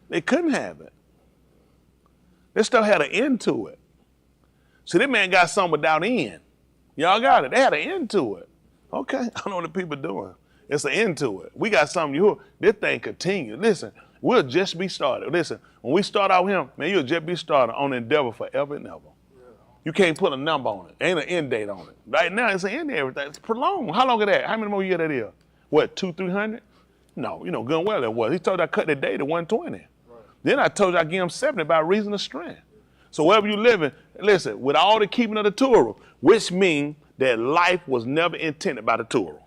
They couldn't have it. This stuff had an end to it. See, that man got something without end. Y'all got it. They had an end to it. Okay, I don't know what the people doing. It's an end to it. We got something, this thing continue. Listen, we'll just be started. Listen, when we start out with him, man, you'll just be started on the endeavor forever and ever. You can't put a number on it. Ain't an end date on it. Right now, it's an end to everything. It's prolonged. How long is that? How many more years that is? What, 200-300? No, you know good and well it was. He told you I cut the day to 120. Right. Then I told you I give him 70 by reason of strength. So wherever you living, listen, with all the keeping of the Torah, which means that life was never intended by the Torah.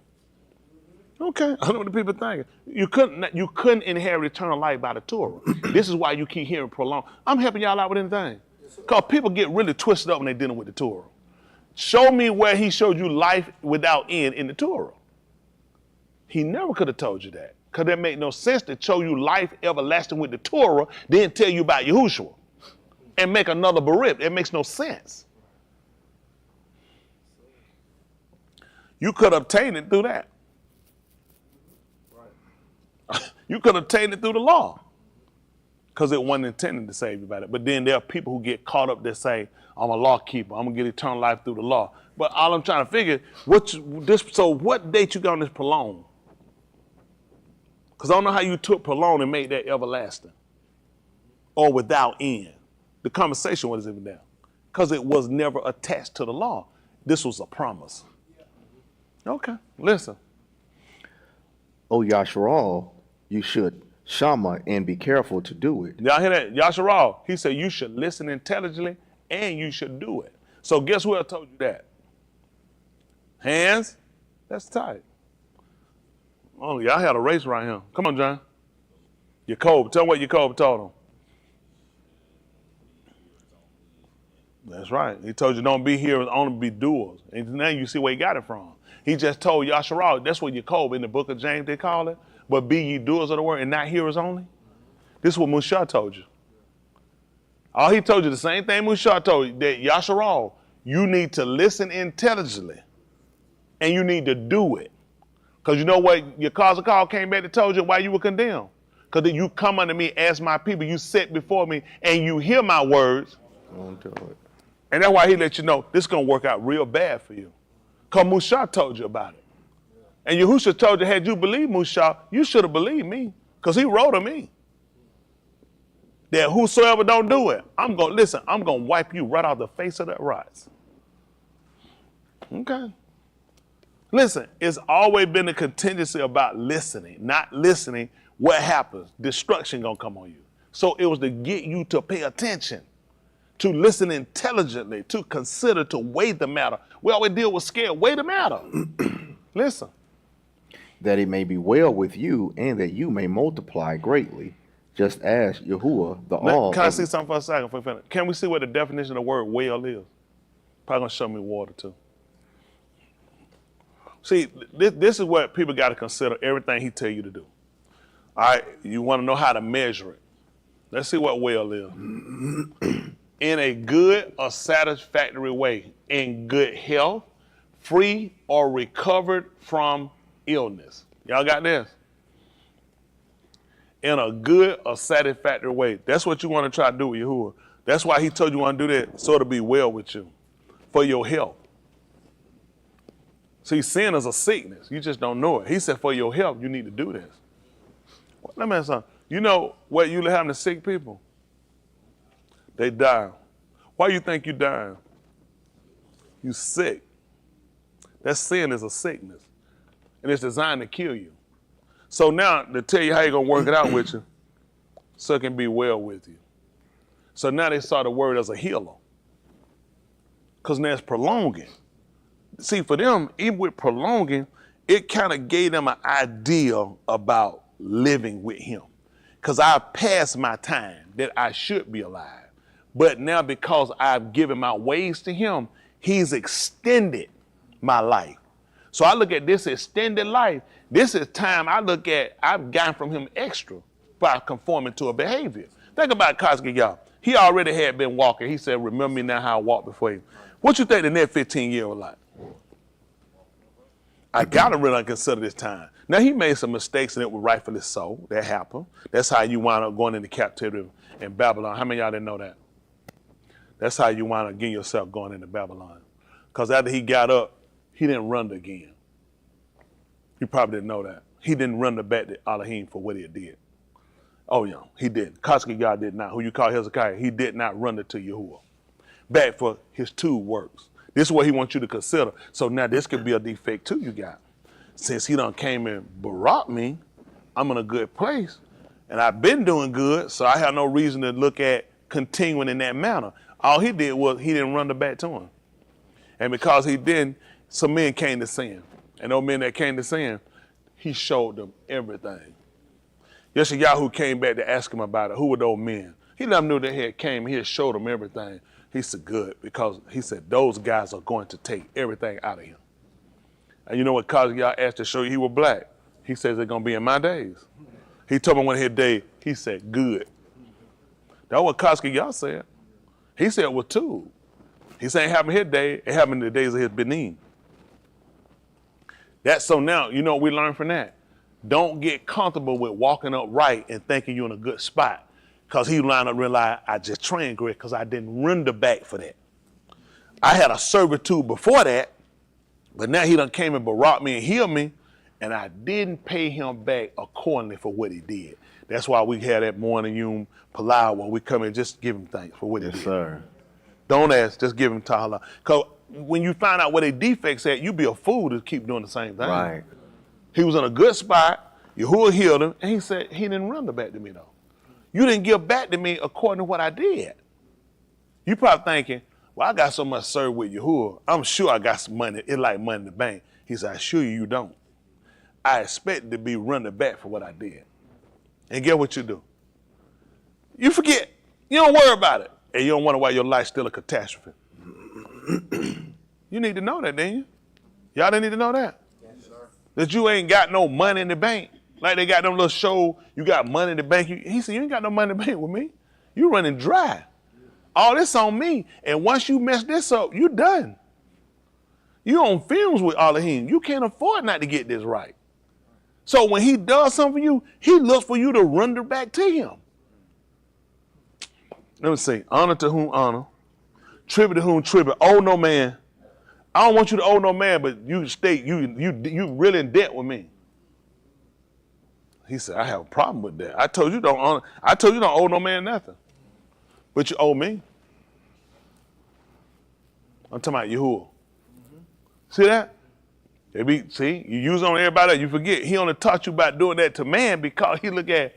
Okay, I know what the people thinking. You couldn't inherit eternal life by the Torah. This is why you keep hearing prolonged. I'm helping y'all out with anything. Because people get really twisted up when they're dealing with the Torah. Show me where he showed you life without end in the Torah. He never could have told you that. Because that made no sense to show you life everlasting with the Torah, then tell you about Yahushua and make another Barib. It makes no sense. You could obtain it through that. You could obtain it through the law because it wasn't intended to save you by it. But then there are people who get caught up that say, I'm a law keeper. I'm going to get eternal life through the law. But all I'm trying to figure, so what date you got on this prolong? Because I don't know how you took prolong and made that everlasting or without end. The conversation wasn't even there because it was never attached to the law. This was a promise. Okay, listen. Oh, Yasharal, you should shama and be careful to do it. Y'all hear that? Yasharal, he said you should listen intelligently and you should do it. So guess who else told you that? Hands? That's tight. Oh, y'all had a race right here. Come on, John. Jacob, tell him what Jacob told him. That's right. He told you don't be here, only be doers. And now you see where he got it from. He just told Yasharal, that's what Jacob in the book of James they call it, but be ye doers of the word and not hearers only. This is what Mushah told you. All he told you, the same thing Mushah told you, that Yasharal, you need to listen intelligently and you need to do it. Because you know what your cause of call came back and told you why you were condemned. Because you come unto me as my people, you sit before me and you hear my words. Don't do it. And that's why he let you know this is going to work out real bad for you. Because Mushah told you about it. And Yahushua told you, had you believed Mushah, you should have believed me. Because he wrote to me. That whosoever don't do it, I'm going to wipe you right off the face of that rocks. Okay. Listen, it's always been a contingency about listening. Not listening, what happens? Destruction going to come on you. So it was to get you to pay attention, to listen intelligently, to consider, to weigh the matter. We always deal with scale. Weigh the matter. Listen. That it may be well with you and that you may multiply greatly, just as Yahuwah, the all. Can I see something for a second before we finish? Can we see what the definition of the word well is? Probably going to show me water too. See, this is what people got to consider everything he tell you to do. All right, you want to know how to measure it. Let's see what well is. In a good or satisfactory way, in good health, free or recovered from illness. Y'all got this? In a good or satisfactory way. That's what you want to try to do with Yahuwah. That's why he told you want to do that, so it'll be well with you, for your health. See, sin is a sickness. You just don't know it. He said for your health, you need to do this. Well, let me ask you something. You know what usually happens to sick people? They die. Why you think you dying? You sick. That sin is a sickness. And it's designed to kill you. So now, to tell you how you're going to work it out with you, so it can be well with you. So now they saw the word as a healer. Because now it's prolonging. See, for them, even with prolonging, it kind of gave them an idea about living with him. Because I passed my time that I should be alive. But now because I've given my ways to him, he's extended my life. So I look at this extended life. This is time I look at, I've gotten from him extra by conforming to a behavior. Think about Koski, y'all. He already had been walking. He said, remember me now how I walked before you. What you think the next 15 years was like? I gotta really consider this time. Now he made some mistakes and it was rightfully so. That happened. That's how you wind up going into captivity in Babylon. How many of y'all didn't know that? That's how you wind up getting yourself going into Babylon. Because after he got up, he didn't run again. You probably didn't know that. He didn't run back to Elohim for what he did. Oh yeah, he didn't. Koski God did not. Who you call Hezekiah, he did not run to Yahuwah. Back for his two works. This is what he wants you to consider. So now this could be a defect too you got. Since he done came and brought me, I'm in a good place. And I've been doing good, so I have no reason to look at continuing in that manner. All he did was he didn't run the back to him. And because he didn't, some men came to see him. And those men that came to see him, he showed them everything. Yeshayahu came back to ask him about it. Who were those men? He let them know they had came. He had showed them everything. He said, good, because he said, those guys are going to take everything out of him. And you know what caused y'all asked to show you he was black? He says it's going to be in my days. He told me when his day, he said, good. That's what Koski y'all said. He said it was two. He said it happened his day, it happened in the days of his Benin. That's so now, you know what we learned from that? Don't get comfortable with walking up right and thinking you're in a good spot. Because he lined up and realized I just transgressed because I didn't render back for that. I had a servitude before that, but now he done came and brought me and healed me, and I didn't pay him back accordingly for what he did. That's why we had that morning Yom Palau when we come in, just give him thanks for what he did. Yes, sir. Don't ask, just give him Ta'ala. Because when you find out where their defects at, you be a fool to keep doing the same thing. Right. He was in a good spot, Yahuwah healed him, and he said, he didn't render back to me though. You didn't give back to me according to what I did. You probably thinking, well, I got so much served with Yahuwah, I'm sure I got some money, it's like money in the bank. He said, I assure you don't. I expect to be rendered back for what I did. And get what you do. You forget, you don't worry about it, and you don't wonder why your life's still a catastrophe. You need to know that, didn't you? Y'all didn't need to know that? Yes, sir. That you ain't got no money in the bank. Like they got them little show, you got money in the bank. He said, you ain't got no money in the bank with me. You running dry. All this on me. And once you mess this up, you done. You on films with Elohim. You can't afford not to get this right. So when he does something for you, he looks for you to render back to him. Let me see. Honor to whom honor. Tribute to whom tribute. Owe no man. I don't want you to owe no man, but you state you really in debt with me. He said, I have a problem with that. I told you don't owe no man nothing. But you owe me. I'm talking about Yahuwah. See that? See, you use on everybody else, you forget. He only taught you about doing that to man because he look at,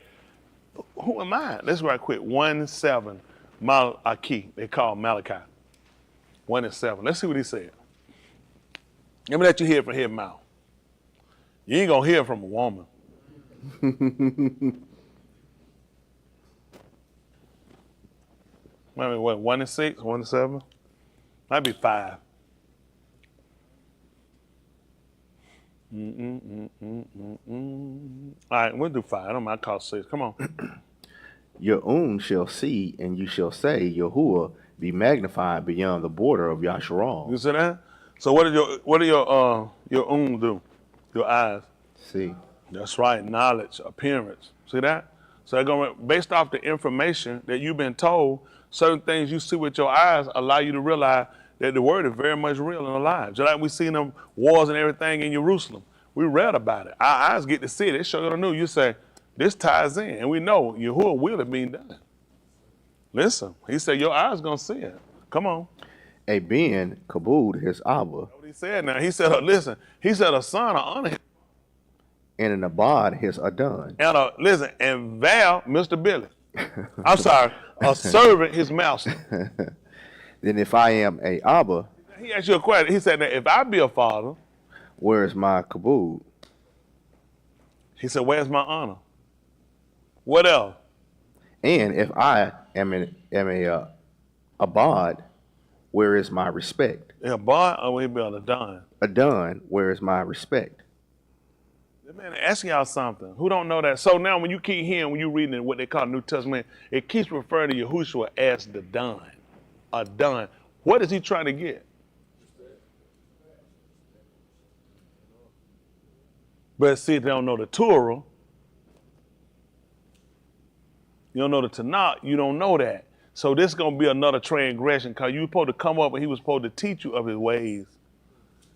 who am I? Let's right quick. 1:7, Malachi. They call Malachi. 1:7. Let's see what he said. Let me let you hear it from his mouth. You ain't gonna hear it from a woman. I mean, what, 1:6, 1:7? Might be 5. All right, we'll do 5. I don't mind, call 6. Come on. Your own shall see, and you shall say, Yahuwah be magnified beyond the border of Yasharal. You see that? So what do your own do? Your eyes. See. That's right. Knowledge, appearance. See that? So they're going based off the information that you've been told, certain things you see with your eyes allow you to realize that the word is very much real and alive. Just like we seen them wars and everything in Jerusalem. We read about it. Our eyes get to see it. They show you the news. You say, this ties in. And we know Yahuwah will have been done. Listen, he said, your eyes going to see it. Come on. A Ben kabod his Abba. That's what he said now. He said, listen, he said a son will honor him. And an Abad his Adon. And listen, and Val, Mr. Billy. I'm sorry, a servant his master. Then if I am a Abba. He asked you a question. He said, now, if I be a father. Where is my kabod? He said, where's my honor? What else? And if I am a Abad, where is my respect? Abad, or we be on Adon? Adon, where is my respect? Man, asking y'all something. Who don't know that? So now when you keep hearing, when you reading what they call New Testament, it keeps referring to Yahushua as the Don. Adon. What is he trying to get? But see, they don't know the Torah. You don't know the Tanakh. You don't know that. So this is going to be another transgression because you were supposed to come up and he was supposed to teach you of his ways.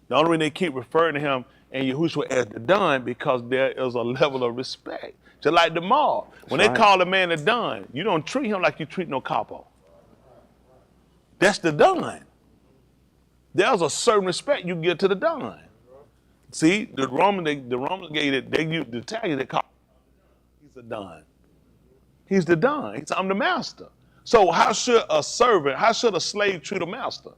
The only reason they keep referring to him and Yahushua as the Don because there is a level of respect. Just like the mob. When they call a man the Don, you don't treat him like you treat no capo. That's the Don. There's a certain respect you give to the Don. See, the Romans gave it, they used the Italians, they call him, he's a Don. He's the Don. He said, I'm the master. So how should a servant, how should a slave treat a master?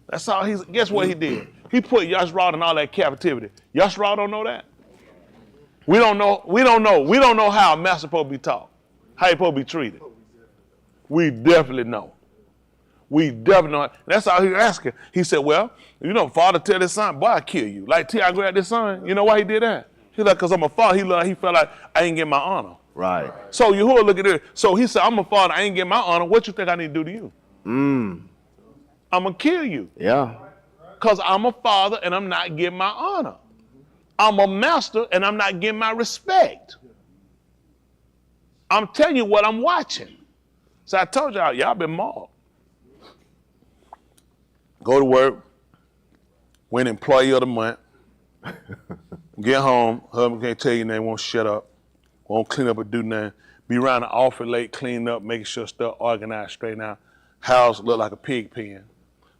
That's all guess what he did? He put Yash'Rod in all that captivity. Yash'Rod don't know that. We don't know how a master supposed to be taught. How he supposed to be treated. We definitely know. We definitely know. That's all he was asking. He said, well, father tell his son, boy, I kill you. Like T.I. grabbed his son. You know why he did that? He like, because I'm a father. He felt like I ain't get my honor. Right. So Yahuwah look at it. So he said, I'm a father. I ain't get my honor. What you think I need to do to you? I'm going to kill you. Yeah. Because I'm a father and I'm not getting my honor. I'm a master and I'm not getting my respect. I'm telling you what I'm watching. So I told y'all been mauled. Go to work, win employee of the month, get home, husband can't tell you nothing, won't shut up, won't clean up or do nothing, be around the office late, cleaning up, making sure stuff organized, straight out, house look like a pig pen.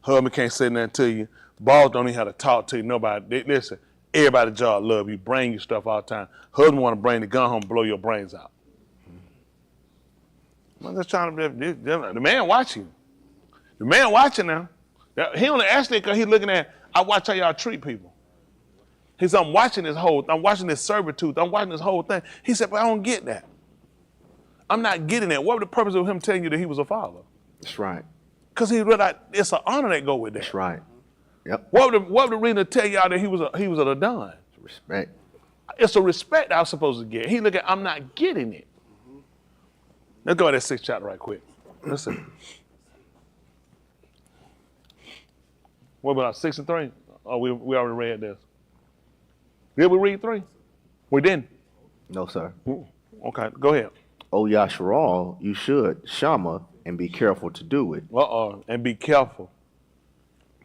Husband can't say nothing to you, boss don't even have to talk to you, nobody, listen, everybody job love you, bring you stuff all the time. Husband want to bring the gun home and blow your brains out. I'm just trying to, the man watching. The man watching now. He only asked it because he's looking at, I watch how y'all treat people. He said, I'm watching this servitude, I'm watching this whole thing. He said, but I don't get that. I'm not getting that. What was the purpose of him telling you that he was a father? That's right. Because he realized it's an honor that go with that. That's right. Yep. What was the reason to tell y'all that he was a Adon? Respect. It's a respect I was supposed to get. He look at, I'm not getting it. Let's go to that 6th chapter right quick. Listen. What about 6 and 3? Oh, we already read this. Did we read 3? We didn't. No, sir. Okay, go ahead. Oh, Yash'Rod, you should shama and be careful to do it. And be careful.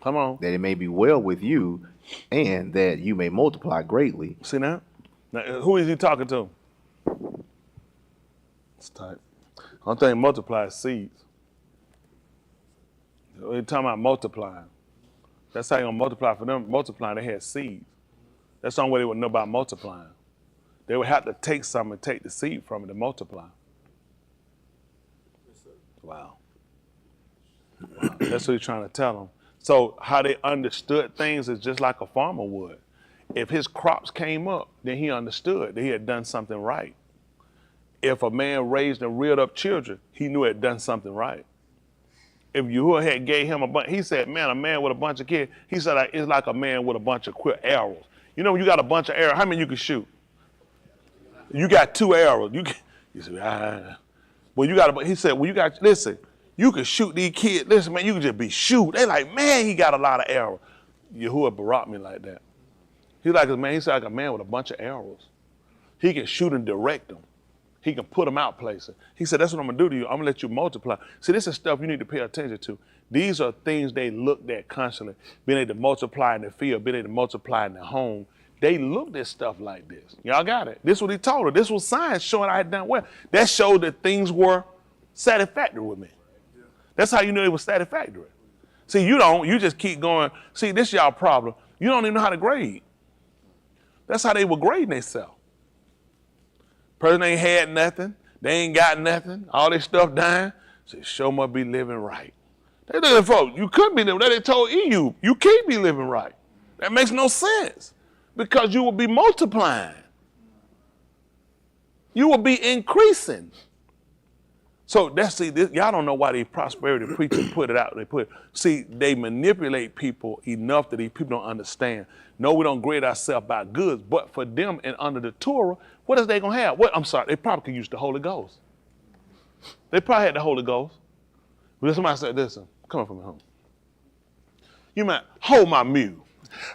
Come on. That it may be well with you and that you may multiply greatly. See now? Now who is he talking to? It's tight. I'm thinking multiply seeds. We're talking about multiplying. That's how you're going to multiply. For them multiplying, they had seeds. That's the only way they would know about multiplying. They would have to take something and take the seed from it to multiply. Wow. That's what he's trying to tell them. So how they understood things is just like a farmer would. If his crops came up, then he understood that he had done something right. If a man raised and reared up children, he knew he had done something right. If Yahuwah had gave him a bunch, he said, man, a man with a bunch of kids, he said, it's like a man with a bunch of quick arrows. You know, when you got a bunch of arrows, how many you can shoot? You got 2 arrows. You say, well, you got, he said, well, you got, listen, you can shoot these kids. Listen, man, you can just be shoot. They like, man, he got a lot of arrows. Yahuwah barak me like that. He's like, man, he's like a man with a bunch of arrows. He can shoot and direct them. He can put them out places. He said, that's what I'm going to do to you. I'm going to let you multiply. See, this is stuff you need to pay attention to. These are things they looked at constantly. Being able to multiply in the field, being able to multiply in the home. They looked at stuff like this. Y'all got it. This is what he told her. This was science showing I had done well. That showed that things were satisfactory with me. That's how you know it was satisfactory. See, you don't. You just keep going. See, this is y'all problem. You don't even know how to grade. That's how they were grading themselves. Person ain't had nothing. They ain't got nothing. All this stuff dying. Say, sure must be living right. They looking for, you could be living. They told EU, you can't be living right. That makes no sense. Because you will be multiplying. You will be increasing. So that's, see, this, y'all don't know why the prosperity preachers put it out. See, they manipulate people enough that these people don't understand. No, we don't grade ourselves by goods, but for them and under the Torah, what is they gonna have? What? I'm sorry, they probably could use the Holy Ghost. They probably had the Holy Ghost. But somebody said, listen, come on from home. You might hold my mule.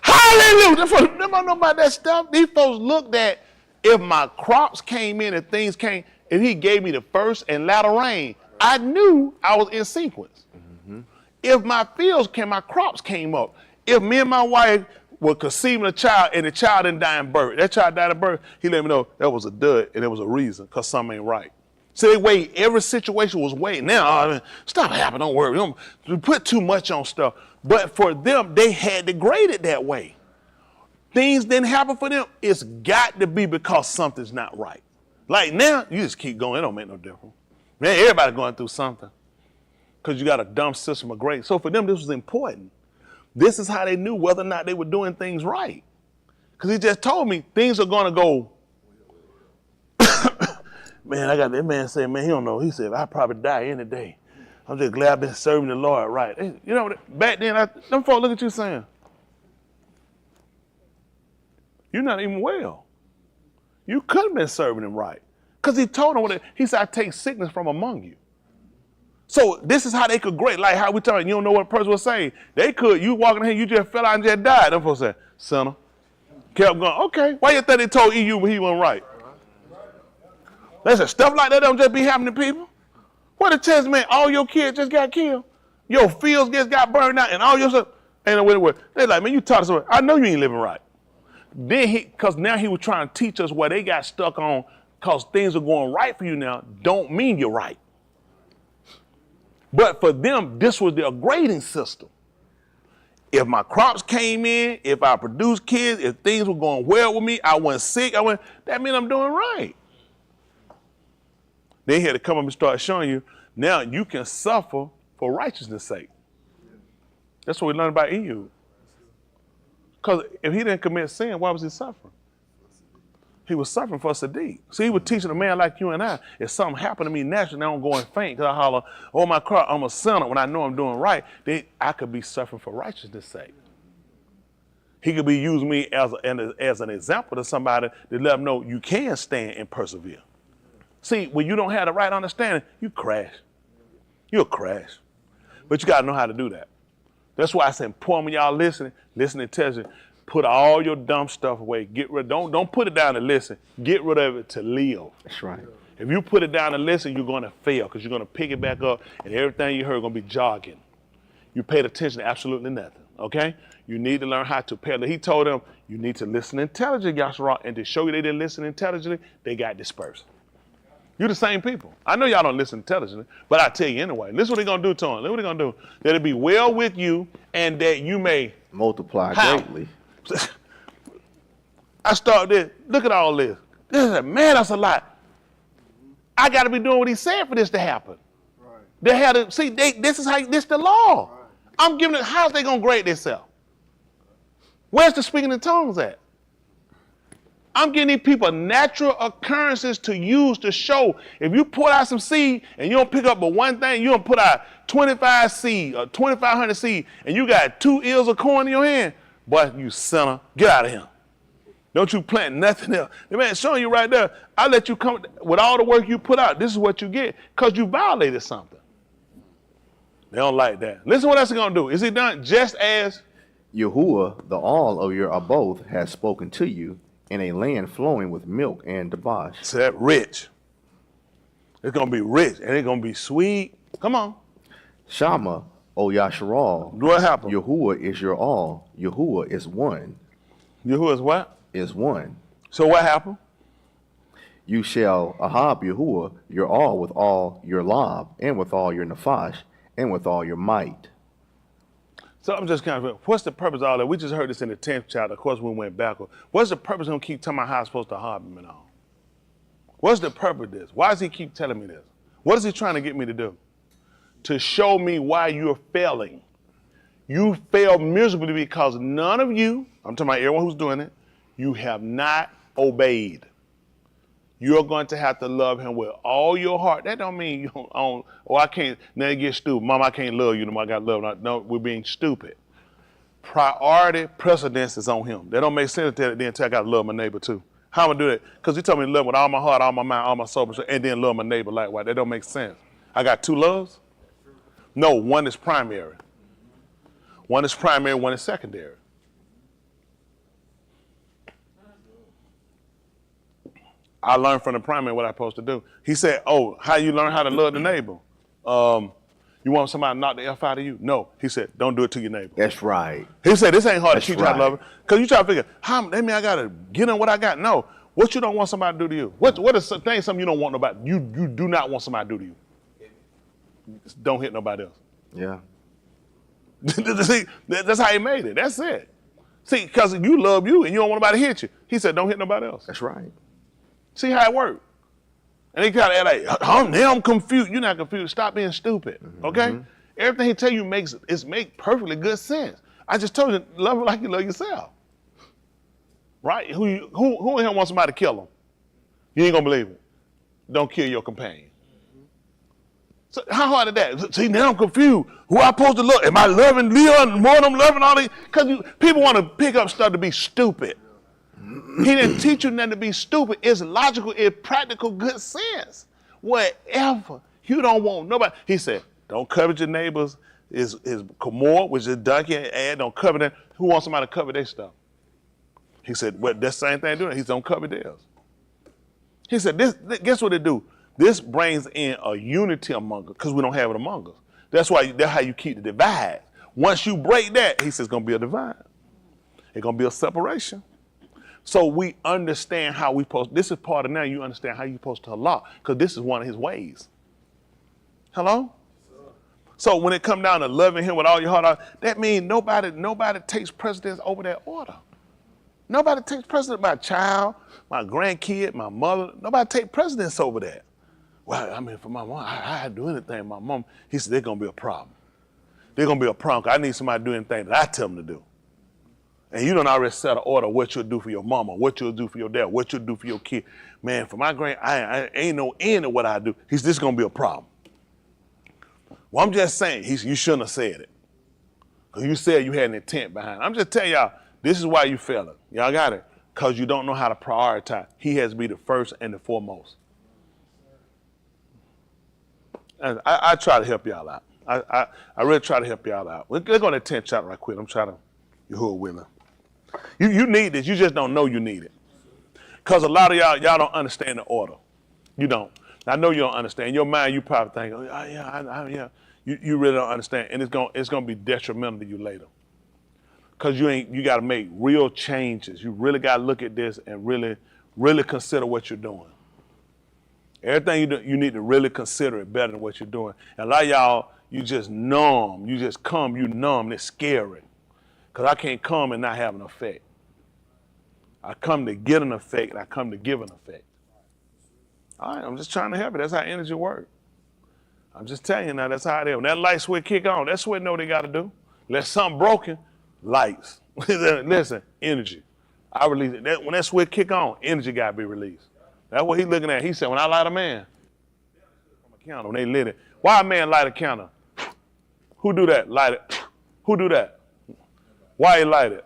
Hallelujah! Them don't know about that stuff. These folks looked at if my crops came in and things came, and he gave me the first and latter rain, I knew I was in sequence. Mm-hmm. If my fields came, my crops came up. If me and my wife were conceiving a child and the child didn't die in birth, that child died in birth, he let me know that was a dud and there was a reason, because something ain't right. So they wait, every situation was waiting. Now, stop happening, don't worry. Don't put too much on stuff. But for them, they had to grade it that way. Things didn't happen for them. It's got to be because something's not right. Like now, you just keep going. It don't make no difference. Man, everybody going through something because you got a dumb system of grades. So for them, this was important. This is how they knew whether or not they were doing things right. Because he just told me things are going to go. Man, I got that man saying, man, he don't know. He said, I'll probably die any day. I'm just glad I've been serving the Lord right. You know, back then, them folks look at you saying, you're not even well. You could have been serving him right. Because he told them, he said, I take sickness from among you. So this is how they could grade, like how we talking, you don't know what a person was saying. They could, you walking in here, you just fell out and just died. Them folks said, sinner. Kept going, okay, why you think they told EU when he wasn't right? They said, stuff like that don't just be happening to people. What a chance, man, all your kids just got killed. Your fields just got burned out and all your stuff. Ain't no way to work. They're like, man, you taught us something. I know you ain't living right. Then because now he was trying to teach us where they got stuck on because things are going right for you now, don't mean you're right. But for them, this was their grading system. If my crops came in, if I produced kids, if things were going well with me, I wasn't sick, that means I'm doing right. They had to come up and start showing you, now you can suffer for righteousness' sake. That's what we learned about Ehud. Because if he didn't commit sin, why was he suffering? He was suffering for Sadiq. See, he was teaching a man like you and I, if something happened to me naturally, I don't go and faint because I holler, oh my God, I'm a sinner when I know I'm doing right, then I could be suffering for righteousness' sake. He could be using me as an example to somebody to let them know you can stand and persevere. See, when you don't have the right understanding, you crash. You'll crash. But you got to know how to do that. That's why I said, important when y'all listening intelligent. Put all your dumb stuff away. Get rid. Don't put it down to listen. Get rid of it to live. That's right. If you put it down to listen, you're going to fail because you're going to pick it back up and everything you heard going to be jogging. You paid attention to absolutely nothing, okay? You need to learn how to pay. He told them, you need to listen intelligently, Yashara, and to show you they didn't listen intelligently, they got dispersed. You're the same people. I know y'all don't listen intelligently, but I tell you anyway. Listen what they're going to do to them. Listen what they're going to do. That it be well with you and that you may multiply how? Greatly. I started this. Look at all this. Man, that's a lot. I got to be doing what he said for this to happen. Right. They had to see. This is the law. Right. I'm giving it. How's they gonna grade themselves? Where's the speaking in tongues at? I'm giving these people natural occurrences to use to show. If you put out some seed and you don't pick up but one thing, you don't put out 25 seed or 2,500 seed, and you got 2 ears of corn in your hand. Boy, you sinner, get out of here. Don't you plant nothing else. The man showing you right there, I let you come with all the work you put out. This is what you get because you violated something. They don't like that. Listen what else he's going to do. Is he done just as Yahuwah, the all of your Aboth, has spoken to you in a land flowing with milk and debauch. So that rich. It's going to be rich and it's going to be sweet. Come on. Shama, O Yasharal. What happened? Yahuwah is your all. Yahuwah is one. Yahuwah is what? Is one. So what happened? You shall ahab Yahuwah your all with all your lob, and with all your nafash, and with all your might. So I'm just kind of, what's the purpose of all that? We just heard this in the 10th chapter. Of course, we went backward. What's the purpose of him keep telling me how I'm supposed to ahab him and all? What's the purpose of this? Why does he keep telling me this? What is he trying to get me to do? To show me why you're failing. You failed miserably because none of you, I'm talking about everyone who's doing it, you have not obeyed. You're going to have to love him with all your heart. That don't mean you don't, I can't, now you get stupid. Mom, I can't love you no more, I got love. No, we're being stupid. Priority, precedence is on him. That don't make sense to then tell I got to love my neighbor too. How am I do that? Because he told me to love with all my heart, all my mind, all my soul, and then love my neighbor likewise. That don't make sense. I got 2 loves? No, one is primary. One is primary, one is secondary. I learned from the primary what I'm supposed to do. He said, oh, how you learn how to love the neighbor? You want somebody to knock the F out of you? No. He said, don't do it to your neighbor. That's right. He said, this ain't hard to teach you how to love him. Because you try to figure, that mean I got to get on what I got? No. What you don't want somebody to do to you? What is something you don't want nobody, you do not want somebody to do to you? Don't hit nobody else. Yeah. See, that's how he made it. That's it. See, because you love you and you don't want nobody to hit you. He said, don't hit nobody else. That's right. See how it worked. And he kind of like, now I'm confused. You're not confused. Stop being stupid, okay? Everything he tell you makes perfectly good sense. I just told you, love him like you love yourself. Right? Who in here wants somebody to kill him? You ain't gonna believe it. Don't kill your companion. So how hard is that? See, now I'm confused. Who I supposed to love? Am I loving Leon more than I'm loving all these? Because people want to pick up stuff to be stupid. He didn't teach you nothing to be stupid. It's logical, it's practical, good sense. Whatever. You don't want nobody. He said, don't covet your neighbors. His Comor, which is donkey and don't covet them. Who wants somebody to cover their stuff? He said, well, that's the same thing doing. He said, don't cover theirs. He said, guess what it do? This brings in a unity among us because we don't have it among us. That's how you keep the divide. Once you break that, he says it's going to be a divide. It's going to be a separation. So we understand how we supposed, this is part of now you understand how you're supposed to halak because this is one of his ways. Hello? So when it come down to loving him with all your heart, that means nobody takes precedence over that order. Nobody takes precedence. My child, my grandkid, my mother, nobody take precedence over that. Well, I mean, for my mom, I do anything. My mom, he said, there's going to be a problem. There's going to be a problem because I need somebody to do anything that I tell them to do. And you don't already set an order what you'll do for your mama, what you'll do for your dad, what you'll do for your kid. Man, for my I ain't no end of what I do. He said, this is going to be a problem. Well, I'm just saying, you shouldn't have said it. Because you said you had an intent behind it. I'm just telling y'all, this is why you failing. Y'all got it? Because you don't know how to prioritize. He has to be the first and the foremost. And I try to help y'all out. I really try to help y'all out. Let's go to the 10th chapter right quick. I'm trying to, you're willing. You need this. You just don't know you need it. Because a lot of y'all don't understand the order. You don't. I know you don't understand. In your mind, you probably think, oh, yeah. You really don't understand. And it's gonna be detrimental to you later. Because you got to make real changes. You really got to look at this and really consider what you're doing. Everything you do, you need to really consider it better than what you're doing. And a lot of y'all, you just numb. You just come, you numb. It's scary. Because I can't come and not have an effect. I come to get an effect, and I come to give an effect. All right, I'm just trying to help you. That's how energy works. I'm just telling you now, that's how it is. When that light switch kick on, that switch know what they got to do. Let something broken, lights. Listen, energy. I release it. When that switch kick on, energy got to be released. That's what he's looking at. He said, when I light a man, from a candle, when they lit it. Why a man light a candle? Who do that? Light it. Who do that? Why he light it?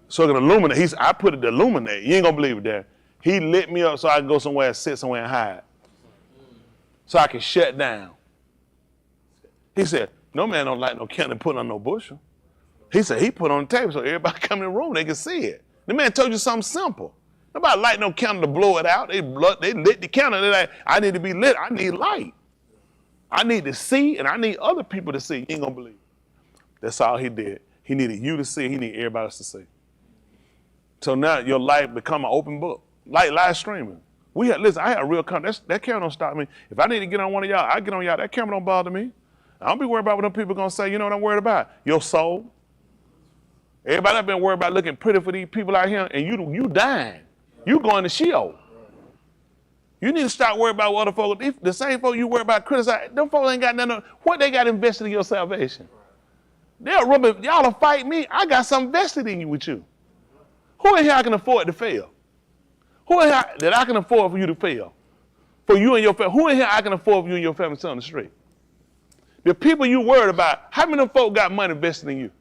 So it can illuminate. I put it to illuminate. You ain't gonna believe it there. He lit me up so I can go somewhere and sit somewhere and hide. So I can shut down. He said, no man don't light no candle and put on no bushel. He said he put on the table so everybody come in the room, they can see it. The man told you something simple. Nobody light no candle to blow it out. They lit the candle. They're like, I need to be lit. I need light. I need to see, and I need other people to see. You ain't gonna believe it. That's all he did. He needed you to see. He needed everybody else to see. So now your life become an open book. Like live streaming. Listen, I had a real camera. That camera don't stop me. If I need to get on one of y'all, I get on y'all. That camera don't bother me. I don't be worried about what them people gonna say. You know what I'm worried about? Your soul. Everybody have been worried about looking pretty for these people out here, and you dying. You going to Sheol. You need to stop worrying about what other folks, the same folks you worry about criticizing, them folks ain't got nothing, what they got invested in your salvation? Y'all will fight me, I got something vested in you with you. Who in here I can afford to fail? Who in here that I can afford for you to fail? For you and your family, who in here I can afford for you and your family to sit on the street? The people you worried about, how many of them folks got money invested in you?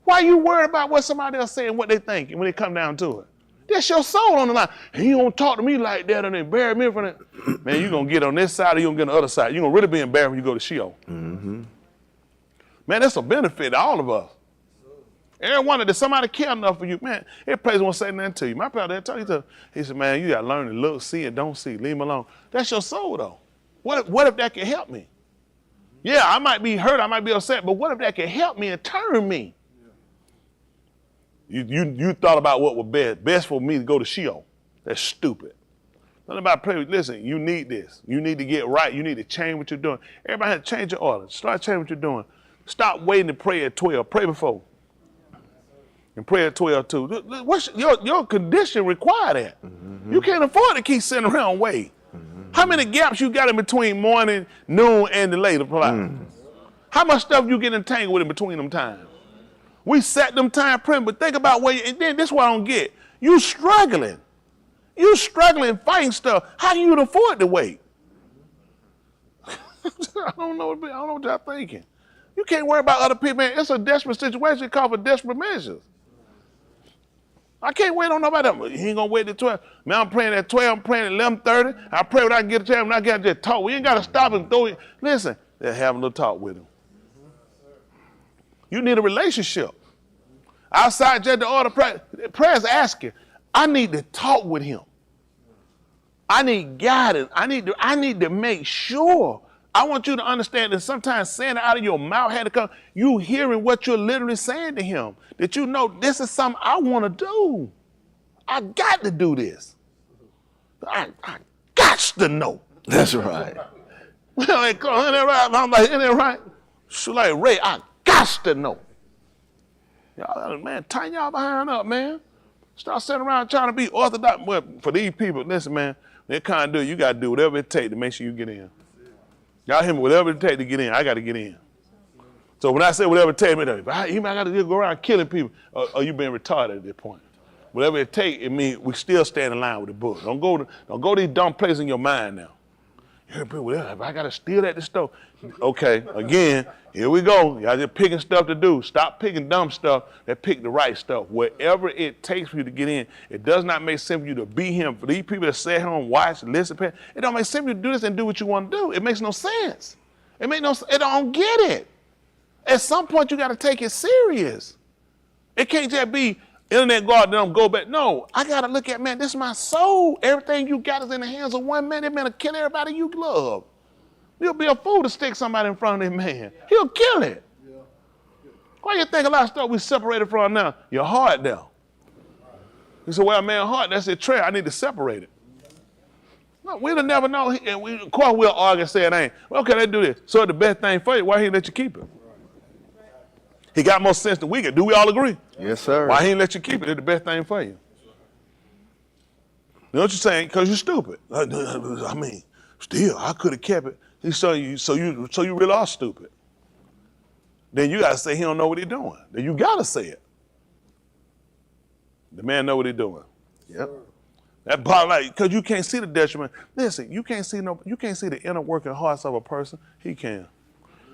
Why are you worried about what somebody else saying, what they think, when it come down to it? That's your soul on the line. And you don't talk to me like that and then bury me in front of man, you're going to get on this side or you're going to get on the other side. You're going to really be embarrassed when you go to Sheol. Mm-hmm. Man, that's a benefit to all of us. Everyone, that somebody care enough for you, man, every place won't say nothing to you. My brother told you, he said, man, you got to learn to look, see, and don't see. Leave him alone. That's your soul, though. What if that can help me? Yeah, I might be hurt, I might be upset, but what if that can help me and turn me? You thought about what was best for me to go to Sheol. That's stupid. Nothing about play with, listen, you need this. You need to get right. You need to change what you're doing. Everybody has to change your order. Start changing what you're doing. Stop waiting to pray at 12. Pray before. And pray at 12 too. What's your condition require that? Mm-hmm. You can't afford to keep sitting around waiting. Mm-hmm. How many gaps you got in between morning, noon, and the later? How much stuff you get entangled with in between them times? We set them time print, but think about where you, and then this is what I don't get. You struggling. You struggling fighting stuff. How can you afford to wait? I don't know what y'all thinking. You can't worry about other people, man. It's a desperate situation. It calls for desperate measures. I can't wait on nobody else. He ain't gonna wait till 12. Man, I'm praying at 12, I'm praying at 11:30. I pray when I can get a chance, when I get just talk. We ain't gotta stop and throw it. Listen, they're having a little talk with him. You need a relationship. Outside just the order prayer, prayer's asking, I need to talk with him. I need guidance. I need to make sure. I want you to understand that sometimes saying it out of your mouth had to come, you hearing what you're literally saying to him. That you know this is something I want to do. I got to do this. I got to know. That's right. Well, ain't that right? I'm like, ain't that right? So like Ray, I got to know. Y'all, man, tighten y'all behind up, man. Start sitting around trying to be orthodox. Well, for these people, listen, man, they can't do it. You got to do whatever it takes to make sure you get in. Y'all hear me? Whatever it takes to get in, I got to get in. So when I say whatever it takes, I got to go around killing people, or you being retarded at this point. Whatever it takes, it means we still stand in line with the book. Don't go to these dumb places in your mind now. You hear people, if I got to steal at the store. Okay, again, here we go. Y'all just picking stuff to do. Stop picking dumb stuff and pick the right stuff. Whatever it takes for you to get in, it does not make sense for you to be him. For these people that sit home, watch, listen, it don't make sense for you to do this and do what you want to do. It makes no sense. It don't get it. At some point, you got to take it serious. It can't just be internet God, then go back. No, I got to look at, man, this is my soul. Everything you got is in the hands of one man. That man will kill everybody you love. You'll be a fool to stick somebody in front of that man. He'll kill it. Why you think a lot of stuff we separated from now? Your heart now. You say, well, man, heart, that's a trail. I need to separate it. No, we'll never know. Of course, we'll argue and say it ain't. Well, okay, let's do this. So the best thing for you, why he didn't let you keep it? He got more sense than we get. Do we all agree? Yes, sir. Why he didn't let you keep it? It's the best thing for you. You know what you're saying? Because you're stupid. I mean, still, I could have kept it. So you really are stupid. Then you got to say he don't know what he's doing. Then you got to say it. The man know what he's doing. Yep. That part, like, because you can't see the detriment. Listen, you can't see the inner working hearts of a person. He can.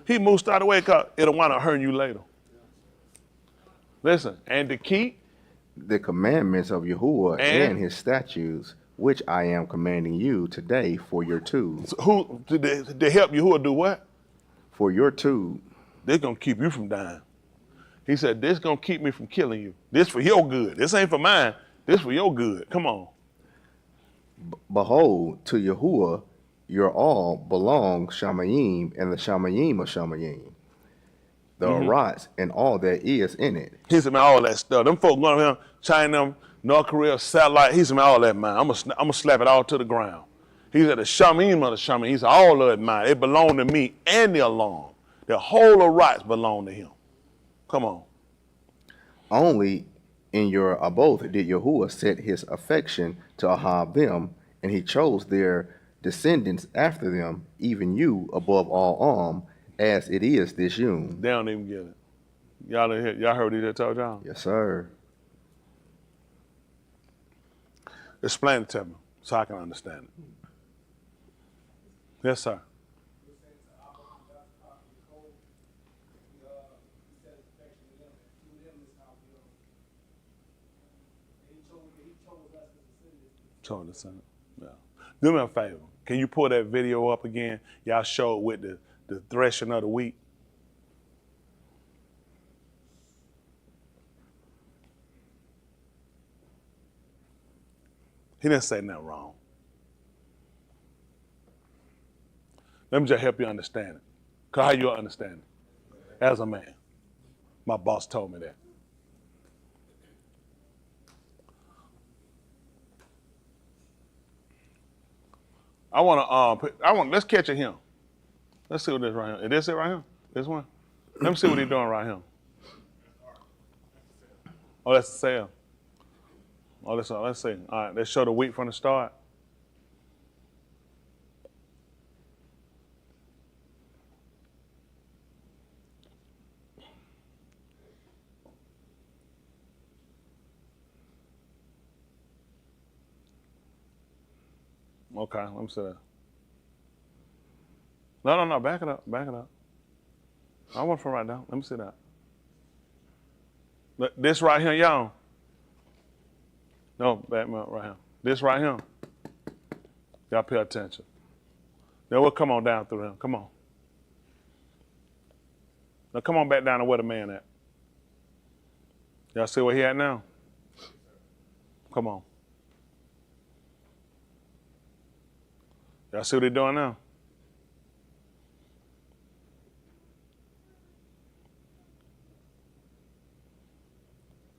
He moves out of the way because it'll wind up hurting you later. Listen, and to keep the commandments of Yahuwah and his statutes, which I am commanding you today for your tube. Who to help Yahuwah do what? For your tube. They're gonna keep you from dying. He said, this gonna keep me from killing you. This for your good. This ain't for mine. This for your good. Come on. Behold, to Yahuwah your all belongs Shamayim and the Shamayim of Shamayim. The Arats and all that is in it. He said, man, all that stuff. Them folk going around, China, North Korea, satellite. He said, man, all that mine. I'm gonna slap it all to the ground. He said, the Shamayim of the Shamayim. He said, all of it mine. It belonged to me and the alarm. The whole Arats belong to him. Come on. Only in your abode did Yahuwah set his affection to Ahab them, and he chose their descendants after them, even you above all as it is this Yom. They don't even get it. Y'all heard what he just told y'all? Yes, sir. Explain it to me so I can understand it. Yes, sir. Told us something. Yeah. Do me a favor. Can you pull that video up again? Y'all show it with the threshing of the wheat. He didn't say nothing wrong. Let me just help you understand it. Because how you understand it? As a man. My boss told me that. Let's catch it here. Let's see what this right here. Is this it right here? This one? Let me see what he's doing right here. Oh, that's the sale. Oh, let's see. All right, let's show the wheat from the start. Okay, let me see that. No, back it up. I want from right now. Let me see that. Look, this right here, y'all. No, back me up right here. This right here. Y'all pay attention. Now we'll come on down through him. Come on. Now come on back down to where the man at. Y'all see where he at now? Come on. Y'all see what he doing now?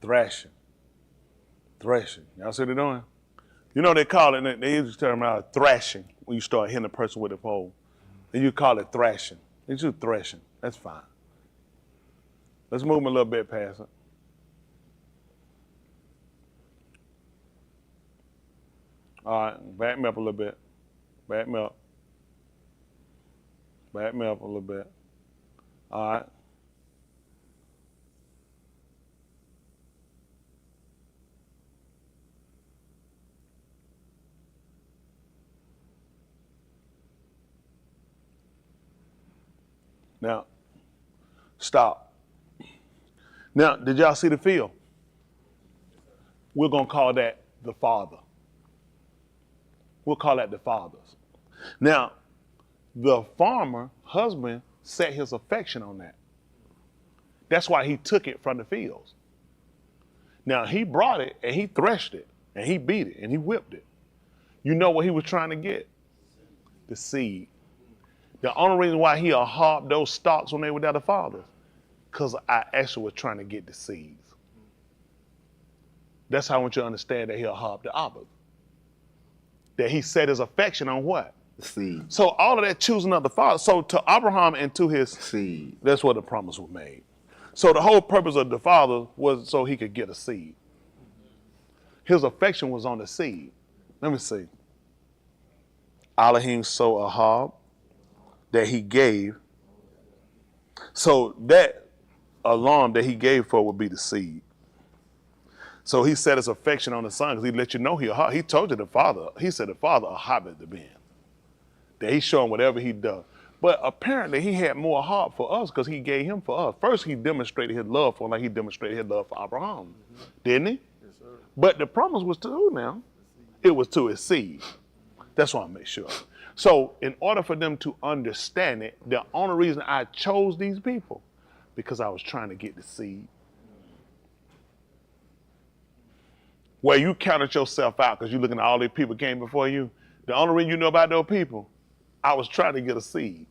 Thrashing. Y'all see what they're doing? You know they call it, they use the term thrashing when you start hitting a person with a pole. And you call it thrashing. They do thrashing. That's fine. Let's move him a little bit past it. All right, back me up a little bit. Back me up a little bit. All right. Now, stop. Now, did y'all see the field? We're going to call that the father. We'll call that the fathers. Now, the farmer, husband, set his affection on that. That's why he took it from the fields. Now, he brought it and he threshed it and he beat it and he whipped it. You know what he was trying to get? The seed. The only reason why he'll harp those stalks when they were the fathers, because I actually was trying to get the seeds. That's how I want you to understand that he'll harp the Abba. That he set his affection on what? The seed. So all of that choosing of the father. So to Abraham and to his seed, that's where the promise was made. So the whole purpose of the father was so he could get a seed. His affection was on the seed. Let me see. Elohim so Ahab that he gave. So that alarm that he gave for would be the seed. So he set his affection on the son because he let you know he told you the father. He said the father a hobbit to be in. That he's showing whatever he does. But apparently he had more heart for us because he gave him for us. First he demonstrated his love for him like he demonstrated his love for Abraham. Didn't he? Yes, sir. But the promise was to who now? It was to his seed. That's why I make sure. So in order for them to understand it, the only reason I chose these people, because I was trying to get the seed. Where you counted yourself out because you're looking at all these people came before you. The only reason you know about those people, I was trying to get a seed.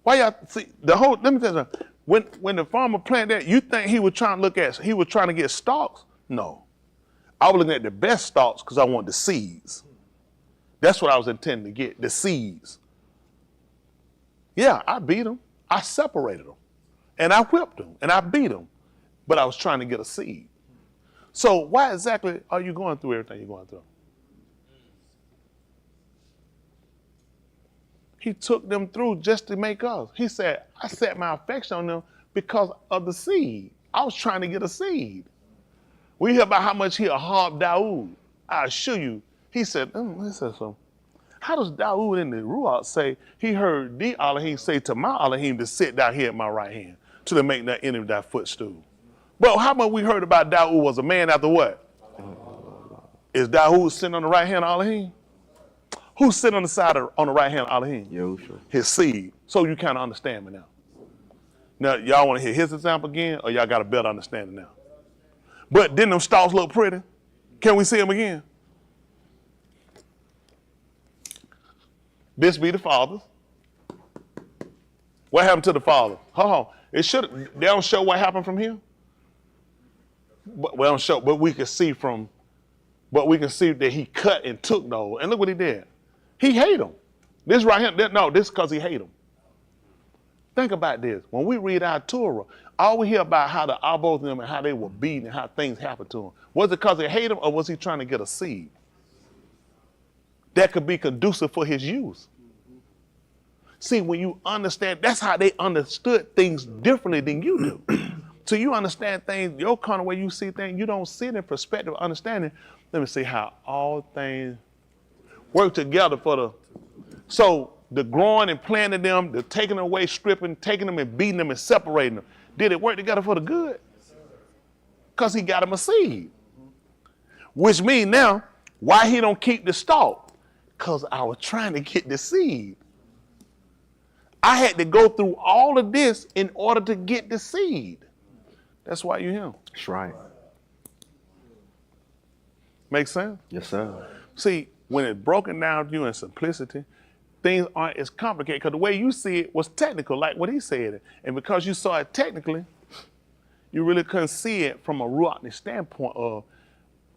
Why y'all see let me tell you something. When the farmer planted that, you think he was trying to get stalks? No. I was looking at the best stalks because I wanted the seeds. That's what I was intending to get, the seeds. Yeah, I beat them. I separated them. And I whipped them. And I beat them. But I was trying to get a seed. So why exactly are you going through everything you're going through? He took them through just to make us. He said, I set my affection on them because of the seed. I was trying to get a seed. We hear about how much he harmed Dawood. I assure you, he said something. How does Dawood in the Ruach say he heard the Elohim say to my Elohim to sit down here at my right hand to make that enemy thy footstool? But how much we heard about Dawood was a man after what? Is Dawood sitting on the right hand of Elohim? Who's sitting on the right hand of Elohim? Yahushua. His seed. So you kind of understand me now. Now, y'all want to hear his example again, or y'all got a better understanding now? But didn't them stalks look pretty? Can we see them again? This be the fathers. What happened to the father? Hold on. They don't show what happened from here. But we don't show, but we can see that he cut and took those. And look what he did. He hate them. This right here, this because he hate them. Think about this. When we read our Torah, all we hear about how the Abos them and how they were beaten and how things happened to them. Was it because they hate him or was he trying to get a seed that could be conducive for his use? See, when you understand, that's how they understood things differently than you do. So you understand things, your kind of way you see things, you don't see it in perspective of understanding. Let me see how all things work together for the, so the growing and planting them, the taking them away, stripping, taking them and beating them and separating them, did it work together for the good? Because he got him a seed. Which means now, why he don't keep the stalk? Because I was trying to get the seed. I had to go through all of this in order to get the seed. That's why you're him. That's right. Make sense? Yes, sir. See, when it's broken down to you in simplicity, things aren't as complicated because the way you see it was technical, like what he said. And because you saw it technically, you really couldn't see it from a Ruachnic standpoint of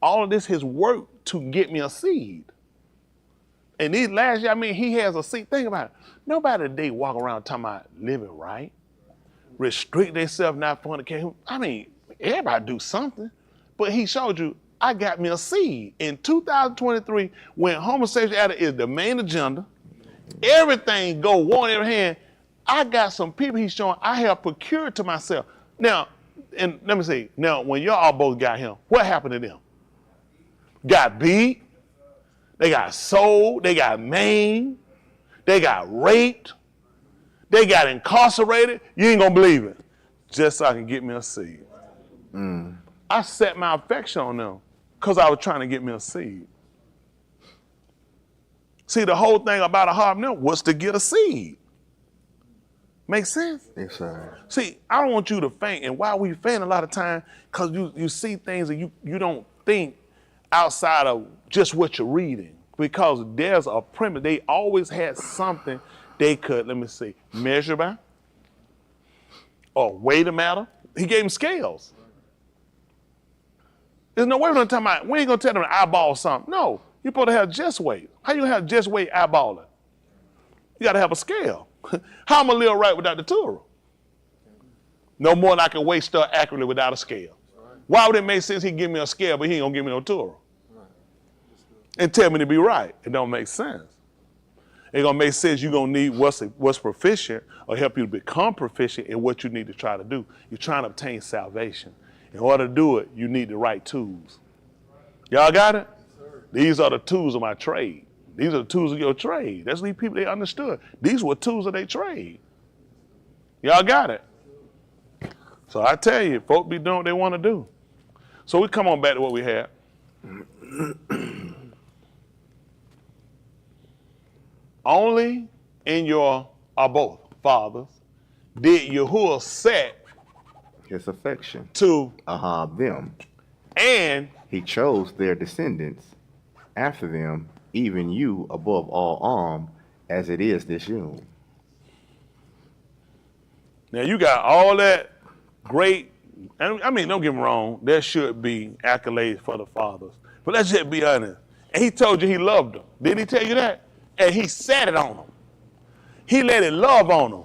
all of this his work to get me a seed. And these last year, I mean, he has a seed. Think about it. Nobody today walk around talking about living right, restrict themselves, not fornicate. I mean, everybody do something. But he showed you, I got me a seed. In 2023, when homosexuality is the main agenda, everything go war in every hand, I got some people he's showing I have procured to myself. Now, and let me see, now when y'all all both got him, what happened to them? Got beat, they got sold, they got maimed, they got raped, they got incarcerated. You ain't gonna believe it. Just so I can get me a seed. I set my affection on them because I was trying to get me a seed. See, the whole thing about a harp now was to get a seed. Make sense? Yes, sir. See, I don't want you to faint, and why we faint a lot of time, because you see things and you don't think outside of just what you're reading, because there's a premise. They always had something they could, let me see, measure by or weigh the matter. He gave them scales. There's no way we're gonna talk about, we ain't gonna tell them to eyeball something. No, you're supposed to have just weight. How you gonna have just weight eyeballing? You gotta have a scale. How am I gonna live right without the Torah? No more than I can weigh stuff accurately without a scale. Why would it make sense he give me a scale, but he ain't gonna give me no Torah? And tell me to be right. It don't make sense. It gonna make sense you're gonna need what's proficient or help you to become proficient in what you need to try to do. You're trying to obtain salvation. In order to do it, you need the right tools. Y'all got it? These are the tools of my trade. These are the tools of your trade. That's these people, they understood. These were tools of their trade. Y'all got it? So I tell you, folk be doing what they want to do. So we come on back to what we had. Only in your, or both, fathers, did Yahuwah set his affection to them. And he chose their descendants after them, even you above all as it is this year. Now you got all that great, I mean, don't get me wrong, there should be accolades for the fathers. But let's just be honest. And he told you he loved them. Didn't he tell you that? And he set it on them. He let it love on them.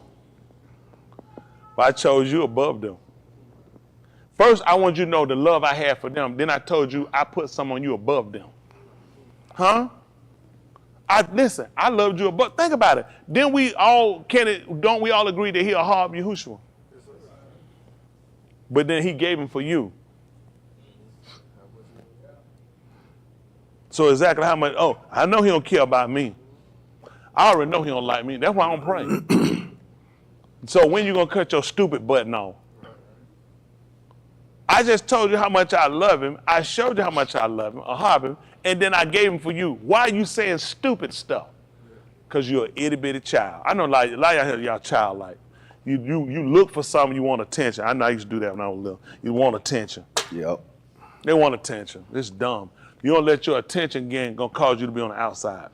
But I chose you above them. First, I want you to know the love I had for them. Then I told you I put some on you above them. Huh? Listen, I loved you above. Think about it. Then don't we all agree that he a Harb Yahushua? But then he gave him for you. So exactly how much, I know he don't care about me. I already know he don't like me. That's why I don't pray. So when you gonna cut your stupid button off? I just told you how much I love him. I showed you how much I love him, him, and then I gave him for you. Why are you saying stupid stuff? Because you're an itty bitty child. I know a lot of y'all childlike. You look for something, you want attention. I know I used to do that when I was little. You want attention. Yep. They want attention. It's dumb. You don't let your attention gain gonna cause you to be on the outside.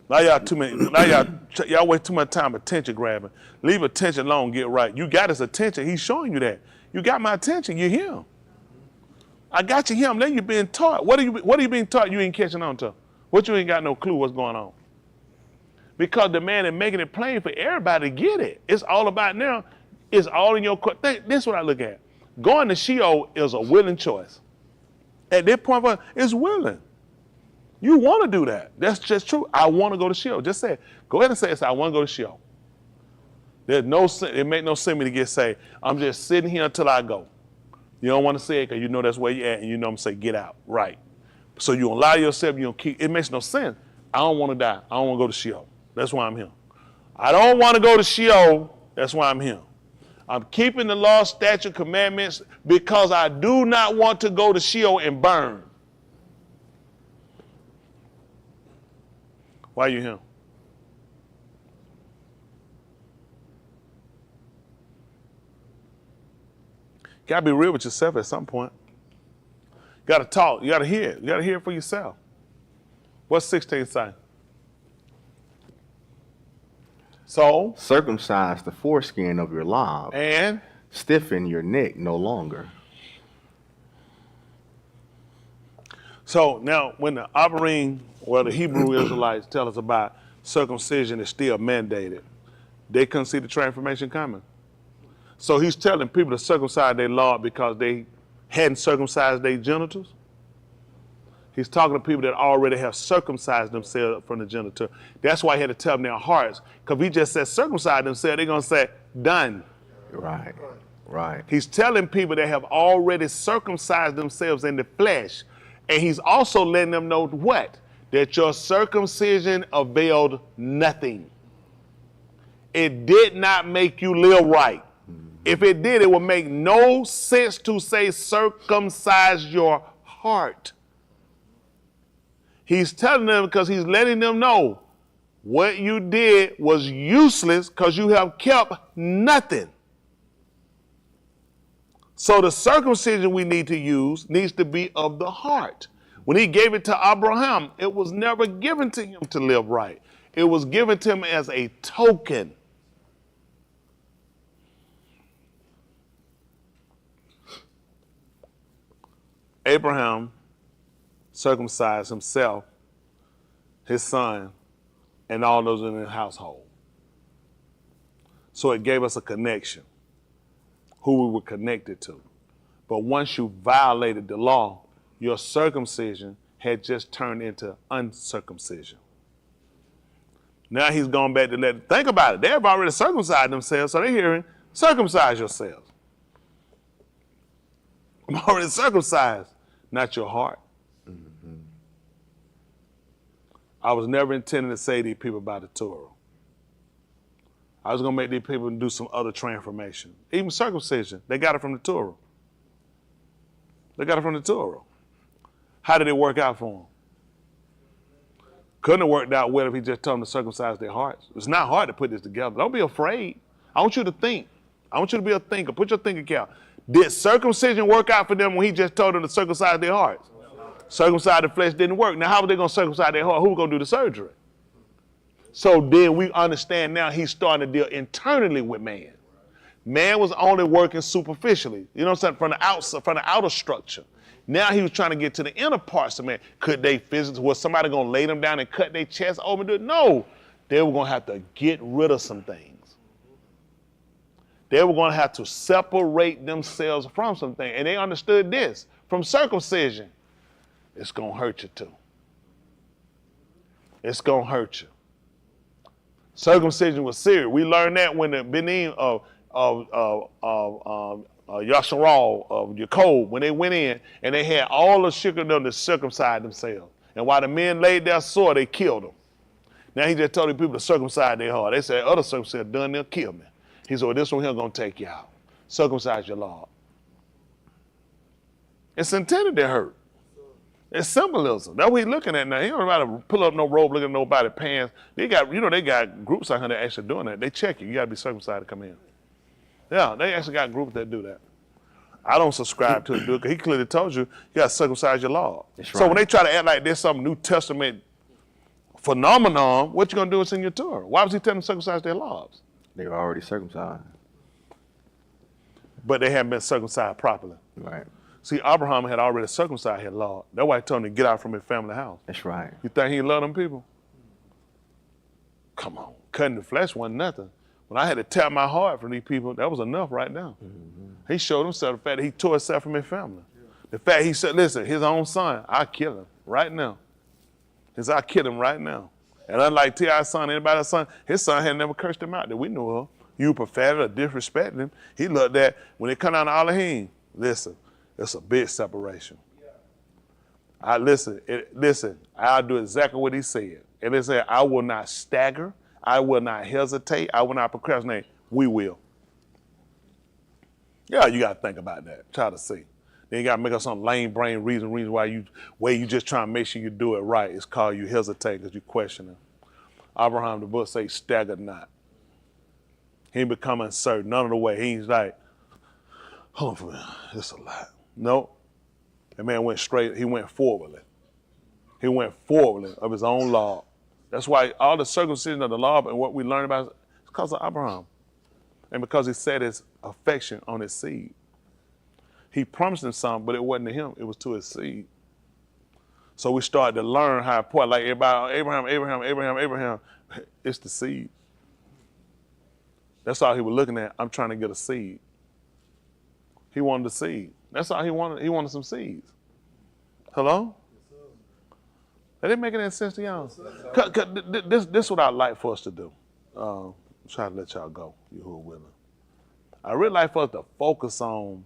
Now y'all waste too much time attention grabbing. Leave attention alone, get right. You got his attention. He's showing you that. You got my attention, you're him. I got you him, then you're being taught. What are you being taught you ain't catching on to? What you ain't got no clue what's going on? Because the man is making it plain for everybody to get it. It's all about now, it's all in your court. This is what I look at. Going to Sheol is a willing choice. At this point, it's willing. You want to do that. That's just true. I want to go to Sheol. Just say it. Go ahead and say it. I want to go to Sheol. There's no sense. It makes no sense me to get say, I'm just sitting here until I go. You don't want to say it because you know that's where you're at and you know I'm saying get out. Right. So you don't lie to yourself, you don't keep, it makes no sense. I don't want to die. I don't want to go to Sheol. That's why I'm here. I don't want to go to Sheol. That's why I'm here. I'm keeping the law, statute, commandments because I do not want to go to Sheol and burn. Why are you here? You gotta be real with yourself at some point. You gotta talk. You gotta hear it. You gotta hear it for yourself. What's 16 say? So circumcise the foreskin of your lob and stiffen your neck no longer. So now when the Abarim, well, the Hebrew Israelites tell us about circumcision is still mandated, they couldn't see the transformation coming. So he's telling people to circumcise their lob because they hadn't circumcised their genitals. He's talking to people that already have circumcised themselves from the genital. That's why he had to tell them their hearts. Because if he just said circumcise themselves, they're going to say, done. Right, right. He's telling people that have already circumcised themselves in the flesh. And he's also letting them know what? That your circumcision availed nothing. It did not make you live right. If it did, it would make no sense to say circumcise your heart. He's telling them because he's letting them know what you did was useless because you have kept nothing. So the circumcision we need to use needs to be of the heart. When he gave it to Abraham, it was never given to him to live right. It was given to him as a token. Abraham circumcised himself, his son, and all those in his household. So it gave us a connection, who we were connected to. But once you violated the law, your circumcision had just turned into uncircumcision. Now he's gone back to think about it. They've already circumcised themselves, so they're hearing, circumcise yourselves. I'm already circumcised, not your heart. Mm-hmm. I was never intending to say to these people about the Torah. I was going to make these people do some other transformation. Even circumcision, they got it from the Torah. They got it from the Torah. How did it work out for them? Couldn't have worked out well if he just told them to circumcise their hearts. It's not hard to put this together. Don't be afraid. I want you to think. I want you to be a thinker. Put your thinking cap. Did circumcision work out for them when he just told them to circumcise their hearts? Circumcise the flesh didn't work. Now how are they going to circumcise their heart? Who's going to do the surgery? So then we understand now he's starting to deal internally with man. Man was only working superficially, you know what I'm saying, from the outside, from the outer structure. Now he was trying to get to the inner parts of man. Could they physically, was somebody going to lay them down and cut their chest open? No, they were going to have to get rid of some things. They were going to have to separate themselves from something. And they understood this. From circumcision, it's going to hurt you too. It's going to hurt you. Circumcision was serious. We learned that when the Benin of Yasharal, of Yaakov, when they went in and they had all the sugar them to circumcise themselves. And while the men laid their sword, they killed them. Now he just told the people to circumcise their heart. They said, other circumcision done, they'll kill me. He said, well, this one here going to take you out. Circumcise your Lord. It's intended to hurt. It's symbolism. That's what he's looking at now. He don't know how to pull up no robe, look at nobody's pants. They got, they got groups out here that actually doing that. They check you. You got to be circumcised to come in. Yeah, they actually got groups that do that. I don't subscribe to it because he clearly told you, you got to circumcise your Lord. Right. So when they try to act like there's some New Testament phenomenon, what you going to do is in your Torah. Why was he telling them to circumcise their laws? They were already circumcised. But they haven't been circumcised properly. Right. See, Abraham had already circumcised his Lord. That's why he told him to get out from his family house. That's right. You think he loved them people? Come on. Cutting the flesh wasn't nothing. When I had to tear my heart from these people, that was enough right now. Mm-hmm. He showed himself the fact that he tore himself from his family. The fact he said, listen, his own son, I'll kill him right now. He said, I'll kill him right now. And unlike T.I.'s son, anybody's son, his son had never cursed him out that we knew of. You profaned or disrespected him. He looked at, when it come down to Elohim, listen, it's a big separation. Listen, I'll do exactly what he said. And it said, I will not stagger. I will not hesitate. I will not procrastinate. We will. Yeah, you got to think about that. Try to see. Then you got to make up some lame brain reason why you just trying to make sure you do it right. It's called you hesitate because you questioning. Abraham, the book says, stagger not. He ain't become uncertain none of the way. He's like, hold on for a minute, it's a lot. No, the man went straight, he went forwardly. He went forwardly of his own law. That's why all the circumcision of the law and what we learn about is because of Abraham. And because he set his affection on his seed. He promised him something, but it wasn't to him, it was to his seed. So we started to learn how important, like everybody, Abraham, it's the seed. That's all he was looking at. I'm trying to get a seed. He wanted a seed. That's all he wanted. He wanted some seeds. Hello? That didn't make any sense to y'all. This is what I'd like for us to do. I'm trying to let y'all go, you who are willing. I really like for us to focus on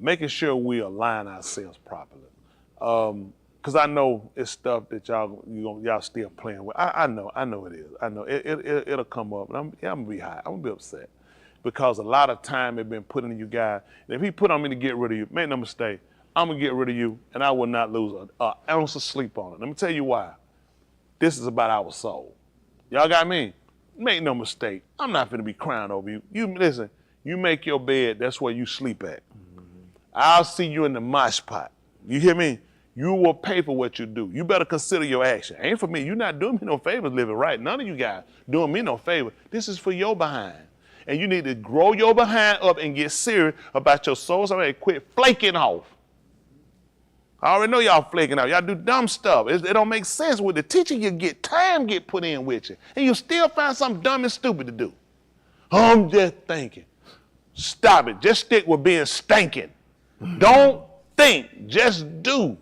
making sure we align ourselves properly. Because I know it's stuff that y'all still playing with. I know it is. I know it'll come up. And I'm gonna be hot. I'm gonna be upset because a lot of time has been put into you guys. And if he put on me to get rid of you, make no mistake, I'm gonna get rid of you, and I will not lose an ounce of sleep on it. Let me tell you why. This is about our soul. Y'all got me? Make no mistake. I'm not gonna be crying over you. You listen. You make your bed. That's where you sleep at. I'll see you in the mosh pot. You hear me? You will pay for what you do. You better consider your action. Ain't for me. You're not doing me no favors living right. None of you guys doing me no favor. This is for your behind. And you need to grow your behind up and get serious about your soul. Somebody quit flaking off. I already know y'all flaking out. Y'all do dumb stuff. It don't make sense with the teaching. You get time get put in with you. And you still find something dumb and stupid to do. I'm just thinking. Stop it. Just stick with being stinking. Don't think. Just do.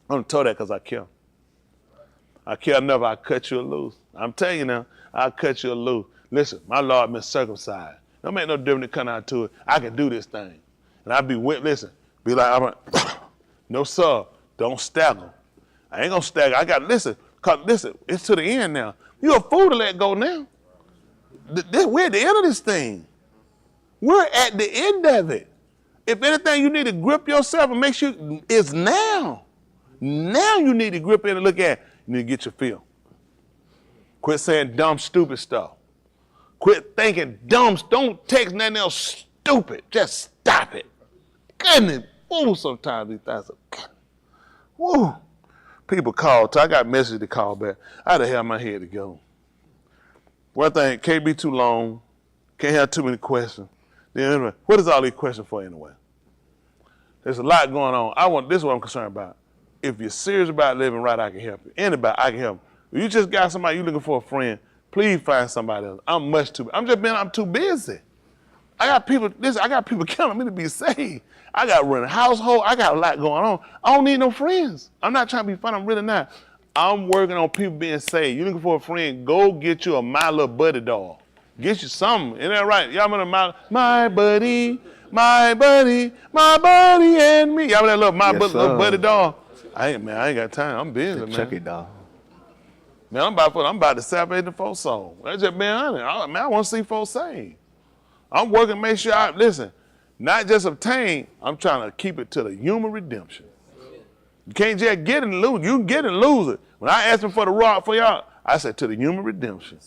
I'm going to tell that because I care. I care enough, I'll cut you loose. I'm telling you now, I'll cut you loose. Listen, my Lord been circumcised. Don't make no difference to come out to it. I can do this thing. And I'll be with, listen, be like, no sir, don't stagger. I ain't going to stagger. I got to listen, it's to the end now. You're a fool to let go now. We're at the end of this thing. We're at the end of it. If anything, you need to grip yourself and make sure it's now. Now you need to grip in and look at it. You need to get your feel. Quit saying dumb, stupid stuff. Quit thinking dumb. Don't text nothing else stupid. Just stop it. Goodness. Woo, sometimes these things are, woo. People call. I got messages to call back. I had to have my head together. One thing, can't be too long. Can't have too many questions. Then anyway, what is all these questions for anyway? There's a lot going on. This is what I'm concerned about. If you're serious about living right, I can help you. Anybody, I can help you. If you just got somebody, you looking for a friend, please find somebody else. I'm too busy. I got people counting on me to be saved. I got to run a household. I got a lot going on. I don't need no friends. I'm not trying to be fun. I'm really not. I'm working on people being saved. You looking for a friend, go get you a My Little Buddy doll. Get you something. Isn't that right? Y'all remember my buddy and me. Y'all remember that little buddy doll? I ain't got time. I'm busy, man. Chucky doll. Man, I'm about to separate the folks soul. That's just being honest. I want to see folks saved. I'm working to make sure listen, not just obtain, I'm trying to keep it to the human redemption. You can't just get it and lose. You can get it and lose it. When I asked him for the rock for y'all, I said to the human redemption.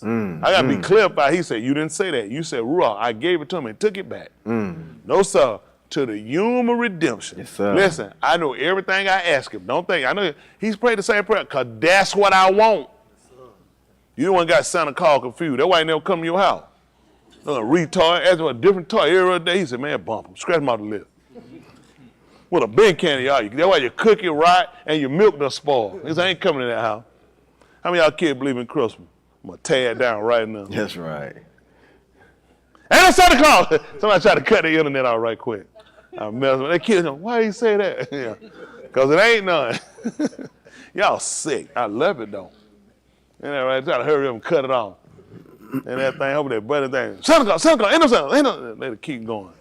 I got to be clear about it. He said, you didn't say that. You said raw. I gave it to him and took it back. No, sir. To the human redemption. Yes, sir. Listen, I know everything I ask him. Don't think. I know he's prayed the same prayer because that's what I want. You don't want to got Santa Claus confused. That's why he never come to your house. Retard, ask him a different toy every day. He said, man, bump him. Scratch him out the lip. With a big candy, y'all. That's why your cookie rot and your milk done spoil. He said, I ain't coming to that house. How many of y'all kids believe in Christmas? I'm going to tear it down right now. That's right. And Santa Claus. Somebody tried to cut the internet out right quick. I mess with that kid. Why you say that? Yeah. Because it ain't none. Y'all sick. I love it though. And that right, try to hurry up and cut it off. And that thing over there, buddy thing. Santa Claus, ain't no Santa. Let it keep going.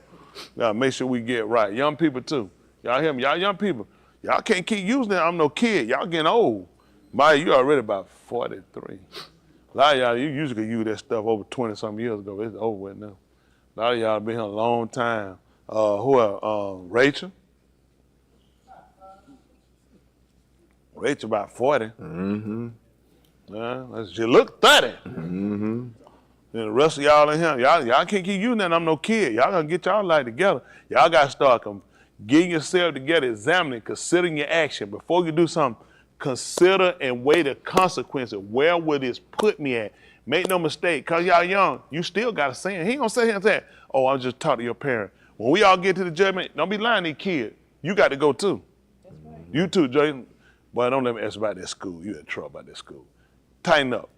Gotta make sure we get right. Young people too. Y'all hear me? Y'all young people, y'all can't keep using that. I'm no kid. Y'all getting old. Maya, you already about 43. A lot of y'all, you usually could use that stuff over 20-something years ago. It's over with now. A lot of y'all been here a long time. Who else? Rachel? Rachel about 40. Mm-hmm. She look 30. Mm-hmm. And the rest of y'all in here, y'all can't keep using that. I'm no kid. Y'all gonna get y'all life together. Y'all gotta start getting yourself together, examining, considering your action. Before you do something, consider and weigh the consequences. Where would this put me at? Make no mistake, cause y'all young, you still got a saying. He ain't gonna sit here and say, oh, I'm just talking to your parent. When we all get to the judgment, don't be lying to these kids. You got to go too. That's right. You too, Jason. Boy, don't let me ask about that school. You in trouble about that school. Tighten up.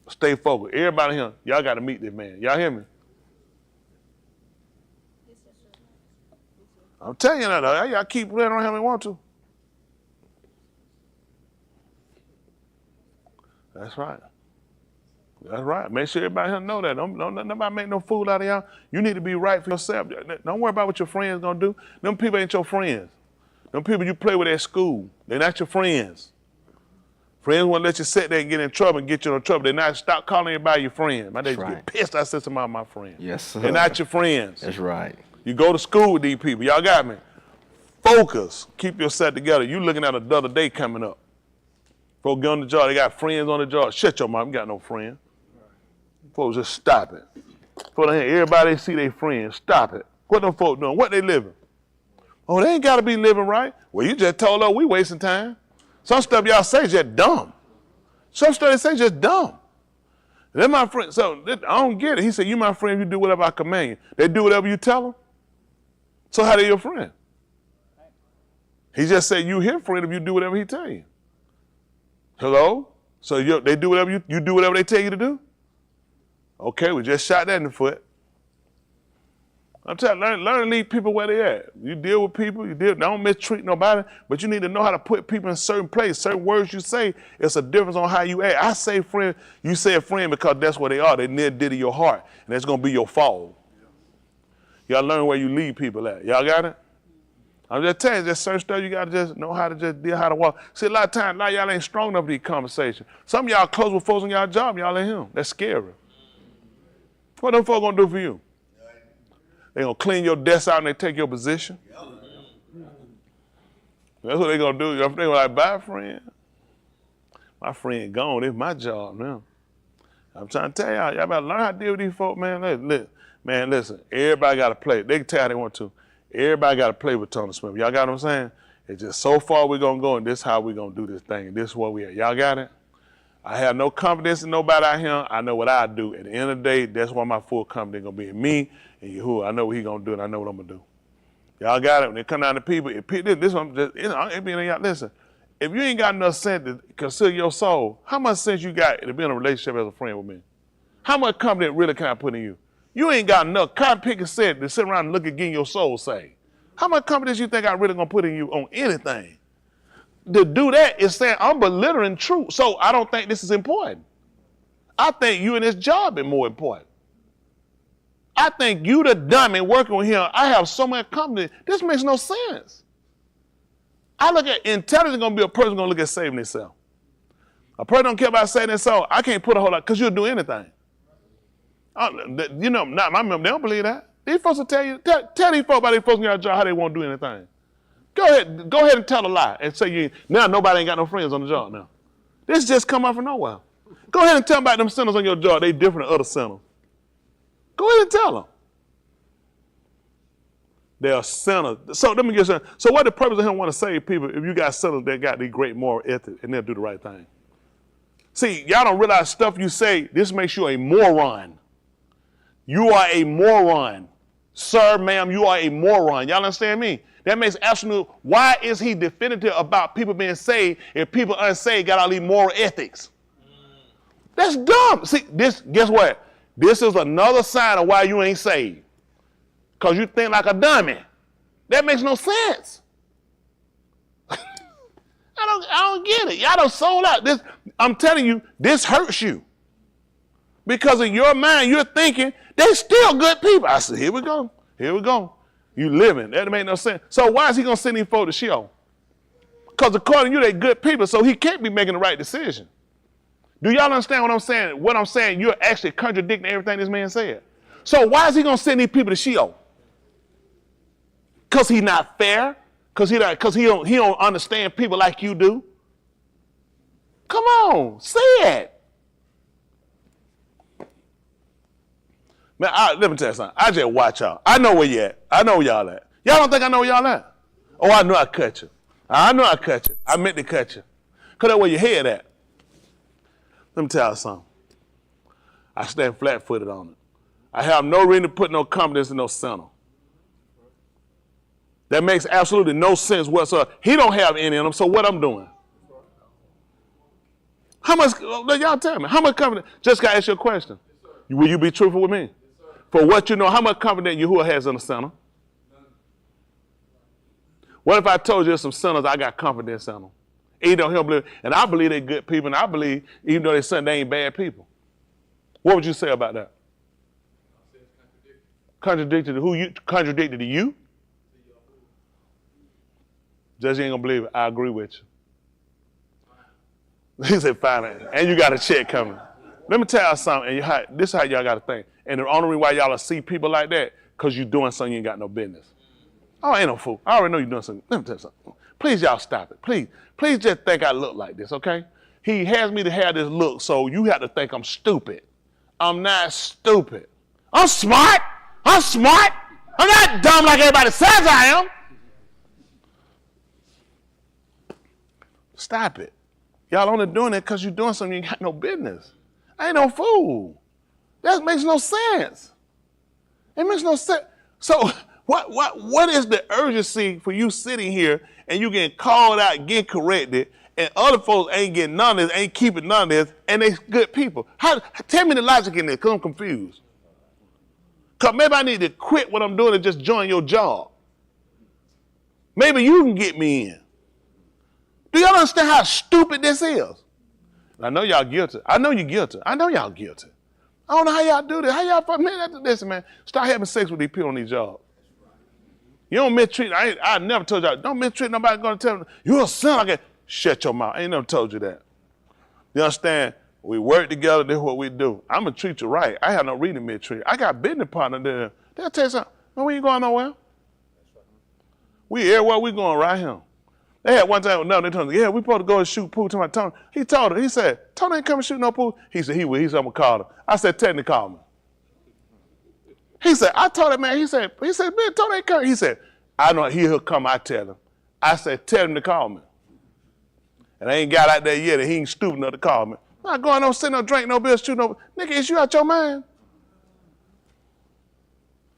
Stay focused. Everybody here, y'all got to meet this man. Y'all hear me? I'm telling you now, y'all keep playing on how we want to. That's right. That's right. Make sure everybody here know that. Don't nobody make no fool out of y'all. You need to be right for yourself. Don't worry about what your friends gonna do. Them people ain't your friends. Them people you play with at school, they're not your friends. Friends won't let you sit there and get in trouble and get you in trouble. They're not, stop calling everybody your friend. My days get pissed. I said somebody my friend. Yes, sir. They're not your friends. That's right. You go to school with these people. Y'all got me. Focus. Keep yourself together. You looking at another day coming up. Folks get on the job. They got friends on the job. Shut your mouth. You got no friend. Folks, just stop it. Folks, everybody see their friends. Stop it. What them folks doing? What they living? Oh, they ain't got to be living right. Well, you just told us we wasting time. Some stuff y'all say is just dumb. Some stuff they say is just dumb. They're my friend. So I don't get it. He said, you my friend, you do whatever I command you. They do whatever you tell them. So how they your friend? He just said you his friend if you do whatever he tell you. Hello? So they do whatever you do whatever they tell you to do? Okay, we just shot that in the foot. I'm telling you, learn to leave people where they at. You deal with people, don't mistreat nobody, but you need to know how to put people in certain places. Certain words you say, it's a difference on how you act. I say friend, you say a friend because that's what they are. They near did to your heart, and that's gonna be your fall. Y'all learn where you leave people at. Y'all got it? I'm just telling you, just certain stuff you gotta just know how to just deal, how to walk. See, a lot of times, y'all ain't strong enough for these conversations. Some of y'all close with folks on y'all job, y'all ain't him. That's scary. What them folks gonna do for you? They gonna clean your desk out and they take your position. That's what they gonna do. They gonna like, bye, friend. My friend gone. It's my job now. I'm trying to tell y'all better learn how to deal with these folks, man. Man, listen. Everybody got to play. They can tell how they want to. Everybody got to play with Tony Smith. Y'all got what I'm saying? It's just so far we're gonna go, and this is how we're gonna do this thing. And this is what we at. Y'all got it? I have no confidence in nobody out here. I know what I do. At the end of the day, that's why my full confidence gonna be in me and Yahuwah. I know what he gonna do, and I know what I'm gonna do. Y'all got it? When it come down to people, this one just, listen, if you ain't got enough sense to consider your soul, how much sense you got to be in a relationship as a friend with me? How much confidence really can I put in you? You ain't got enough cotton picking sense to sit around and look at getting your soul saved. How much confidence you think I really gonna put in you on anything? To do that is saying I'm belittling truth. So I don't think this is important. I think you and this job is more important. I think you the dummy working with him. I have so much confidence. This makes no sense. I look at intelligence gonna be a person gonna look at saving themselves. A person don't care about saving themselves. I can't put a whole lot because you'll do anything. Not my member. They don't believe that. These folks will tell you. Tell these folks about these folks in your job how they won't do anything. Go ahead and tell a lie and say now nobody ain't got no friends on the job now. This just come out from nowhere. Go ahead and tell them about them sinners on your job. They different than other sinners. Go ahead and tell them. They are sinners. So let me get you. So what the purpose of him want to save people if you got sinners that got these great moral ethics and they'll do the right thing? See, y'all don't realize stuff you say, this makes you a moron. You are a moron. Sir, ma'am, you are a moron. Y'all understand me? That makes absolute, why is he definitive about people being saved if people unsaved got all these moral ethics? That's dumb. See, guess what? This is another sign of why you ain't saved. Because you think like a dummy. That makes no sense. I don't get it. Y'all done sold out. I'm telling you, this hurts you. Because in your mind, you're thinking, they still good people. I said, here we go. Here we go. You living. That make no sense. So why is he going to send these folks to Sheol? Because according to you, they're good people, so he can't be making the right decision. Do y'all understand what I'm saying? What I'm saying, you're actually contradicting everything this man said. So why is he going to send these people to Sheol? Because he's not fair? Because he don't understand people like you do? Come on, say it. Man, let me tell you something. I just watch y'all. I know where you at. I know where y'all at. Y'all don't think I know where y'all at? Oh, I know I cut you. I know I cut you. I meant to cut you. Because that's where your head at. Let me tell you something. I stand flat-footed on it. I have no reason to put no confidence in no sinner. That makes absolutely no sense whatsoever. He don't have any in him, so what I'm doing? How much, y'all tell me, how much confidence? Just got to ask you a question. Will you be truthful with me? For what you know, how much confidence Yahuwah has in a sinner? What if I told you there's some sinners I got confidence in them? Even though he don't believe, and I believe they're good people, and I believe even though they're sinning, they ain't bad people. What would you say about that? Contradicted to who? You contradicted to you? Judge, you ain't gonna believe it. I agree with you. He said, fine, and you got a check coming. Let me tell y'all something, and this is how y'all got to think. And the only reason why y'all see people like that, because you're doing something you ain't got no business. Oh, I ain't no fool. I already know you're doing something. Let me tell you something. Please, y'all stop it. Please just think I look like this, okay? He has me to have this look, so you have to think I'm stupid. I'm not stupid. I'm smart. I'm smart. I'm not dumb like everybody says I am. Stop it. Y'all only doing it because you're doing something you ain't got no business. I ain't no fool. That makes no sense. It makes no sense. So what is the urgency for you sitting here and you getting called out, getting corrected, and other folks ain't getting none of this, ain't keeping none of this, and they good people? Tell me the logic in this, because I'm confused. Because maybe I need to quit what I'm doing and just join your job. Maybe you can get me in. Do y'all understand how stupid this is? I know y'all guilty. I know you're guilty. I know y'all guilty. I don't know how y'all do this. How y'all, man, listen, man, start having sex with these people on these jobs. You don't mistreat, I never told y'all, don't mistreat nobody gonna tell them, you're a son like that. Shut your mouth. I ain't never told you that. You understand? We work together, this is what we do. I'm gonna treat you right. I have no reason to mistreat. I got a business partner there. They'll tell you something, man, we ain't going nowhere. We everywhere we going right here. They had one time, no, they told me, yeah, we supposed to go and shoot pool to my Tony. He told her, he said, Tony ain't coming shoot no pool. He said, he will. He said, I'm gonna call her. I said, tell him to call me. He said, I told that man, he said, man, Tony ain't coming. He said, I know he'll come, I tell him. I said, tell him to call me. And I ain't got out there yet, and he ain't stupid enough to call me. I'm not going no sit, no drink, no bills, shoot no, nigga, is you out your mind?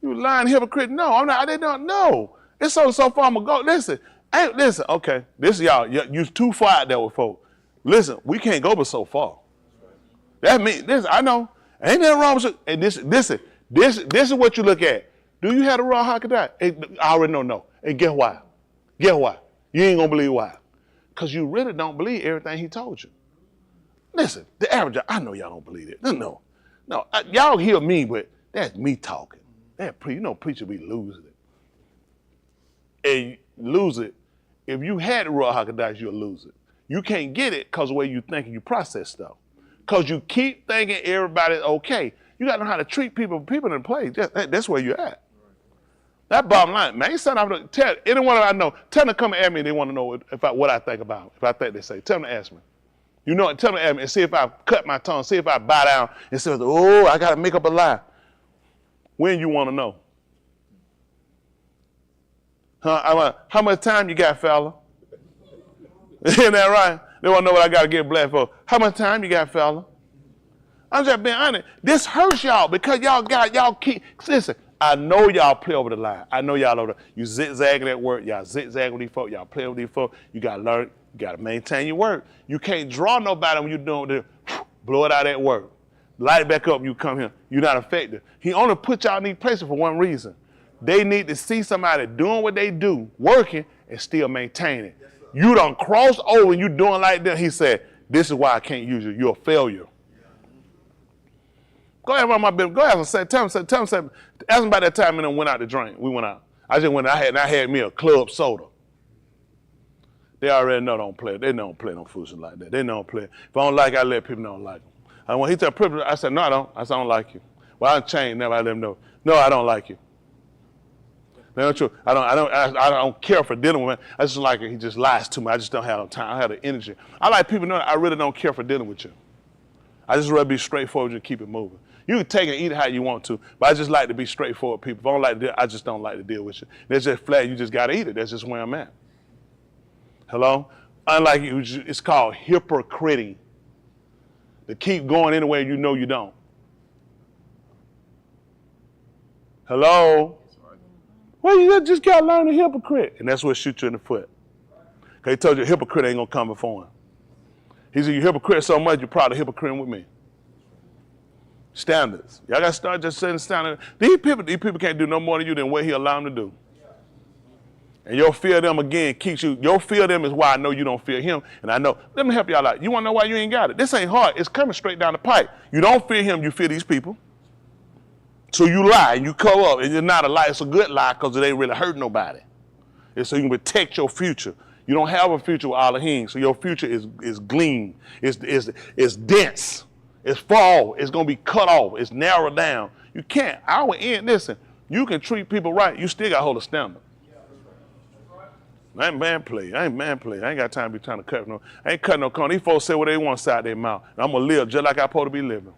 You lying hypocrite? No, I'm not, I didn't know. It's so far I'm gonna go. Listen. Hey, listen, okay, this y'all, you're too far out there with folks. Listen, we can't go but so far. That means, listen, I know, ain't nothing wrong with you. And this is what you look at. Do you have the raw Hakadah? I already know no. And guess why? Guess why? You ain't gonna believe why. Because you really don't believe everything he told you. Listen, the average, I know y'all don't believe it. No, y'all hear me, but that's me talking. Preacher be losing it. And lose it. If you had the raw Hakadah, you'll lose it. You can't get it because the way you think and you process stuff. Because you keep thinking everybody's okay. You got to know how to treat people in the place. That's where you're at. That bottom line, man, tell anyone that I know, tell them to come at me and they want to know what I think about them. If I think they say, tell them to ask me. You know, tell them to ask me and see if I cut my tongue, see if I bow down and say, oh, I got to make up a lie. When you want to know? How much time you got, fella? Isn't that right? They want to know what I got to get black for. How much time you got, fella? I'm just being honest. This hurts y'all because y'all keep, listen, I know y'all play over the line. I know y'all over you zigzagging at work. Y'all zigzag with these folks. Y'all play with these folks. You got to learn. You got to maintain your work. You can't draw nobody when you're doing this. Blow it out at work. Light it back up. You come here. You're not effective. He only put y'all in these places for one reason. They need to see somebody doing what they do, working, and still maintaining. You done cross over and you doing like that. He said, this is why I can't use you. You're a failure. Go ahead, run my business. Go ahead and tell him, ask him about that time and then went out to drink. We went out. I just went, I had me a club soda. They already know don't play. They don't play no foolishness like that. They don't play. If I don't like it, I let people know I don't like them. And when he tell privilege, I said, no, I don't. I said, I don't like you. Well, I changed never. I let him know. No, I don't like you. That's true. I don't care for dealing with him. I just like it. He just lies to me. I just don't have the time. I have the energy. I like people know that I really don't care for dealing with you. I just rather be straightforward and keep it moving. You can take and eat it how you want to, but I just like to be straightforward with people. If I don't like to deal, I just don't like to deal with you. That's just flat. You just got to eat it. That's just where I'm at. Hello? Unlike you, it's called hypocrite. To keep going anywhere you know you don't. Hello? Well, you just got to learn the hypocrite. And that's what shoot you in the foot. Because he told you a hypocrite ain't going to come before him. He said, you hypocrite so much, you're probably hypocrite with me. Standards. Y'all got to start just setting standards. These people can't do no more than you than what he allowed them to do. And your fear of them, again, keeps you. Your fear of them is why I know you don't fear him. And I know, let me help y'all out. You want to know why you ain't got it? This ain't hard. It's coming straight down the pipe. You don't fear him, you fear these people. So you lie and you cover up. And it's not a lie. It's a good lie because it ain't really hurt nobody. It's so you can protect your future. You don't have a future with Elohim, so your future is gleam. It's dense. It's fall. It's going to be cut off. It's narrowed down. You can't. I would end, listen, you can treat people right. You still got to hold a standard. I ain't man play. I ain't got time to be trying to cut no. I ain't cutting no corner. These folks say what they want inside their mouth. And I'm going to live just like I'm supposed to be living.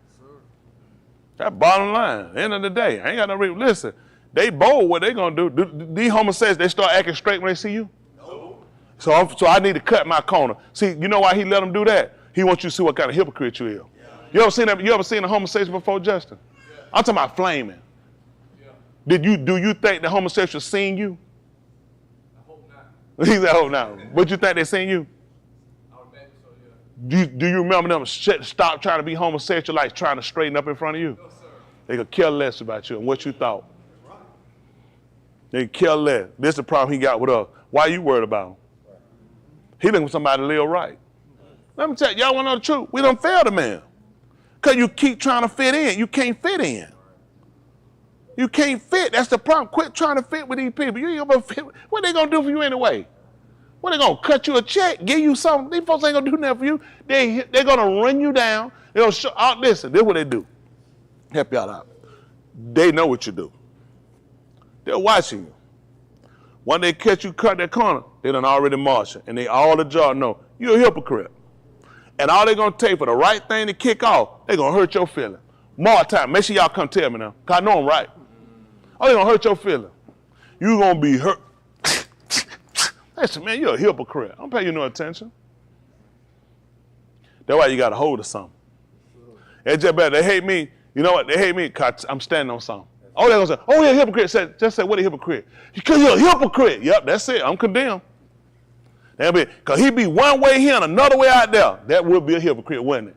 That bottom line. End of the day. I ain't got no reason. Listen, they bold what they going to do. These homosexuals, they start acting straight when they see you? No. So I need to cut my corner. See, you know why he let them do that? He wants you to see what kind of hypocrite you is. Yeah. You ever seen that? You ever seen a homosexual before, Justin? Yeah. I'm talking about flaming. Yeah. Do you think the homosexual seen you? He said, "Oh no." What you think they seen you? I would imagine so, yeah. Do you remember them stop trying to be homosexual, like trying to straighten up in front of you? No, sir. They could care less about you and what you thought. Right. They could care less. This is the problem he got with us. Why you worried about him? Right. He looking for somebody to live right. Let me tell you, y'all want to know the truth? We done failed the man. Because you keep trying to fit in. You can't fit in. You can't fit. That's the problem. Quit trying to fit with these people. You ain't gonna fit. What they gonna do for you anyway? What they gonna cut you a check, give you something? These folks ain't gonna do nothing for you. They're gonna run you down. They'll show. Listen, this is what they do. Help y'all out. They know what you do. They're watching you. When they catch you cut that corner, they done already marching, and they all the job know you're a hypocrite. And all they gonna take for the right thing to kick off, they gonna hurt your feeling. More time. Make sure y'all come tell me now, cause I know I'm right. Oh, they gonna hurt your feeling. You gonna be hurt. Listen, man, you're a hypocrite. I don't pay you no attention. That's why you got a hold of something. It's just better. They hate me. You know what? They hate me because I'm standing on something. Oh, they're gonna say, oh, you're a hypocrite. Just say, what a hypocrite? Because you're a hypocrite. Yep, that's it. I'm condemned. Because he be one way here and another way out there. That would be a hypocrite, wouldn't it?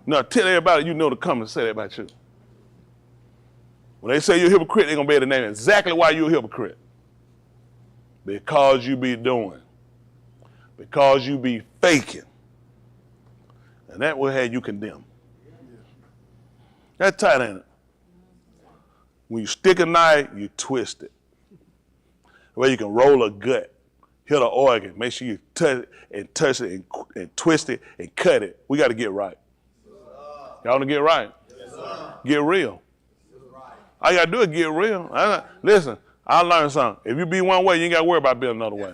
Now, tell everybody you know to come and say that about you. When they say you're a hypocrite, they're going to be able to name exactly why you're a hypocrite. Because you be doing. Because you be faking. And that will have you condemned. That's tight, ain't it? When you stick a knife, you twist it. Where you can roll a gut, hit an organ, make sure you touch it and twist it and cut it. We got to get right. Y'all want to get right? Yes, sir. Get real. All you got to do is get real. Listen, I learned something. If you be one way, you ain't got to worry about being another way.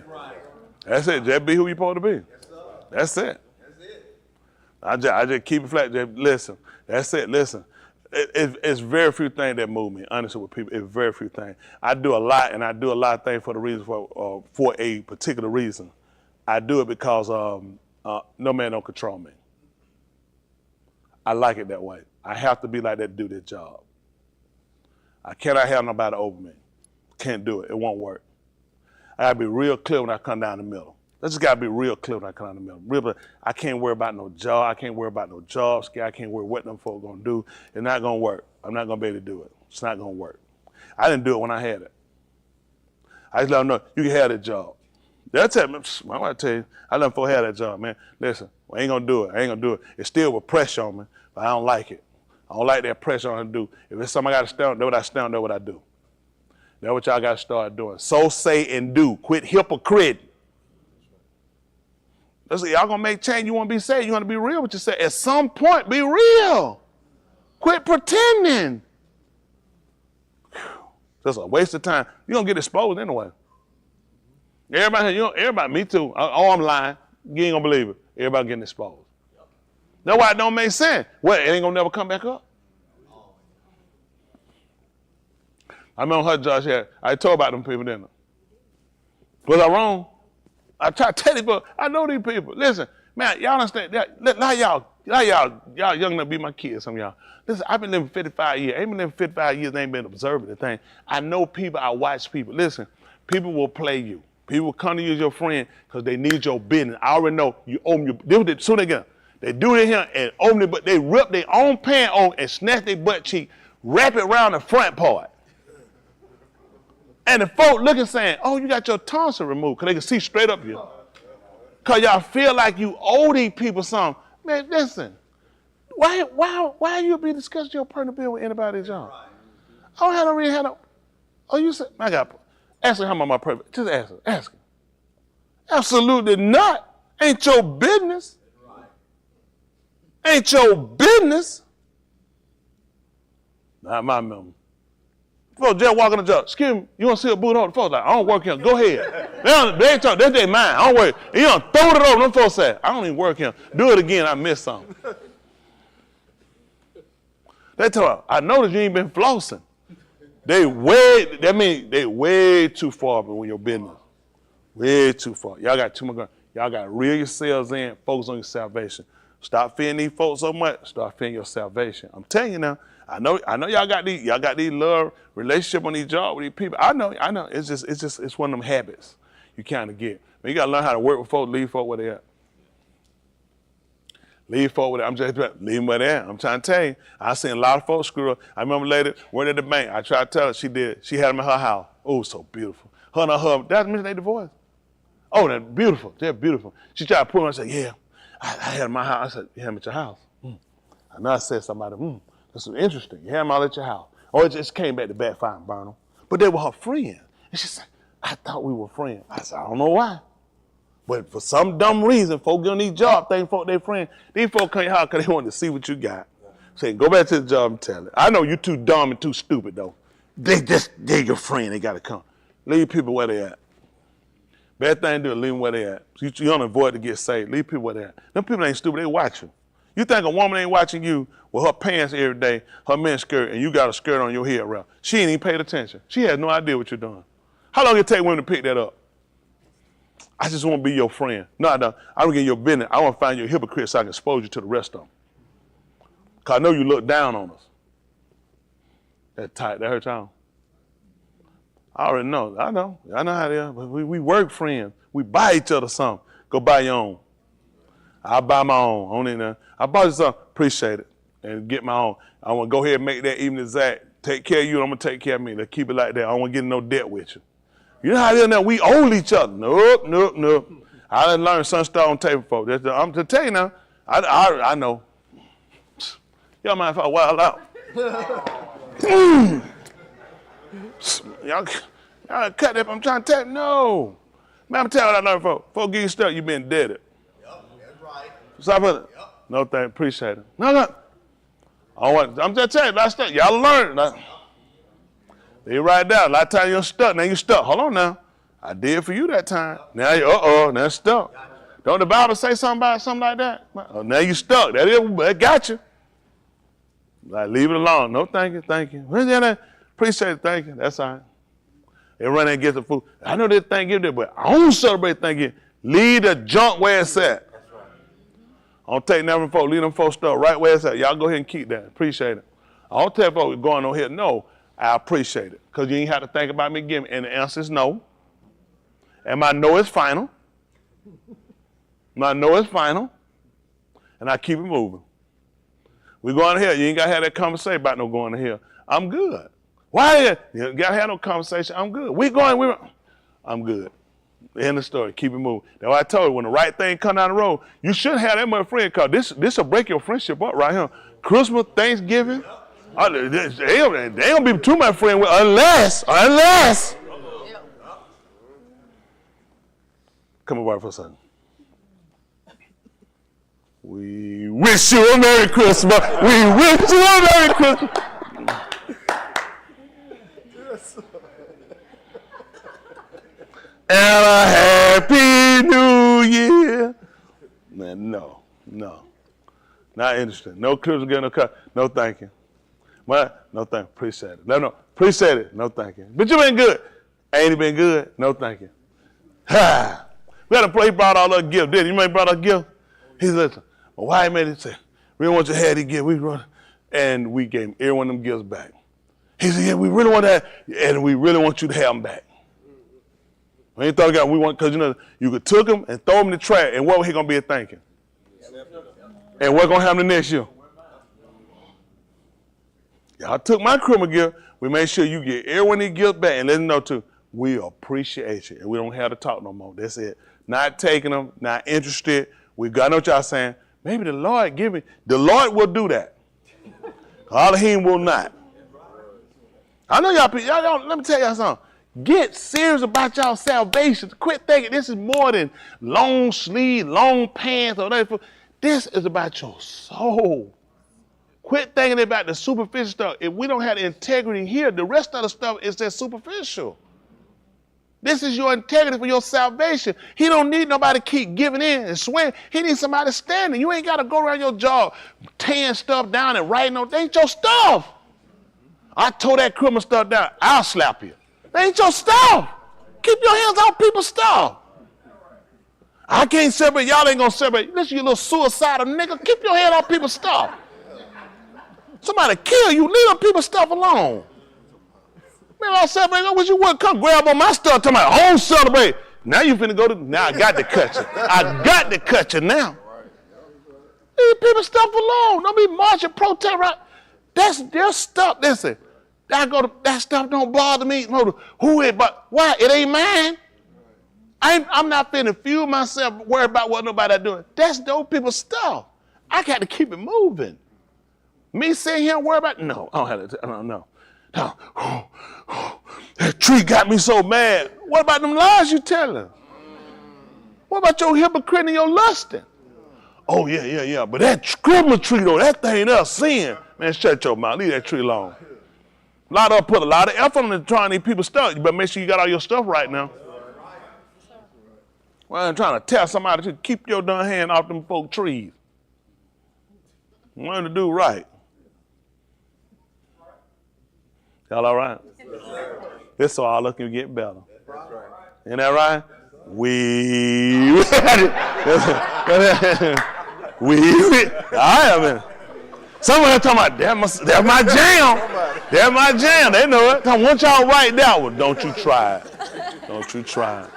That's it. Just be who you're supposed to be. That's it. I just keep it flat. Just listen. That's it. Listen. It's very few things that move me, honestly, with people. It's very few things. I do a lot, and I do a lot of things for the reason for a particular reason. I do it because no man don't control me. I like it that way. I have to be like that to do this job. I cannot have nobody over me. Can't do it. It won't work. I gotta be real clear when I come down the middle. I just gotta be real clear when I come down the middle. Real, I can't worry about no job. I can't worry about no job scare. I can't worry what them folks gonna do. It's not gonna work. I'm not gonna be able to do it. It's not gonna work. I didn't do it when I had it. I just let them know, you can have that job. That's it. I want to tell you, I let them folks have that job, man. Listen, I ain't gonna do it. I ain't gonna do it. It's still with pressure on me, but I don't like it. I don't like that pressure on me to do. If it's something I gotta stand, that's what I stand, that's what I do. That's what y'all got to start doing. So say and do. Quit hypocrite. Listen, y'all gonna make change. You want to be saved. You want to be real with yourself. At some point, be real. Quit pretending. That's a waste of time. You're gonna get exposed anyway. Everybody, me too. Oh, I'm lying. You ain't gonna believe it. Everybody getting exposed. That's why it don't make sense. What, it ain't gonna never come back up? I remember her, Josh, I told about them people, didn't I? Was I wrong? I try to tell you, but I know these people. Listen, man, y'all understand that? Y'all young enough to be my kids, some of y'all. Listen, I've been living 55 years. I ain't been living 55 years, I ain't been observing the thing. I know people, I watch people. Listen, people will play you. People will come to you as your friend because they need your business. I already know you owe them your, soon they get they do it here and open it, but they rip their own pant on and snatch their butt cheek, wrap it around the front part. And the folk looking saying, oh, you got your tonsil removed, because they can see straight up you. Because y'all feel like you owe these people something. Man, listen, why you be discussing your personal bill with anybody's job? I don't really have no, oh, you said, I got, ask her how much my private, just ask her. Absolutely not. Ain't your business. Ain't your business. Not my member. Folks just walking the job. Excuse me, you want to see a boot on? The folks like, I don't work here. Go ahead. They ain't talking, that's their mind. I don't work. You don't throw it over. Them folks say, I don't even work here. Do it again, I missed something. They tell her, I noticed you ain't been flossing. They way too far from your business. Way too far. Y'all got too much. Y'all got to reel yourselves in, focus on your salvation. Stop fearing these folks so much. Start fearing your salvation. I'm telling you now. I know y'all got these love relationship on these jobs with these people. I know. It's one of them habits you kind of get. But you got to learn how to work with folks, leave folks where they at. Leave folks where they at. I'm just leave them where they at. I'm trying to tell you. I seen a lot of folks screw up. I remember a lady went at the bank. I tried to tell her she did. She had them in her house. Oh, so beautiful. Her and her husband. That's mean they divorced. Oh, they're beautiful. They're beautiful. She tried to pull her and said, yeah, I had them in my house. I said, you had them at your house. I know I said somebody, that's interesting. You had them all at your house. Oh, it just came back to backfire and burn them. But they were her friends. And she said, I thought we were friends. I said, I don't know why. But for some dumb reason, folks get on these jobs, think folk they friends. These folks come to your house because they want to see what you got. Say, go back to the job and tell it. I know you too dumb and too stupid, though. They're your friend. They got to come. Leave people where they at. Bad thing to do is leave them where they at. You don't avoid to get saved. Leave people where they at. Them people ain't stupid. They watch you. You think a woman ain't watching you with her pants every day, her men's skirt, and you got a skirt on your head around. She ain't even paid attention. She has no idea what you're doing. How long it take women to pick that up? I just want to be your friend. No, I don't get your business. I want to find you a hypocrite so I can expose you to the rest of them. Because I know you look down on us. That tight, that hurt y'all? I already know. I know how they are. But we work friends. We buy each other something. Go buy your own. I'll buy my own. I bought you something. Appreciate it. And get my own. I want to go ahead and make that even exact. Take care of you, and I'm going to take care of me. Let's keep it like that. I don't want to get in no debt with you. You know how it is now? We owe each other. Nope. I done learned some stuff on table, folks. I'm to tell you now. I know. Y'all mind if I wild out? Y'all cut that. I'm trying to tell you. No. Man, I'm telling you what I learned, folks. Folks give you stuff, you been indebted. Yep, that's right. Stop it. Yep. No thank, appreciate it. No. I'm just telling you, a lot of stuff. Y'all learn. They write down. A lot of times you're stuck. Now you're stuck. Hold on now. I did for you that time. Now you're, now stuck. Don't the Bible say something about something like that? Oh, now you stuck. That got you. Like, leave it alone. No, thank you. Appreciate it, thank you. That's all right. They run and get the food. I know they Thanksgiving, but I don't celebrate Thanksgiving. Leave the junk where it's at. That's right. I don't take nothing from folks. Leave them folks stuff right where it's at. Y'all go ahead and keep that. Appreciate it. I don't tell folks going on here, no, I appreciate it. Because you ain't have to think about me giving. And the answer is no. And my no is final. My no is final. And I keep it moving. We going to hell. You ain't got to have that conversation about no going to hell. I'm good. Why? You got to have no conversation. I'm good. I'm good. End of story. Keep it moving. That's why I told you, when the right thing come down the road, you shouldn't have that much friend, because this will break your friendship up right here. Christmas, Thanksgiving, They ain't gonna be too much friend with unless. Come over for a second. We wish you a Merry Christmas. We wish you a Merry Christmas. And a Happy New Year. Man, no. Not interested. No Christmas gift, no cut. No thank you. What? No thank you. Appreciate it. No. Appreciate it. No thank you. But you been good. Ain't he been good? No thank you. Ha! We had a play, he brought all our gift, didn't he? You may brought our gift? He said, listen, my wife made it say, we don't want your head to gift. And we gave every one of them gifts back. He said, yeah, we really want that, and we really want you to have them back. We ain't thought about we want, because you could took them and throw them in the trash, and what was he going to be thinking? And what's going to happen next year? Y'all took my Christmas gift. We made sure you get everyone their gift back and let them know too, we appreciate you. And we don't have to talk no more. That's it. Not taking them, not interested. We got to know what y'all saying. Maybe the Lord give me. The Lord will do that. All of him will not. I know y'all don't, let me tell y'all something. Get serious about y'all salvation. Quit thinking this is more than long sleeve, long pants, or whatever. This is about your soul. Quit thinking about the superficial stuff. If we don't have the integrity here, the rest of the stuff is just superficial. This is your integrity for your salvation. He don't need nobody to keep giving in and swearing. He needs somebody standing. You ain't got to go around your job tearing stuff down and writing on. That ain't your stuff. I tore that criminal stuff down. I'll slap you. That ain't your stuff. Keep your hands off people's stuff. I can't celebrate. Y'all ain't going to celebrate. Listen, you little suicidal nigga. Keep your hand off people's stuff. Somebody kill you. Leave them people's stuff alone. Man, I celebrate. I wish you would come grab on my stuff. Tell me, I don't celebrate. Now you finna go to. Now I got to cut you. I got to cut you now. Leave people's stuff alone. Don't be marching, protest. Right? That's their stuff. Listen, that stuff don't bother me. Who it? But why? It ain't mine. I'm not finna fuel myself, worry about what nobody doing. That's those people's stuff. I got to keep it moving. Me sitting here and worry about, no, I don't have to, no. That tree got me so mad. What about them lies you telling? What about your hypocrite and your lusting? Oh, yeah. But that Christmas tree, though, that thing up sin. Man, shut your mouth. Leave that tree alone. A lot of put a lot of effort into trying these people's stuff. You better make sure you got all your stuff right now. Well, I'm trying to tell somebody to keep your darn hand off them folk trees. Learn to do right. Y'all all right? This so all looking to get better. Isn't that right? I haven't. Somebody talking about that's my jam. That's my jam. They know it. Once y'all write that one, don't you try it. Don't you try it.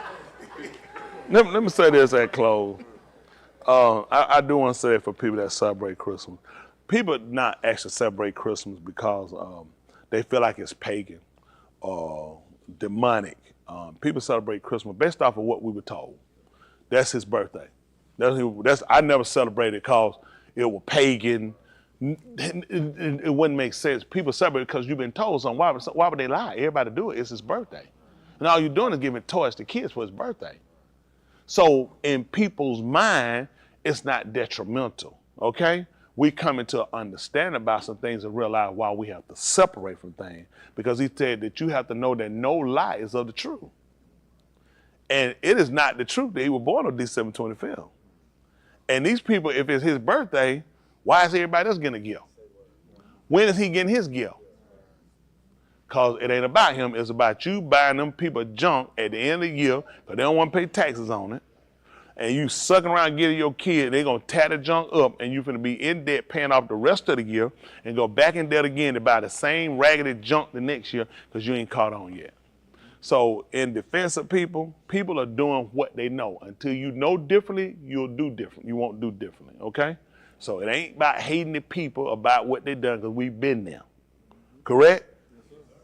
Let me say this at close. I do want to say it for people that celebrate Christmas. People not actually celebrate Christmas because they feel like it's pagan or demonic. People celebrate Christmas based off of what we were told. That's his birthday. I never celebrated because it was pagan. It wouldn't make sense. People celebrate because you've been told something. Why would they lie? Everybody do it. It's his birthday. And all you're doing is giving toys to kids for his birthday. So in people's mind, it's not detrimental, okay? We come into understanding about some things and realize why we have to separate from things. Because he said that you have to know that no lie is of the truth. And it is not the truth that he was born on December 25th. And these people, if it's his birthday, why is everybody else getting a gift? When is he getting his gift? Because it ain't about him, it's about you buying them people junk at the end of the year because they don't want to pay taxes on it. And you sucking around getting your kid, they're going to tear the junk up and you're going to be in debt paying off the rest of the year and go back in debt again to buy the same raggedy junk the next year because you ain't caught on yet. So in defense of people are doing what they know. Until you know differently, you'll do different. You won't do differently, okay? So it ain't about hating the people about what they done because we've been there, correct?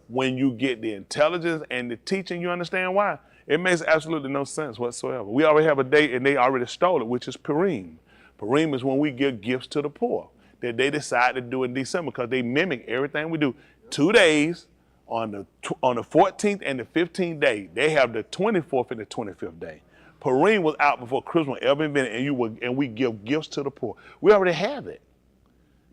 When you get the intelligence and the teaching, you understand why. It makes absolutely no sense whatsoever. We already have a date and they already stole it, which is Purim. Purim is when we give gifts to the poor. that they decide to do in December because they mimic everything we do. 2 days on the 14th and the 15th day. They have the 24th and the 25th day. Purim was out before Christmas ever invented, and we give gifts to the poor. We already have it.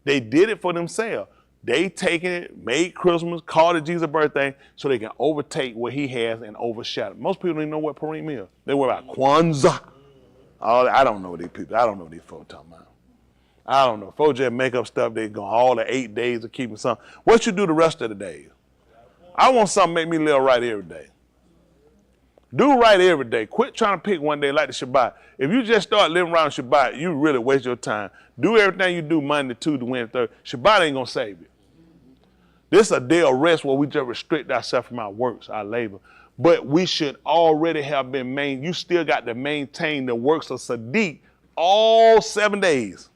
They did it for themselves. They taken it, made Christmas, called it Jesus' birthday, so they can overtake what he has and overshadow. Most people don't even know what Purim is. They worry about Kwanzaa. I don't know these people. I don't know what these folks talking about. I don't know. Folks just make up stuff. They go all the 8 days of keeping something. What you do the rest of the days? I want something to make me live right every day. Do right every day. Quit trying to pick one day like the Shabbat. If you just start living around Shabbat, you really waste your time. Do everything you do Monday, Tuesday, Wednesday, Thursday. Shabbat ain't going to save you. This is a day of rest where we just restrict ourselves from our works, our labor. But we should already have been you still got to maintain the works of Sadiq all 7 days.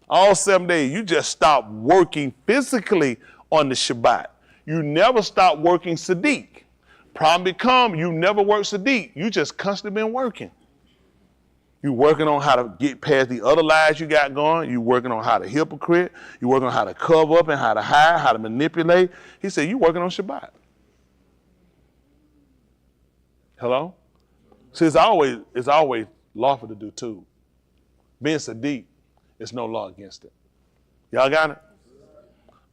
All 7 days. You just stop working physically on the Shabbat. You never stop working Sadiq. Problem become you never work Sadiq. You just constantly been working. You working on how to get past the other lies you got going. You working on how to hypocrite. You working on how to cover up and how to hide, how to manipulate. He said, you working on Shabbat. Hello? See, it's always lawful to do too. Being Sadiq, there's no law against it. Y'all got it?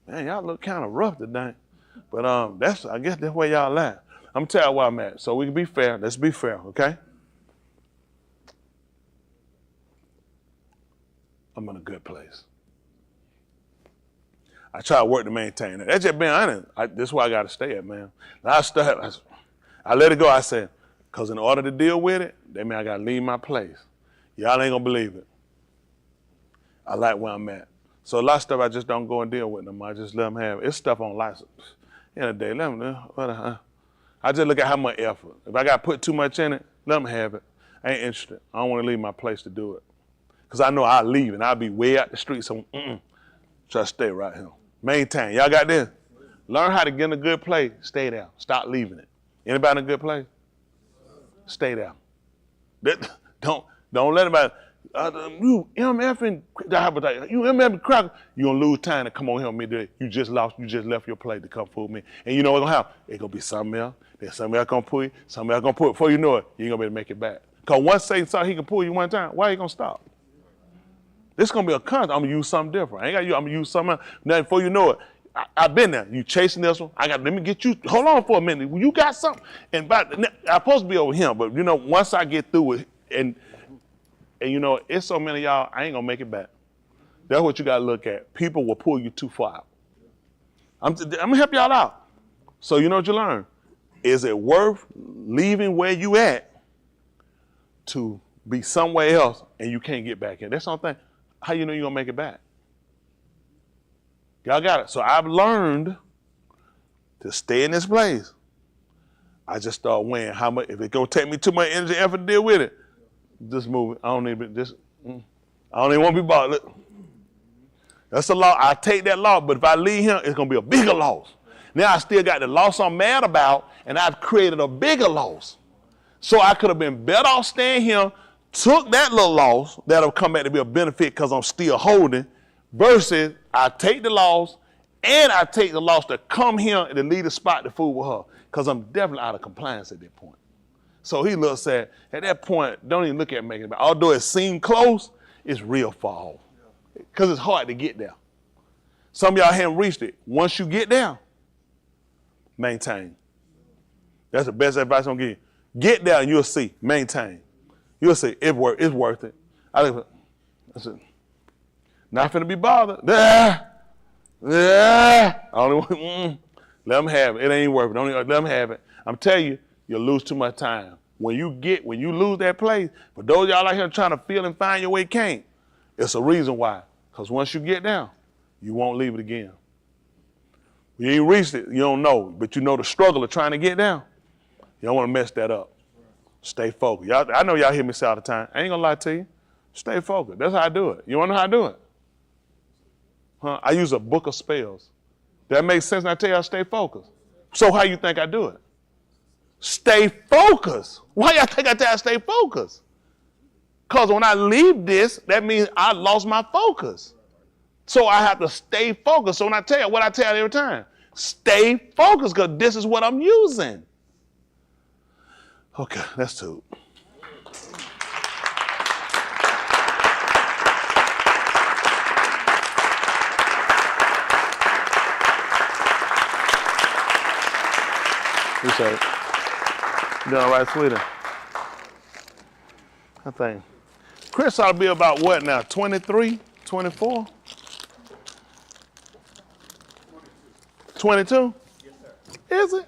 Man, y'all look kind of rough today. But I guess that's where y'all at. I'm gonna tell you where I'm at. So we can be fair. Let's be fair, okay? I'm in a good place. I try to work to maintain it. That's just being honest. This is where I got to stay at, man. I let it go. I said, because in order to deal with it, that means I got to leave my place. Y'all ain't going to believe it. I like where I'm at. So a lot of stuff I just don't go and deal with them. I just let them have it. It's stuff on license. In a day, let them, I just look at how much effort. If I got to put too much in it, let them have it. I ain't interested. I don't want to leave my place to do it. Because I know I'll leave and I'll be way out the street. So, try to stay right here. Maintain. Y'all got this? Learn how to get in a good place. Stay there. Stop leaving it. Anybody in a good place? Stay there. Don't let anybody, you MF cracker. You're going to lose time to come on here with me today. You just left your place to come fool me. And you know what's going to happen? It's going to be something else. Then somebody else going to pull you. Somebody else going to pull it. Before you know it, you ain't going to be able to make it back. Because once Satan saw he can pull you one time, why are you going to stop? This is going to be a constant. I'm going to use something different. I'm going to use something else. Now, before you know it, I've been there. You chasing this one. Let me get you. Hold on for a minute. You got something. And I'm supposed to be over him. But, once I get through it, and it's so many of y'all, I ain't going to make it back. That's what you got to look at. People will pull you too far out. I'm going to help y'all out. So you know what you learn? Is it worth leaving where you at to be somewhere else and you can't get back in? That's the only thing. How you know you're going to make it back? Y'all got it. So I've learned to stay in this place. I just start weighing how much, if it's going to take me too much energy and effort to deal with it, just move it. I don't even want to be bothered. That's a law. I take that loss, but if I leave him, it's going to be a bigger loss. Now I still got the loss I'm mad about, and I've created a bigger loss. So I could have been better off staying here, took that little loss that'll come back to be a benefit because I'm still holding, versus I take the loss and I take the loss to come here and to leave the spot to fool with her because I'm definitely out of compliance at that point. So he looks at that point, don't even look at making it back. Although it seemed close, it's real far off because it's hard to get there. Some of y'all haven't reached it. Once you get there, maintain. That's the best advice I'm going to give you. Get there and you'll see. Maintain. You'll see. It's worth it. I said, not finna be bothered. Let them have it. It ain't worth it. Don't let them have it. I'm telling you, you'll lose too much time. When you lose that place, for those y'all out here trying to feel and find your way, can't. It's a reason why. Because once you get down, you won't leave it again. You ain't reached it, you don't know, but you know the struggle of trying to get down. You don't want to mess that up. Stay focused. I know y'all hear me say all the time. I ain't gonna lie to you. Stay focused. That's how I do it. You wanna know how I do it? I use a book of spells. That makes sense when I tell you I stay focused. So how you think I do it? Stay focused. Why y'all think I tell you I stay focused? Because when I leave this, that means I lost my focus. So I have to stay focused. So when I tell you what I tell you every time, stay focused because this is what I'm using. Okay, that's two. Appreciate it. You doing all right, sweetie? I think. Chris ought to be about what now? 23, 24? 22? Yes, sir. Is it?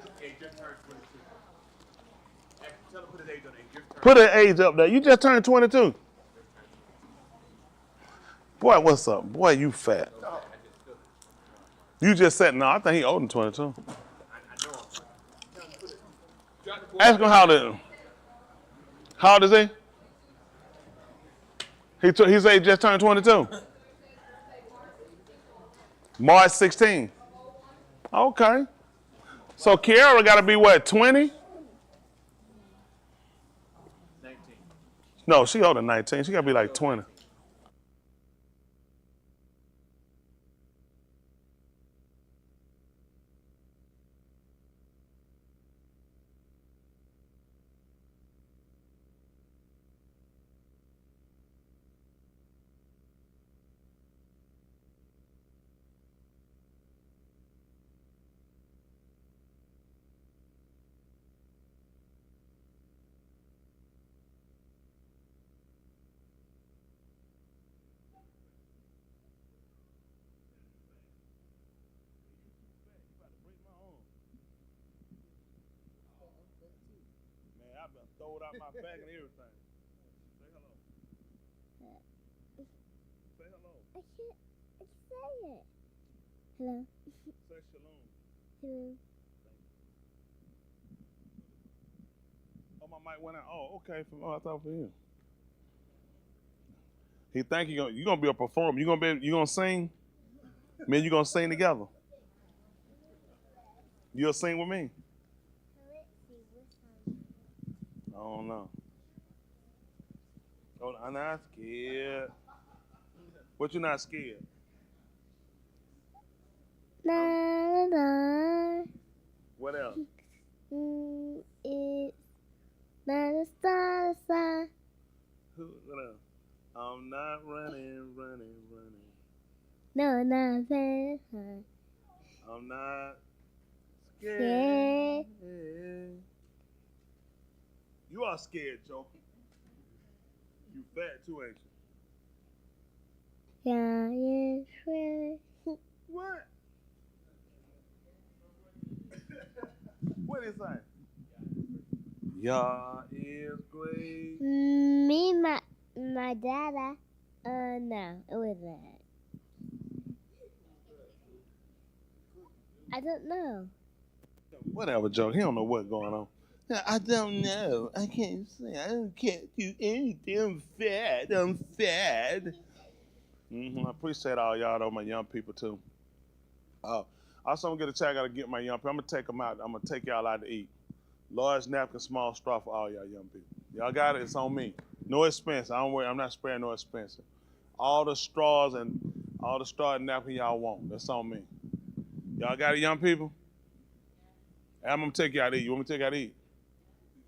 Put an age up there. You just turned 22. Boy, what's up? Boy, you fat. You just said, no, I think he older than 22. Ask him how old is he? He said he just turned 22. March 16. Okay. So Kiara got to be what, 20? 19. No, she older than 19. She got to be like 20. Man, I've been throwed out my bag and everything. Say hello. Say hello. I can't say it. Hello. Say shalom. Hello. Oh, my mic went out. Oh, okay. I thought for you. He think you're gonna be a performer. You gonna sing? Man, you gonna sing together? You'll sing with me? I don't know. Oh, I'm not scared. What you not scared? Na, na, What else? it's na, na, na. What else? I'm not running. No, not very hard. I'm not Scared. scared. You are scared, Joker. You fat too, ain't you? Yeah, yes, right. What? What is that? Yah is great. Me, my dada. No, it was that. I don't know. Whatever, Joker. He don't know what's going on. I don't know. I can't say. Can't do anything. I'm fat. I appreciate all y'all, though, my young people, too. Also, I'm going to get a check. I got to get my young people. I'm going to take them out. I'm going to take y'all out to eat. Large napkin, small straw for all y'all young people. Y'all got it. It's on me. No expense. I don't worry. I'm not sparing no expense. All the straws and all the straw and napkin y'all want. That's on me. Y'all got it, young people? I'm going to take you out to eat. You want me to take you out to eat?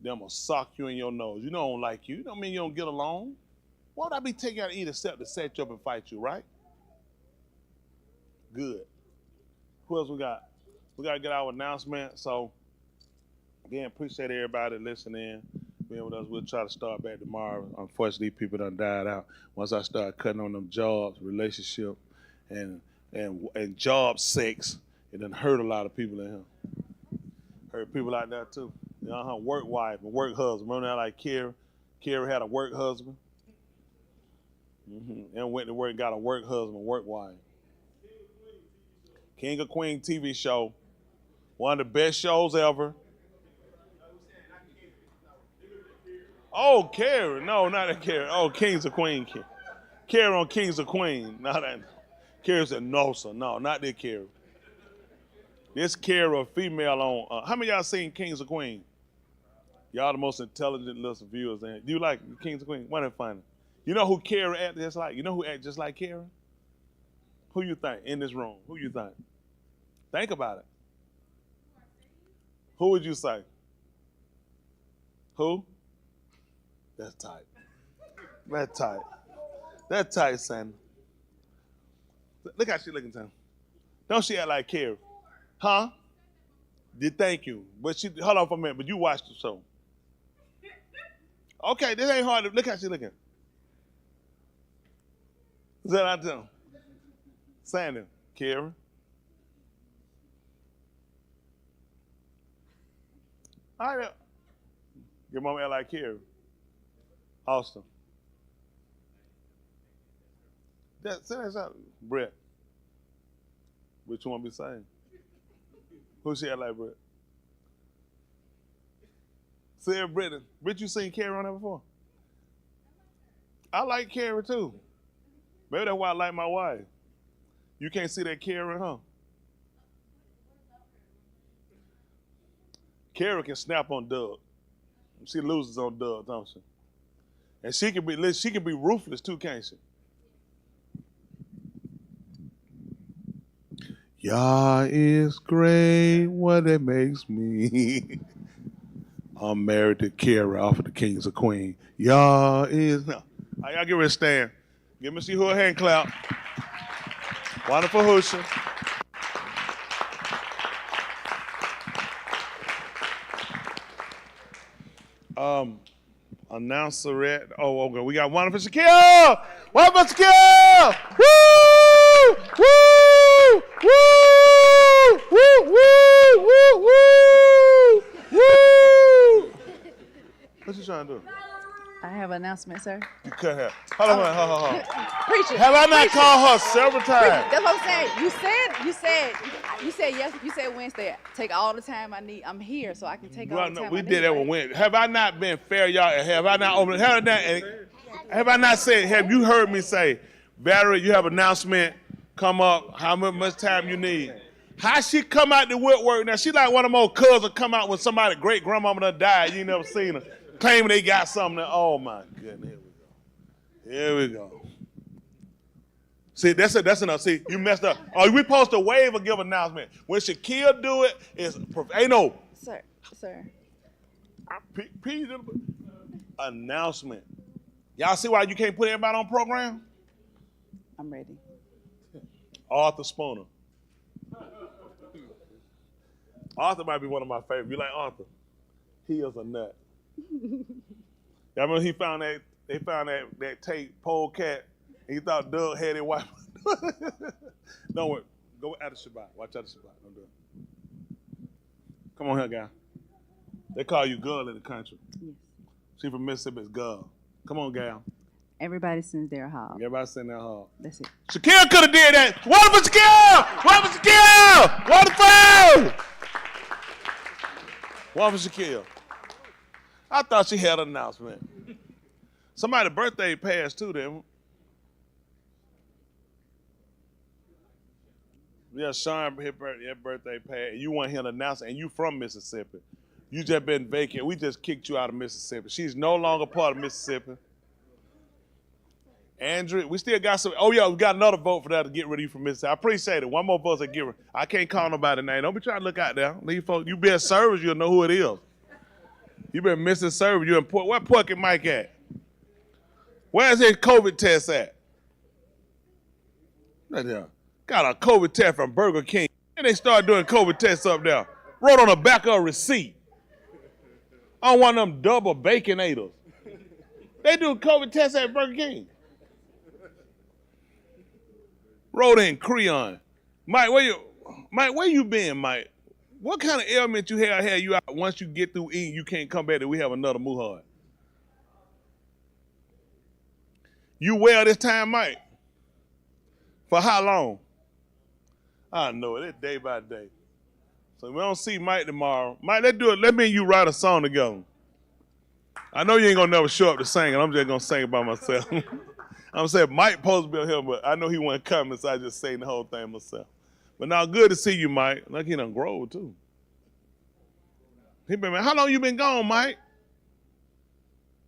Then I'm going to sock you in your nose. You know I don't like you. You don't mean you don't get along. Why would I be taking you out to eat except to set you up and fight you, right? Good. Who else we got? We got to get our announcement. So, again, appreciate everybody listening. Being with us, we'll try to start back tomorrow. Unfortunately, people done died out. Once I start cutting on them jobs, relationship, and job sex, it done hurt a lot of people in here. Hurt people like that too. Work wife and work husband. Remember that, like Carrie? Carrie had a work husband. And went to work and got a work husband, work wife. King of Queen TV show. One of the best shows ever. Oh, Carrie. No, not that Carrie. Oh, Kings of Queen. Carrie on Kings of Queen. Not that. Carrie said, no, sir. No, not that Carrie. This Carrie, a female on. How many of y'all seen Kings of Queen? Y'all the most intelligent list of viewers. Do you like Kings of Queen? Wasn't it funny? You know who Carrie acted just like? You know who acted just like Carrie? Who you think in this room? Who you think? Think about it. Who would you say? Who? That's tight. That's tight. That's tight, Sandy. Look how she looking, Sam. Don't she act like Carrie? Huh? Thank you. But she, hold on for a minute, but you watched the show. Okay, this ain't hard to, look how she looking. Is that out there? Sandy, Carrie. All right. Your mama act like Carrie. Austin. That's out. Brett. Which one be saying? Who she act like Brett? Sarah Britton. Brett, you seen Carrie on that before? I like Carrie too. Maybe that's why I like my wife. You can't see that Carrie, huh? Carrie can snap on Doug. She loses on Doug, don't she? And she can be ruthless too, can't she? Yah is great, what it makes me. I'm married to Carrie off of the Kings of Queen. Yah is now. Y'all get ready to stand. Give me see who a hand clap. Wonderful Husha. Announcer. Oh, okay. We got one for Shaquille. One for Shaquille. Woo! Woo! Woo! Woo! Woo! Woo! Woo! Woo! What you trying to do? I have an announcement, sir. You cut her. Hold on. Preacher. Have I not called her several times? That's what I'm saying. You said yes. You said Wednesday. Take all the time I need. I'm here, so I can take all the time. We did that with Wednesday. Have I not been fair, y'all? Have I not opened? Have I not said? Have you heard me say, Valerie, you have an announcement? Come up. How much time you need? How she come out the woodwork now? She like one of them old cousins come out when somebody great grandmama done died. You ain't never seen her. Claiming they got something. Oh my goodness. Here we go. See, that's enough. See, you messed up. Oh, we supposed to wave or give an announcement. When Shaquille do it, ain't no. Sir. Announcement. Y'all see why you can't put everybody on program? I'm ready. Arthur Spooner. Arthur might be one of my favorites. You like Arthur? He is a nut. Y'all remember they found that tape, polecat, and he thought Doug had it wiped. Don't worry. Go out of Shabbat. Watch out of Shabbat. Don't do it. Come on here, guy. They call you girl in the country. Yes. She from Mississippi, it's girl. Come on, gal. Everybody sends their hog. Everybody send their hog. That's it. Shaquille could have did that. Wonderful Shaquille! Wonderful Shaquille! Wonderful! Wonderful Shaquille. I thought she had an announcement. Somebody's birthday passed too, then. Yeah, Sean, his birthday passed. You want him to announce it, and you from Mississippi. You just been vacant. We just kicked you out of Mississippi. She's no longer part of Mississippi. Andrew, we still got some. Oh, yeah, we got another vote for that to get rid of you from Mississippi. I appreciate it. One more vote to get rid. I can't call nobody's name. Don't be trying to look out there. Leave folks. You be at service, you'll know who it is. You been missing service. You in Port. Where Puckett Mike at? Where's his COVID test at? Right there. Got a COVID test from Burger King. And they start doing COVID tests up there. Wrote on the back of a receipt. On one of them double baconators. They do COVID tests at Burger King. Wrote in crayon. Mike, where you been, Mike? What kind of ailment you had you out once you get through eating, you can't come back and we have another muhard? You well this time, Mike? For how long? I know it. It's day by day. So we don't see Mike tomorrow. Mike, let's do it. Let me and you write a song together. I know you ain't gonna never show up to sing, and I'm just gonna sing it by myself. I'm saying Mike supposed to be here, but I know he wasn't coming, so I just sang the whole thing myself. But now, good to see you, Mike. Like he done grow too. He been, man, how long you been gone, Mike?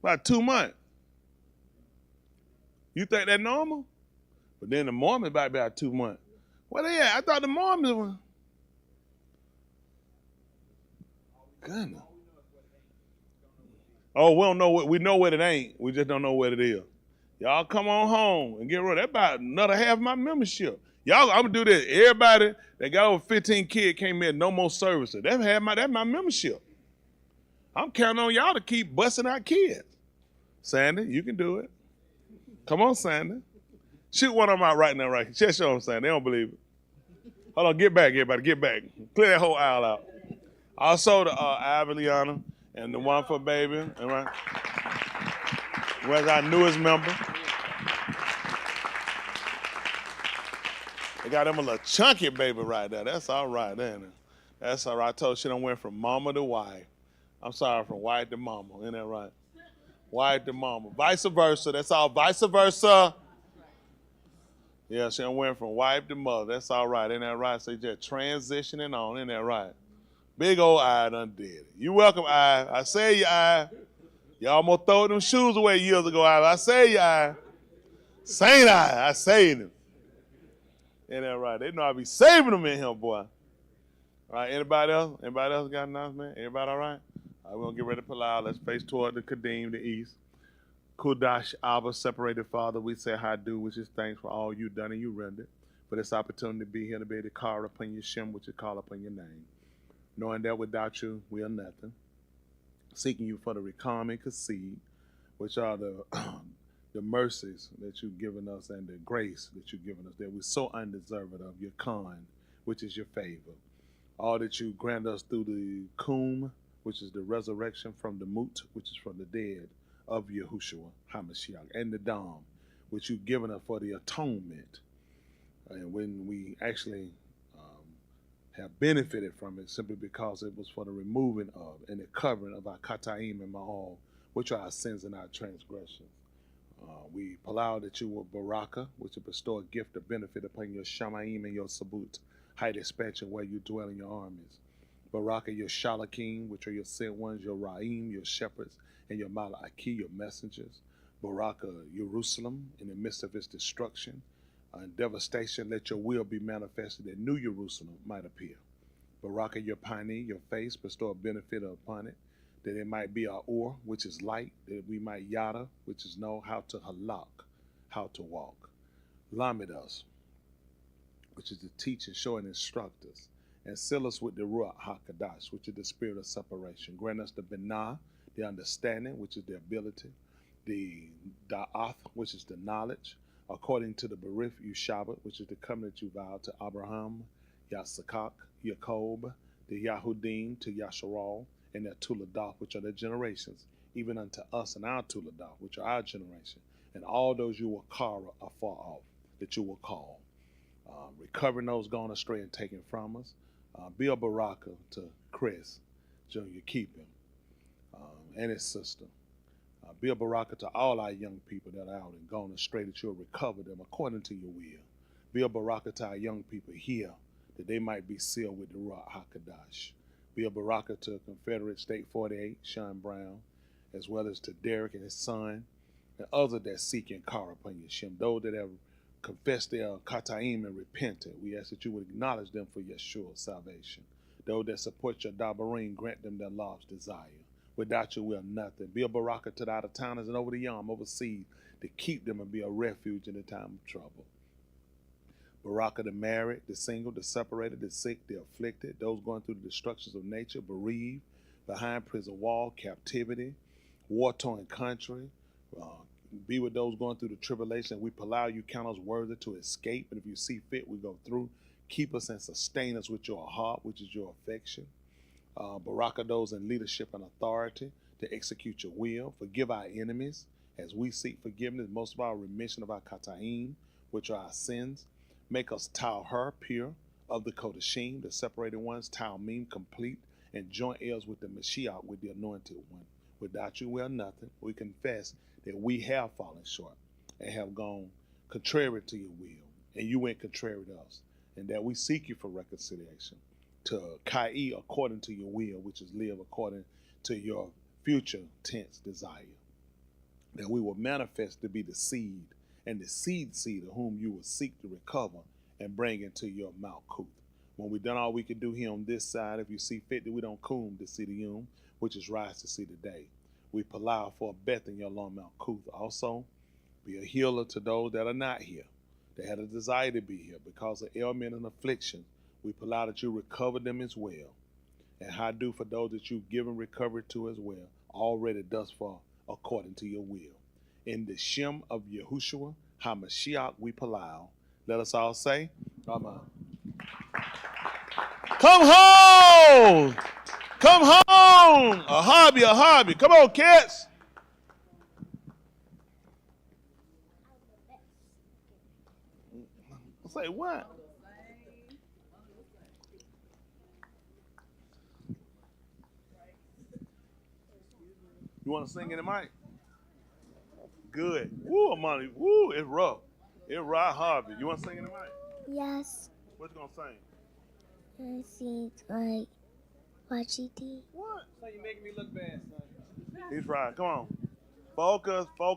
About 2 months. You think that normal? But then the Mormons about 2 months. Where they at? I thought the Mormons were. Goodness. Oh, we don't know what, we know what it ain't. We just don't know what it is. Y'all come on home and get rid of that. About another half of my membership. Y'all, I'm gonna do this. Everybody that got over 15 kids came in, no more services. That's my membership. I'm counting on y'all to keep busting out kids. Sandy, you can do it. Come on, Sandy. Shoot one of them out right now, right? Just show them, Sandy. They don't believe it. Hold on, get back, everybody, get back. Clear that whole aisle out. Also, the Ivy Liana and the one for baby, all right? Where's our newest member? They got them a little chunky baby right there. That's all right, ain't it? That's all right. I told she done went from mama to wife. I'm sorry, from wife to mama. Isn't that right? Wife to mama. Vice versa. That's all. Vice versa. Yeah, she done went from wife to mother. That's all right. Isn't that right? So you just transitioning on. Isn't that right? Big old I done did it. You welcome, I say you, I. You almost throw them shoes away years ago, I say you, I. Saint I saved them. Ain't that right? They know I be saving them in here, boy. All right, anybody else? Anybody else got an announcement? Everybody all right? All right, we're going to get ready to pull out. Let's face toward the Kadim, the east. Kudash, Abba, separated Father, we say how do, which is thanks for all you done and you rendered. For this opportunity to be here to be able to call upon your Shem, which is call upon your name. Knowing that without you, we are nothing. Seeking you for the Rekam and Kaseed, which are the mercies that you've given us and the grace that you've given us that we're so undeserving of, your Khan, which is your favor. All that you grant us through the Kum, which is the resurrection from the Mut, which is from the dead of Yahushua HaMashiach, and the Dam, which you've given us for the atonement. And when we actually have benefited from it simply because it was for the removing of and the covering of our Kataim and Ma'al, which are our sins and our transgressions. We allow that you will Baraka, which will bestow a gift of benefit upon your Shamaim and your Sabut, height expansion where you dwell in your armies. Baraka, your Shalakim, which are your sent ones, your Ra'im, your shepherds, and your Mala'aki, your messengers. Baraka, Jerusalem, in the midst of its destruction and devastation, let your will be manifested that New Jerusalem might appear. Baraka, your Pani, your face, bestow a benefit upon it, that it might be our Or, which is light, that we might Yada, which is know how to halak, how to walk. Lamidas, which is to teach and show and instruct us, and seal us with the Ruach HaKadosh, which is the spirit of separation. Grant us the Binah, the understanding, which is the ability, the Da'ath, which is the knowledge, according to the Berith Yushabat, which is the covenant you vowed to Abraham, Yasakak, Yacob, the Yahudim, to Yasharal, and their Tuledah, which are their generations, even unto us and our Tuledah, which are our generation, and all those you will call afar off, that you will call. Recovering those gone astray and taken from us. Be a baraka to Chris, Junior, keep him, and his sister. Be a baraka to all our young people that are out and gone astray, that you'll recover them according to your will. Be a baraka to our young people here, that they might be sealed with the Ruach HaKadosh. Be a baraka to Confederate State 48, Sean Brown, as well as to Derek and his son, and others that seek and call upon Yeshem. Those that have confessed their Kataim and repented, we ask that you would acknowledge them for Yeshua's salvation. Those that support your Dabarim, grant them their law's desire. Without you, we are nothing. Be a baraka to the out-of-towners and over the Yam, overseas, to keep them and be a refuge in the time of trouble. Baraka the married, the single, the separated, the sick, the afflicted, those going through the destructions of nature, bereaved, behind prison wall, captivity, war-torn country. Be with those going through the tribulation. We allow you, count us worthy to escape, and if you see fit, we go through. Keep us and sustain us with your heart, which is your affection. Baraka those in leadership and authority to execute your will. Forgive our enemies as we seek forgiveness, most of our remission of our Kataim, which are our sins. Make us Tauher, pure, of the Kodashim, the separated ones, Talmim, complete, and joint heirs with the Mashiach, with the anointed one. Without you, we are nothing. We confess that we have fallen short and have gone contrary to your will, and you went contrary to us, and that we seek you for reconciliation to Kai according to your will, which is live according to your future tense desire, that we will manifest to be the seed and the seed of whom you will seek to recover and bring into your Malkuth. When we done all we can do here on this side, if you see fit that we don't kum to see the yum, which is rise to see the day. We palau for a beth in your long Malkuth. Also, be a healer to those that are not here. They had a desire to be here because of ailment and affliction. We palau that you recover them as well. And how do for those that you've given recovery to as well, already thus far, according to your will. In the Shem of Yahushua, HaMashiach, we palau. Let us all say, Amen. Come home! Come home! A hobby. Come on, kids. Say what? You want to sing in the mic? Good. Woo, Amani. Woo, it's rough. It's rough, Harvey. You want to sing in the mic? Yes. What you going to sing? I see like Wachiti. What? So you making me look bad, son. He's right. Come on. Focus. Come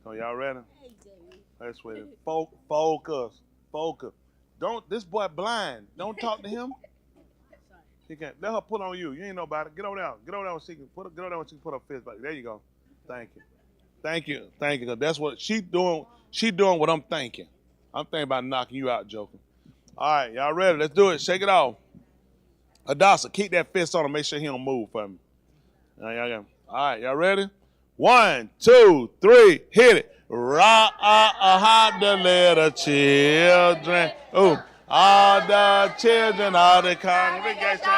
on, y'all ready? Hey, David. That's sweetie. Focus. Don't. This boy blind. Don't talk to him. He can't. Let her put on you. You ain't nobody. Get over there. Get over there when she can put. Get over there when she can put her fist back. There you go. Thank you. Cause that's what she doing. She doing what I'm thinking. I'm thinking about knocking you out, Joker. All right, y'all ready? Let's do it. Shake it off. Hadassah, keep that fist on him. Make sure he don't move for me. All right, y'all ready? 1, 2, 3, hit it. Ra-ah-ah, the little children. Ooh, all the children, all the congregation.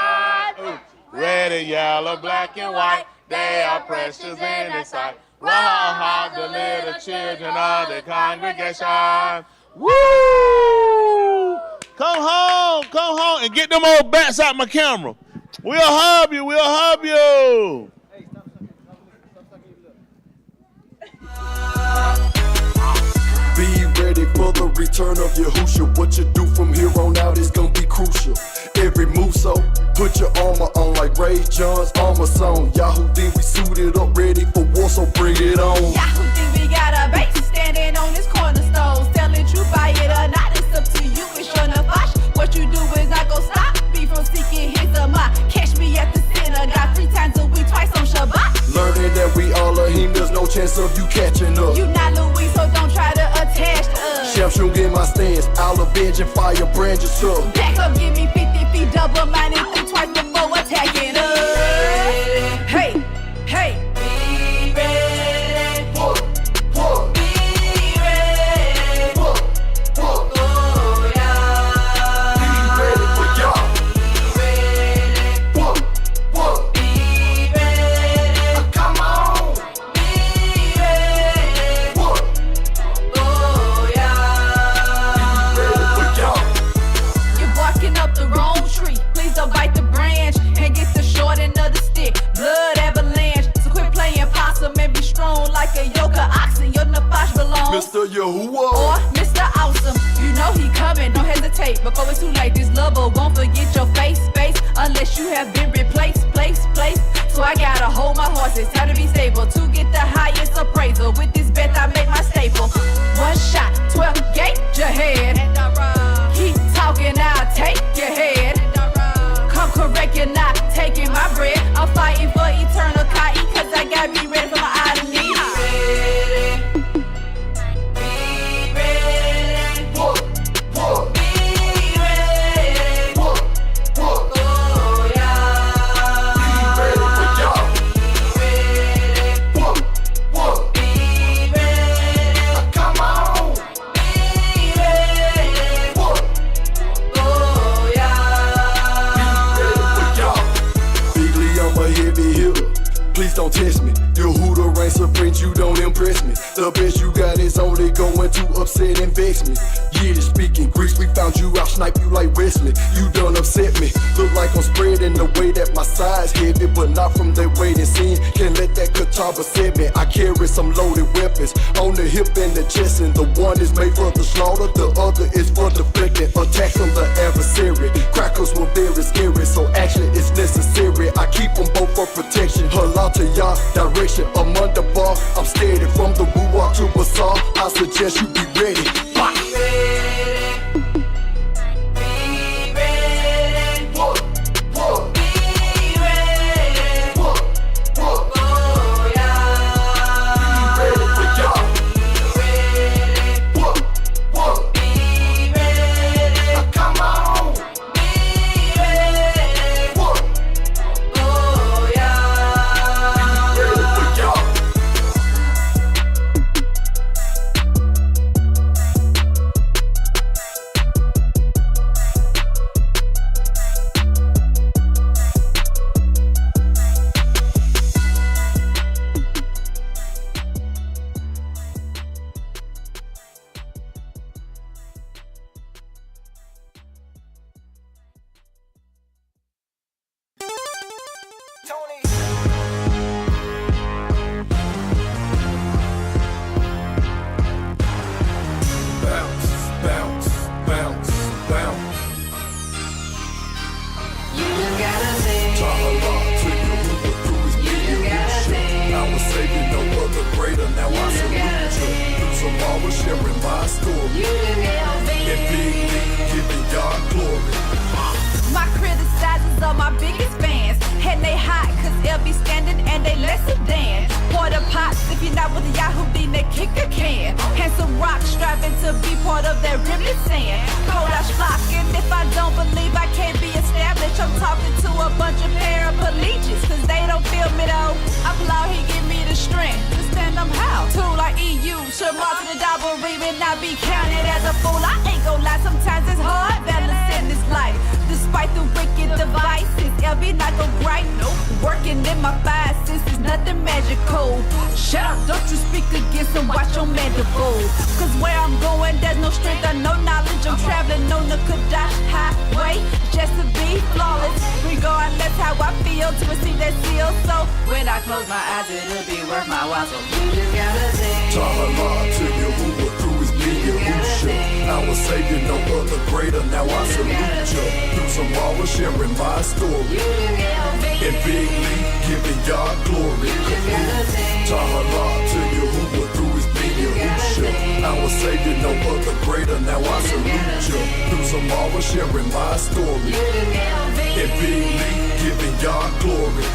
Ooh, red and yellow, black and white, they are precious in His sight. Ra-ah-ah, the little children, all the congregation. Woo! Come home, and get them old bats out my camera. We'll hug you. Hey, stop sucking your lip. Be ready for the return of Yahushua. What you do from here on out is gonna be crucial. Every move, so put your armor on like Ray John's armor song. Yahoo, we suited up, ready for war, so bring it on. Yahoo, we got a base standing on this cornerstone. Telling you buy it or not, it's up to you. It's your nafash. What you do is not gonna stop me from seeking His amah. Catch me at the synagogue 3 times a week, twice on Shabbat. Learning that we all are him, there's no chance of you catching up. You not Louis, so don't try to attach us. Chef should get my stance, I'll avenge and fire branches up. Back up, give me 50 feet, double minded, think twice before attacking us. Hey. Be ready. What? Be ready. What? Oh, yeah. Be ready for y'all. Be ready. What? Be ready. Come on. Be ready. What? Oh, yeah. Be ready for y'all. You're barking up the wrong tree. Please don't bite the branch and get the short end of the stick. Blood avalanche. So quit playing possum and be strong like a yoke of oxen. Your nafash belongs. Mr. Yahuwah. Or Mr. Awesome. You know he coming. Don't hesitate. Before it's too late, this lover won't forget your face. Unless you have been replaced. So I gotta hold my horses. Time to be stable. To get the highest appraisal. With this bet I make my staple. 1 shot, 12 gate your head. Keep talking, I'll take your head. Come correct, you're not taking my bread. I'm fighting for eternal Kai, cause I gotta be ready for my idol. Be ready. What? Be ready. What? Oh, yeah. Be ready for y'all. Be ready. What? Be ready. Come on. Be ready. What? Oh, yeah. Be ready for y'all. Bigly, I'm a heavy hitter. Please don't test me. Your Huda reign supreme, you don't impress me. The best you got is only going to upset and vex me. Yiddish speaking Greeks, we found you out, snipe you like Wesley. You done upset me. Look like I'm spreading the way that my side's heavy, but not from the weight it seems. Can't let that katana set me. I carry some loaded weapons on the hip and the chest, and the one is made for the slaughter, the other is for deflecting attacks from the adversary. Crackers were very scary, so action is necessary. I keep them both for protection. Allah to Yah, direction. I'm under bar. I'm steady from the woo-wah to bazaar. I suggest you be ready. Bye. My criticizers are my biggest fans, and they hot cause they'll be standing and they less than. Porta pots, if you're not with the Yahoo, then they kick a can. And some rocks striving to be part of that ribbon sand. Kodash flocking, if I don't believe I can't be established, I'm talking to a bunch of paraplegics, cause they don't feel me though. Applaud, he give me the strength to stand them how. Two like EU, should march to the double ring and not be counted as a fool. I ain't gon' lie, sometimes it's hard balancing this life. Despite the wicked devices, LB not gon' gripe. Nope. Working in my five senses, nothing magical. Shut up, don't you speak against them, watch your mandible. Cause where I'm going, there's no strength or no knowledge. I'm traveling on the Kadash highway, just to be flawless. Regardless how I feel, to receive that seal. So when I close my eyes, it'll be worth my while. So you just gotta sing. Tahala to Yahuwah through his being Yahusha. Our Savior, no other greater. Now I salute you. Through some hours sharing my story. And Big Lee giving Yah glory. Tahala to Yahuwah through his being Yahusha. Our Savior, no other greater. Now I salute you. Through some hours sharing my story. And Big Lee giving Yah glory.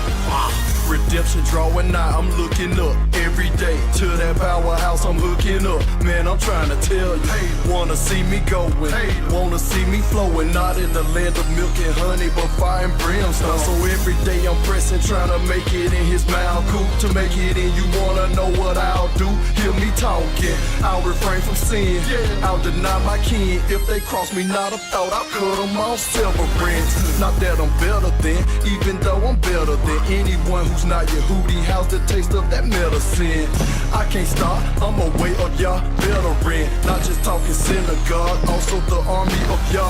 Redemption drawing nigh, I'm looking up every day to that powerhouse I'm hooking up. Man, I'm trying to tell you, hey, wanna see me going, hey, wanna see me flowing, not in the land of milk and honey, but fire and brimstone. So every day I'm pressing, trying to make it in his mouth. Cool to make it in, you wanna know what I'll do? Hear me talking, I'll refrain from sin, I'll deny my kin. If they cross me, not a thought, I'll cut them off severance. Not that I'm better than, even though I'm better than anyone who's not Yehudi. How's the taste of that medicine? I can't stop, I'm a Way of Yah veteran. Not just talking synagogue, also the army of Yah.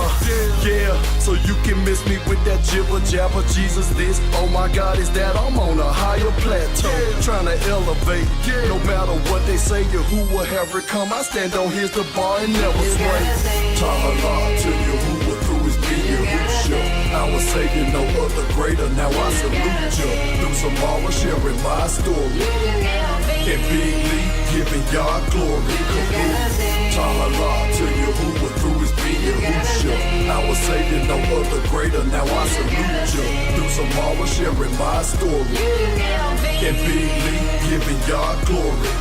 Yeah, so you can miss me with that jibber jabber. Jesus this, oh my God, is that I'm on a higher plateau, trying to elevate. No matter what they say, Yahuwah have it come. I stand on his the bar and never sway. Tahala to Yahuwah through his being Yahusha. Our Savior, no other greater. Now I salute you. Through some hours sharing my story. And Big Lee giving Yah glory. Tahala to Yahuwah through his being Yahusha. Our Savior, no other greater. Now I salute you. Through some hours sharing my story. And Big Lee giving Yah glory.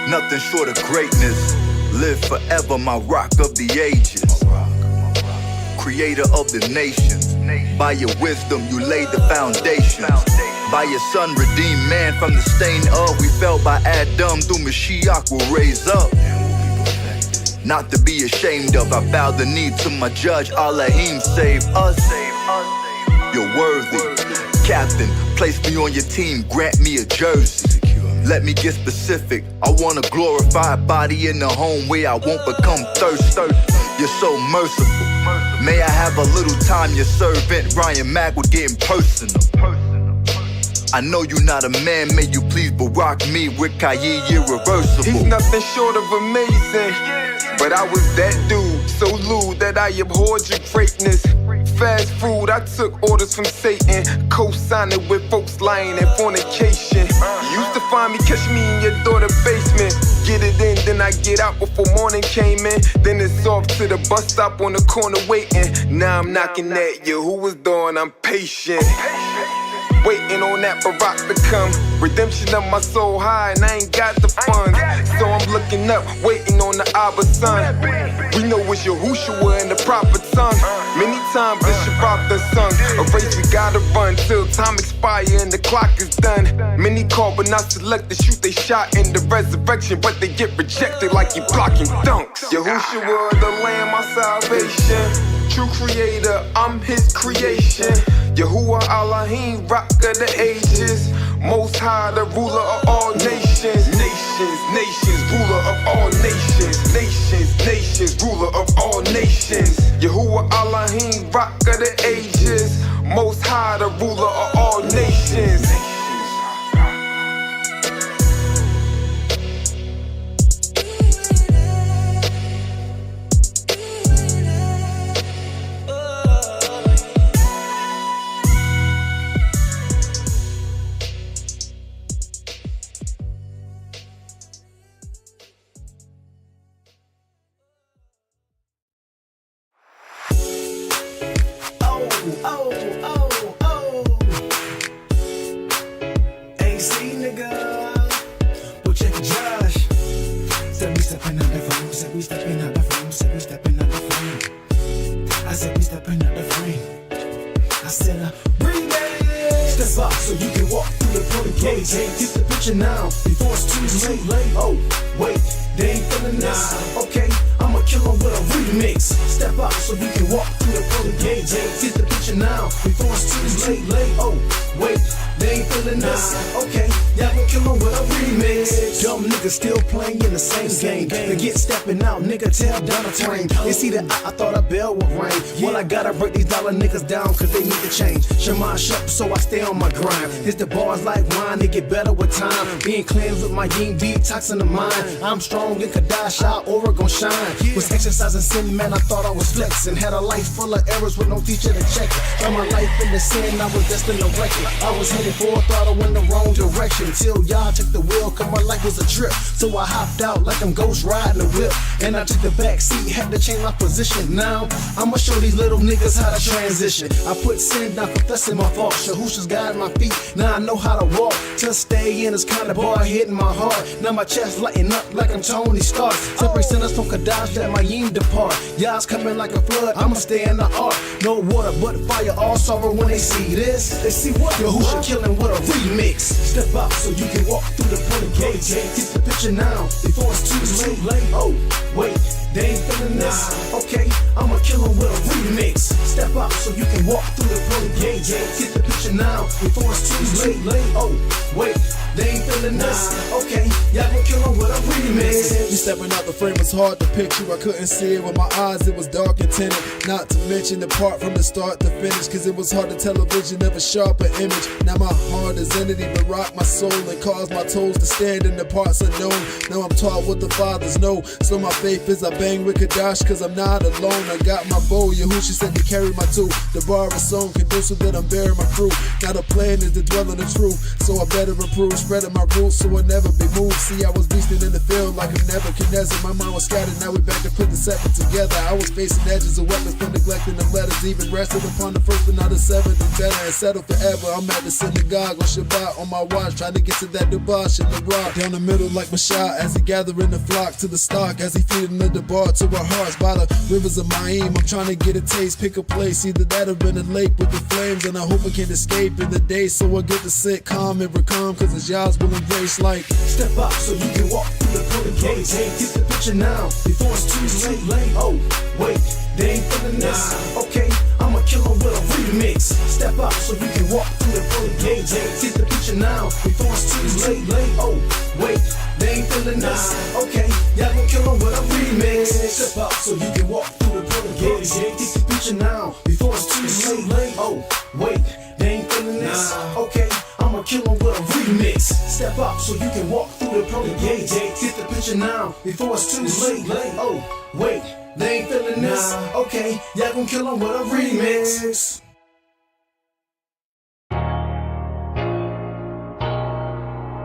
Nothing short of greatness. Live forever, my rock of the ages. Creator of the nations. By your wisdom, you laid the foundations. By your son, redeemed man from the stain of we fell by Adam. Through Mashiach will raise up. not to be ashamed of. I bow the knee to my judge, Elohim, save us. You're worthy, Captain, place me on your team, grant me a jersey. Let me get specific, I want a glorified body in the home where I won't become thirsty. You're so merciful, may I have a little time, your servant Ryan Mack would get personal. I know you're not a man, may you please barack me with Kaye Irreversible. He's nothing short of amazing, but I was that dude, so lewd that I abhorred your greatness. Fast food, I took orders from Satan, co-signing with folks lying in fornication. You used to find me, catch me in your daughter's basement. Get it in, then I get out before morning came in. Then it's off to the bus stop on the corner waiting. Now I'm knocking at you, who was doing? I'm patient. Waiting on that Barack to come. Redemption of my soul high and I ain't got the funds. So I'm looking up, waiting on the Abba son. We know it's Yahushua and the proper tongue. Many times it's Shabbat the sung. A race we gotta run till time expire and the clock is done. Many call but not select to shoot they shot in the resurrection, but they get rejected like you blocking dunks. Yahushua the Lamb, my salvation. True creator, I'm his creation. Yahuwah Elohim, rock of the ages. Most high, the ruler of all nations. Nations, nations, ruler of all nations. Nations, nations, ruler of all nations. Yahuwah Elohim, rock of the ages. Most high, the ruler of all nations. Now, before it's too late. Oh, wait, they ain't feeling this. Okay, I'ma kill them with a remix. Step up so we can walk through the pearly gates. Get the picture now, before it's too late. Oh, wait, they ain't feeling this. Okay, y'all gon' kill them with a remix. Dumb niggas still playing in the same game. They get stepping out, nigga, tell down the train. They see that I thought a bell would ring. Well, I gotta break these dollar niggas down, cause they need to change. Shema shut, so I stay on my grind. It's the bars like wine, they get better with time. Being cleansed with my yin detoxing the mind. I'm strong in Kadash, our aura gon' shine. Was exercising sin, man, I thought I was flexing. Had a life full of errors with no teacher to check it. Found my life in the sin, I was destined to wreck it. I was headed for a throttle in the wrong direction. Till y'all took the wheel, cause my life was a trip. So I hopped out like I'm ghost riding a whip. And I took the back seat, had to change my position. Now, I'ma show these little niggas how to transition. I put sin down, confessing my fault. Shahusha's guiding my feet, now I know how to walk. To stay in this kind of bar hitting my heart. Now my chest lighting up like I'm Tony Stark. Separate sinners from Kadash, let my yin depart. Y'all's coming like a flood, I'ma stay in the ark. No water but fire, all sorrow when they see this. They see what? Yahusha killing with a remix. Step out so you can walk through the pearly gates. Get the picture now, before it's too late. Oh, wait, they ain't feeling this. Okay, I'ma kill them with a remix. Step out so you can walk through the pearly gates. Get the picture now, before it's too late. Oh, wait, they ain't feeling this. Okay, y'all gon' kill them with a remix. You stepping out the frame was hard to picture. I couldn't see it with my eyes, it was dark and tinted. Not to mention the part from the start to finish, cause it was hard to tell a vision of a sharper image. Now my heart is entity, but rock my soul and cause my toes to stand in the parts unknown. Now I'm taught what the fathers know, so my faith is I bang with Kadash, cause I'm not alone. I got my bow, Yahushua said to carry my tool. The bar is so conducive that I'm bearing my fruit. Now the plan is to dwell in the truth, so I better improve, spreading my roots so I'll never be moved. See, I was beasting in the field like a Nebuchadnezzar. My mind was scattered, now we back to put the seven together. I was facing edges of weapons for neglecting the letters. Even rested upon the first but not the seventh and better and settled forever. I'm at the synagogue on Shabbat on my watch, trying to get to that debauch in the rock. Down the middle like Mashah as he gathering the flock to the stock, as he feeding the bar to our hearts by the rivers of Ma'im. I'm trying to get a taste, pick a place, either that or in a lake with the flames, and I hope I can escape in the day so I get to sit calm and recalm, cause it's y'all's will embrace like step up so you can walk through the pearly gates. Get the picture now, before it's too too late. Oh, wait, they ain't feeling this. Okay, I'ma kill 'em with a remix. Step up so you can walk through the pearly gates. Get the picture now before it's too late. Oh, wait, they ain't feeling this. Okay, y'all gon' kill 'em with a remix. Step up so you can walk through the pearly gates. Get the picture now before it's too late. Oh, wait, they ain't feeling this. Okay, I'ma kill 'em with a remix. Step up so you can walk through the pearly gates. Get the picture now before it's too late. Oh, wait, they ain't feeling this. Okay, y'all gon' kill 'em with a remix.